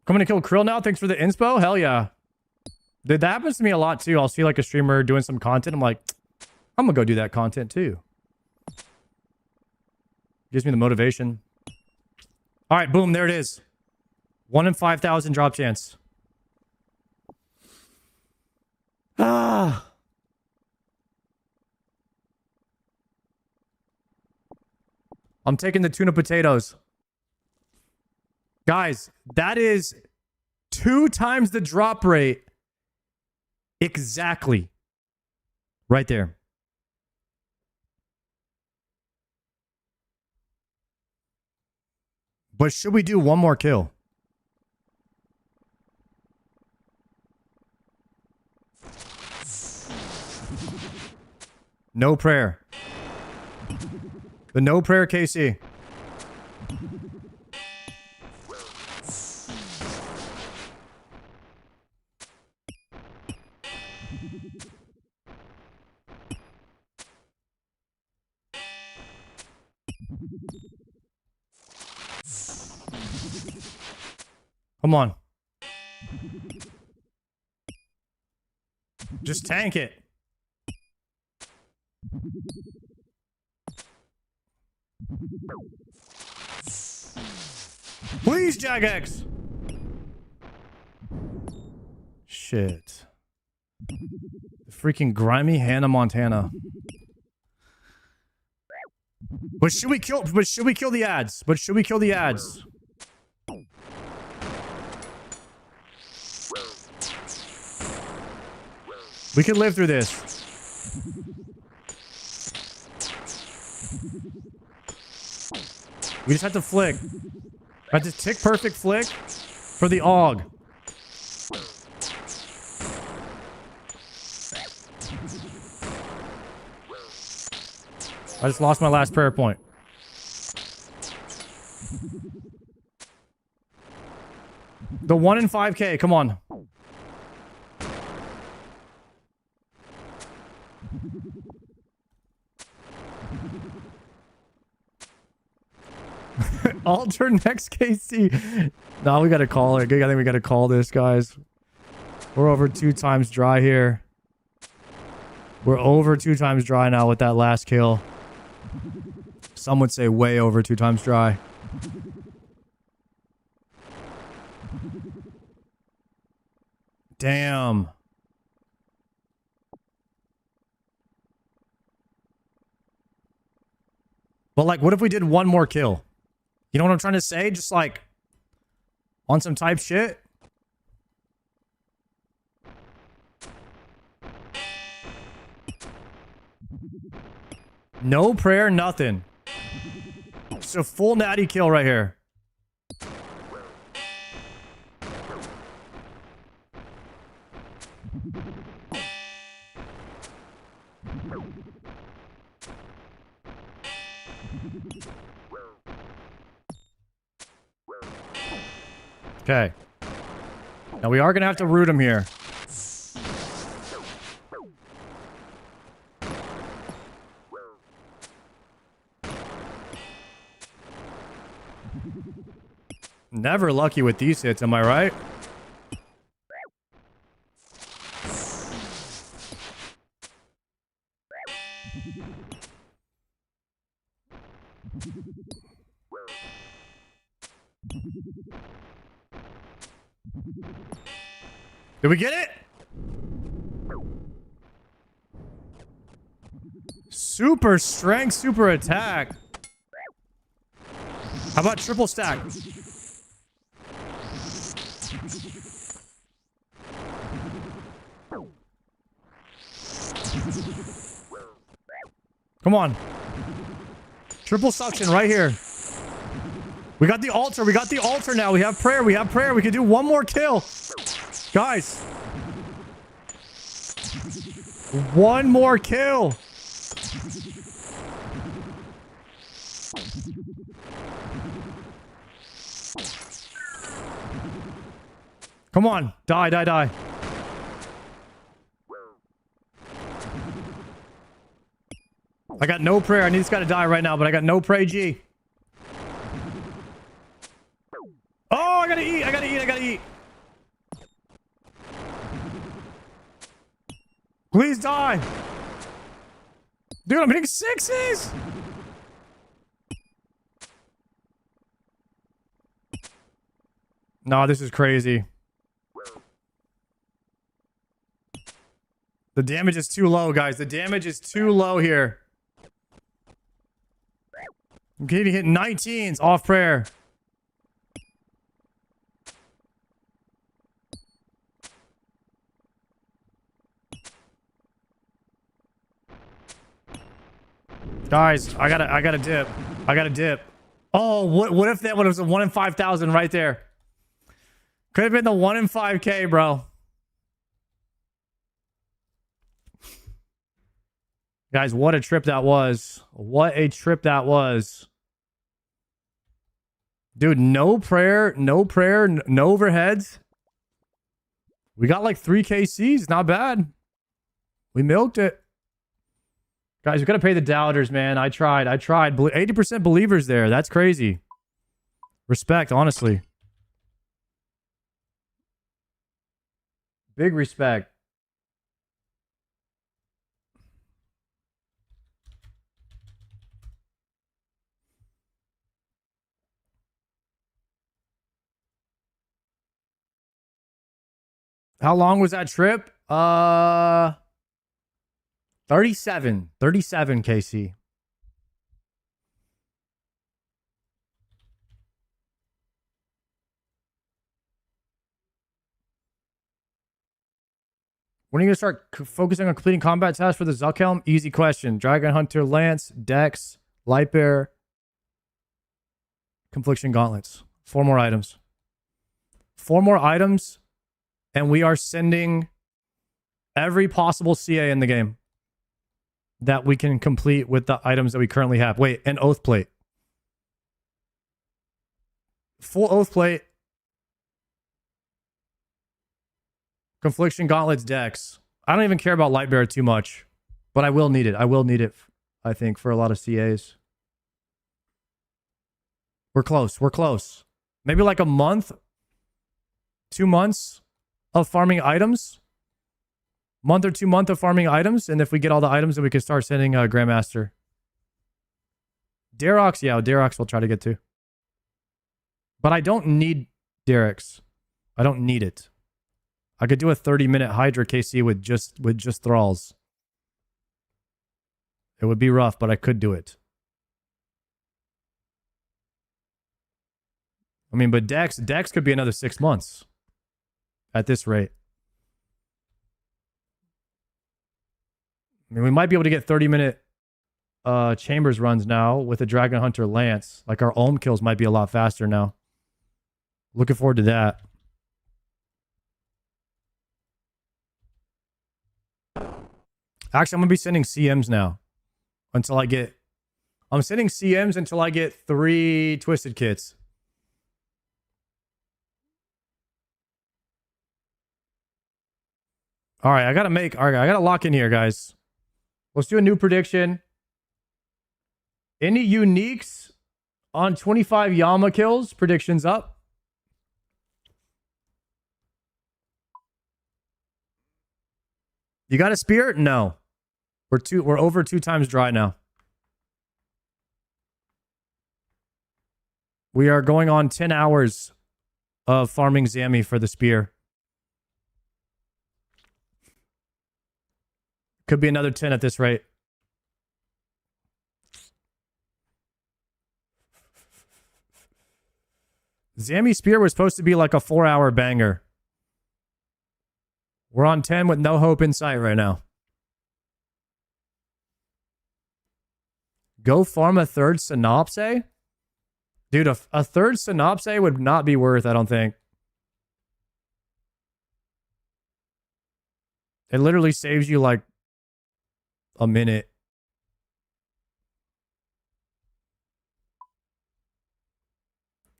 Coming to kill Krill now? Thanks for the inspo? Hell yeah. Dude, that happens to me a lot too. I'll see like a streamer doing some content. I'm like, I'm gonna go do that content too. Gives me the motivation. All right, boom, there it is. 1 in 5,000 drop chance. Ah. I'm taking the tuna potatoes. Guys, that is 2 times the drop rate. Exactly. Right there. But should we do 1 more kill? No prayer. The no prayer KC. Come on. Just tank it. Please, Jagex. Shit. Freaking grimy Hannah Montana. But should we kill the ads? We can live through this. We just have to flick. I have to tick perfect flick for the AUG. I just lost my last prayer point. The 1 in 5K, come on. Alter next KC. No, we gotta call it. I think we gotta call this, guys. We're over 2 times dry here. We're over 2 times dry now with that last kill. Some would say way over 2 times dry. Damn. But like, what if we did one more kill? You know what I'm trying to say? Just like on some type shit. No prayer, nothing. Just a full natty kill right here. Okay. Now we are going to have to root him here. Never lucky with these hits, am I right? Did we get it? Super strength, super attack. How about triple stack? Come on. Triple suction right here. We got the altar. We got the altar now. We have prayer. We have prayer. We can do one more kill. Guys. One more kill. Come on. Die, die, die. I got no prayer. I need this guy to die right now, but I got no pray G. Oh, I gotta eat. I gotta eat. I gotta eat. Please die. Dude, I'm hitting sixes. No, this is crazy. The damage is too low, guys. The damage is too low here. I'm getting hit 19s off prayer. Guys, I gotta dip. I gotta dip. Oh, what if that was a 1 in 5,000 right there? Could have been the 1 in 5K, bro. Guys, what a trip that was. What a trip that was. Dude, no prayer, no overheads. We got like 3 KCs. Not bad. We milked it. Guys, we got to pay the doubters, man. I tried. 80% believers there. That's crazy. Respect, honestly. Big respect. How long was that trip? 37 KC. When are you going to start focusing on completing combat tasks for the Zuckhelm? Easy question. Dragon Hunter, Lance, Dex, Lightbearer, Confliction Gauntlets. 4 more items. 4 more items, and we are sending every possible CA in the game that we can complete with the items that we currently have. Wait, an Oathplate. Full Oathplate. Confliction Gauntlets, Dex. I don't even care about Lightbearer too much, but I will need it. I will need it, I think, for a lot of CAs. We're close. We're close. Maybe like a month, 2 months of farming items. Month or 2 months of farming items. And if we get all the items, then we can start sending Grandmaster. Darox, yeah, Darox we'll try to get to. But I don't need Darox. I don't need it. I could do a 30-minute Hydra KC with just thralls. It would be rough, but I could do it. I mean, but Dex could be another 6 months at this rate. I mean, we might be able to get 30-minute Chambers runs now with a Dragon Hunter Lance. Like, our Ohm kills might be a lot faster now. Looking forward to that. Actually, I'm going to be sending CMs now. Until I get... I'm sending CMs until I get 3 Twisted Kits. Alright, I gotta lock in here, guys. Let's do a new prediction. Any uniques on 25 Yama kills? Predictions up. You got a spear? No. We're over 2 times dry now. We are going on 10 hours of farming Zami for the spear. Could be another 10 at this rate. Zami spear was supposed to be like a 4-hour banger. We're on 10 with no hope in sight right now. Go farm a 3rd Synopse? Dude, a 3rd Synopse would not be worth, I don't think. It literally saves you like a minute.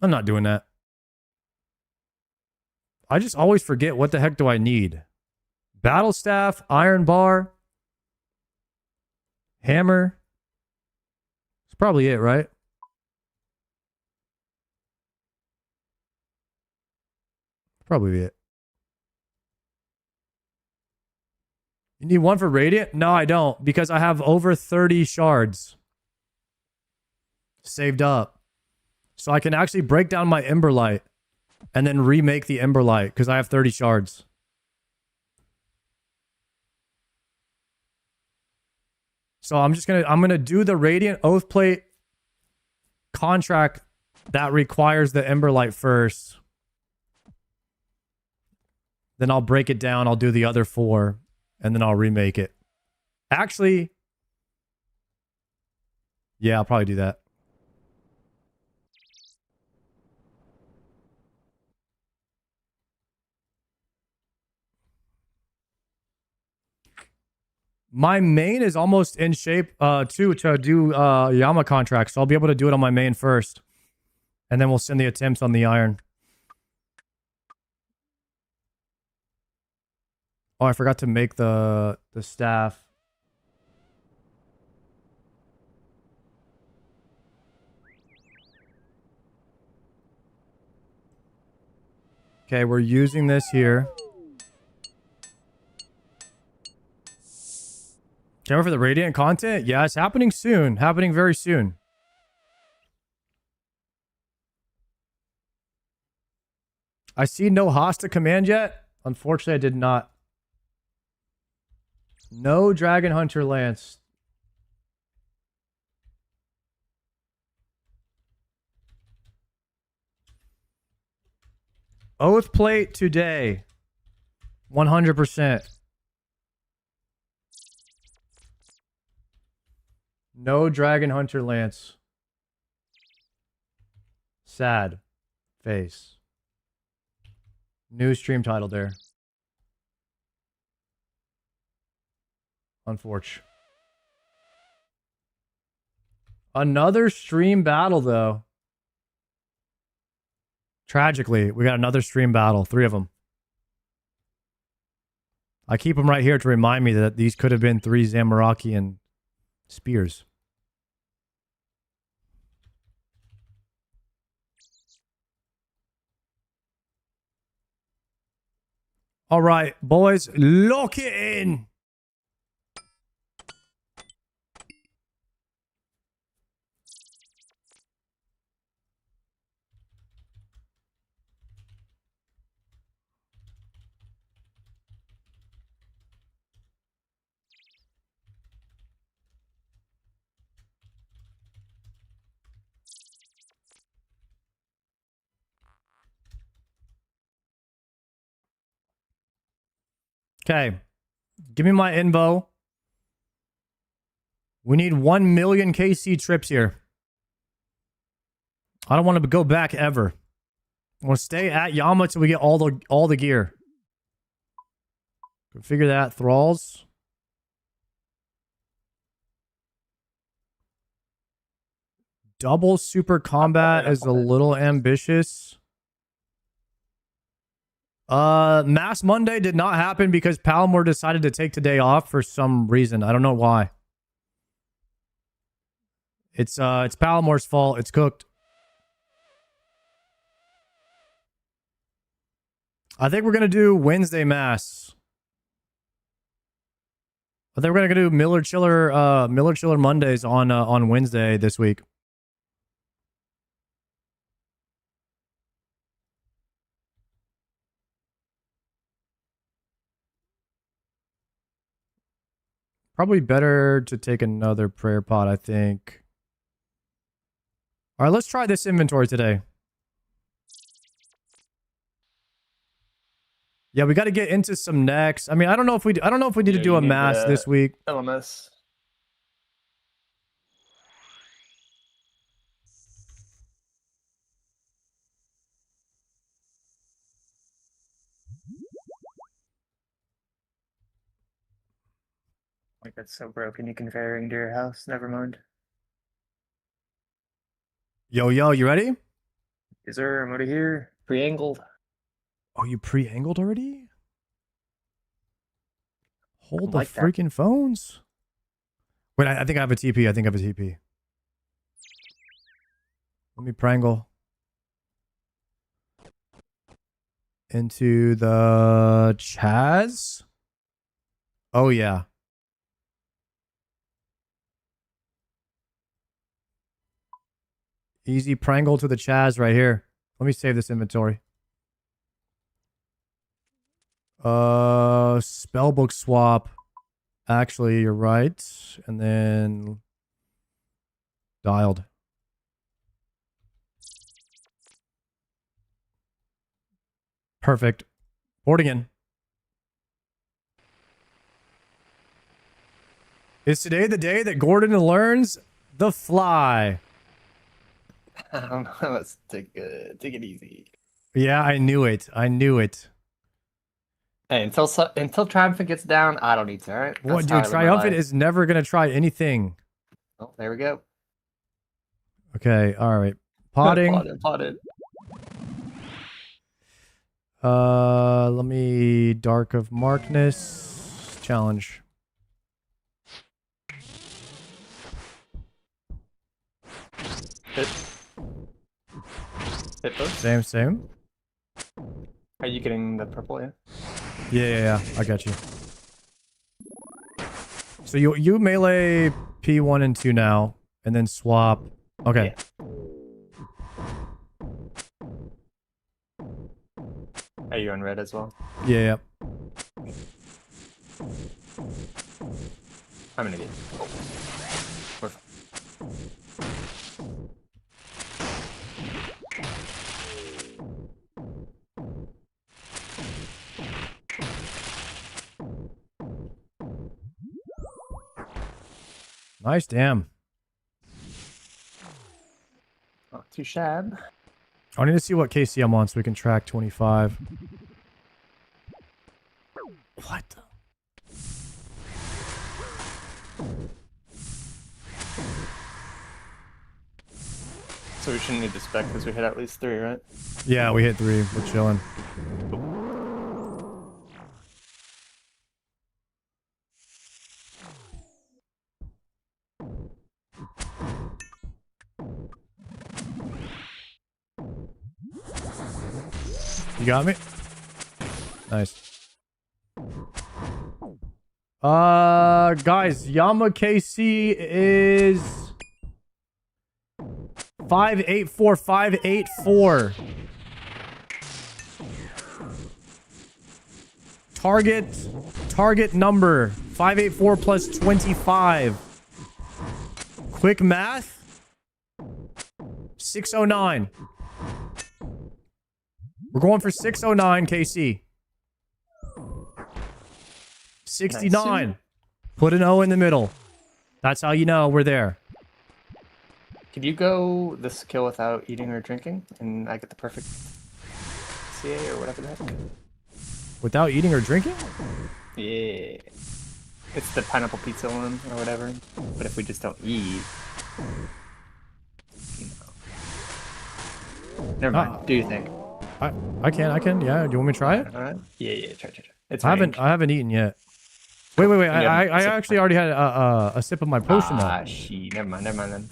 I'm not doing that. I just always forget what the heck do I need. Battle staff, iron bar, hammer. That's probably it, right? Probably it. You need one for Radiant? No, I don't, because I have over 30 shards saved up. So I can actually break down my Emberlight and then remake the Emberlight because I have 30 shards. So I'm gonna do the Radiant Oathplate contract that requires the Emberlight first. Then I'll break it down, I'll do the other 4, and then I'll remake it. Actually, yeah, I'll probably do that. My main is almost in shape to do Yama contracts, so I'll be able to do it on my main first. And then we'll send the attempts on the iron. Oh, I forgot to make the staff. Okay, we're using this here. Remember for the Radiant content? Yeah, it's happening soon. Happening very soon. I see no Hosta command yet. Unfortunately, I did not. No Dragon Hunter Lance. Oathplate today. 100%. No Dragon Hunter Lance. Sad face. New stream title there. Unfortunate. Another stream battle, though. Tragically, we got another stream battle. 3 of them. I keep them right here to remind me that these could have been 3 Zamorakian spears. All right, boys, lock it in. Okay. Give me my info. We need 1 million KC trips here. I don't want to go back ever. I want to stay at Yama till we get all the gear. Configure that. Thralls. Double super combat is a little ambitious. Mass Monday did not happen because Palomar decided to take today off for some reason. I don't know why. It's Palomar's fault. It's cooked. I think we're gonna do Wednesday Mass. I think we're gonna do Miller Chiller Mondays on Wednesday this week. Probably better to take another prayer pot, I think. All right, let's try this inventory today. Yeah, we got to get into some next. I mean, I don't know if we need to do a mass this week. LMS. Like, that's so broken you can ferry into your house. Never mind. Yo, you ready? Yes, sir. I'm out of here. Pre-angled. Oh, you pre-angled already? Hold the like freaking that. phones. Wait, I think I have a TP. I think I have a TP. Let me prangle. Into the Chaz? Oh, yeah. Easy prangle to the Chaz right here. Let me save this inventory. Spellbook swap. Actually, you're right. And then dialed. Perfect. Boarding in. Is today the day that Gordon learns the fly? I don't know. Let's take it easy. Yeah, I knew it. I knew it. Hey, until Triumphant gets down, I don't need to. All right. What, dude? Triumphant is never gonna try anything. Oh, there we go. Okay. All right. Potting. Potted. Let me Dark of Markness challenge. Hit those. Same. Are you getting the purple? Yeah. I got you. So you melee P1 and 2 now, and then swap. Okay. Yeah. Are you on red as well? Yeah. I'm gonna get. Oh. Nice, damn. Not too shabby. I need to see what KC I'm on so we can track 25. What the? So we shouldn't need to spec because we hit at least 3, right? Yeah, we hit 3. We're chilling. You got me? Nice. Guys, Yama KC is 584584. Target number 584 plus 25. Quick math. 609. We're going for 609 KC. 69. Nice. Put an O in the middle. That's how you know we're there. Could you go this kill without eating or drinking, and I get the perfect CA or whatever the heck? Without eating or drinking? Yeah. It's the pineapple pizza one or whatever. But if we just don't eat, you know. Never mind. Do you think? I can. Yeah. Do you want me to try it? Yeah. Try. It's I haven't eaten yet. Wait. I actually already had a sip of my potion though. Shit. Never mind then.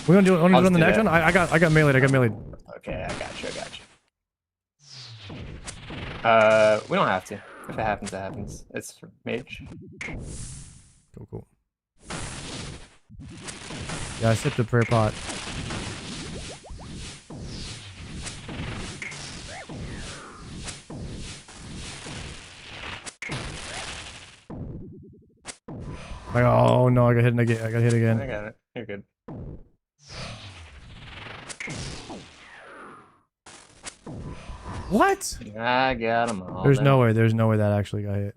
We're gonna do it on the next that. one. I got meleeed. Okay, I got you. We don't have to. If it happens, it happens. It's for mage. Cool. Yeah, I sipped the prayer pot. Oh no, I got hit again. I got it. You're good. What? I got them all. There's no way that actually got hit.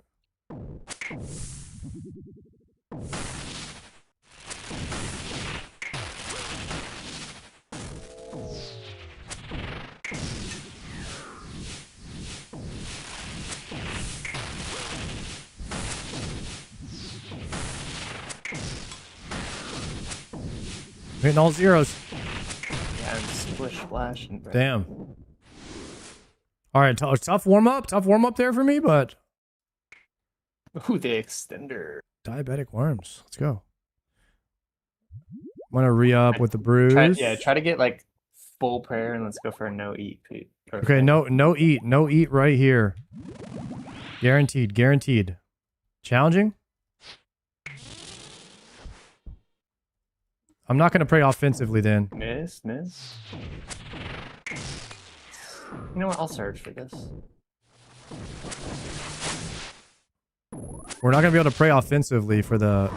Hitting all zeros. Yeah, I'm splish splash and damn. All right, tough warm up there for me, but ooh, the extender. Diabetic worms. Let's go. I'm gonna re-up with the bruise. Try to get like full prayer and let's go for a no eat. Okay, no eat right here. Guaranteed. Challenging. I'm not gonna pray offensively then. Miss. You know what? I'll search for this. We're not gonna be able to pray offensively for the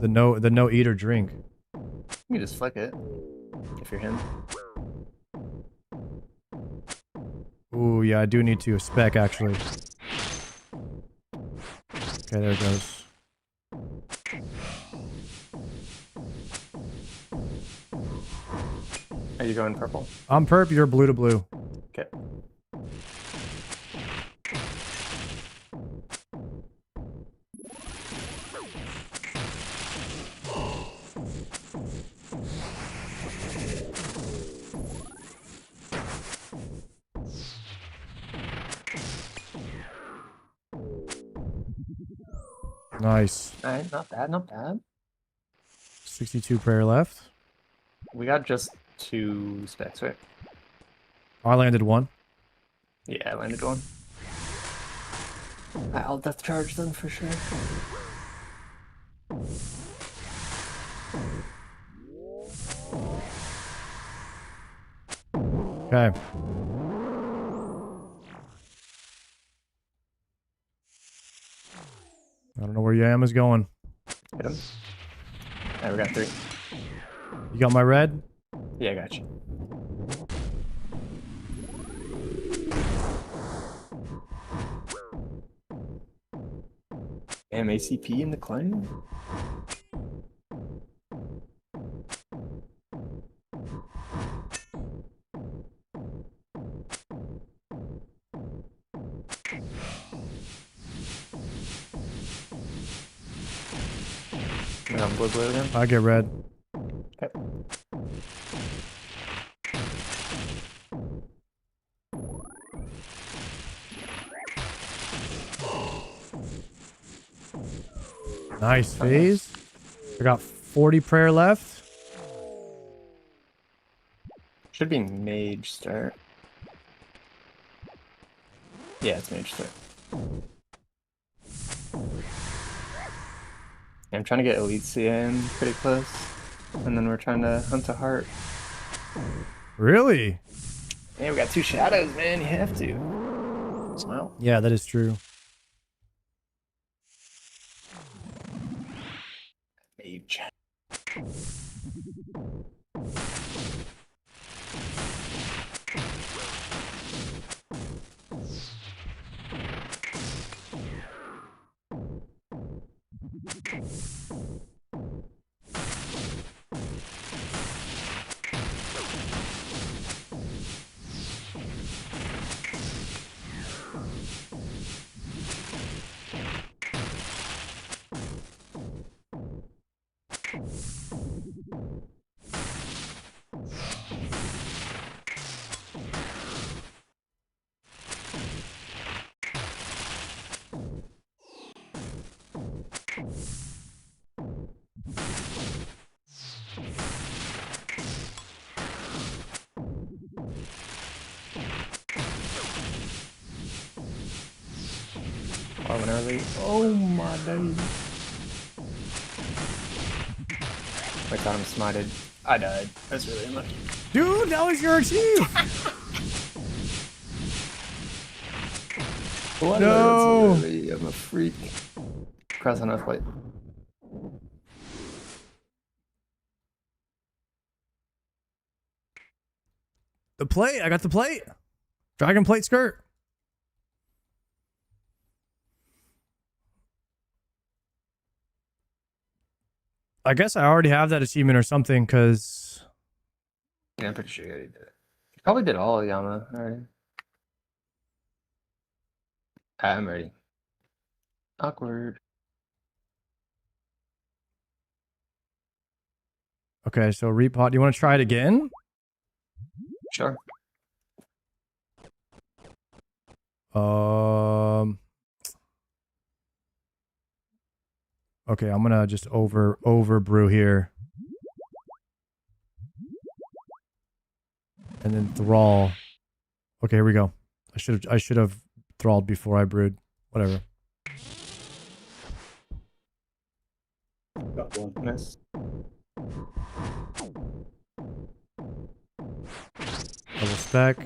no eat or drink. You can just flick it if you're him. Ooh, yeah, I do need to spec actually. Okay, there it goes. Are you going purple? I'm perp, you're blue to blue. Okay. Nice. Alright, not bad. 62 prayer left. We got just 2 specs, right? I landed 1. Yeah, I landed 1. I'll death charge them for sure. Okay. I don't know where Yam is going. Hit him. Alright, we got 3. You got my red? Yeah, I got you. ACP in the claim? Blue again? I get red. Okay. Nice phase. I got 40 prayer left. Should be mage start. Yeah, it's mage start. Yeah, I'm trying to get elite CN pretty close. And then we're trying to hunt a heart. Really? Yeah, we got 2 shadows, man. You have to. Smile. Yeah, that is true. Mage. slow and early. Oh my days. I thought I'm smited. I died. That's really unlucky. Dude, that was your achieve. What? No. I'm a freak. Cross on Oathplate. The plate. I got the plate. Dragon plate skirt. I guess I already have that achievement or something because... Yeah, I'm pretty sure you already did it. You probably did all of Yama already. I'm ready. Awkward. Okay, so repot. Do you want to try it again? Sure. Okay, I'm gonna just over brew here. And then thrall. Okay, here we go. I should have thralled before I brewed. Whatever. Got one. Miss. Double spec.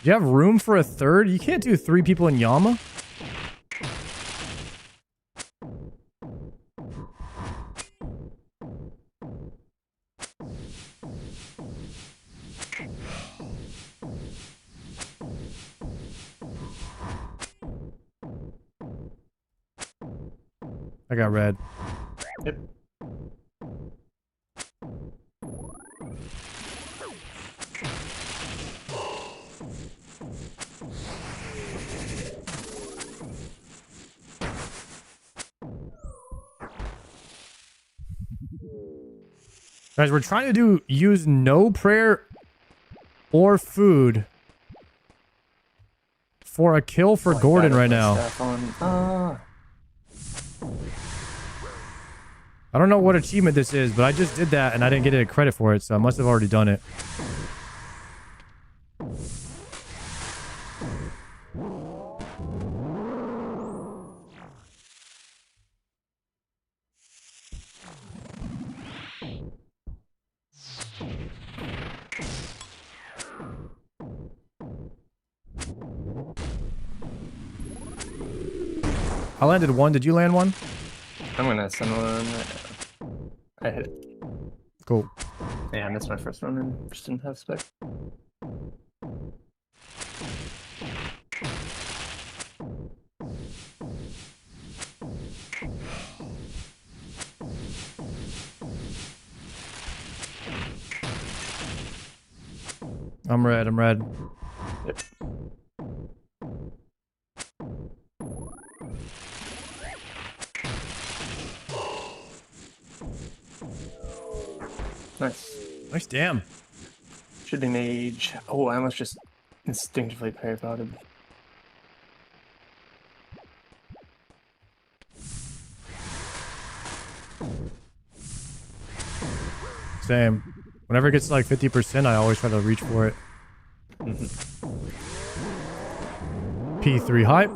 Do you have room for a third? You can't do 3 people in Yama? I got red. Yep. Guys, we're trying to use no prayer or food for a kill for Gordon right now. I don't know what achievement this is, but I just did that and I didn't get any credit for it, so I must have already done it. I landed 1. Did you land 1? I'm gonna send one right now. I hit it. Cool. Yeah, I missed my first one and just didn't have spec. I'm red. I'm red. Yep. Nice. Nice damn. Should be mage. Oh, I almost just instinctively parapotted. Same. Whenever it gets to like 50%, I always try to reach for it. P3 hype.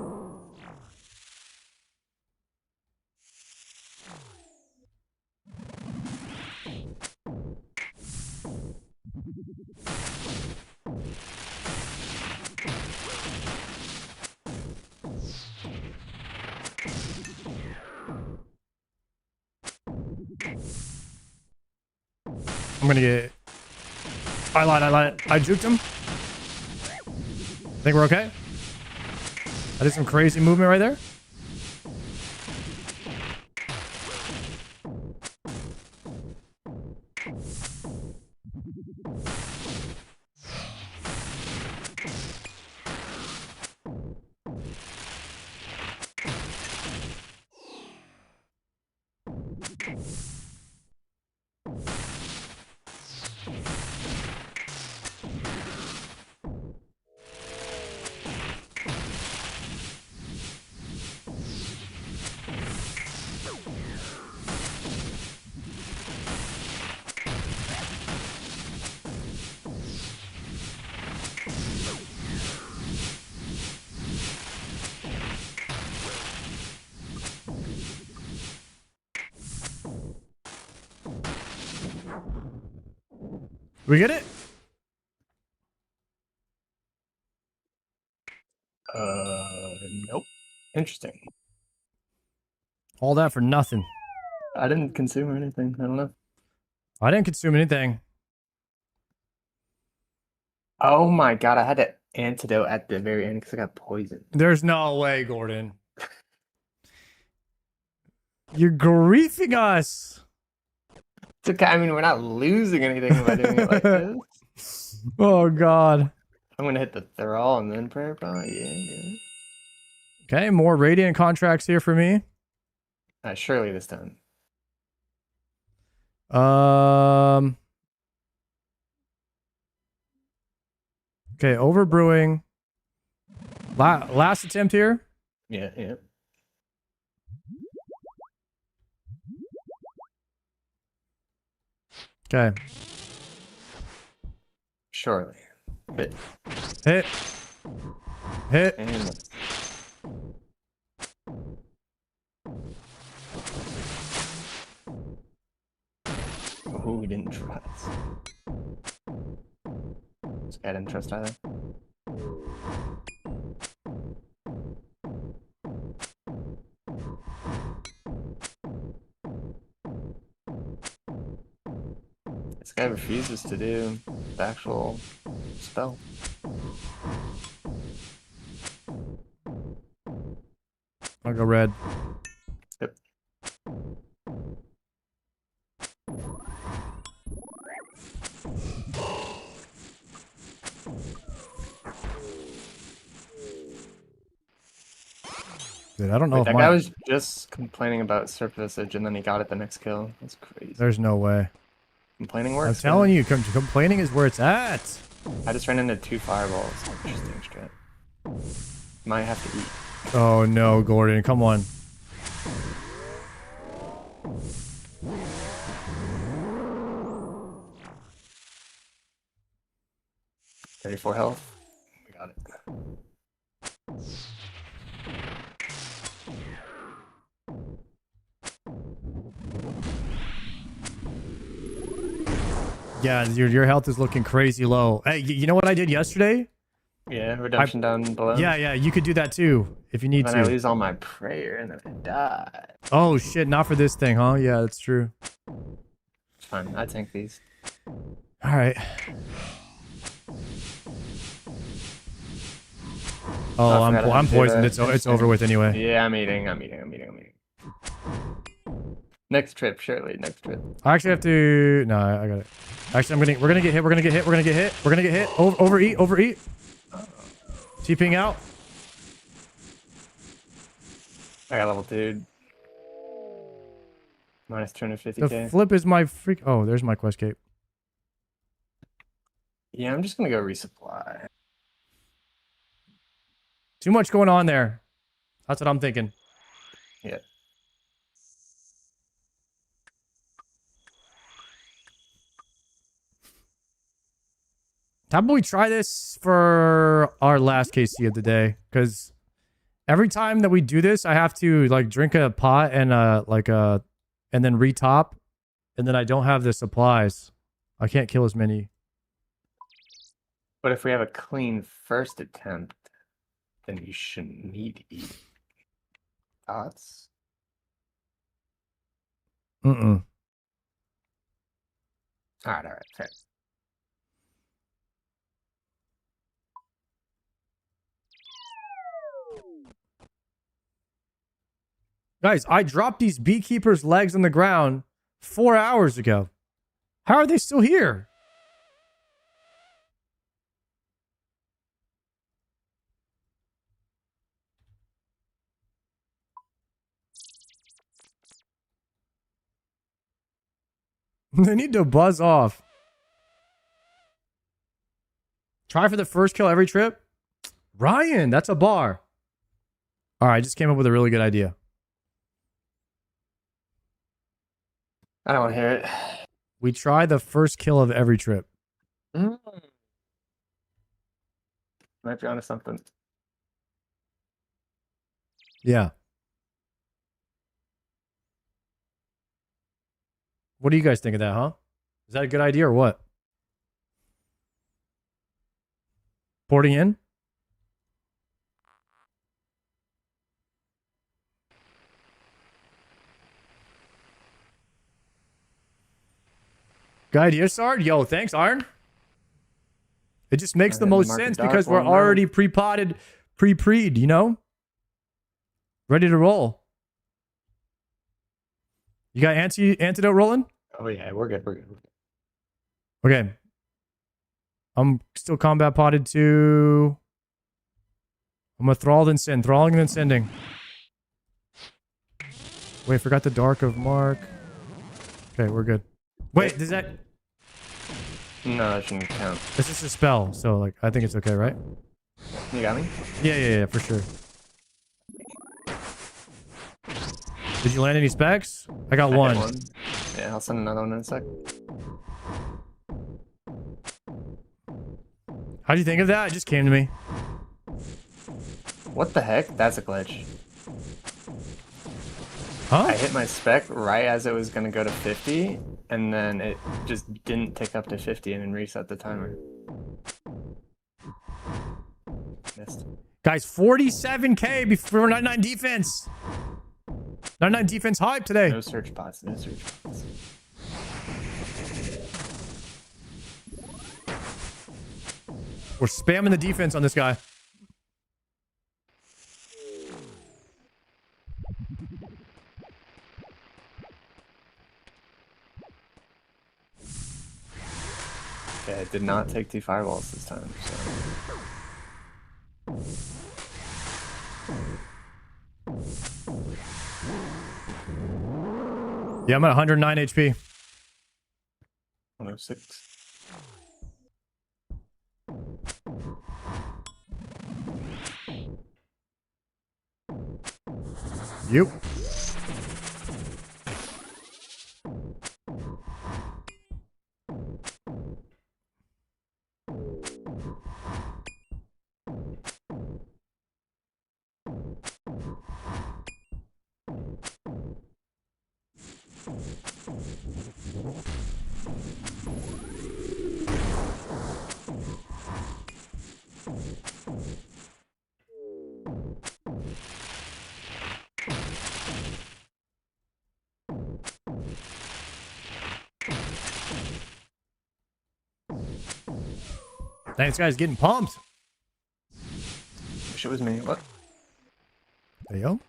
I'm gonna get... I lied. I juked him. Think we're okay? I did some crazy movement right there. We get it? Nope. Interesting. All that for nothing. I didn't consume anything. I don't know. I didn't consume anything. Oh my god, I had an antidote at the very end because I got poisoned. There's no way, Gordon. You're griefing us. It's okay. I mean, we're not losing anything by doing it like this. Oh, God. I'm gonna hit the thrall and then prayer probably. Yeah. Okay, more Radiant contracts here for me. Surely this time. Okay, overbrewing. Last attempt here. Yeah. Okay. Surely. Hit. Hit. Hit. And oh, we didn't trust. This guy didn't trust either. This guy refuses to do the actual spell. I'll go red. Yep. Dude, I don't know Wait, if that guy was just complaining about surfacage and then he got it the next kill. That's crazy. There's no way. Complaining works. I'm telling you, complaining is where it's at. I just ran into 2 fireballs. Interesting strat. Might have to eat. Oh no, Gordon, come on. $34 health. We got it. Yeah, your health is looking crazy low. Hey, you know what I did yesterday? Yeah, redemption down below. Yeah, you could do that too if you need Then to. I lose all my prayer and then I die. Oh shit, not for this thing, huh? Yeah, that's true. It's fine. I tank these. All right. Oh, I'm poisoned. It's over with anyway. Yeah, I'm eating. Next trip, surely. Next trip. I actually have to. No, I got it. Actually, we're gonna get hit. We're gonna get hit. Overeat. TPing out. I got level 2. Minus 250k. The flip is my freak. Oh, there's my quest cape. Yeah, I'm just gonna go resupply. Too much going on there. That's what I'm thinking. Yeah. How about we try this for our last KC of the day? Because every time that we do this, I have to like drink a pot and and then retop, and then I don't have the supplies. I can't kill as many. But if we have a clean first attempt, then you shouldn't need to eat. Thoughts? Mm-mm. All right, fair. Guys, I dropped these beekeepers' legs on the ground 4 hours ago. How are they still here? They need to buzz off. Try for the first kill every trip. Ryan, that's a bar. All right, I just came up with a really good idea. I don't want to hear it. We try the first kill of every trip. Might be onto something. Yeah. What do you guys think of that, huh? Is that a good idea or what? Porting in. Good idea, Sard. Yo, thanks, Iron. It just makes the most sense because we're already pre-potted, pre-preed, you know? Ready to roll. You got antidote rolling? Oh yeah, we're good. We're good. Okay. I'm still combat potted to... I'm a thralled and sin. Thralling and sending. Wait, forgot the Dark of Mark. Okay, we're good. Wait, does that... No, that shouldn't count. This is a spell, so like I think it's okay, right? You got me? Yeah, for sure. Did you land any specs? I got one. Yeah, I'll send another one in a sec. How do you think of that? It just came to me. What the heck? That's a glitch. Huh? I hit my spec right as it was going to go to 50, and then it just didn't tick up to 50 and then reset the timer. Missed. Guys, 47k before 99 defense. 99 defense hype today. No search pots, no search pots. We're spamming the defense on this guy. Okay, I did not take 2 fireballs this time, so... Yeah, I'm at 109 HP. 106. Yep. Dang, this guy's getting pumped. Wish it was me. What? There you go.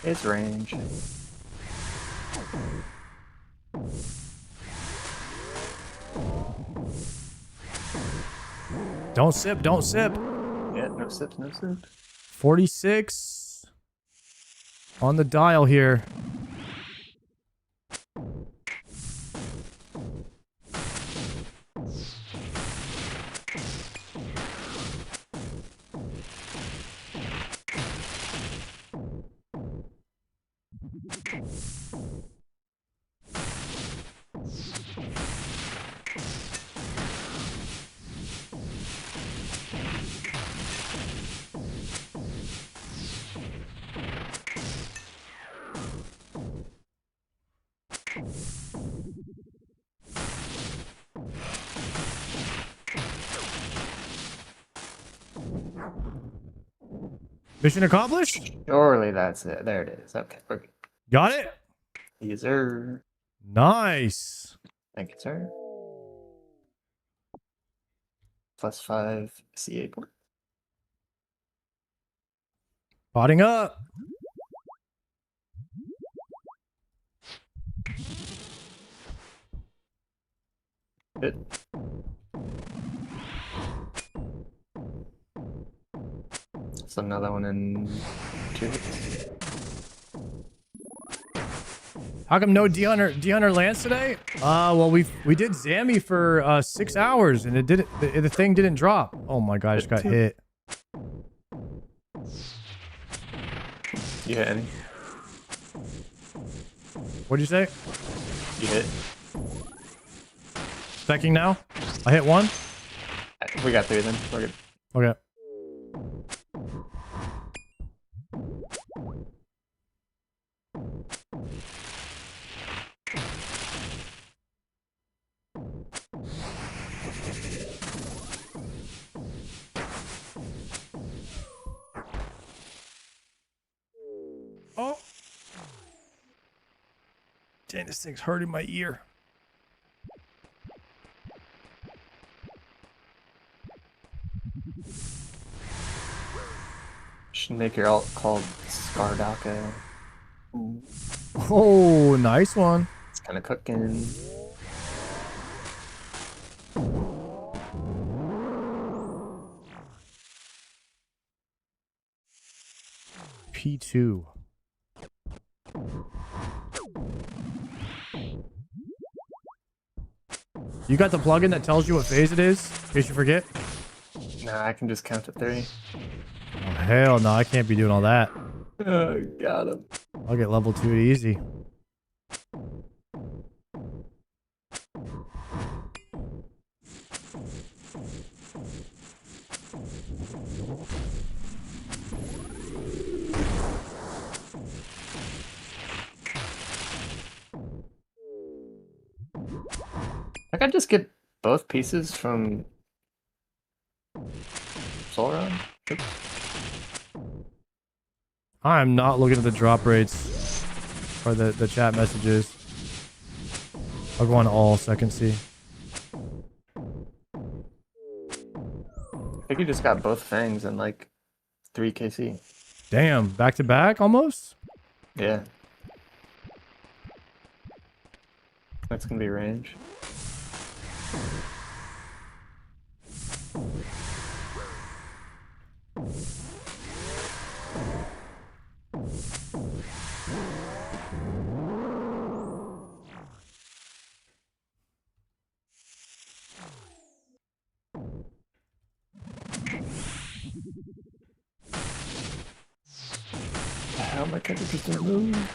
It's range. Don't sip, don't sip. Yeah, no sips, no sips. 46 on the dial here. Mission accomplished? Surely that's it. There it is. Okay, we're good. Got it? Yes, sir. Nice. Thank you, sir. +5 CA point. Potting up. Good. So another one in 2 hits. How come no D-Hunter lands today? Well, we did Zammy for 6 hours and it didn't. The thing didn't drop. Oh my god, I just got hit. You hit any? What'd you say? You hit? Specking now? I hit one. We got 3 then. We're good. Okay. Dang, this thing's hurting my ear. Should make your alt called Skardaka. Oh, nice one. It's kind of cooking. P2. You got the plugin that tells you what phase it is, in case you forget? Nah, I can just count to 3. Oh, hell no, I can't be doing all that. Oh, got him. I'll get level 2 easy. I could just get both pieces from Solron. Oops. I'm not looking at the drop rates or the chat messages. I'll go on all second C. I think you just got both fangs and like 3 KC. Damn, back to back almost? Yeah. That's gonna be range. How my character's gonna move?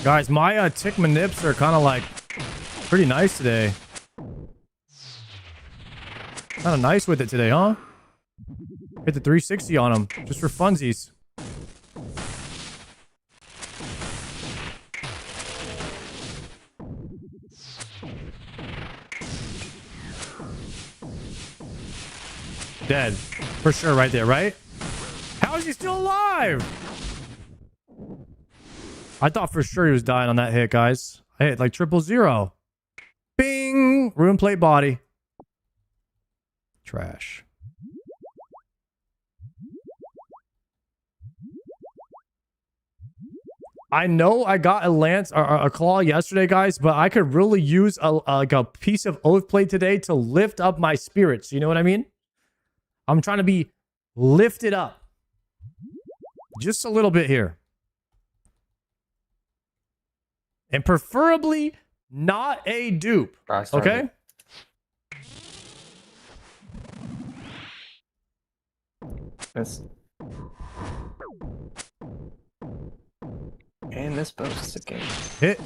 Guys, my tick manips are kind of like pretty nice today. Kind of nice with it today, huh? Hit the 360 on them just for funsies. Dead. For sure right there, right? How is he still alive? I thought for sure he was dying on that hit, guys. I hit like 000. Bing! Ruin plate body. Trash. I know I got a lance or a claw yesterday, guys, but I could really use like a piece of Oathplate today to lift up my spirits. You know what I mean? I'm trying to be lifted up. Just a little bit here. And preferably not a dupe. Okay? This. And this boasts a game. Hit.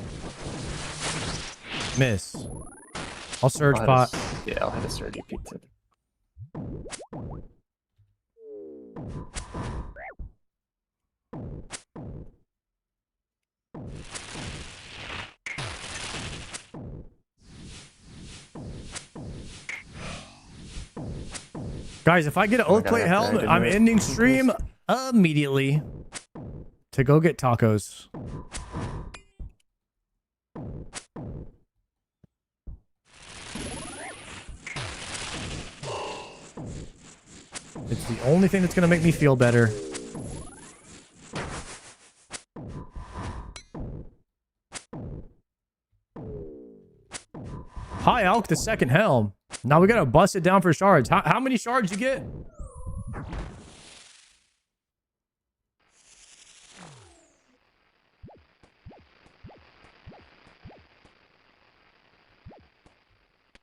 Miss. I'll surge pot. Yeah, I'll hit a surge pizza. Guys, if I get an Oathplate helm, I'm ending stream immediately to go get tacos. It's the only thing that's going to make me feel better. High Alk, the second helm. Now we got to bust it down for shards. How many shards you get?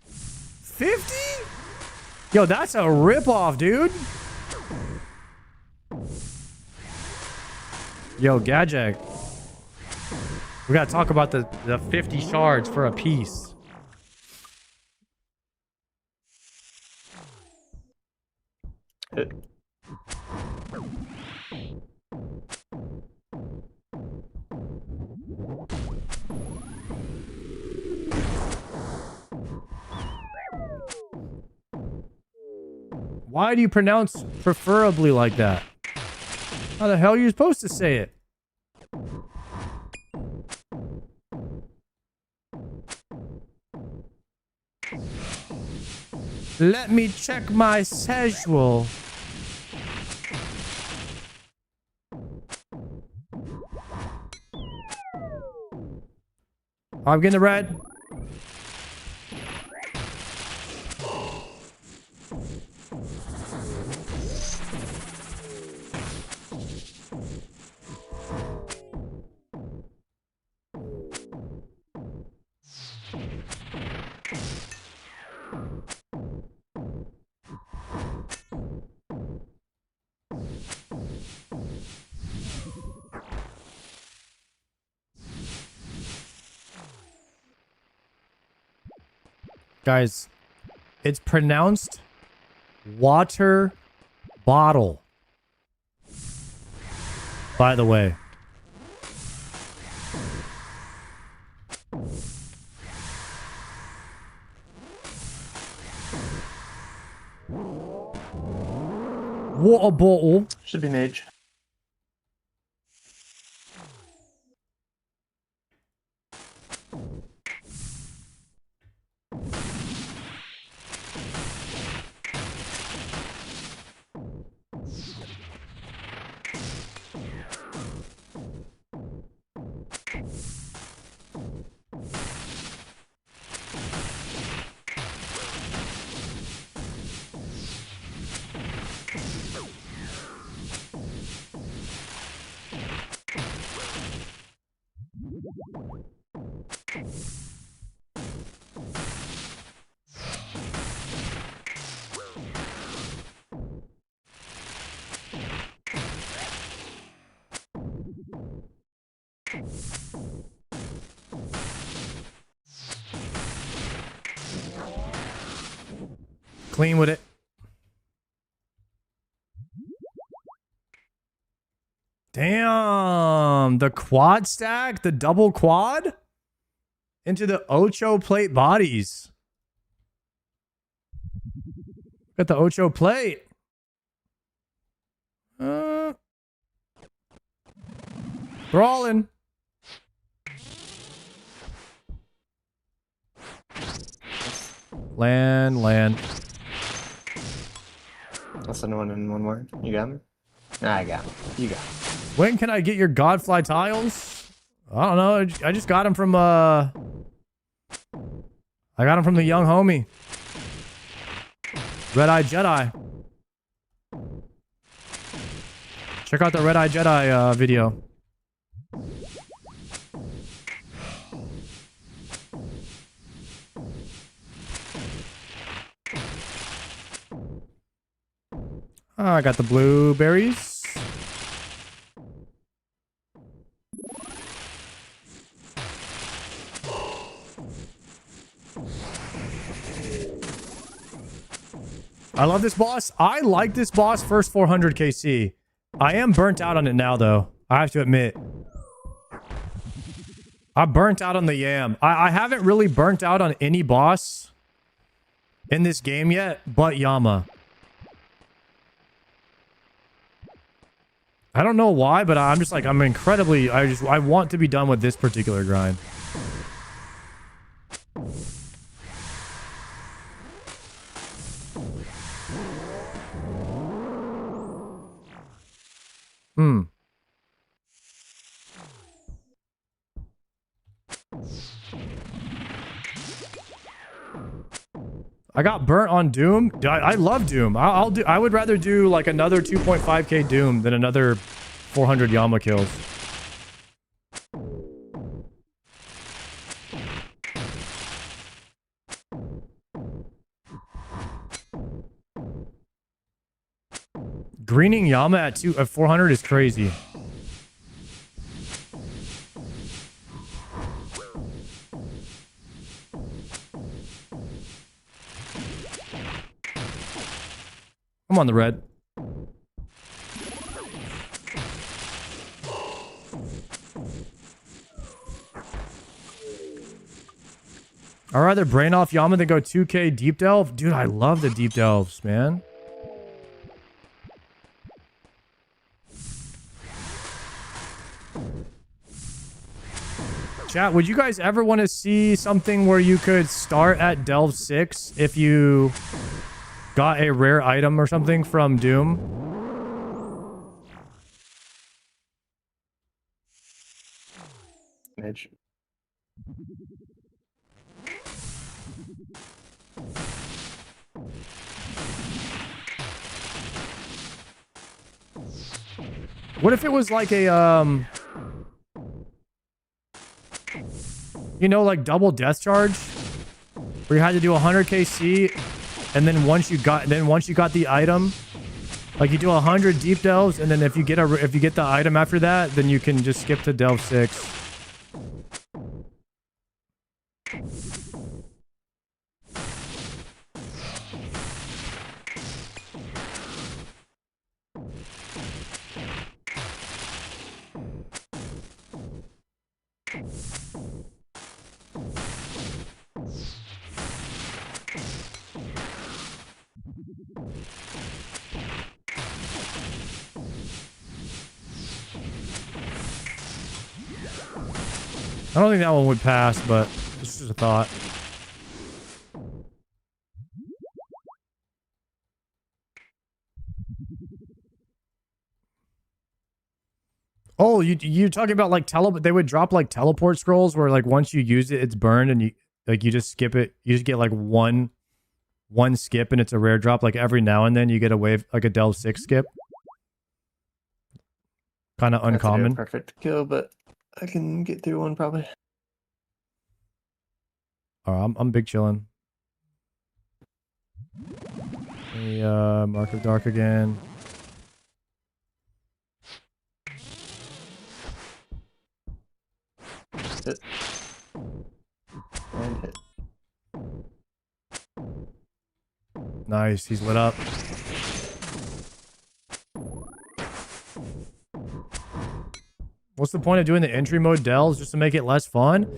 $50? Yo, that's a ripoff, dude. Yo, Gajek. We gotta talk about the 50 shards for a piece. Why do you pronounce preferably like that? How the hell are you supposed to say it? Let me check my schedule. I'm getting the red. Guys, it's pronounced water bottle. By the way. Water bottle. Should be mage. Clean with it. Damn, the quad stack, the double quad into the Ocho plate bodies. Got the Ocho plate. Brawling. Land. That's the one in one word. You got me? Nah, I got him. You got him. When can I get your Godfly tiles? I don't know. I just got them from I got them from the young homie. Red Eye Jedi. Check out the Red Eye Jedi video. I got the blueberries. I love this boss. I like this boss first 400 KC. I am burnt out on it now, though. I have to admit. I'm burnt out on the yam. I haven't really burnt out on any boss in this game yet, but Yama. I don't know why, but I'm just like, I'm incredibly, I want to be done with this particular grind. I got burnt on Doom. I love Doom. I would rather do like another 2.5k Doom than another 400 Yama kills. Greening Yama at 400 is crazy. I'm on the red. I'd rather brain off Yama than go 2k deep delve. Dude, I love the deep delves, man. Chat, would you guys ever want to see something where you could start at Delve 6 if you got a rare item or something from Doom? Midge. What if it was like a you know, like double death charge, where you had to do 100 KC, and then once you got the item, like you do 100 deep delves, and then if you get the item after that, then you can just skip to delve 6. I don't think that one would pass, but it's just a thought. Oh, you talking about like they would drop like teleport scrolls where like once you use it, it's burned and you just skip it. You just get like one skip and it's a rare drop. Like every now and then you get a wave, like a Delve 6 skip. Kind of uncommon. Perfect kill, but I can get through one probably. Oh, I'm big chilling. Mark of Dark again. Hit. And hit. Nice, he's lit up. What's the point of doing the entry mode delves, just to make it less fun?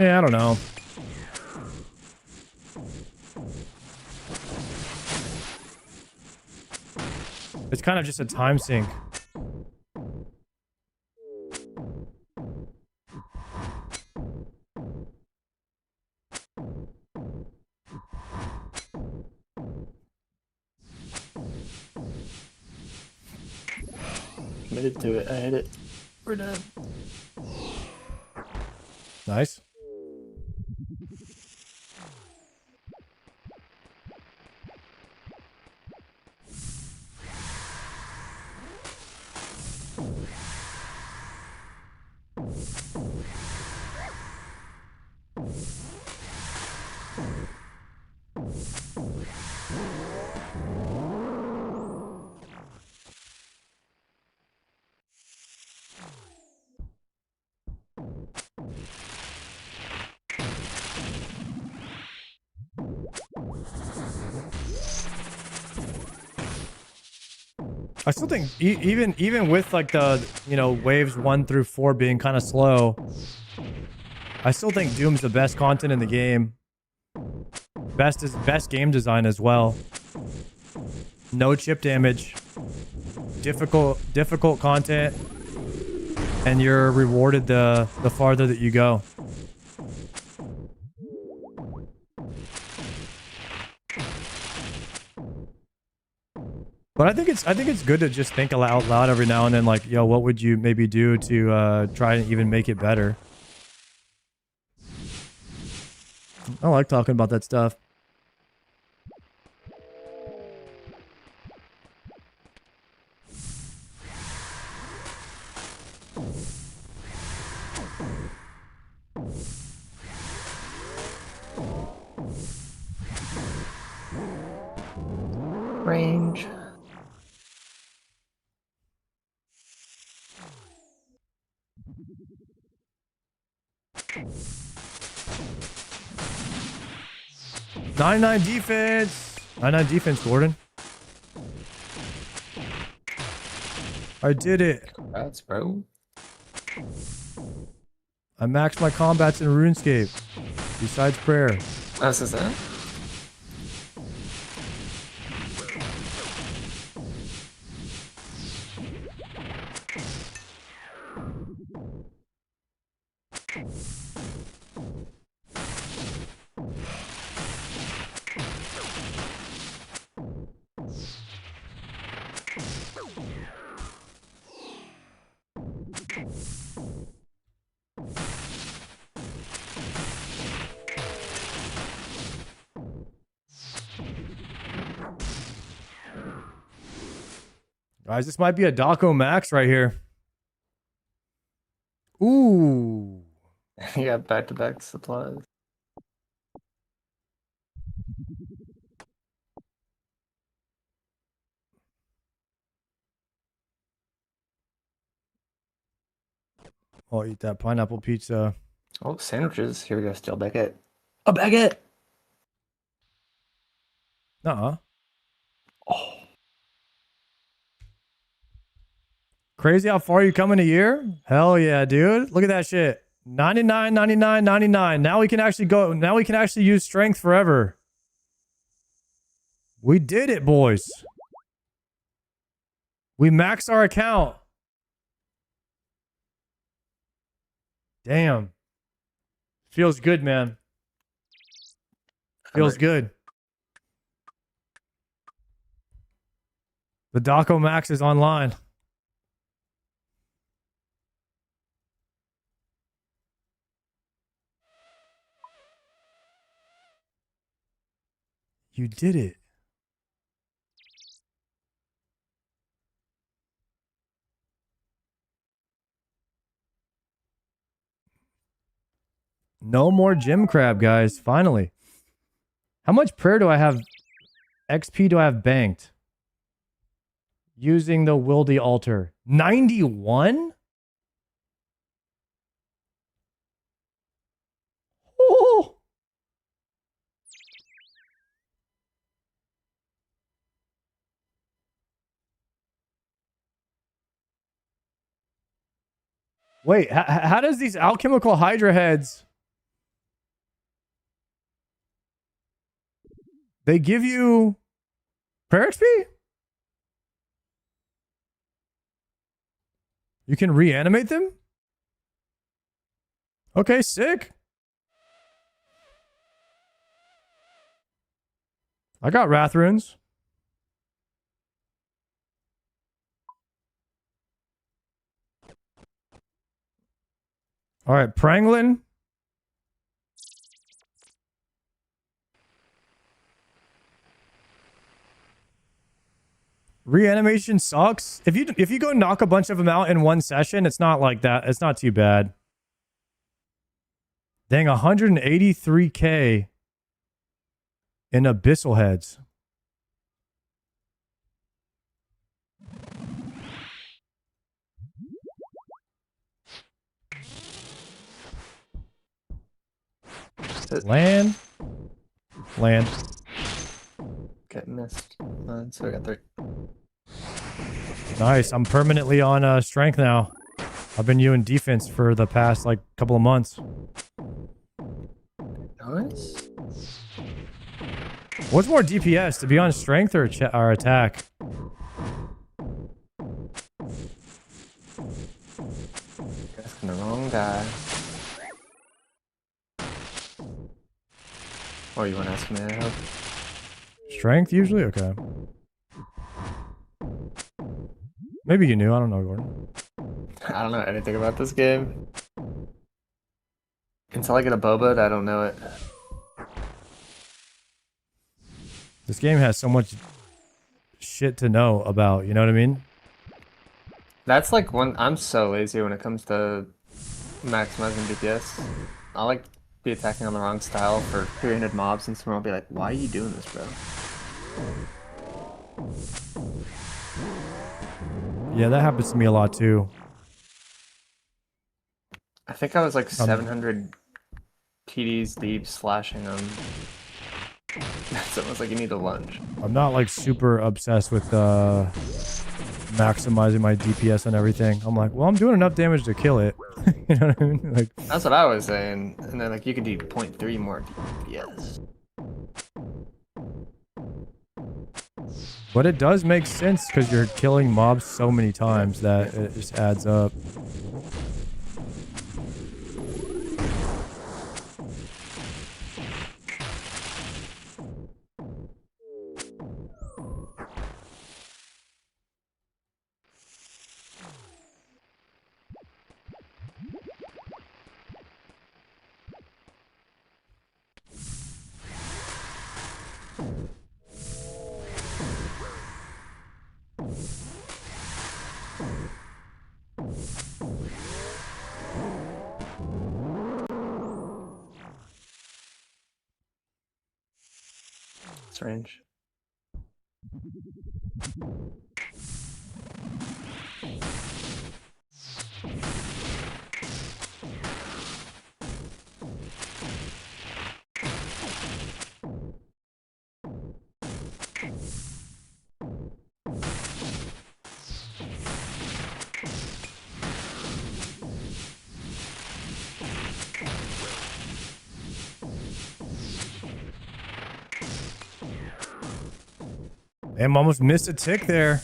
Yeah, I don't know. It's kind of just a time sink. Committed to it. I hit it. We're done. Nice. I still think even with like the, you know, waves 1 through 4 being kind of slow, I still think Doom's the best content in the game. Best game design as well. No chip damage. Difficult content, and you're rewarded the farther that you go. But I think it's good to just think out loud every now and then, like, yo, what would you maybe do to try and even make it better? I like talking about that stuff. Range. Defense. 99 defense, Gordon. I did it. Congrats, bro. I maxed my combats in RuneScape. Besides prayer. This is it. Guys, this might be a Daco Max right here. Ooh. You got back-to-back supplies. I'll eat that pineapple pizza. Oh, sandwiches. Here we go. Still baguette. A baguette. Nuh-uh. Oh, Crazy how far you come in a year? Hell yeah, dude. Look at that shit. 99, 99, 99. Now we can actually go. Now we can actually use strength forever. We did it, boys. We maxed our account. Damn. Feels good, man. Feels good. The Daco Max is online. You did it. No more gym crab, guys. Finally. How much prayer do I have? XP do I have banked? Using the Wildy altar. 91? Oh. Wait, how does these alchemical hydra heads... They give you prayer XP? You can reanimate them? Okay, sick. I got Wrath runes. All right, Pranglin. Reanimation sucks. If you go knock a bunch of them out in one session, it's not like that. It's not too bad. Dang, 183k in abyssal heads. Land. get missed. So I got 3. Nice. I'm permanently on strength now. I've been using defense for the past like couple of months. Nice. What's more DPS, to be on strength or attack? Asking the wrong guy. Oh, you want to ask me to help? Strength usually? Okay. Maybe you knew. I don't know, Gordon. I don't know anything about this game. Until I get a boba, I don't know it. This game has so much shit to know about, you know what I mean? That's like one. I'm so lazy when it comes to maximizing DPS. I like be attacking on the wrong style for 300 mobs, and someone will be like, "Why are you doing this, bro?" Yeah, that happens to me a lot too. I think I was like 700 TDs deep slashing them. Someone's like, "You need a lunge." I'm not like super obsessed with maximizing my DPS and everything. I'm like, well, I'm doing enough damage to kill it. You know what I mean? Like, that's what I was saying. And then like you could do 0.3 more DPS. but it does make sense because you're killing mobs so many times that it just adds up. range. Damn, almost missed a tick there.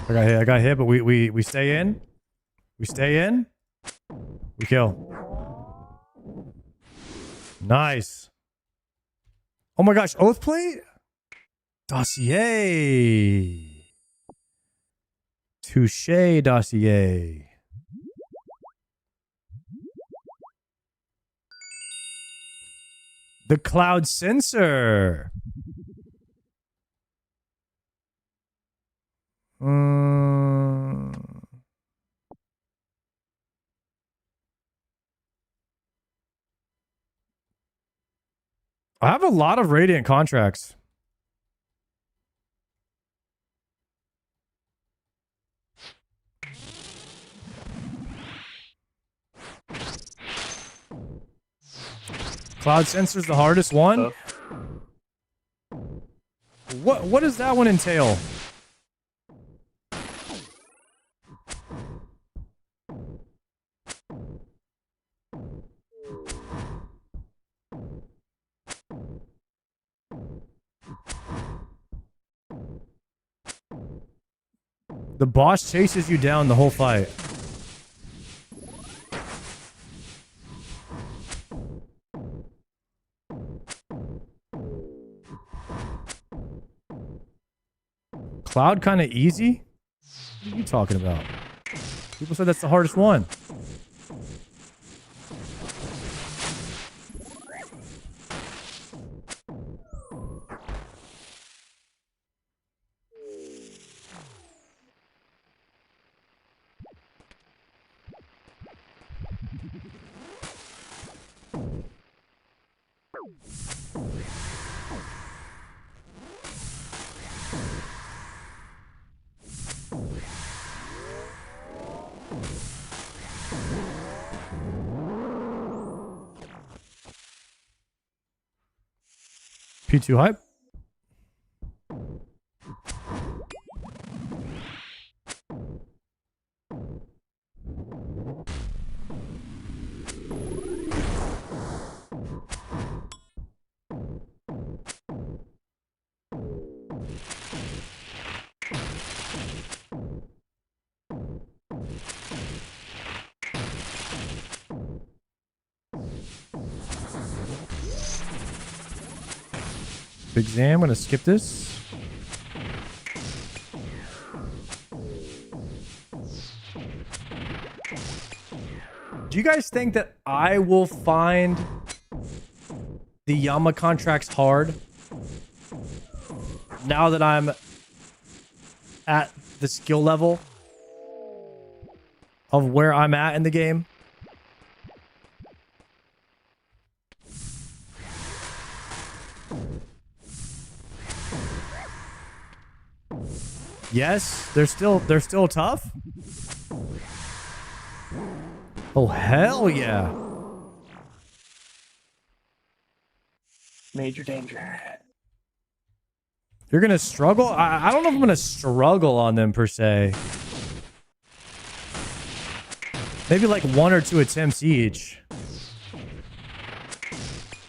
I got hit, but we stay in. We stay in. We kill. Nice. Oh my gosh, Oathplate? Dossier. Touché dossier. The cloud sensor. I have a lot of Radiant contracts. Cloud sensor's the hardest one. What does that one entail? The boss chases you down the whole fight. Cloud kind of easy? What are you talking about? People said that's the hardest one. P2 hype. Big Zam, I'm gonna skip this. Do you guys think that I will find the Yama contracts hard now that I'm at the skill level of where I'm at in the game? Yes, they're still tough. Oh hell yeah. Major danger. You're gonna struggle? I don't know if I'm gonna struggle on them per se. Maybe like 1 or 2 attempts each. I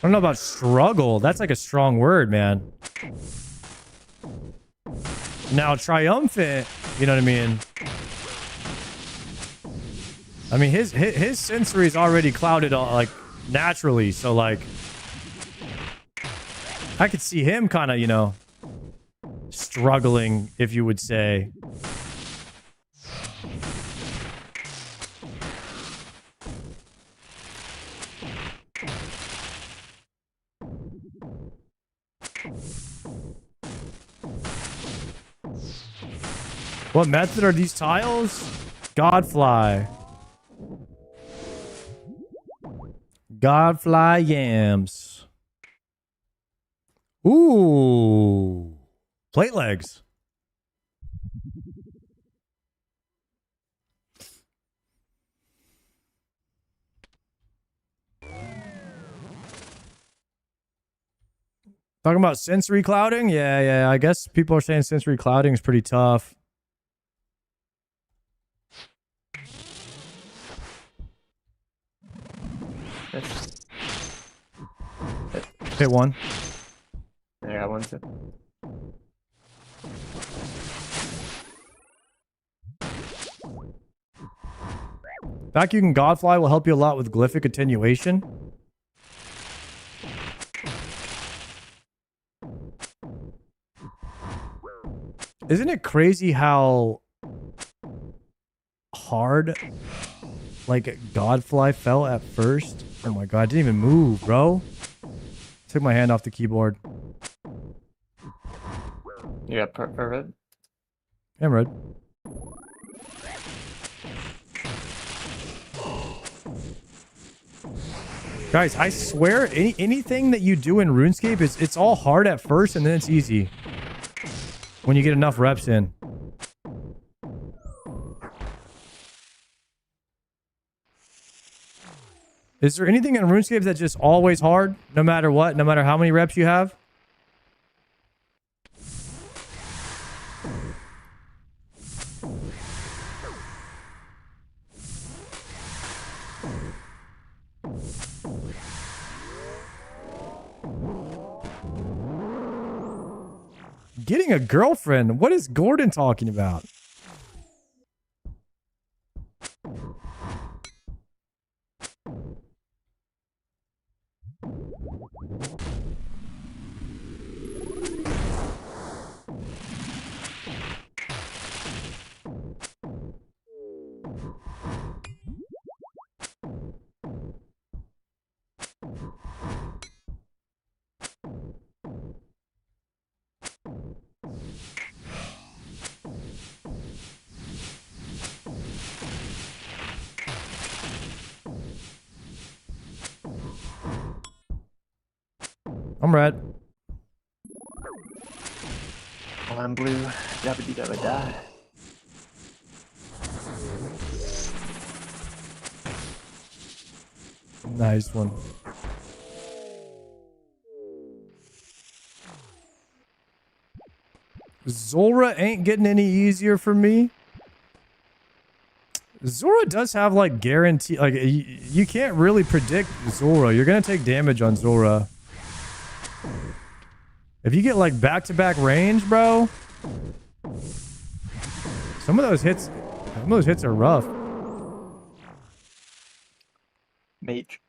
don't know about struggle. That's like a strong word, man. Now triumphant, you know what I mean? I mean his sensory is already clouded like naturally, so like I could see him kind of, you know, struggling, if you would say. What method are these tiles? Godfly. Godfly yams. Ooh. Plate legs. Talking about sensory clouding? Yeah. I guess people are saying sensory clouding is pretty tough. Hit one. I got one too. Fact you can Godfly will help you a lot with glyphic attenuation. Isn't it crazy how hard like Godfly felt at first? Oh my god, I didn't even move, bro. Took my hand off the keyboard. You got perfect. Emerald. Guys, I swear anything that you do in RuneScape it's all hard at first and then it's easy when you get enough reps in. Is there anything in RuneScape that's just always hard, no matter what, no matter how many reps you have? Getting a girlfriend? What is Gordon talking about? I'm red. Well, I'm blue. Dabba dee dabba da. Nice one. Zora ain't getting any easier for me. Zora does have like guarantee, like you can't really predict Zora. You're gonna take damage on Zora. If you get like back-to-back range, bro, some of those hits are rough. Mage.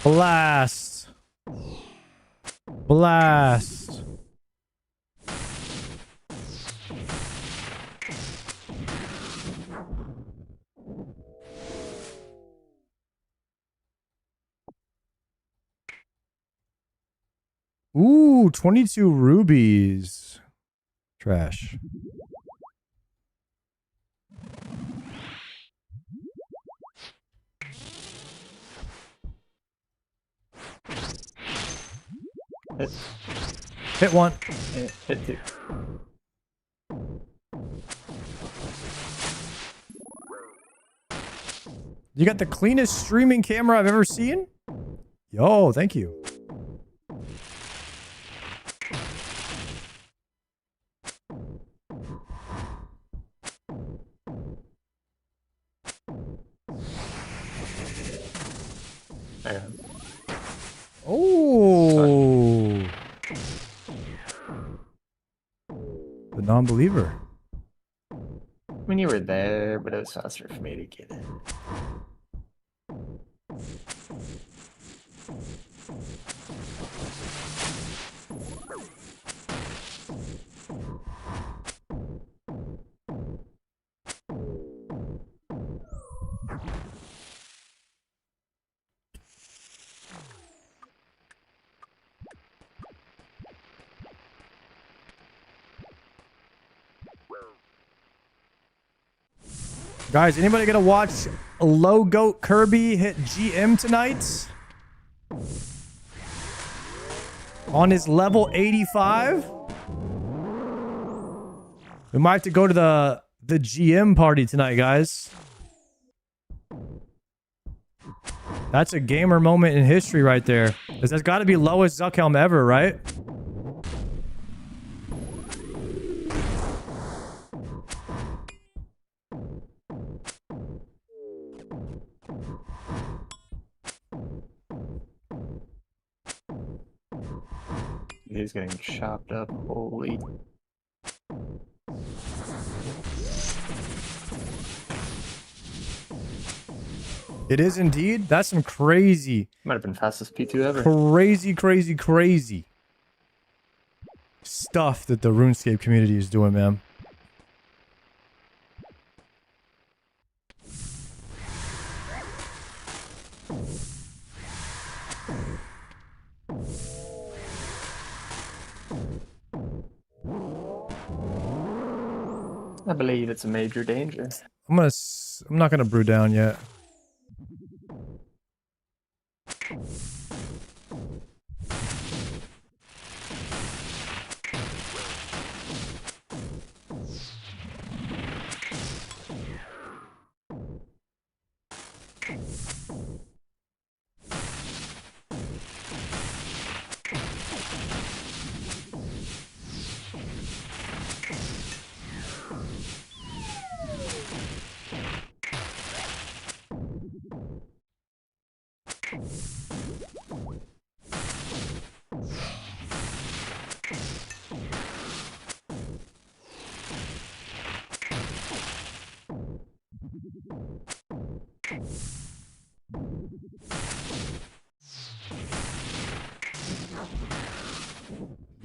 Blast. Blast. Ooh, 22 rubies. Trash. Hit one. Hit two. You got the cleanest streaming camera I've ever seen? Yo, thank you. I got him. Oh. non-believer. I mean, you were there, but it was faster for me to get it. Guys, anybody gonna watch Low Goat Kirby hit GM tonight? On his level 85? We might have to go to the GM party tonight, guys. That's a gamer moment in history right there. That's got to be lowest Zuckhelm ever, right? He's getting chopped up. Holy. It is indeed. That's some crazy, Might have been fastest P2 ever. crazy stuff that the RuneScape community is doing, man. I believe it's a major danger. I'm not gonna brew down yet.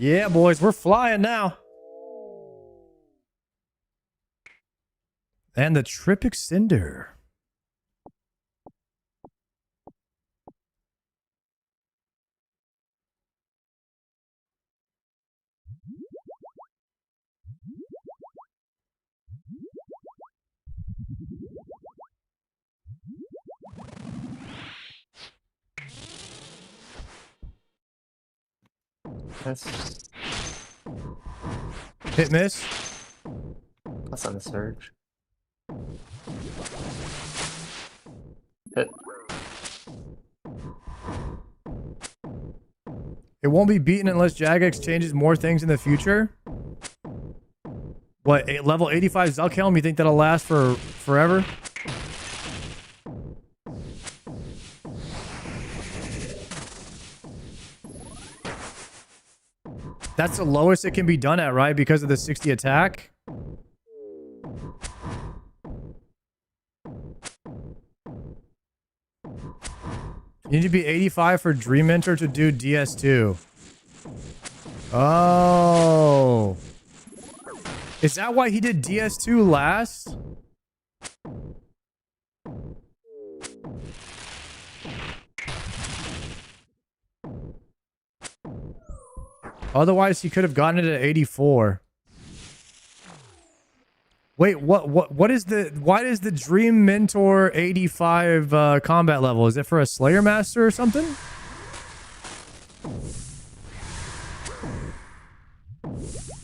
Yeah, boys, we're flying now. And the trip extender. That's Hit miss. on the surge. Hit. It won't be beaten unless Jagex changes more things in the future. What, level 85 Zuckhelm? You think that'll last for forever? That's the lowest it can be done at, right? Because of the 60 attack? You need to be 85 for Dream Enter to do DS2. Oh. Is that why he did DS2 last? Otherwise, he could have gotten it at 84. Wait, what is the... Why is the Dream Mentor 85 combat level? Is it for a Slayer Master or something?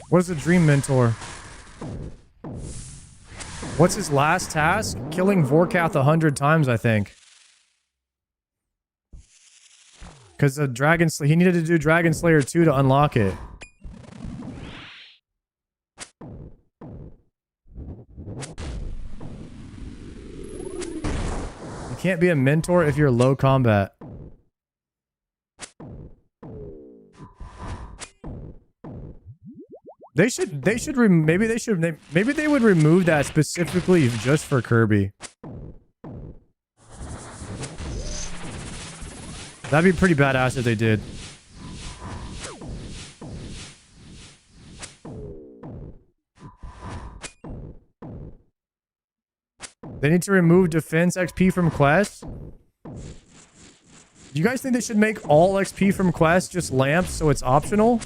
What is the Dream Mentor? What's his last task? Killing Vorkath 100 times, I think. Because the he needed to do Dragon Slayer 2 to unlock it. You can't be a mentor if you're low combat. Maybe they would remove that specifically just for Kirby. That'd be pretty badass if they did. They need to remove defense XP from quests. Do you guys think they should make all XP from quests just lamps so it's optional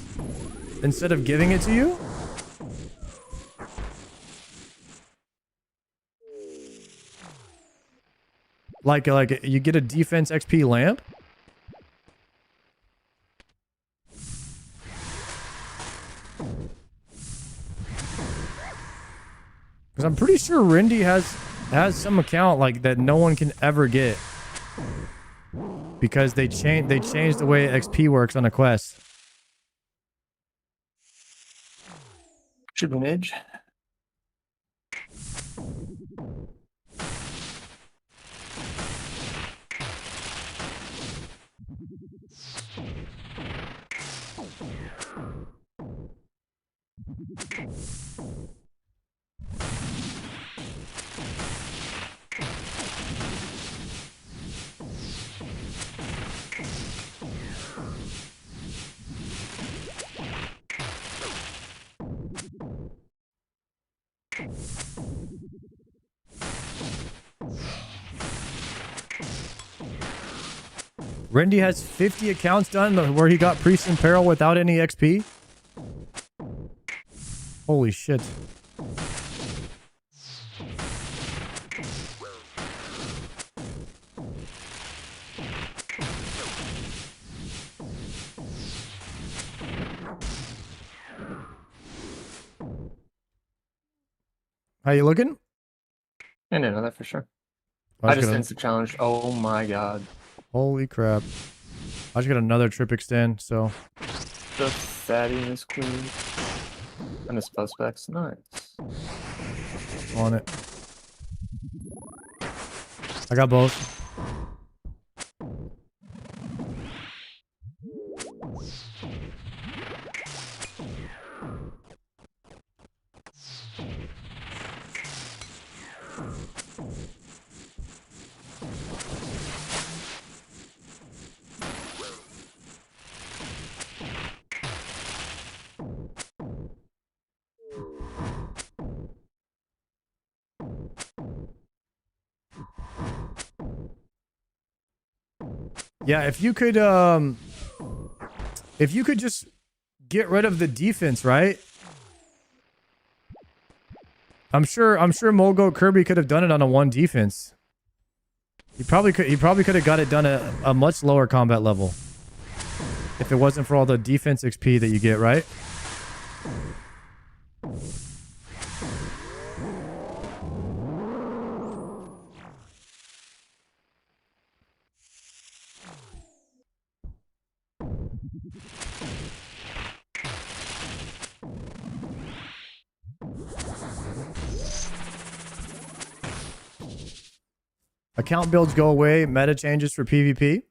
instead of giving it to you? Like you get a defense XP lamp? Because I'm pretty sure Rindy has some account like that no one can ever get. Because they changed the way XP works on a quest. Should be mage. Rindy has 50 accounts done where he got Priest in Peril without any XP. Holy shit. How you looking? I didn't know that for sure. I just instant challenge. Oh my god. Holy crap. I just got another trip extend, so. The fatty and his queen. And his post specs. Nice. On it. I got both. Yeah, if you could just get rid of the defense, right? I'm sure Mogo Kirby could have done it on a 1 defense. He probably could have got it done at a much lower combat level. If it wasn't for all the defense XP that you get, right? Account builds go away, meta changes for PvP.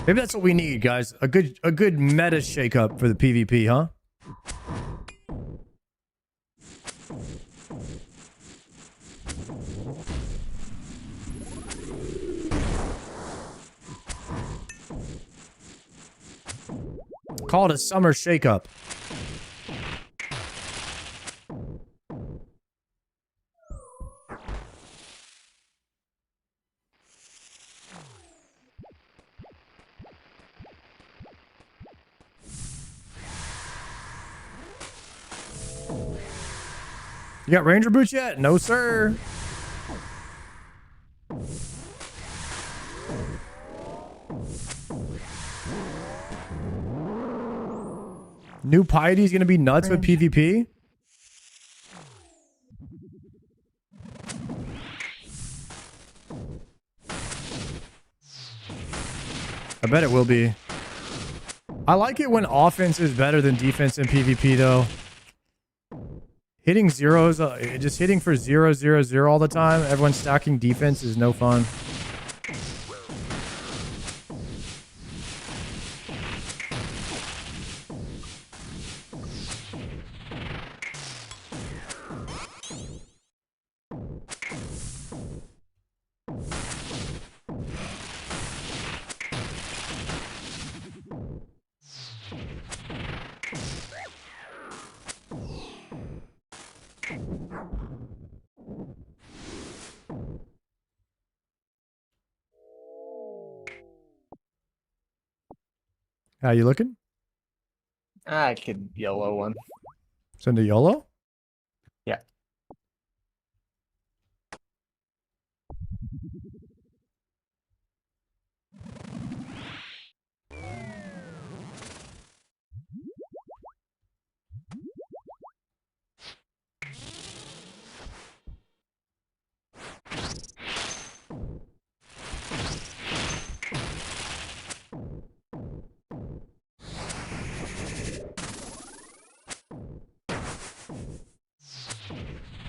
Maybe that's what we need, guys. A good meta shakeup for the PvP, huh? Call it a summer shakeup. You got Ranger boots yet? No, sir. New Piety's gonna be nuts with PvP. I bet it will be. I like it when offense is better than defense in PvP, though. Hitting zeros, just hitting for 0, 0, 0 all the time. Everyone stacking defense is no fun. How you looking? I could yellow one. Send a YOLO? Yeah.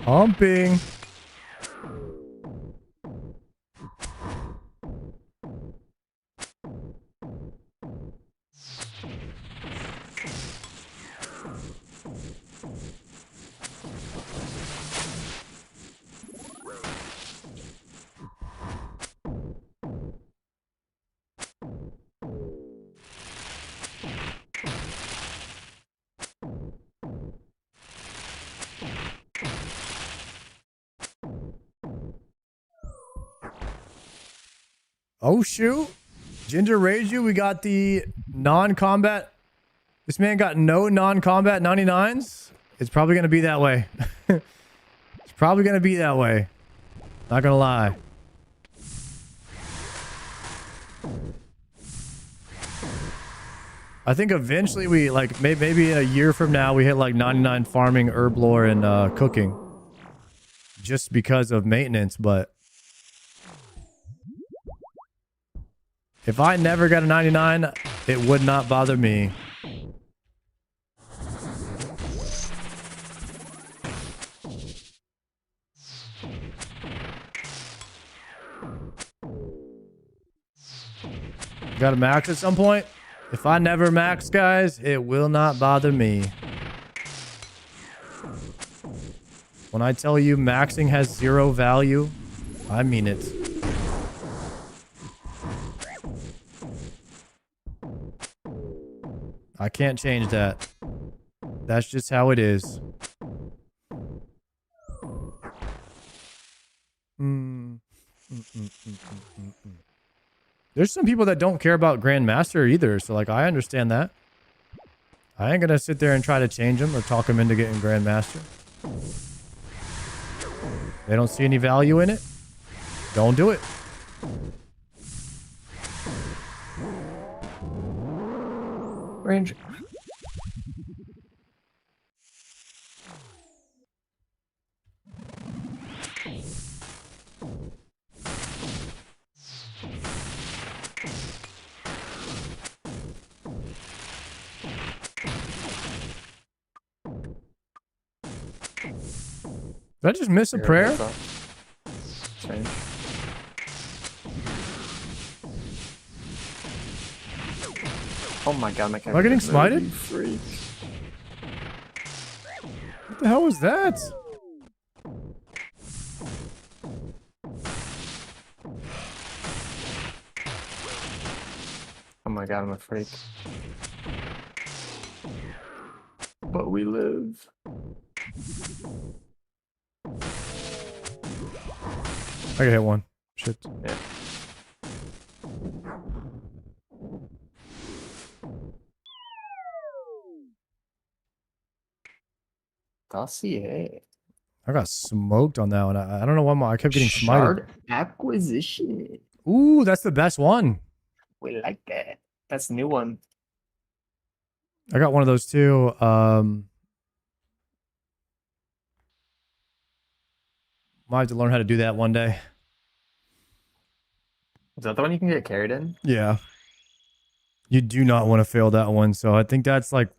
Humping. Oh, shoot. Ginger Reiju, we got the non-combat. This man got no non-combat 99s. It's probably going to be that way. It's probably going to be that way. Not going to lie. I think eventually we, like, maybe a year from now, we hit like 99 farming, herb lore, and cooking. Just because of maintenance, but if I never got a 99, it would not bother me. Got to max at some point. If I never max, guys, it will not bother me. When I tell you maxing has 0 value, I mean it. I can't change that. That's just how it is. There's some people that don't care about Grandmaster either, so like I understand that. I ain't gonna sit there and try to change them or talk them into getting Grandmaster. They don't see any value in it. Don't do it. Ranger. Did I just miss a prayer? Strange. Oh my god, my character. Am I getting just moved, smited? you freak. What the hell was that? Oh my god, I'm a freak. But we live. I can hit one. Shit. Yeah. Dossier. I got smoked on that one. I don't know why I kept getting smited. Shard acquisition. Ooh, that's the best one. We like that. That's the new one. I got one of those too. Might have to learn how to do that one day. Is that the one you can get carried in? Yeah. You do not want to fail that one. So I think that's like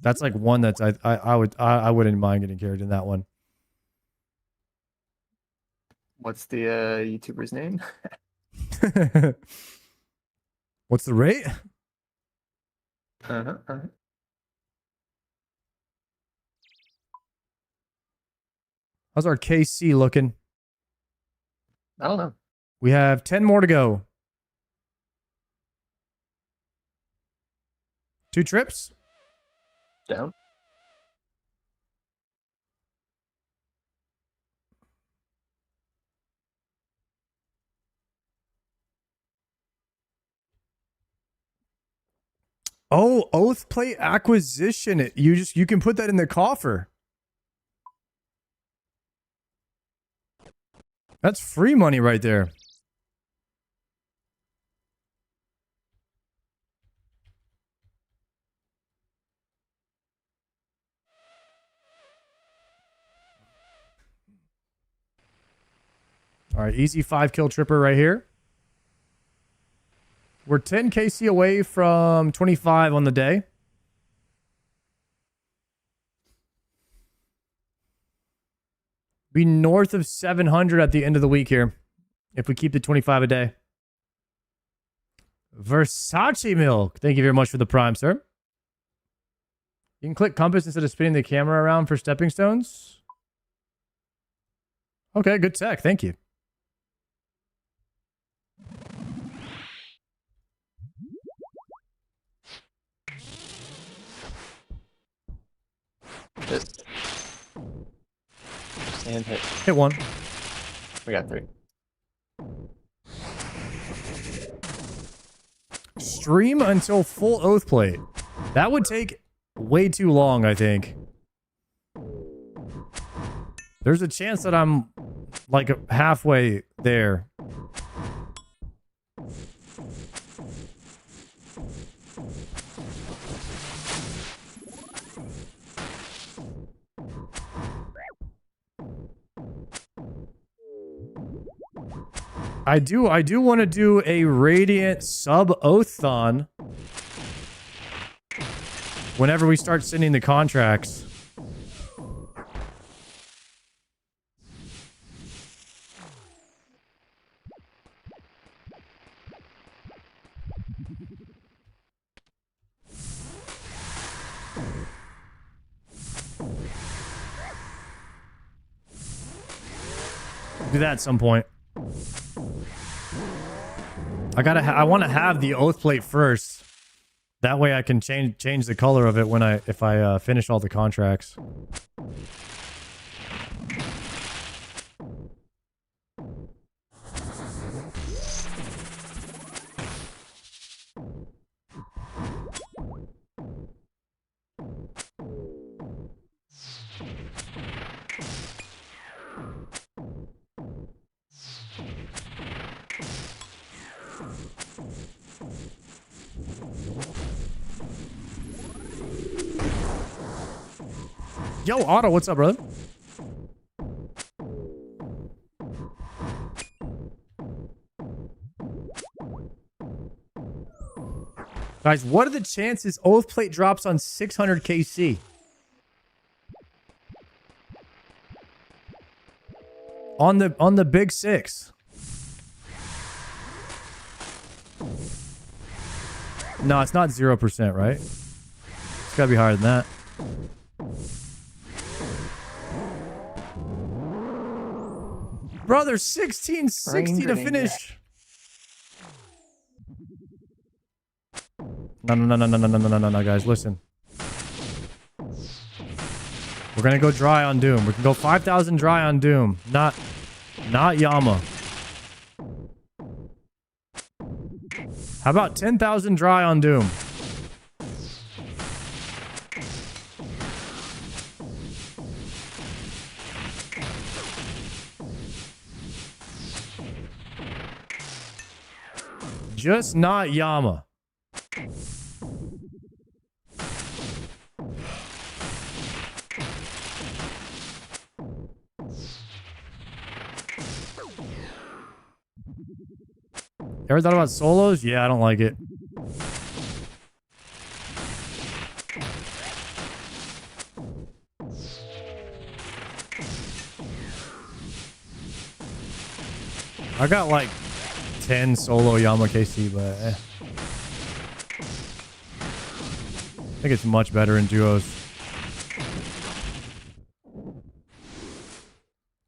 one that's I wouldn't mind getting carried in that one. What's the YouTuber's name? What's the rate? How's our KC looking? I don't know. We have 10 more to go. 2 trips? Down. Oh, Oathplate acquisition. You can put that in the coffer. That's free money right there. All right, easy 5-kill tripper right here. We're 10 KC away from 25 on the day. Be north of 700 at the end of the week here if we keep the 25 a day. Versace Milk. Thank you very much for the prime, sir. You can click compass instead of spinning the camera around for stepping stones. Okay, good tech. Thank you. Hit. And hit. Hit one. We got 3. Stream until full Oathplate. That would take way too long, I think. There's a chance that I'm like halfway there. I do want to do a Radiant sub-Oaththon whenever we start sending the contracts. Do that at some point. I want to have the Oathplate first. That way I can change the color of it when if I finish all the contracts. Yo, Otto, what's up, brother? Guys, what are the chances Oathplate drops on 600 KC? On the big 6. No, it's not 0%, right? It's gotta be higher than that. Brother, 1660 to finish. No, guys, listen. We're gonna go dry on Doom. We can go 5,000 dry on Doom, not Yama. How about 10,000 dry on Doom? Just not Yama. Ever thought about solos? Yeah, I don't like it. I got like 10 solo Yama KC, but I think it's much better in duos.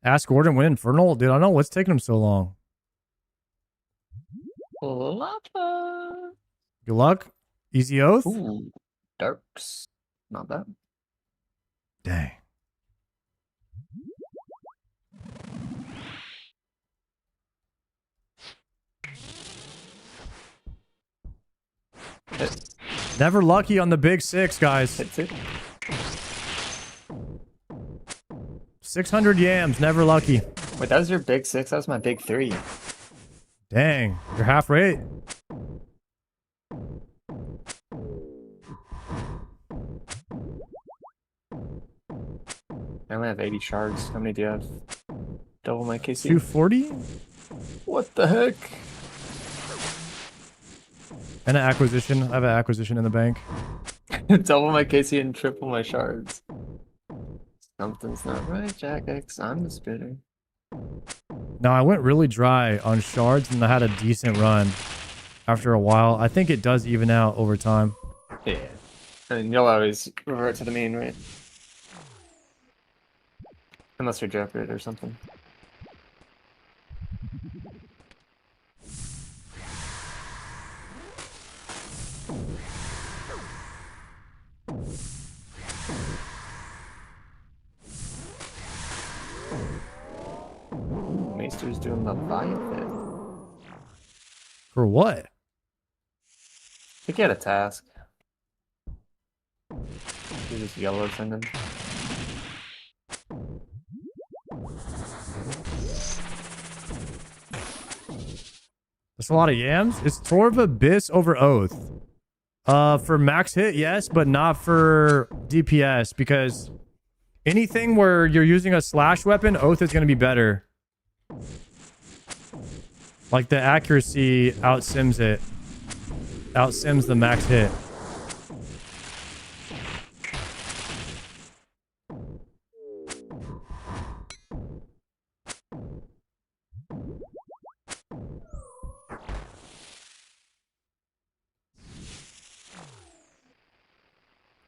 Ask Gordon when Infernal? Dude, I don't know what's taking him so long. Lava. Good luck. Easy oath. Ooh, darks. Not bad. Dang. Hit. Never lucky on the big 6, guys. Hits it. 600 yams, never lucky. Wait, that was your big 6? That was my big 3. Dang, you're half rate. I only have 80 shards. How many do you have? Double my KC. 240? What the heck? And an acquisition. I have an acquisition in the bank. Double my KC and triple my shards. Something's not right, Jack X. I'm the spitter. Now, I went really dry on shards and I had a decent run after a while. I think it does even out over time. Yeah. And you'll always revert to the mean, right? Unless you're Jeopard or something. Maester's doing the Leviathan. For what? I think he had a task. He just yellow sending. That's a lot of yams. It's Torv Abyss over Oath. For max hit, yes, but not for DPS, because anything where you're using a slash weapon, Oath is going to be better. Like the accuracy outsims it. Outsims the max hit.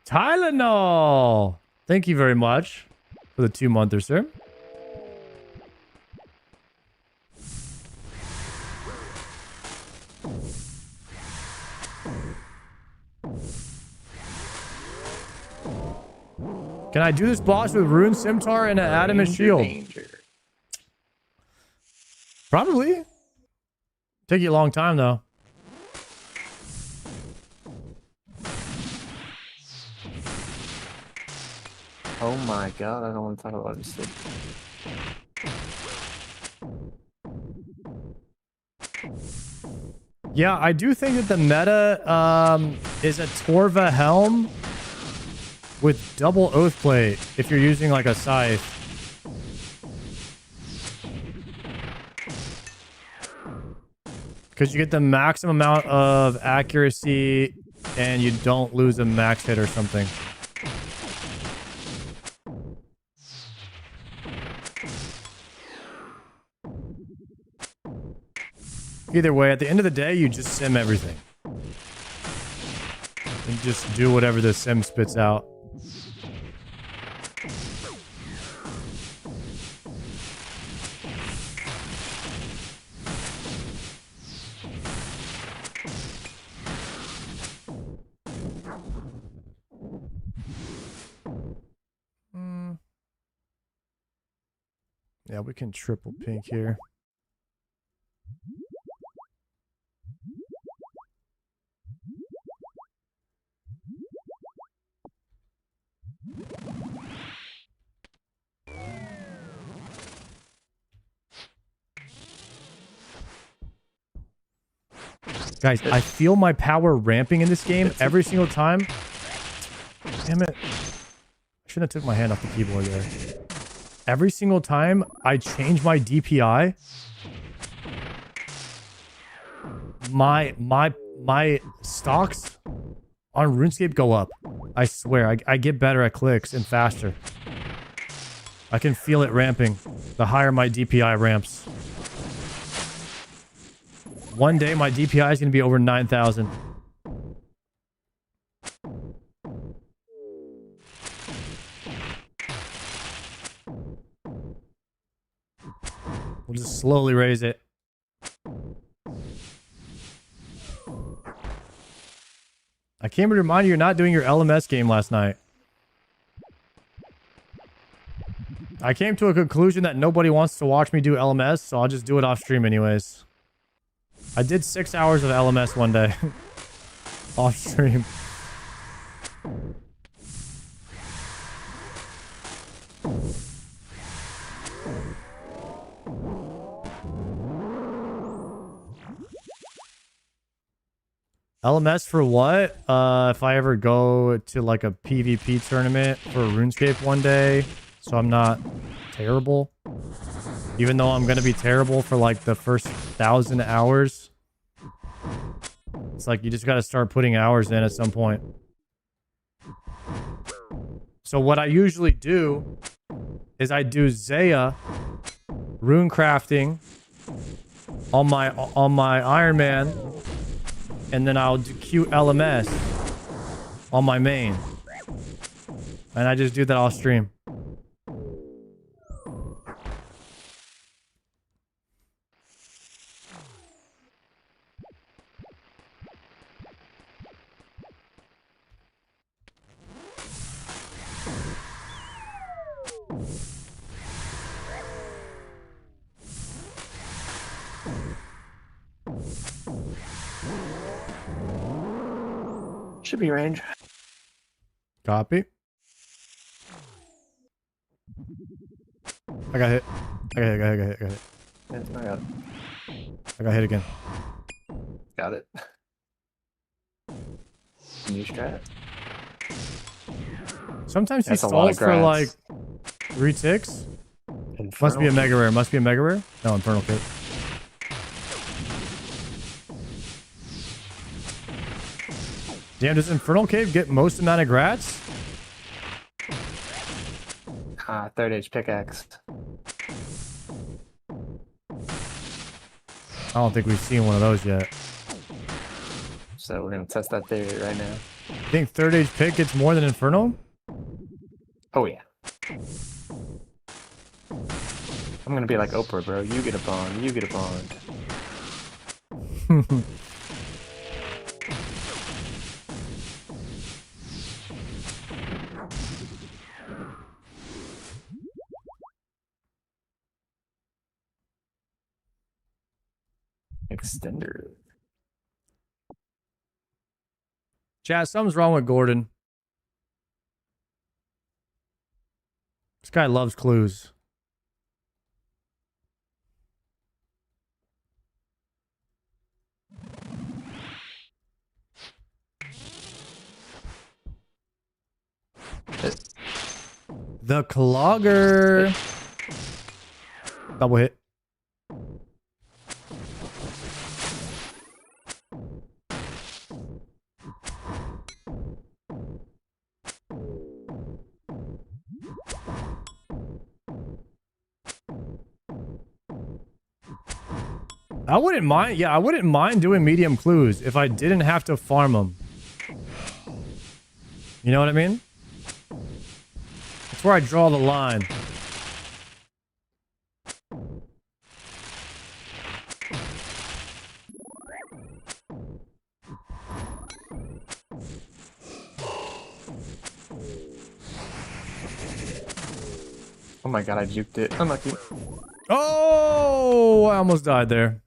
Tylenol! Thank you very much for the 2-monther, sir. Can I do this boss with Rune Scimitar and an Adamant Shield? Danger. Probably. Take you a long time, though. Oh my god, I don't want to talk about this. Yeah, I do think that the meta is a Torva helm with double Oathplate if you're using like a scythe. Because you get the maximum amount of accuracy and you don't lose a max hit or something. Either way, at the end of the day, you just sim everything. And just do whatever the sim spits out. Yeah, we can triple pink here. Guys, I feel my power ramping in this game every single time. Damn it. I shouldn't have took my hand off the keyboard there. Every single time I change my DPI, my stocks on RuneScape go up. I swear, I get better at clicks and faster. I can feel it ramping the higher my DPI ramps. One day my DPI is going to be over 9,000. We'll just slowly raise it. I came to remind you, you're not doing your LMS game last night. I came to a conclusion that nobody wants to watch me do LMS, so I'll just do it off stream anyways. I did 6 hours of LMS one day. Off stream. LMS for what? If I ever go to like a PvP tournament for RuneScape one day, so I'm not terrible. Even though I'm gonna be terrible for like the first 1,000 hours. It's like you just gotta start putting hours in at some point. So what I usually do is I do Zaya rune crafting on my Iron Man, and then I'll do cute LMS on my main. And I just do that off stream. Should be range. Copy. I got hit. I got hit. Yeah, I got it. I got hit again. Got it. New strat. Sometimes he That's a lot of stalls for like grats. 3 ticks. Infernal. Must be a mega rare. Must be a mega rare. No, Infernal Kit. Damn, does Infernal Cave get most amount of grats? Third age pickaxe. I don't think we've seen one of those yet. So we're gonna test that theory right now. You think third age pick gets more than Inferno? Oh yeah. I'm gonna be like Oprah, bro. You get a bond. You get a bond. Extender. Chat, something's wrong with Gordon. This guy loves clues. The Clogger. Double hit. I wouldn't mind. Yeah, I wouldn't mind doing medium clues if I didn't have to farm them. You know what I mean? That's where I draw the line. Oh my god, I juked it. Unlucky. Oh, I almost died there.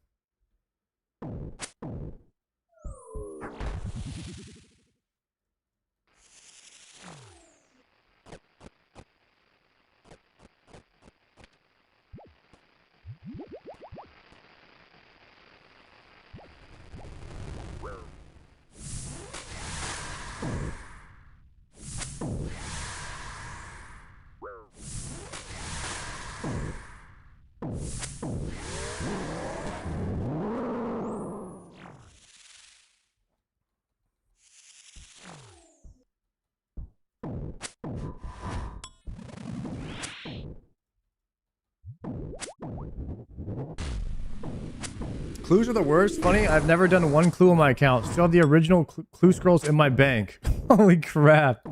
Clues are the worst. Funny, I've never done one clue on my account. Still have the original clue scrolls in my bank. Holy crap.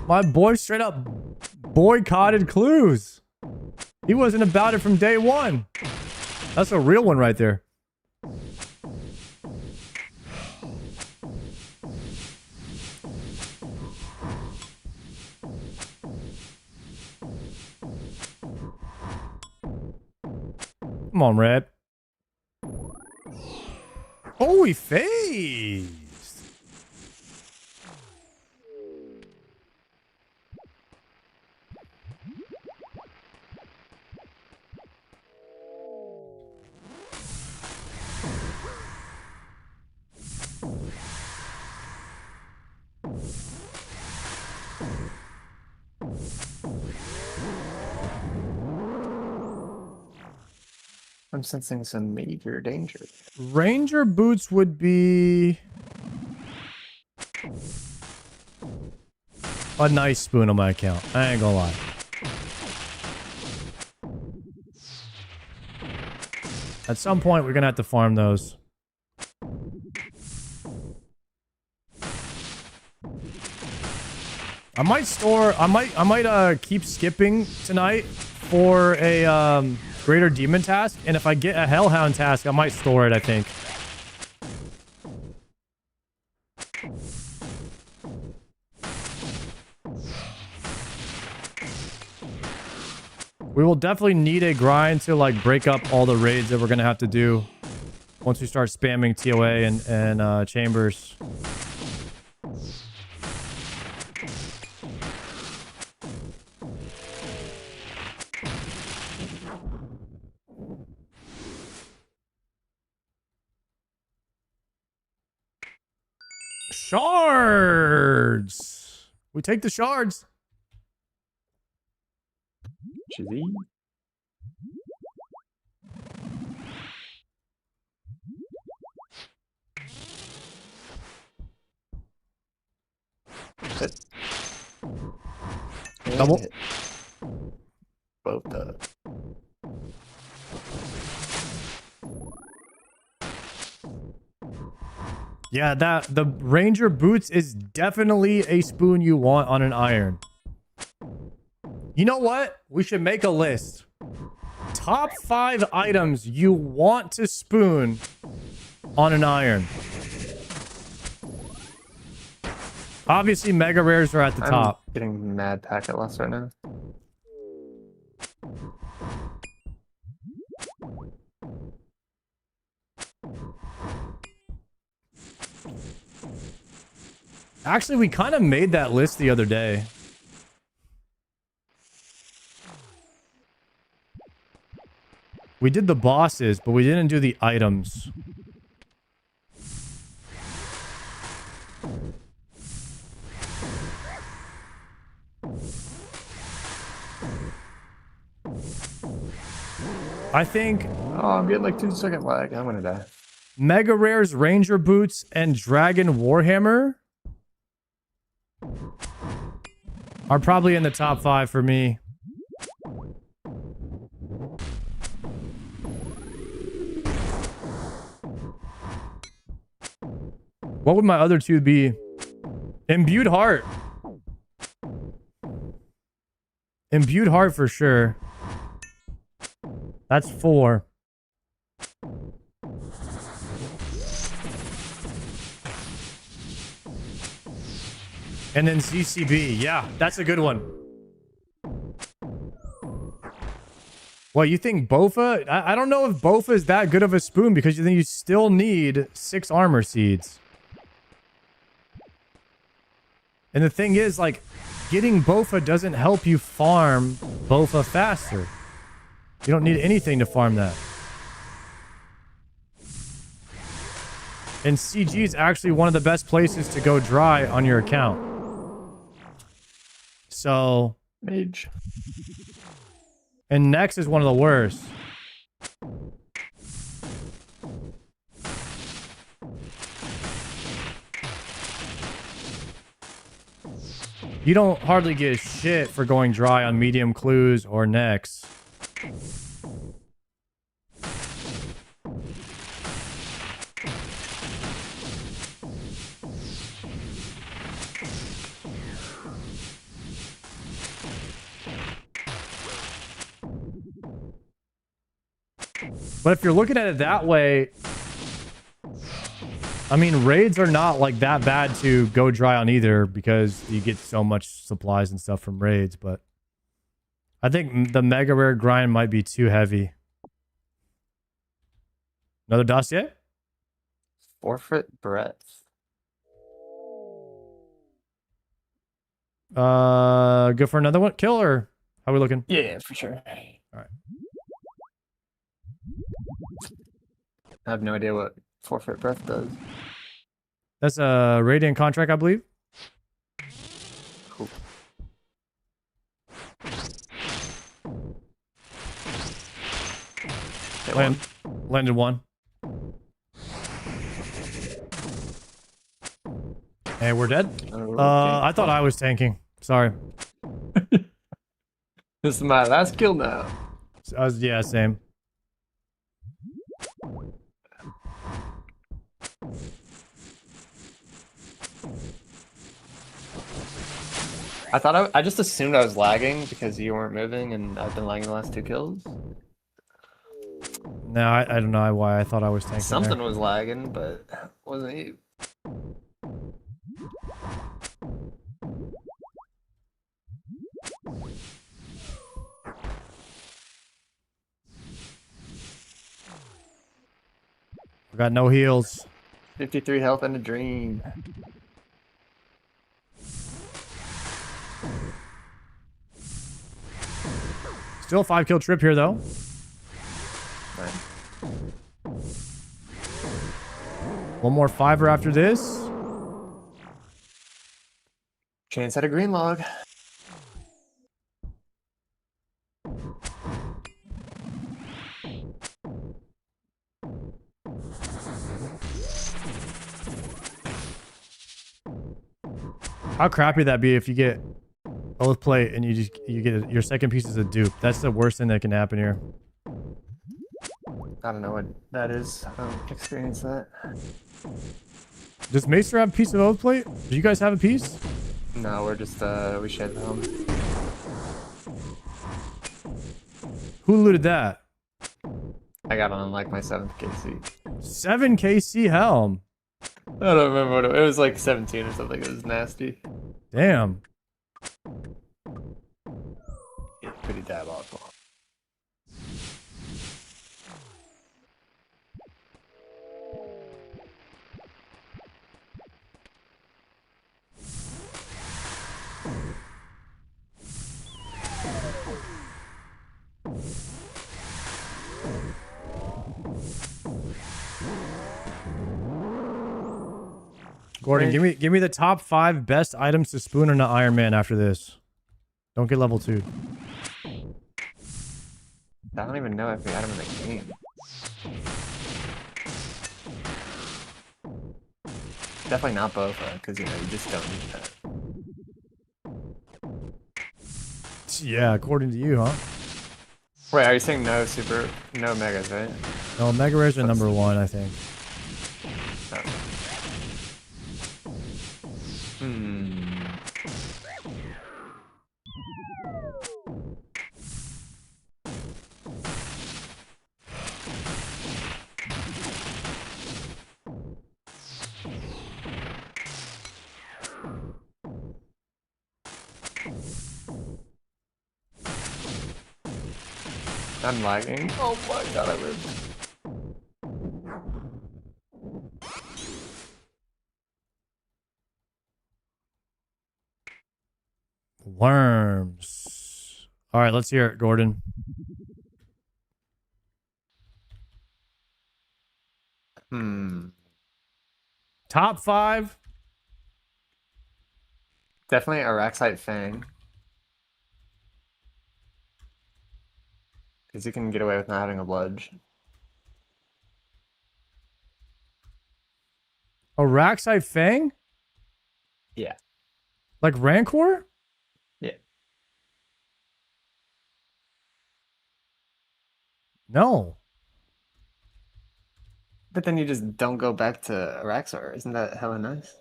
My boy straight up boycotted clues. He wasn't about it from day one. That's a real one right there. Come on, Red. Oh, he phased. I'm sensing some major danger. Ranger boots would be a nice spoon on my account. I ain't gonna lie. At some point, we're gonna have to farm those. I might keep skipping tonight for a greater demon task, and if I get a hellhound task, I might store it, I think. We will definitely need a grind to like break up all the raids that we're gonna have to do once we start spamming TOA and chambers. Shards. We take the shards. Chizzy. Hit. Double. Hit. Both up. Yeah, the Ranger boots is definitely a spoon you want on an iron. You know what? We should make a list. Top 5 items you want to spoon on an iron. Obviously, mega rares are at the top. I'm getting mad packet loss right now. Actually, we kind of made that list the other day. We did the bosses, but we didn't do the items. I think... Oh, I'm getting like 2-second lag. I'm gonna die. Mega Rares, Ranger Boots, and Dragon Warhammer are probably in the top 5 for me. What would my other 2 be? Imbued Heart. Imbued Heart for sure. That's 4. And then ZCB. Yeah, that's a good one. Well, you think Bofa? I don't know if Bofa is that good of a spoon because then you still need 6 armor seeds. And the thing is, like, getting Bofa doesn't help you farm Bofa faster. You don't need anything to farm that. And CG is actually one of the best places to go dry on your account. So... Mage. And next is one of the worst. You don't hardly get shit for going dry on medium clues or next. But if you're looking at it that way, I mean, raids are not like that bad to go dry on either because you get so much supplies and stuff from raids, but I think the mega rare grind might be too heavy. Another dossier? Forfeit breath. Go for another one. Kill or how are we looking? Yeah, for sure. All right. I have no idea what forfeit breath does. That's a radiant contract, I believe. Cool. Hit Land. one. Landed one. Hey, we're dead. Okay. I thought I was tanking. Sorry. This is my last kill now. Yeah, same. I just assumed I was lagging because you weren't moving and I've been lagging the last 2 kills. No, I don't know why I thought I was tanking Something there. was lagging, but it wasn't you. I got no heals. 53 health and a dream. Still a 5-kill trip here, though. One more 5er after this. Chance at a green log. How crappy would that be if you get Oathplate and you get your second piece is a dupe? That's the worst thing that can happen here. I don't know what that is. I don't experience that. Does Maester have a piece of Oathplate? Do you guys have a piece? No, we're just we shared the home. Who looted that? I got on like my 7th KC. 7 KC helm. I don't remember what it was. Like 17 or something. It was nasty. Damn. Yeah, pretty diabolical. Gordon, give me the top 5 best items to spoon in an Iron Man after this. Don't get level 2. I don't even know if we had him in the game. Definitely not Bofa, because you know you just don't need that. Yeah, according to you, huh? Wait, are you saying no megas, right? No, Mega Rares are number 1, I think. Oh. Hmm. I'm lagging. Oh my god, I lived. Worms. All right, let's hear it, Gordon. Top 5. Definitely Araxite Fang. Because you can get away with not having a bludge. Araxite Fang? Yeah. Like Rancor? Yeah. No. But then you just don't go back to Araxar. Isn't that hella nice?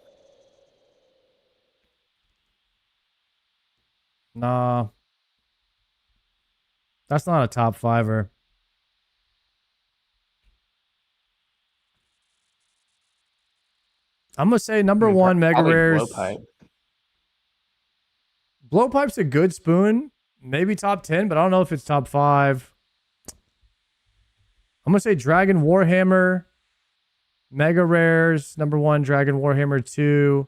Nah. That's not a top 5er. I'm going to say number 1 Mega Probably Rares. Blowpipe. Blowpipe's a good spoon. Maybe top 10, but I don't know if it's top 5. I'm going to say Dragon Warhammer. Mega Rares. Number 1, Dragon Warhammer 2.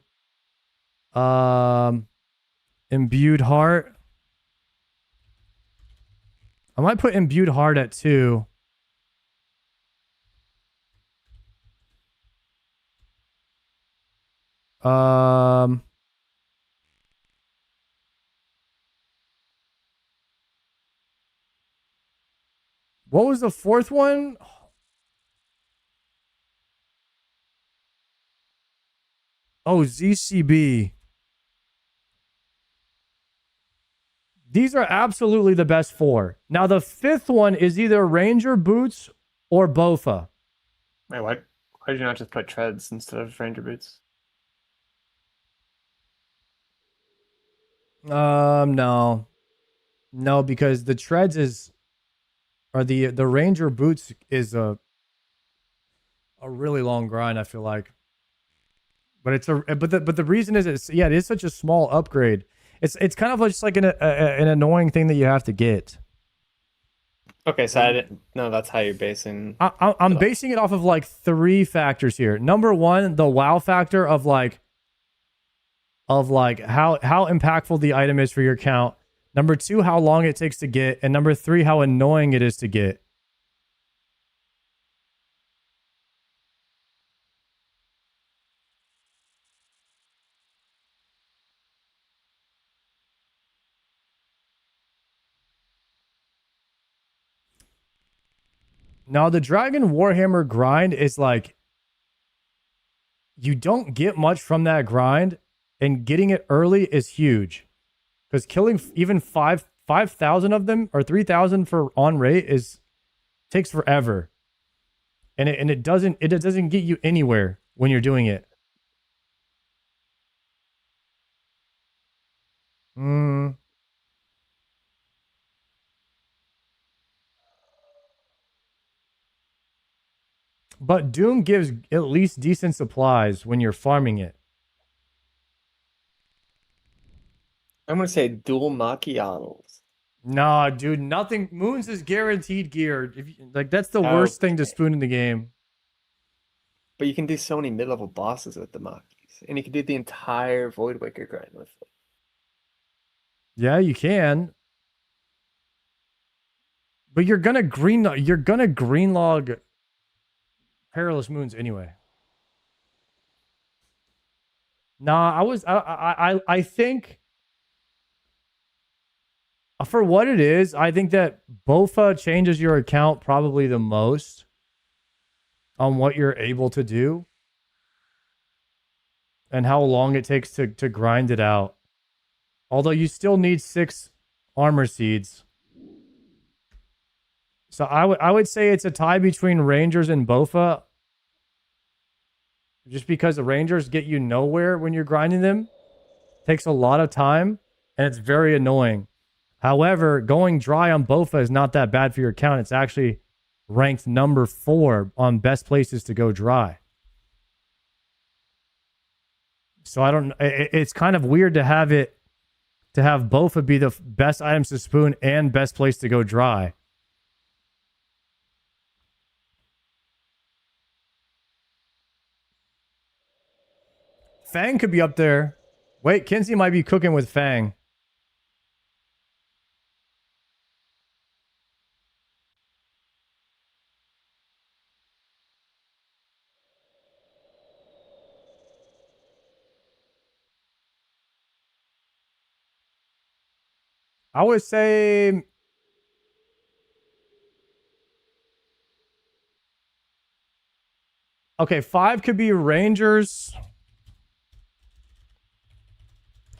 Imbued Heart. I might put Imbued Heart at 2. What was the 4th one? Oh, ZCB. These are absolutely the best four. Now, the fifth one is either Ranger Boots or Bofa. Wait, why did you not just put treads instead of ranger boots? No. No, because the treads or the Ranger Boots is a really long grind, I feel like. But the reason is it is such a small upgrade. It's kind of just like an annoying thing that you have to get. Okay, so I didn't know that's how you're basing. I'm basing it off of like three factors here. Number one, the wow factor of like how impactful the item is for your count. Number two, how long it takes to get, and number three, how annoying it is to get. Now, the Dragon Warhammer grind is like you don't get much from that grind, and getting it early is huge. Because killing even 5,000 of them or 3,000 for on rate takes forever. And it doesn't get you anywhere when you're doing it. Mm. But Doom gives at least decent supplies when you're farming it. I'm gonna say dual macchiatos. Nah, dude, nothing. Moons is guaranteed gear. Like that's the Oh, worst thing to spoon in the game. but you can do so many mid-level bosses with the Makis, and you can do the entire Voidwaker grind with it. Yeah, you can. But you're gonna green log Perilous Moons anyway. Nah, I think for what it is, I think that Bofa changes your account probably the most on what you're able to do and how long it takes to grind it out. Although you still need 6 armor seeds. So I would say it's a tie between Rangers and Bofa. Just because the Rangers get you nowhere when you're grinding them. Takes a lot of time and it's very annoying. However, going dry on Bofa is not that bad for your account. It's actually ranked number 4 on best places to go dry. So it's kind of weird to have Bofa be the best items to spoon and best place to go dry. Fang could be up there. Wait, Kinsey might be cooking with Fang. I would say okay, 5 could be Rangers,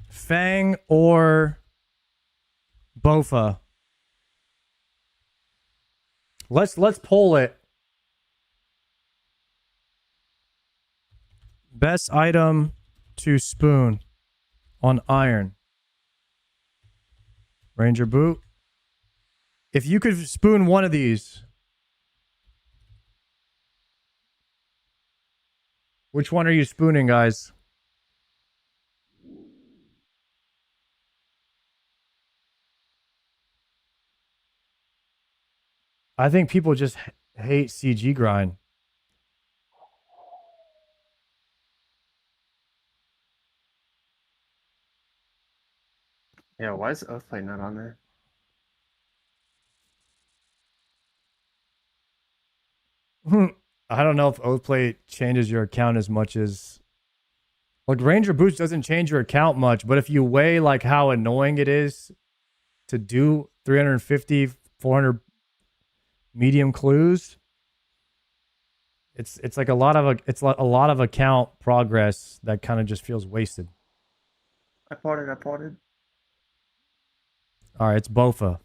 Fang, or Bofa. Let's poll it. Best item to spoon on iron. Ranger boot. If you could spoon one of these, which one are you spooning, guys? I think people just hate CG grind. Yeah, why is Oathplate not on there? I don't know if Oathplate changes your account as much as like Ranger Boots doesn't change your account much, but if you weigh like how annoying it is to do 350, 400 medium clues, It's like a lot of a lot of account progress that kind of just feels wasted. I potted. All right, it's Bofa.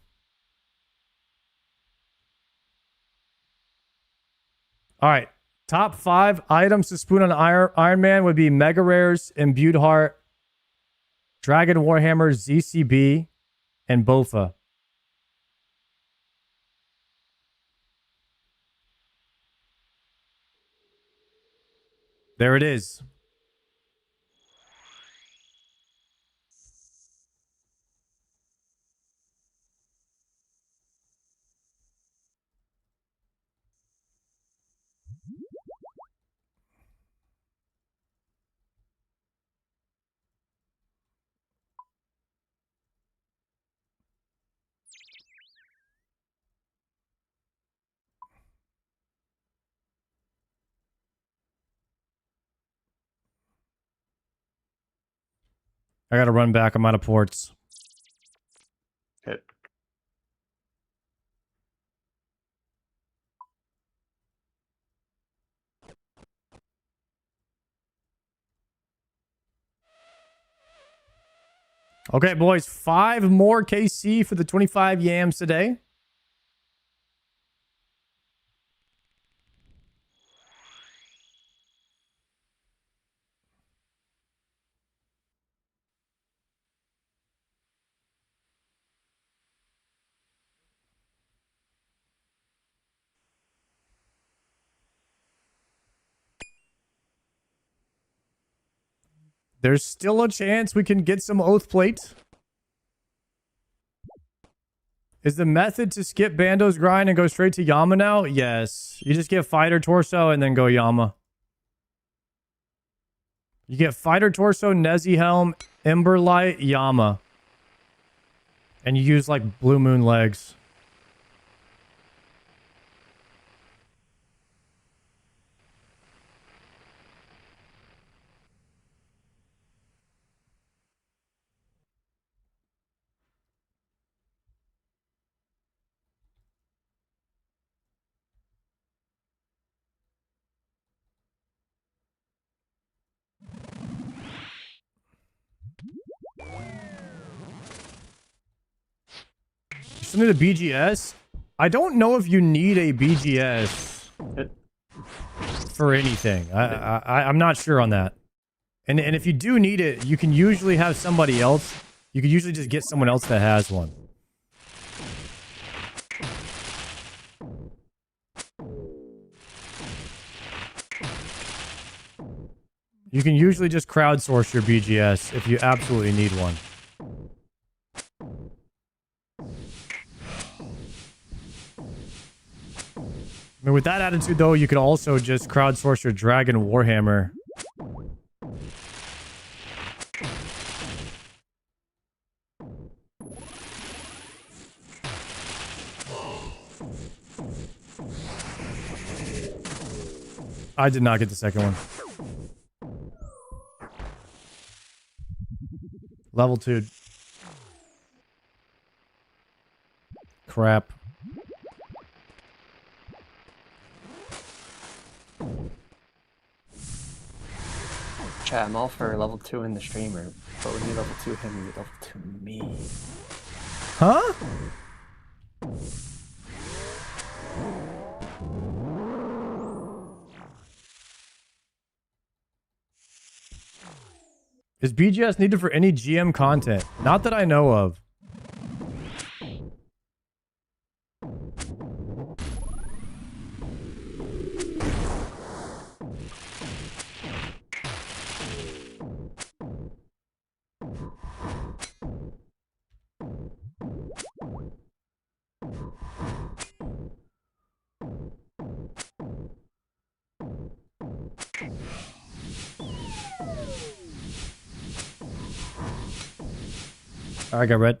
All right, top 5 items to spoon on Iron Man would be Mega Rares, Imbued Heart, Dragon Warhammer, ZCB, and Bofa. There it is. I got to run back. I'm out of ports. Hit. Okay, boys, 5 more KC for the 25 yams today. There's still a chance we can get some Oathplate. Is the method to skip Bando's grind and go straight to Yama now? Yes. You just get Fighter Torso and then go Yama. You get Fighter Torso, Nezi Helm, Emberlight, Yama. And you use like Blue Moon legs. Something to BGS? I don't know if you need a BGS for anything. I'm not sure on that. And if you do need it, you can usually have somebody else. You can usually just get someone else that has one. You can usually just crowdsource your BGS if you absolutely need one. I mean, with that attitude, though, you could also just crowdsource your Dragon Warhammer. I did not get the second one. Level 2. Crap. Chat, I'm all for level 2 in the streamer, but we need level 2 him, we need level 2 me. Huh? Is BGS needed for any GM content? Not that I know of. Alright, got red.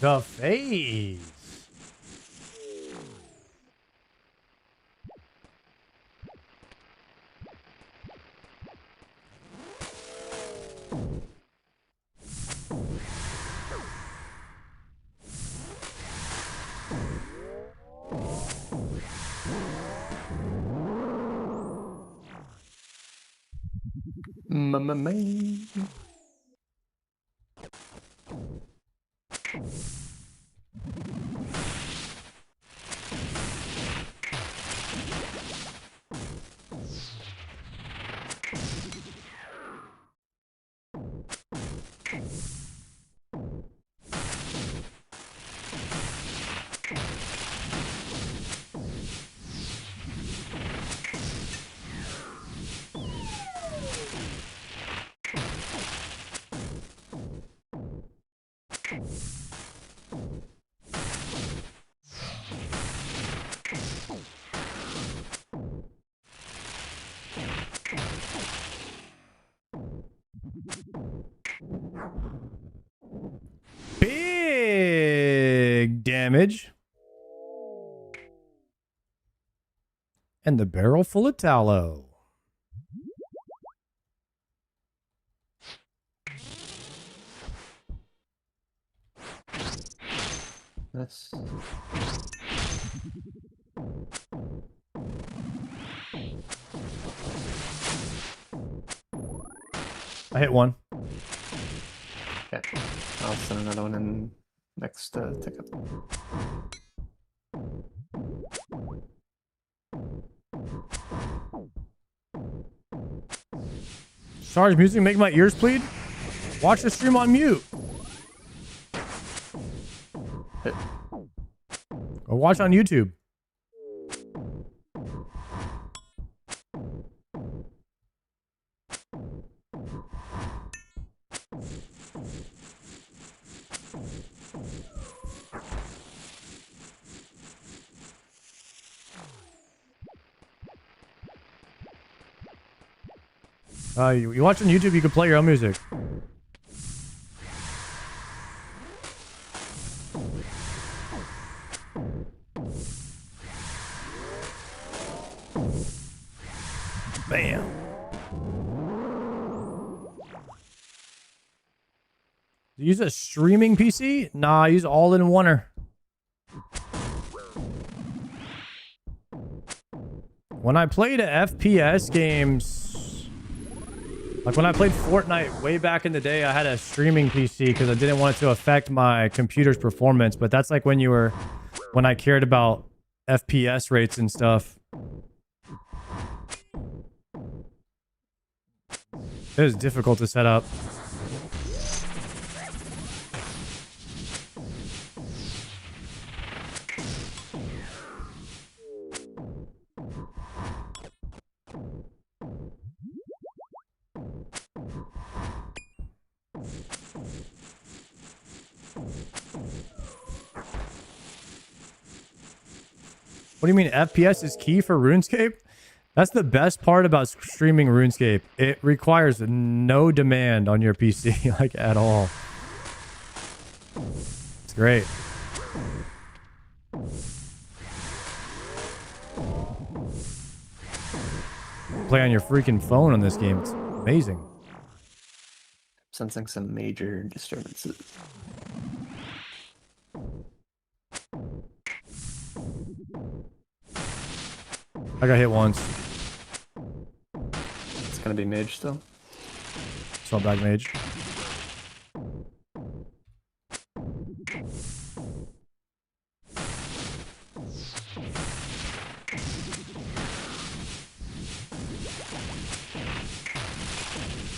The phase. Man. Big damage. And the barrel full of tallow. That's I hit one. okay. I'll send another one in next ticket. Sarge music make my ears bleed. Watch the stream on mute. Hit. Or watch on YouTube. You watch on YouTube, you can play your own music. Bam. Use a streaming PC? Nah, I use all-in-oneer. When I played FPS games, like when I played Fortnite way back in the day, I had a streaming PC because I didn't want it to affect my computer's performance. But that's like when I cared about FPS rates and stuff. It was difficult to set up. What do you mean FPS is key for RuneScape? That's the best part about streaming RuneScape. It requires no demand on your PC, like at all. It's great. Play on your freaking phone on this game. It's amazing. Sensing some major disturbances. I got hit once. It's gonna be mage still. Saw back mage.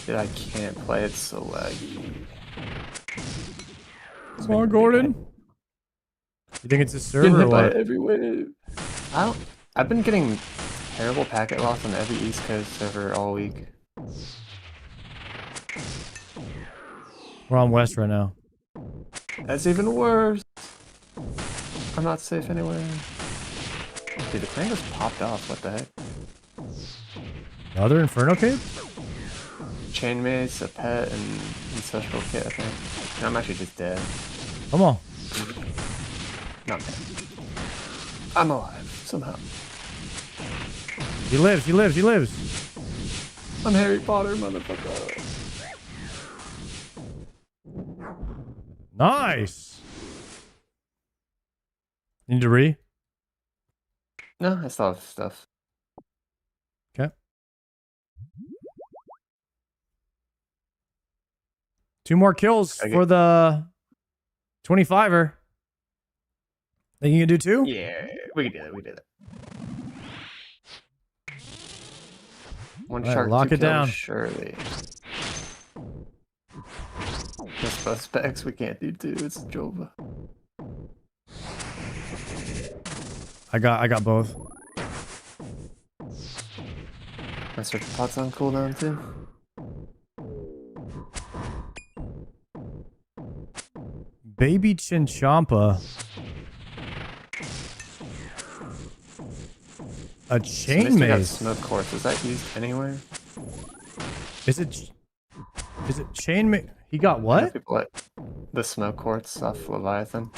Dude, I can't play it so laggy. Come on, Gordon. You think it's a server or Getting hit by what? every wave. I've been getting terrible packet loss on every East Coast server all week. We're on West right now. That's even worse. I'm not safe anywhere. Dude, the crane just popped off. What the heck? Another Inferno Cape? Chainmates, a pet, and ancestral kit, I think. And I'm actually just dead. Come on. Not dead. I'm alive, somehow. He lives, he lives, he lives. I'm Harry Potter, motherfucker. Nice. You need to re? No, I still have stuff. Okay. 2 more kills for the 25er. Think you can do 2? Yeah, we can do that. We did it. One All right, shark, lock 2 it kills, down. surely. Just both specs, we can't do 2. It's Jova. I got both. My search pot's on cooldown too. Baby Chinchampa. A chain mace. Smoke quartz. Is that used anywhere? Is it chain mace? He got I know what? people like the smoke quartz off Leviathan.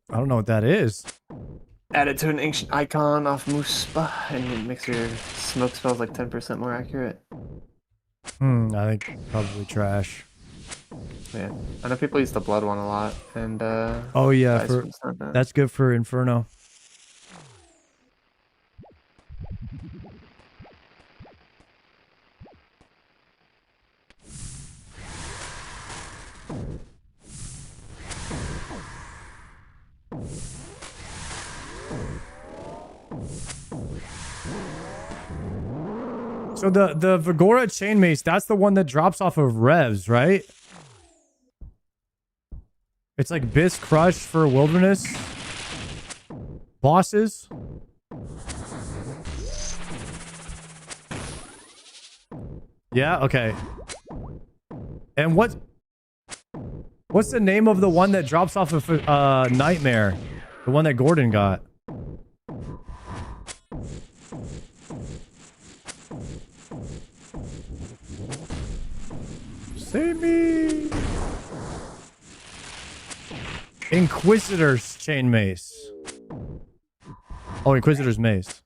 I don't know what that is. Added to an ancient icon off Muspa, and it makes your smoke spells like 10% more accurate. I think probably trash. Yeah, I know people use the blood one a lot, and oh yeah, Ice one's not bad. that's good for Inferno. So the Vigora chain mace, that's the one that drops off of revs, right? It's like Bis Crush for wilderness bosses. Yeah, okay. And what's the name of the one that drops off of Nightmare? The one that Gordon got. Save me! Inquisitor's chain mace. Oh, Inquisitor's mace.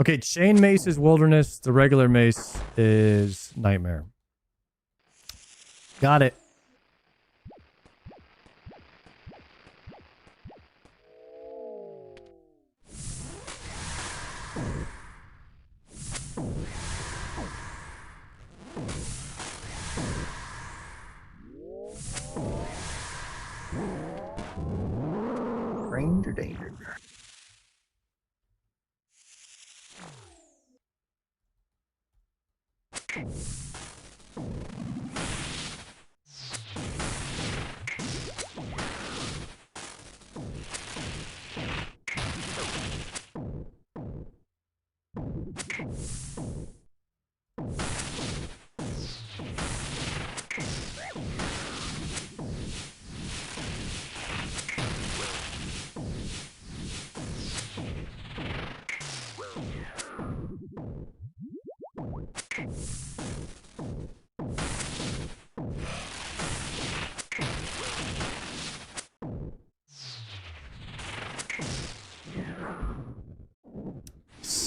Okay, chain mace is wilderness. The regular mace is nightmare. Got it. Ranger danger.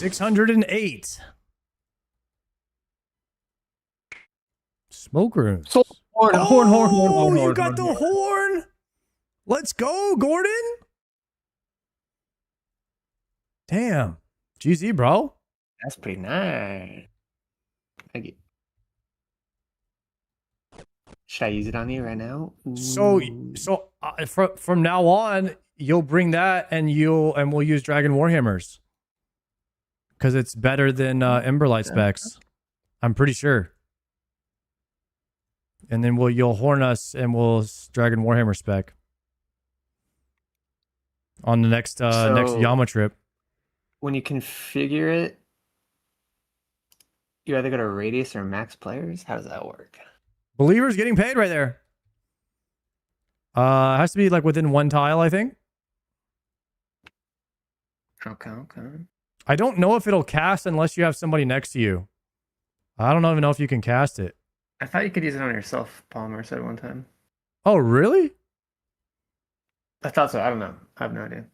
$608. Smoke rooms. So horn, You got the horn. Let's go, Gordon. Damn. GZ, bro. That's pretty nice. Should I use it on you right now? So from now on, you'll bring that and we'll use Dragon Warhammers. Because it's better than Emberlight specs. I'm pretty sure. And then you'll horn us and we'll Dragon Warhammer spec. On the next next Yama trip. When you configure it, you either go to radius or max players? How does that work? Believers getting paid right there. It has to be like within 1 tile, I think. Okay. I don't know if it'll cast unless you have somebody next to you. I don't even know if you can cast it. I thought you could use it on yourself, Palmer said one time. Oh, really? I thought so. I don't know. I have no idea.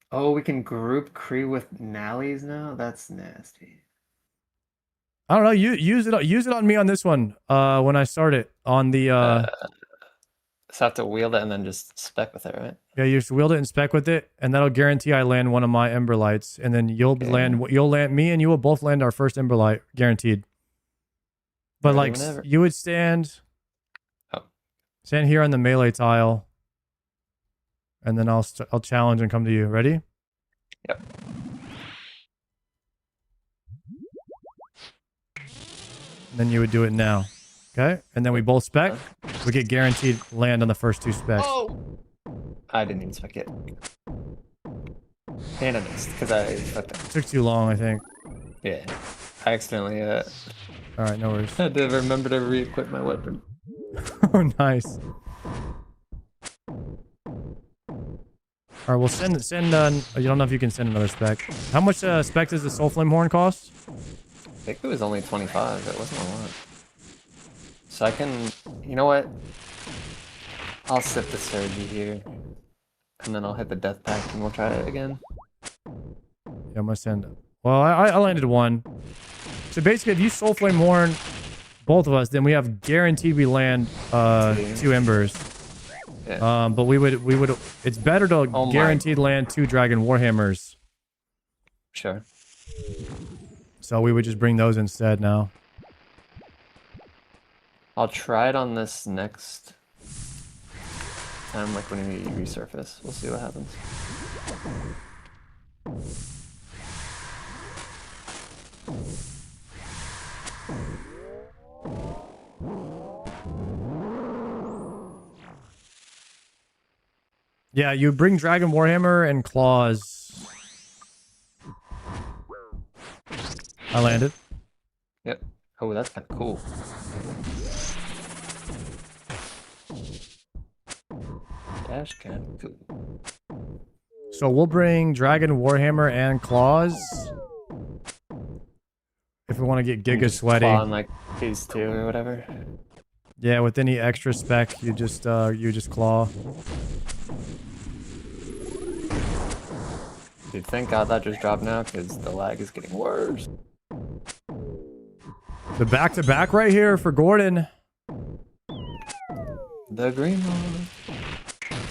Oh, we can group Kree with Nallies now? That's nasty. I don't know. Use it on me on this one. When I start it on the So I have to wield it and then just spec with it, right? Yeah, you just wield it and spec with it, and that'll guarantee I land one of my Ember Lights, and then you'll land me, and you will both land our first Ember Light, guaranteed. But Ready like whenever. you would stand here on the melee tile, and then I'll challenge and come to you. Ready? Yep. And then you would do it now. Okay? And then we both spec. We get guaranteed land on the first 2 specs. Oh! I didn't even spec it. And I missed, because I fucked up. It took too long, I think. Yeah. I accidentally, Alright, no worries. had to remember to re-equip my weapon. Oh, nice. Alright, we'll send, you don't know if you can send another spec. How much spec does the Soul Flame Horn cost? I think it was only 25, it wasn't a lot. So I can, you know what? I'll sip the Surgy here. And then I'll hit the Death Pact and we'll try it again. Yeah, I'm gonna send. Well, I landed 1. So basically, if you Soul Flame Horn both of us, then we have guaranteed we land 2 Embers. Yeah. But we would. It's better to guaranteed land 2 Dragon Warhammers. Sure. So we would just bring those instead now. I'll try it on this next time, like when we resurface. We'll see what happens. Yeah, you bring Dragon Warhammer and Claws. I landed. Yep. Oh, that's kind of cool. Dash kind of cool. So we'll bring Dragon Warhammer and Claws. If we want to get Giga Sweaty. On like phase 2 or whatever. Yeah, with any extra spec, you just claw. Dude, thank God that just dropped now, because the lag is getting worse. The back-to-back right here for Gordon. The green one.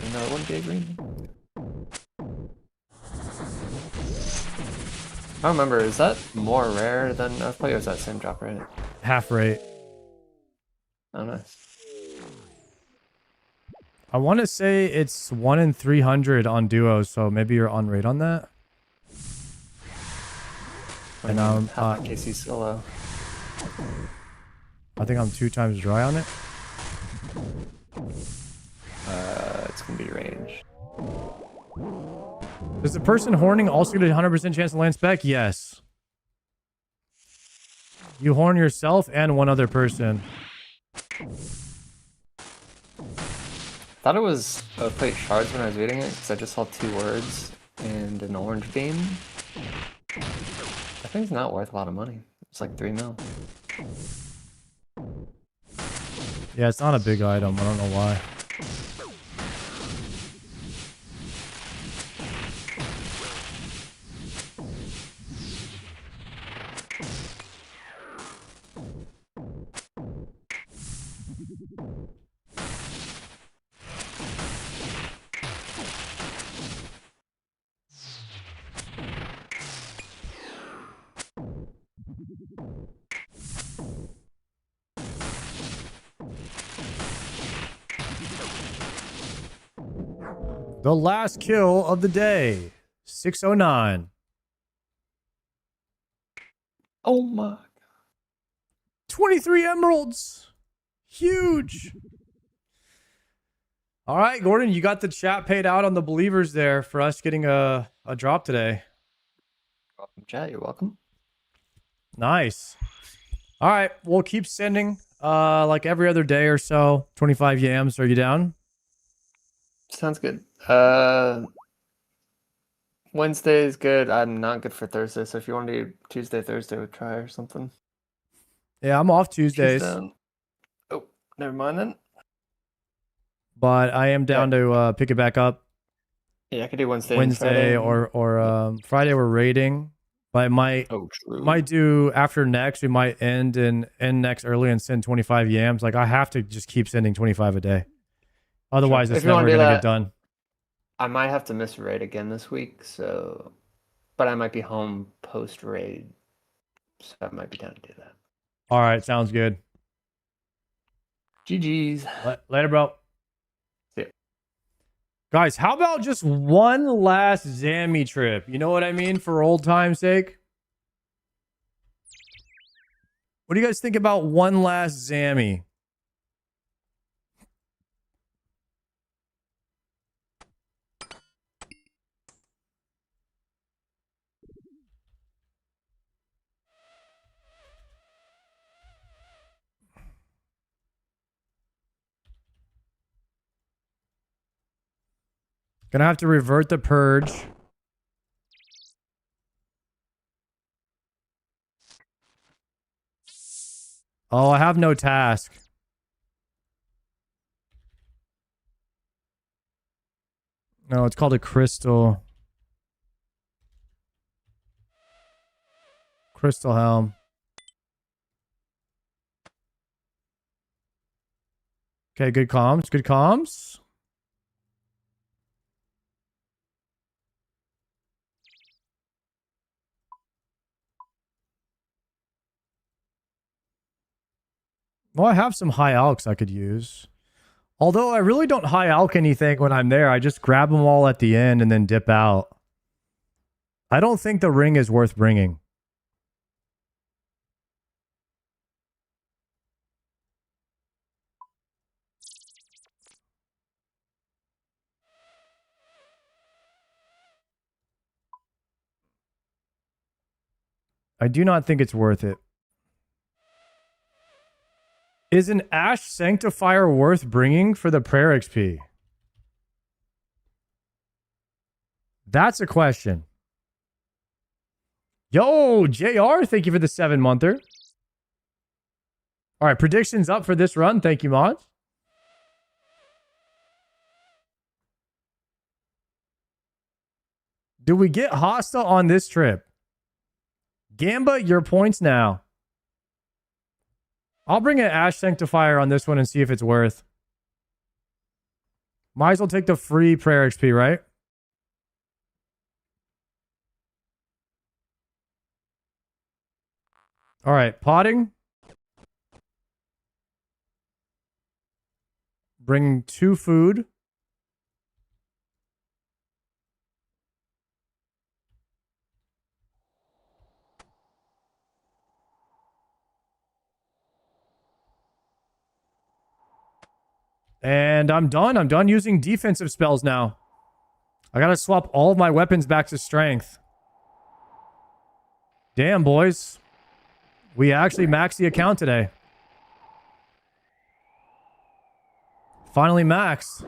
Another one gay green. I don't remember, is that more rare than Oathplate, or is that same drop rate? Half rate. Oh, nice. I want to say it's 1 in 300 on duos, so maybe you're on rate on that. And KC solo. I think I'm 2 times dry on it. It's gonna be range. Does the person horning also get a 100% chance to land spec? Yes. You horn yourself and one other person. Thought it was Oathplate shards when I was reading it, because I just saw 2 words and an orange beam. That thing's not worth a lot of money. It's like 3 mil. Yeah, it's not a big item. I don't know why. The last kill of the day. 609. Oh my. 23 emeralds. Huge. All right, Gordon, you got the chat paid out on the believers there for us getting a drop today. Welcome, chat. You're welcome. Nice. All right, we'll keep sending like every other day or so. 25 yams. Are you down? Sounds good. Wednesday is good. I'm not good for Thursday, so if you want to do Tuesday, Thursday, we'll try or something. Yeah, I'm off Tuesdays. Oh, never mind then. But I am down to pick it back up. Yeah, I could do Wednesday or Friday we're raiding. But I might do after next. We might end next early and send 25 yams. Like I have to just keep sending 25 a day. Otherwise, If it's you want never to do gonna that, get done. I might have to miss raid again this week, so but I might be home post raid, so I might be down to do that. All right, sounds good. GG's. Later, bro. See ya. Guys, how about just one last Zammy trip? You know what I mean? For old time's sake. What do you guys think about one last Zammy? Gonna have to revert the purge. Oh, I have no task. No, it's called a crystal. Crystal helm. Okay, good comms. Good comms. Well, I have some high alks I could use. Although I really don't high alk anything when I'm there. I just grab them all at the end and then dip out. I don't think the ring is worth bringing. I do not think it's worth it. Is an Ash Sanctifier worth bringing for the prayer XP? That's a question. Yo, JR, thank you for the 7-monther. All right, predictions up for this run. Thank you, mods. Do we get Hosta on this trip? Gamba, your points now. I'll bring an Ash Sanctifier on this one and see if it's worth. Might as well take the free prayer XP, right? All right, potting. Bring 2 food. And I'm done. I'm done using defensive spells now. I gotta swap all of my weapons back to strength. Damn, boys. We actually maxed the account today. Finally maxed.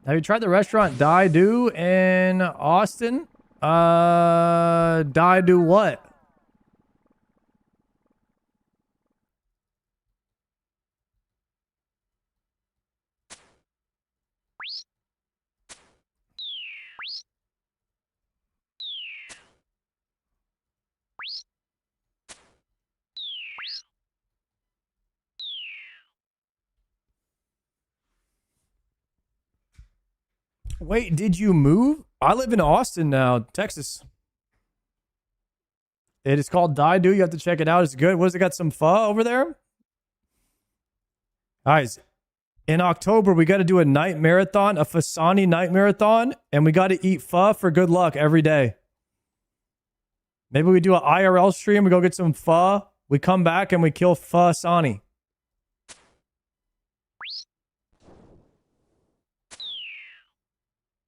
Have you tried the restaurant Die Do in Austin? Die Do what? Wait, did you move? I live in Austin now, Texas. It is called Die Do. You have to check it out. It's good. What has it got? Some pho over there? Guys, in October, we got to do a night marathon, a Fasani night marathon, and we got to eat pho for good luck every day. Maybe we do an IRL stream. We go get some pho. We come back and we kill Fasani.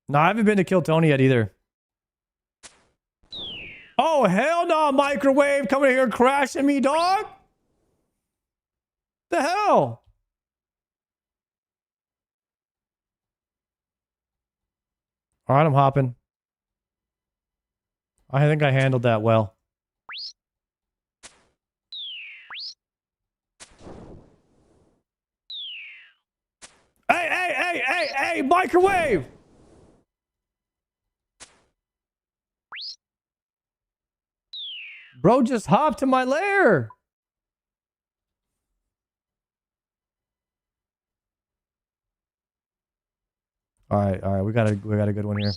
No, I haven't been to kill Tony yet either. Oh, hell no, microwave coming here crashing me, dog. The hell? All right, I'm hopping. I think I handled that well. Hey, microwave! Bro, just hop to my lair. All right. We got a good one here.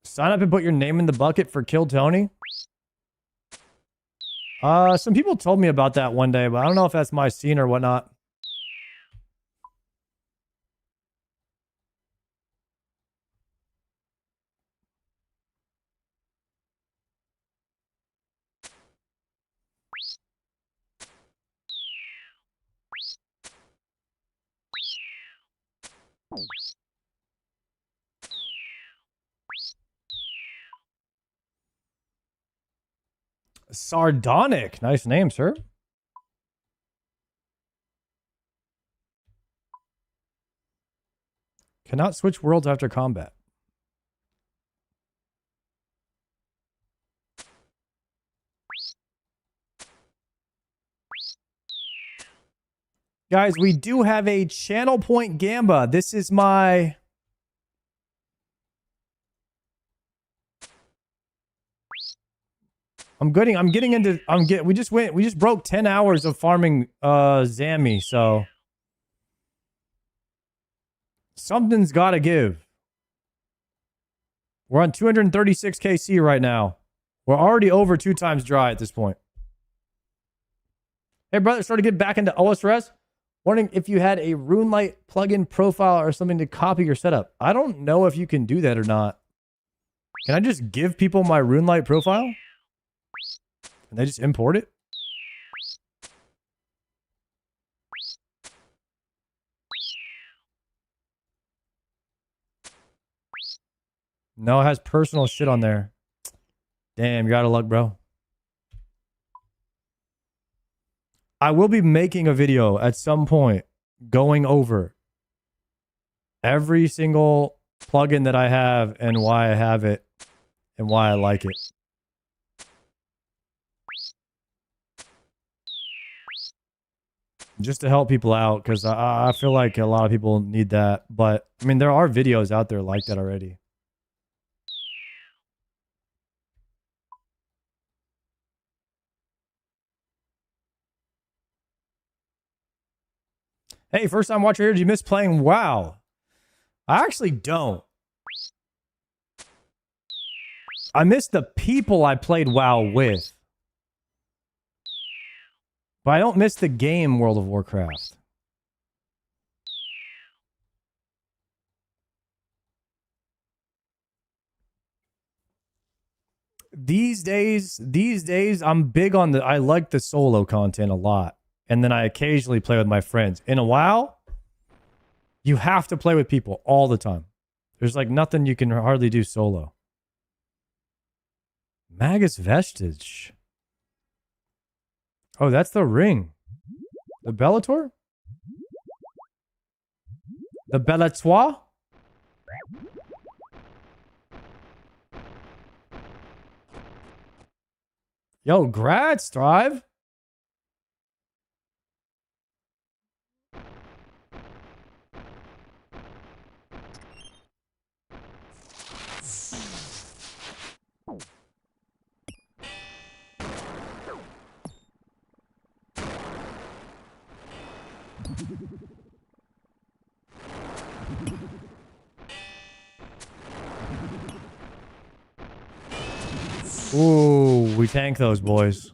Sign up and put your name in the bucket for Kill Tony. Some people told me about that one day, but I don't know if that's my scene or whatnot. Sardonic. Nice name, sir. Cannot switch worlds after combat. Guys, we do have a channel point Gamba. This is my... we just broke 10 hours of farming Zammy, so something's got to give. We're on 236 KC right now. We're already over 2 times dry at this point. Hey brother, started to get back into osrs. Wondering if you had a RuneLite plugin profile or something to copy your setup. I don't know if you can do that or not. Can I just give people my RuneLite profile? And they just import it? No, it has personal shit on there. Damn, you're out of luck, bro. I will be making a video at some point going over every single plugin that I have and why I have it and why I like it. Just to help people out, because I feel like a lot of people need that. But, I mean, there are videos out there like that already. Hey, first time watcher here, did you miss playing WoW? I actually don't. I miss the people I played WoW with. But I don't miss the game World of Warcraft. These days, I'm big on I like the solo content a lot. And then I occasionally play with my friends. In a WoW, you have to play with people all the time. There's like nothing you can hardly do solo. Magus Vestige. Oh, that's the ring. The Bellator? The Bellatoire? Yo, grad Strive. Ooh, we tank those boys.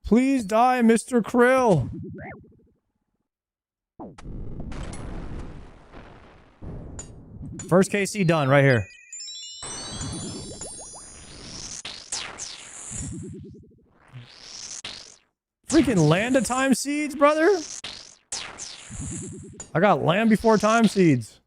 Please die, Mr. Krill. First KC done right here. Freaking land of time seeds, brother. I got Land Before Time seeds.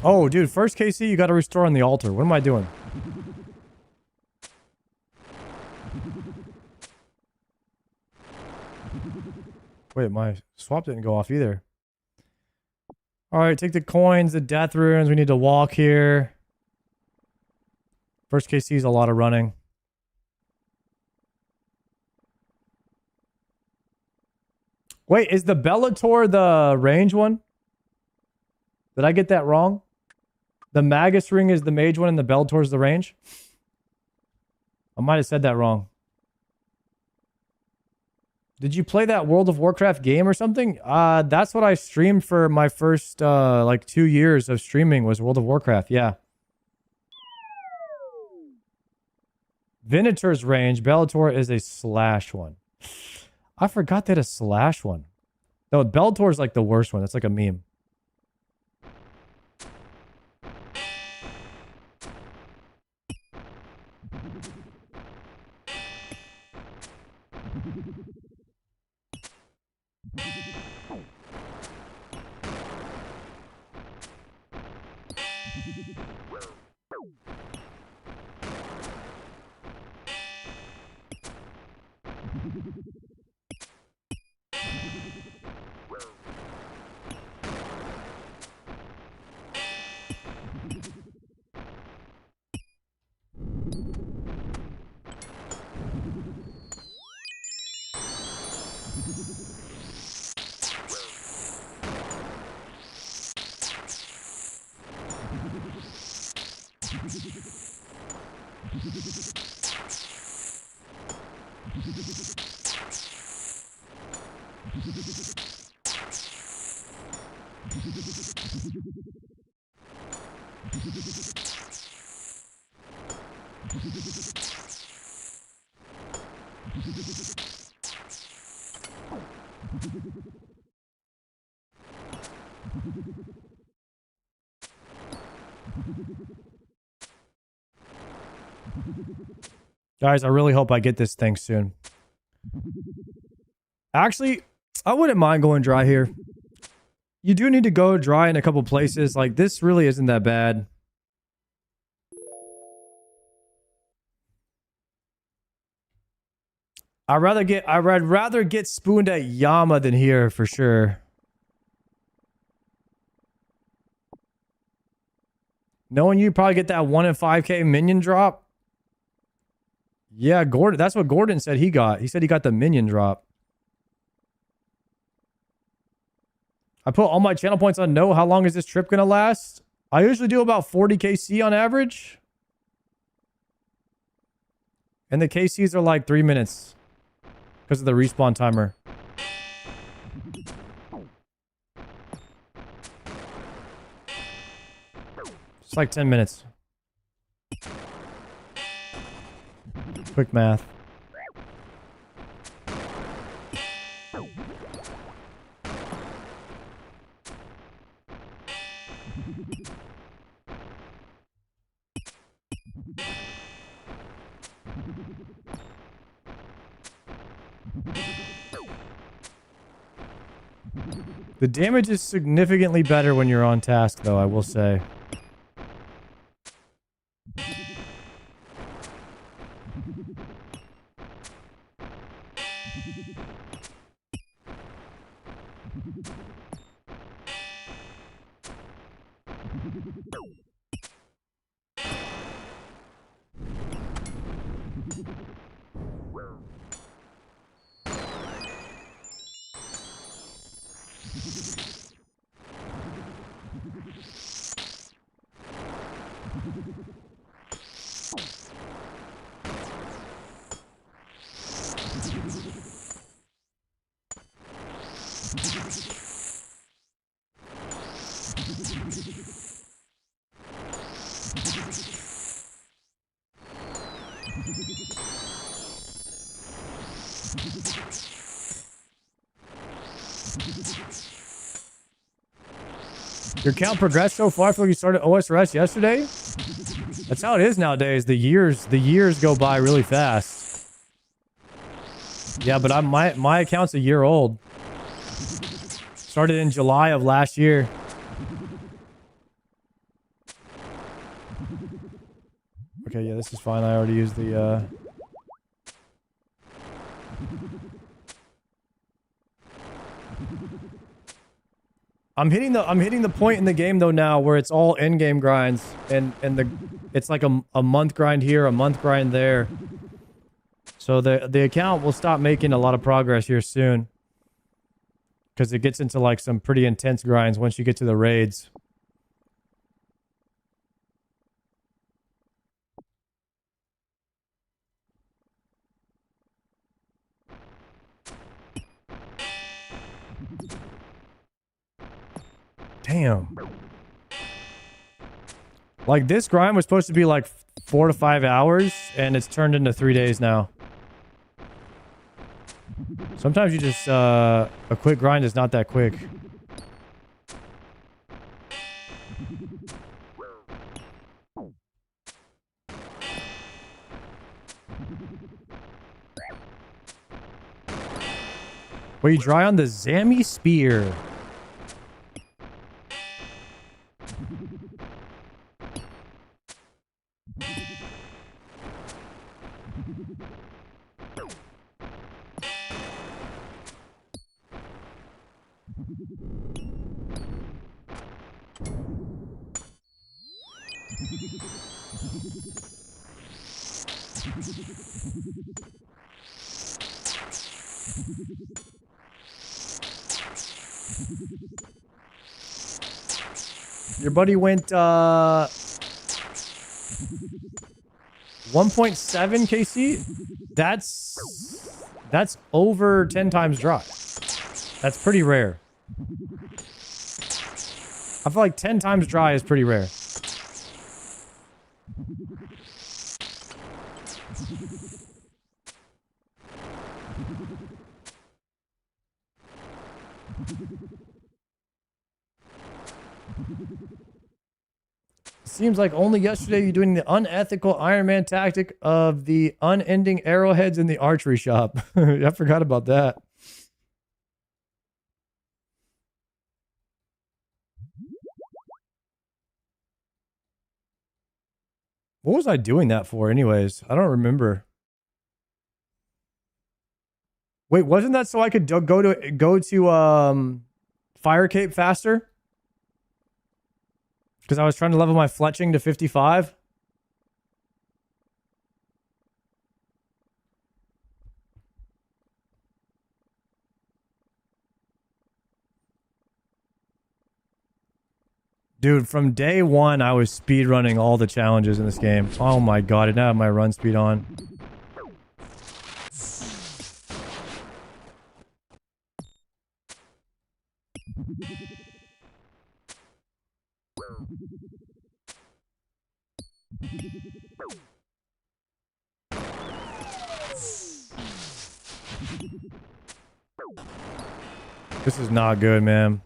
Oh, dude, first KC, you got to restore on the altar. What am I doing? Wait, my swap didn't go off either. All right, take the coins, the death runes. We need to walk here. First KC is a lot of running. Wait, is the Bellator the range one? Did I get that wrong? The Magus ring is the mage one and the Bellator is the range? I might have said that wrong. Did you play that World of Warcraft game or something? That's what I streamed for my first, like 2 years of streaming was World of Warcraft, yeah. Venator's range, Bellator is a slash one. I forgot they had a slash one. No, Bellator is like the worst one. That's like a meme. Guys, I really hope I get this thing soon. Actually, I wouldn't mind going dry here. You do need to go dry in a couple places. Like, this really isn't that bad. I'd rather get spooned at Yama than here for sure. Knowing you probably get that 1 in 5k minion drop. Yeah, Gordon. That's what Gordon said he got. He said he got the minion drop. I put all my channel points on no. How long is this trip going to last? I usually do about 40 KC on average. And the KCs are like 3 minutes. Because of the respawn timer. It's like 10 minutes. Quick math. The damage is significantly better when you're on task, though, I will say. Your account progressed so far. I feel like you started osrs yesterday. That's how it is nowadays. The years go by really fast. Yeah, but my account's a year old. Started in July of last year. Okay, yeah, this is fine. I already used the I'm hitting the point in the game though now where it's all end game grinds and it's like a month grind here, a month grind there. So the account will stop making a lot of progress here soon. Because it gets into like some pretty intense grinds once you get to the raids. Damn. Like this grind was supposed to be like 4 to 5 hours and it's turned into 3 days now. Sometimes you just, a quick grind is not that quick. Were you dry on the Zammy Spear? Your buddy went 1.7 KC? That's over 10 times dry. That's pretty rare. I feel like 10 times dry is pretty rare. Seems like only yesterday you're doing the unethical Iron Man tactic of the unending arrowheads in the archery shop. I forgot about that. What was I doing that for anyways? I don't remember. Wait, wasn't that so I could go to Fire Cape faster? Because I was trying to level my fletching to 55. Dude, from day one, I was speedrunning all the challenges in this game. Oh my god, I didn't have my run speed on. This is not good, man.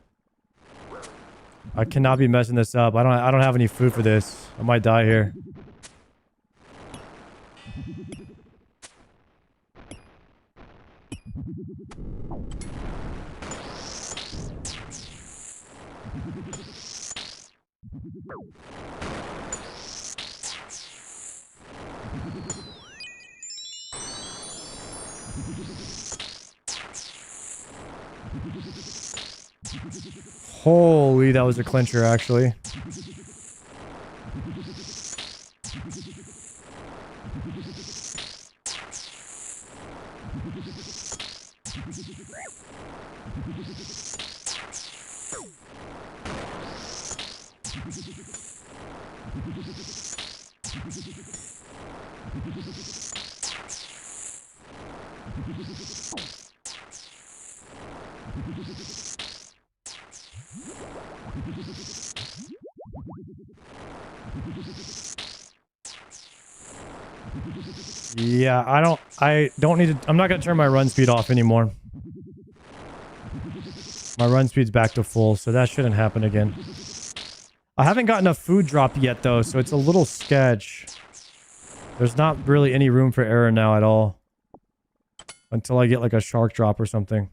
I cannot be messing this up. I don't have any food for this. I might die here. Holy, that was a clincher, actually. Yeah, I don't need to, I'm not going to turn my run speed off anymore. My run speed's back to full, so that shouldn't happen again. I haven't gotten a food drop yet, though, so it's a little sketch. There's not really any room for error now at all. Until I get, like, a shark drop or something.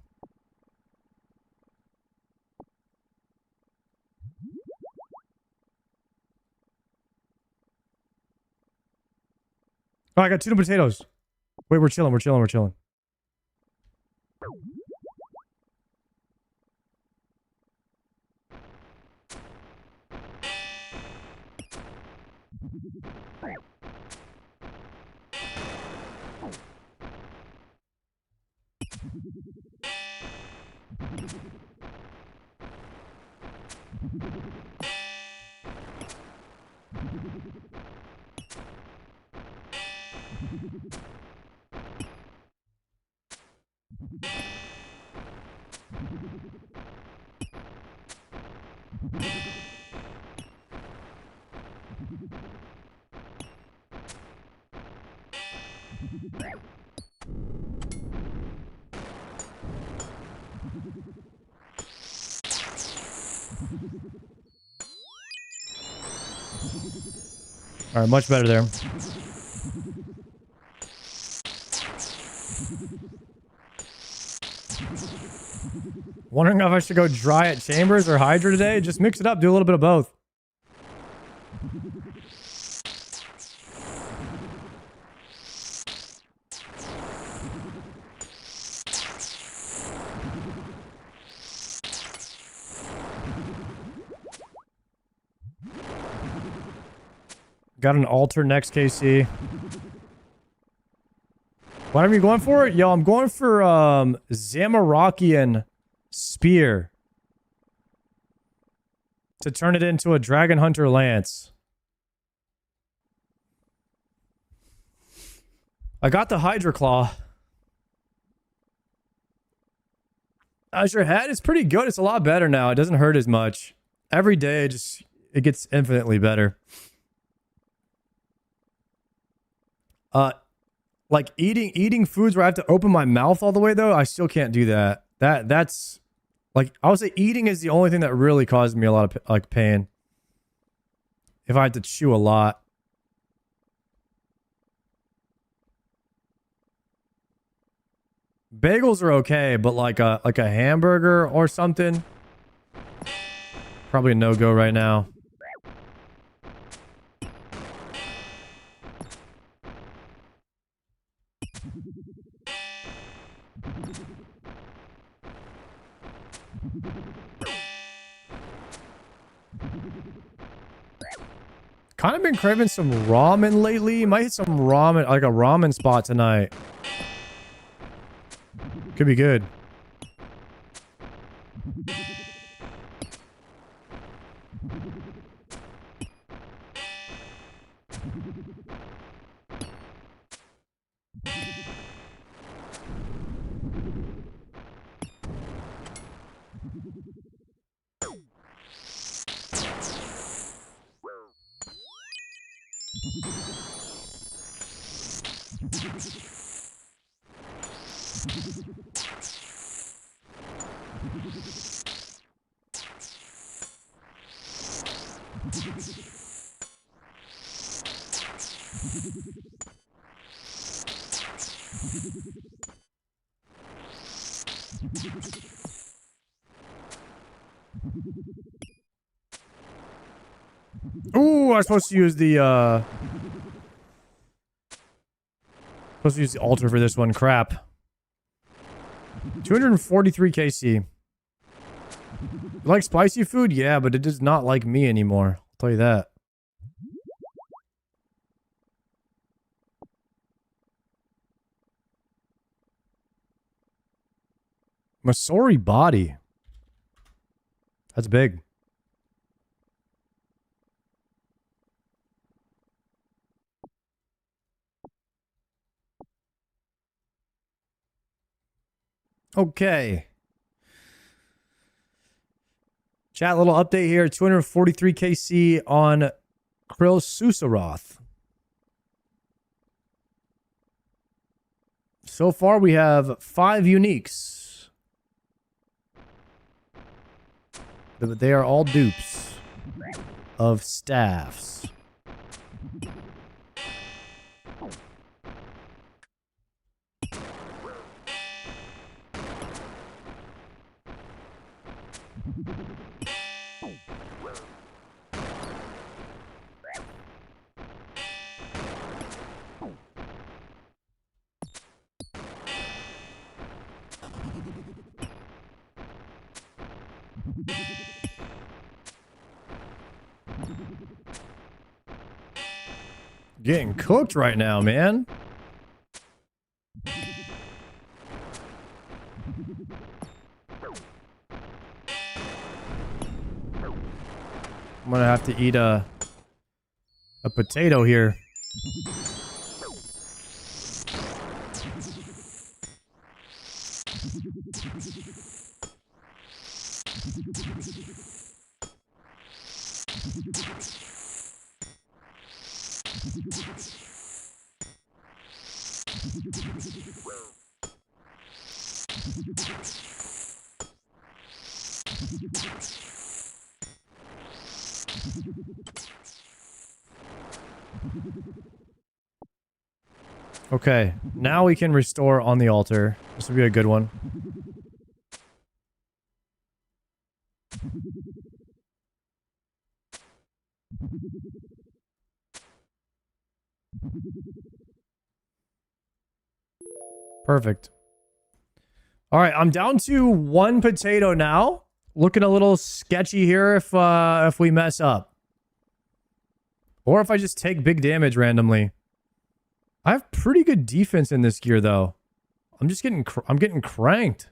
Oh, I got tuna potatoes. Wait, we're chilling, we're chilling, we're chilling. All right, much better there. Wondering if I should go dry at Chambers or Hydra today? Just mix it up, do a little bit of both. Got an altar next, KC. What are you going for? Yo, I'm going for Zamorakian Spear. To turn it into a Dragon Hunter Lance. I got the Hydra Claw. How's your head? It's pretty good. It's a lot better now. It doesn't hurt as much. Every day, it gets infinitely better. Like eating foods where I have to open my mouth all the way though, I still can't do that. That's like, I would say eating is the only thing that really causes me a lot of like pain. If I had to chew a lot. Bagels are okay, but like a hamburger or something, probably a no-go right now. Kind of been craving some ramen lately. Might hit some ramen, like a ramen spot tonight. Could be good. Ooh, I was supposed to use the altar for this one. Crap. 243 KC. You like spicy food? Yeah, but it does not like me anymore. I'll tell you that. Masori body. That's big. Okay. Chat, little update here. 243 KC on Krill Susaroth. So far, we have 5 uniques. They are all dupes of staffs. Getting cooked right now, man. I'm gonna have to eat a potato here. Okay, now we can restore on the altar. This will be a good one. Perfect. All right, I'm down to 1 potato now. Looking a little sketchy here if we mess up. Or if I just take big damage randomly. I have pretty good defense in this gear though. I'm getting cranked.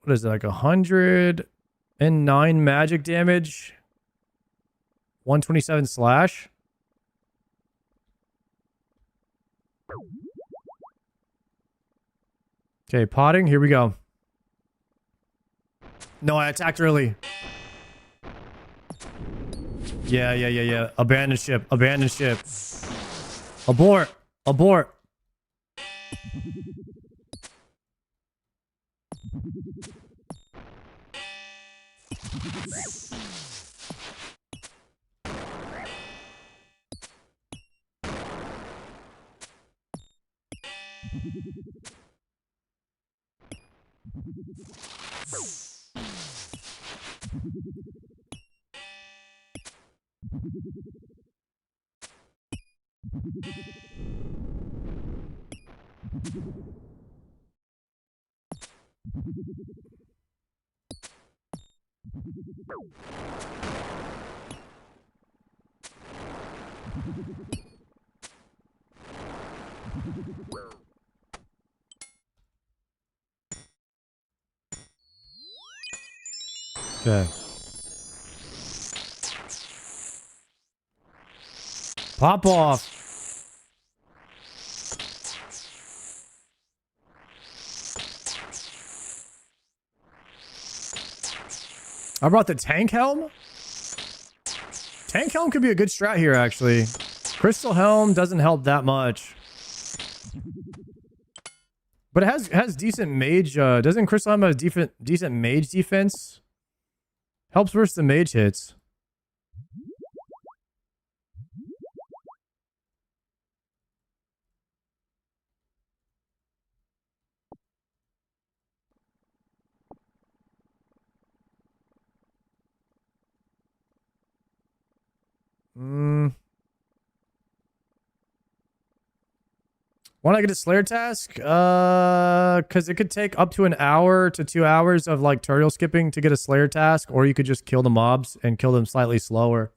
What is it, like 109 magic damage? 127 slash? Okay, potting, here we go. No, I attacked early. Yeah. Abandon ship. Abandon ship. Abort. Abort. Okay. Pop off. I brought the tank helm. Tank helm could be a good strat here, actually. Crystal helm doesn't help that much. But it has decent mage. Doesn't Crystal helm have decent mage defense? Helps versus the mage hits. Want to get a Slayer task? Because it could take up to an hour to 2 hours of like tutorial skipping to get a Slayer task, or you could just kill the mobs and kill them slightly slower.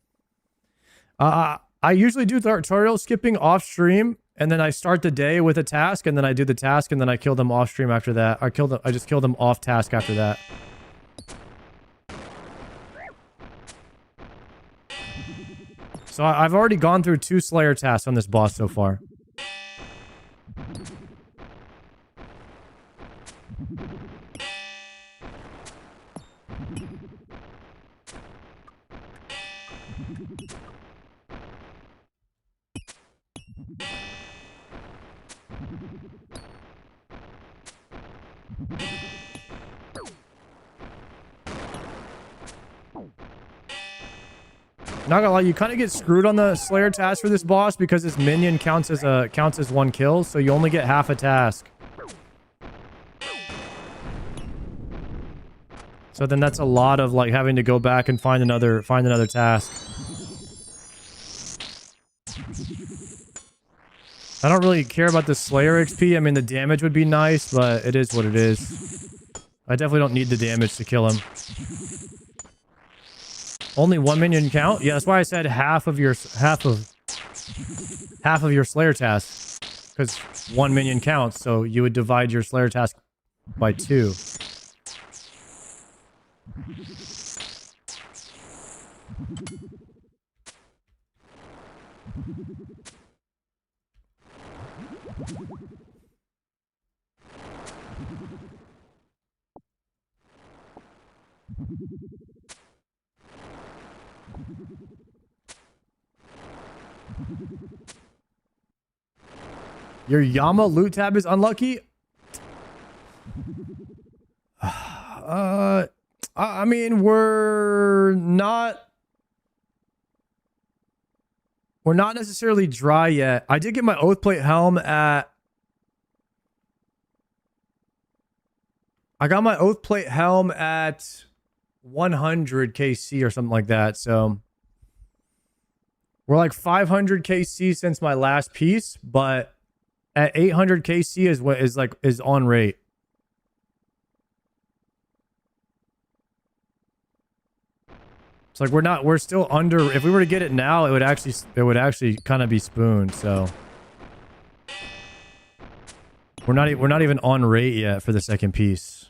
I usually do tutorial skipping off stream, and then I start the day with a task, and then I do the task, and then I kill them off stream after that. I just kill them off task after that. So I've already gone through 2 Slayer tasks on this boss so far. Not gonna lie, you kind of get screwed on the Slayer task for this boss because this minion counts as one kill, so you only get half a task. So then that's a lot of like having to go back and find another task. I don't really care about the Slayer XP. I mean, the damage would be nice, but it is what it is. I definitely don't need the damage to kill him. Only one minion count? Yeah, that's why I said half of your Slayer task, because one minion counts. So you would divide your Slayer task by 2. Your Yama loot tab is unlucky? I mean, we're not necessarily dry yet. I did get my Oathplate helm at... I got my Oathplate helm at 100 KC or something like that, so... We're like 500 KC since my last piece, but at 800 KC is what is on rate. It's like we're still under. If we were to get it now, it would actually kind of be spooned. So we're not even on rate yet for the second piece.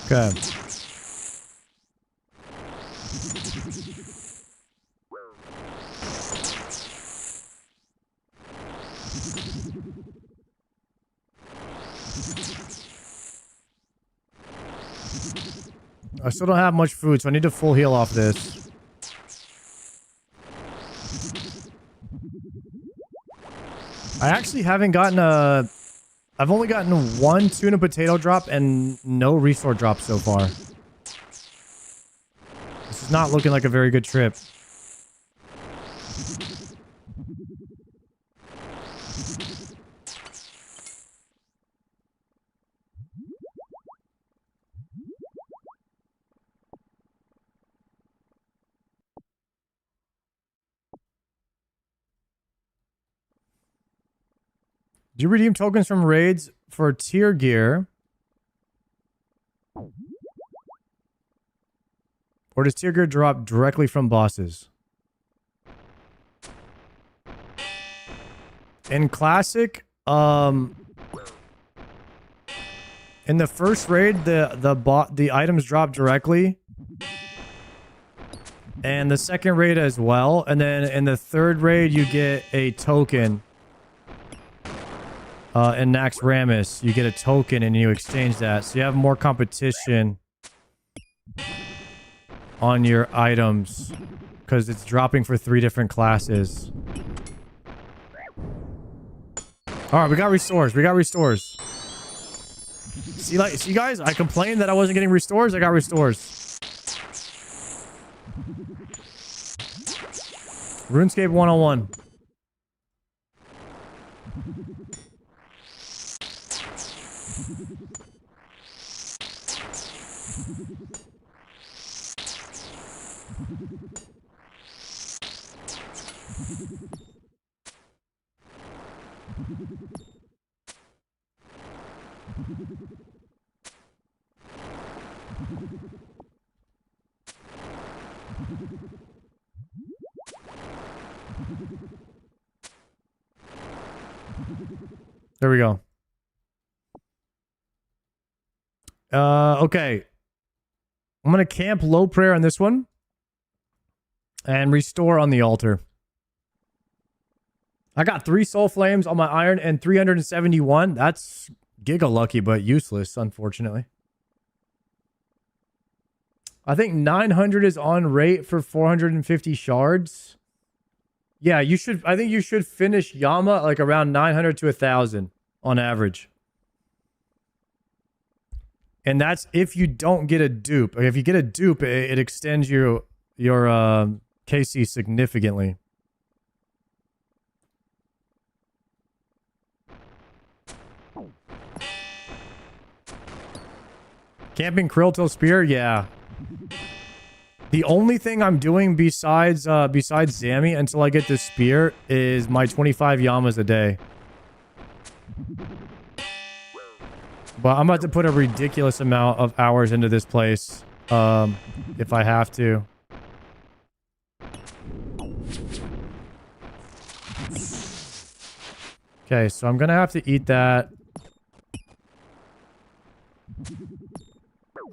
Okay. I still don't have much food, so I need to full heal off this. I actually haven't gotten a... I've only gotten one tuna potato drop and no restore drop so far. This is not looking like a very good trip. Do you redeem tokens from raids for tier gear? Or does tier gear drop directly from bosses? In classic, in the first raid, the items drop directly. And the second raid as well. And then in the third raid, you get a token. In Nax Ramus, you get a token and you exchange that. So you have more competition on your items because it's dropping for 3 different classes. Alright, we got restores. See guys, I complained that I wasn't getting restores. I got restores. RuneScape 101. There we go. Okay. I'm going to camp low prayer on this one. And restore on the altar. I got 3 soul flames on my iron and 371. That's giga lucky, but useless, unfortunately. I think 900 is on rate for 450 shards. Yeah, you should. I think you should finish Yama like around 900 to 1,000 on average. And that's if you don't get a dupe. If you get a dupe, it extends your KC significantly. Camping krill till spear, yeah. The only thing I'm doing besides Zammy until I get this spear is my 25 Yamas a day. But I'm about to put a ridiculous amount of hours into this place, if I have to. Okay, so I'm gonna have to eat that.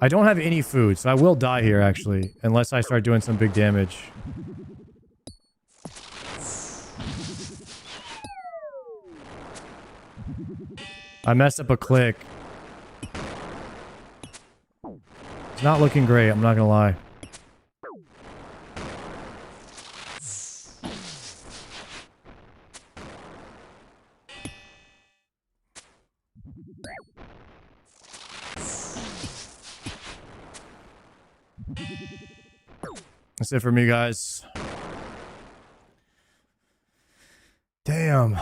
I don't have any food, so I will die here, actually. Unless I start doing some big damage. I messed up a click. It's not looking great, I'm not gonna lie. That's it for me, guys. Damn.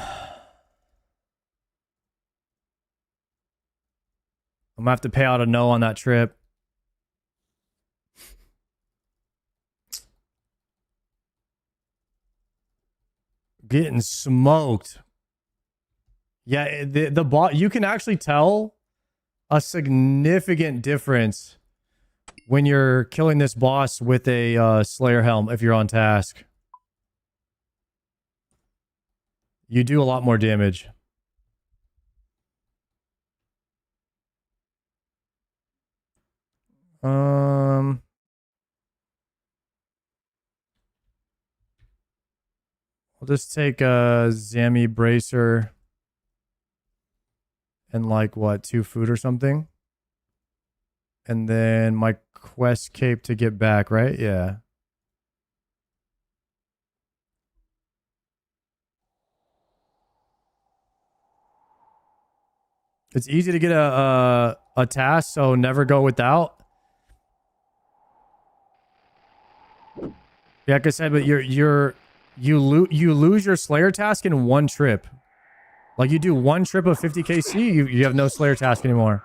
I'm gonna have to pay out a no on that trip. Getting smoked. Yeah, the boss, you can actually tell a significant difference when you're killing this boss with a Slayer helm if you're on task. You do a lot more damage. I'll just take a Zammy bracer and like what, 2 food or something? And then my quest cape to get back, right? Yeah. It's easy to get a task, so never go without. Yeah, like I said, but you lose your Slayer task in 1 trip. Like you do 1 trip of 50 KC, you have no Slayer task anymore.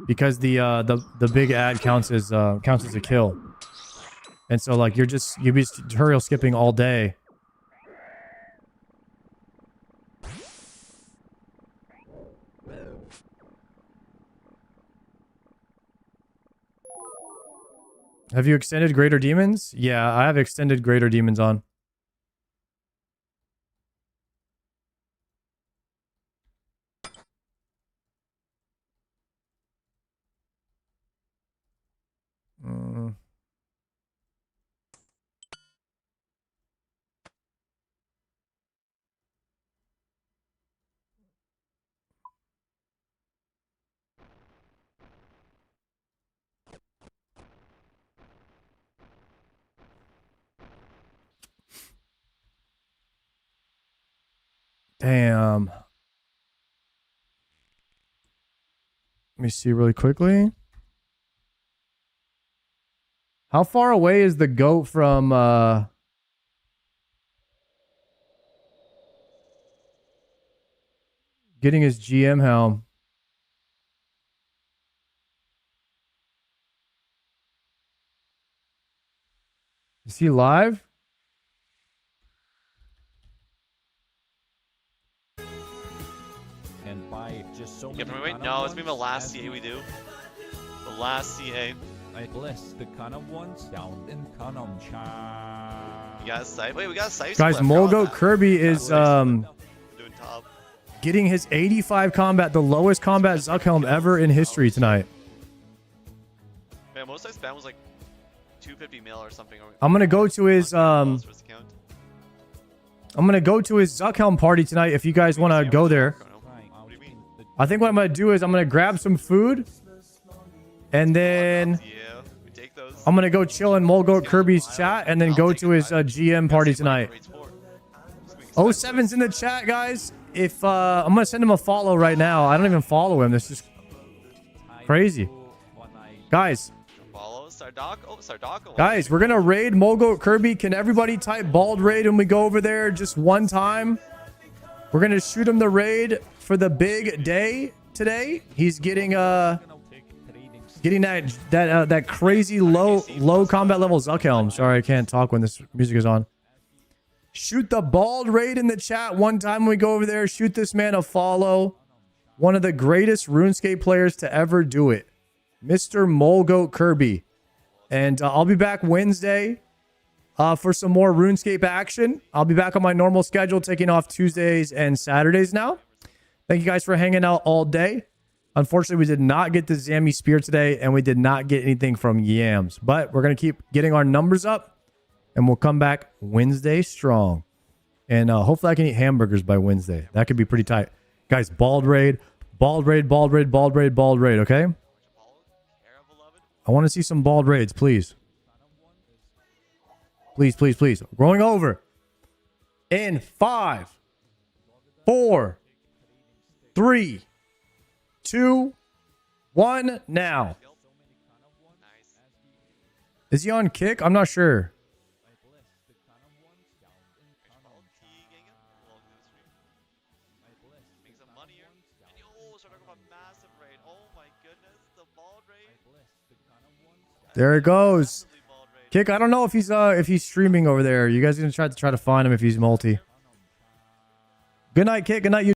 Because the big ad counts as a kill. And so like you'll be tutorial skipping all day. Have you extended Greater Demons? Yeah, I have extended Greater Demons on. Damn. Let me see really quickly. How far away is the goat from getting his GM helm? Is he live? And by just so Yeah, many wait, kind no, of it's gonna be the ones last as CA you- we do. The last CA. I bless the kind of ones down in Kanamcha. You got a site? Wait, we got a site. Guys, Molgo Kirby is doing top. getting his 85 combat, the lowest combat Zuckhelm ever in history tonight. Man, most I spam was like 250 mil or something. I'm gonna go to his $100 for this account. I'm gonna go to his Zuckhelm party tonight if you guys want to go there. What do you mean? I think what I'm gonna do is I'm gonna grab some food and then Yeah, we take those. I'm gonna go chill in Molgo Kirby's chat and then go to his GM party tonight. 07's in the chat, guys. If I'm gonna send him a follow right now. I don't even follow him. This is crazy. Guys, Follow Sardako. guys, we're gonna raid Molgo Kirby. Can everybody type bald raid when we go over there just one time? We're gonna shoot him the raid for the big day today. He's getting that crazy low combat level Zuckhelm. Sorry, I can't talk when this music is on. Shoot the bald raid in the chat one time when we go over there. Shoot this man a follow. One of the greatest RuneScape players to ever do it, Mr. Molgo Kirby. And I'll be back Wednesday for some more RuneScape action. I'll be back on my normal schedule, taking off Tuesdays and Saturdays now. Thank you guys for hanging out all day. Unfortunately, we did not get the Zammy Spear today, and we did not get anything from Yams. But we're going to keep getting our numbers up, and we'll come back Wednesday strong. And hopefully I can eat hamburgers by Wednesday. That could be pretty tight. Guys, bald raid, bald raid, bald raid, bald raid, bald raid, okay? I want to see some bald raids, please. Please, please, please. Going over. In 5, 4, 3, 2, 1, now. Is he on kick? I'm not sure. There it goes. Kick, I don't know if he's streaming over there. You guys gonna try to find him if he's multi. Good night, Kick. Good night, you.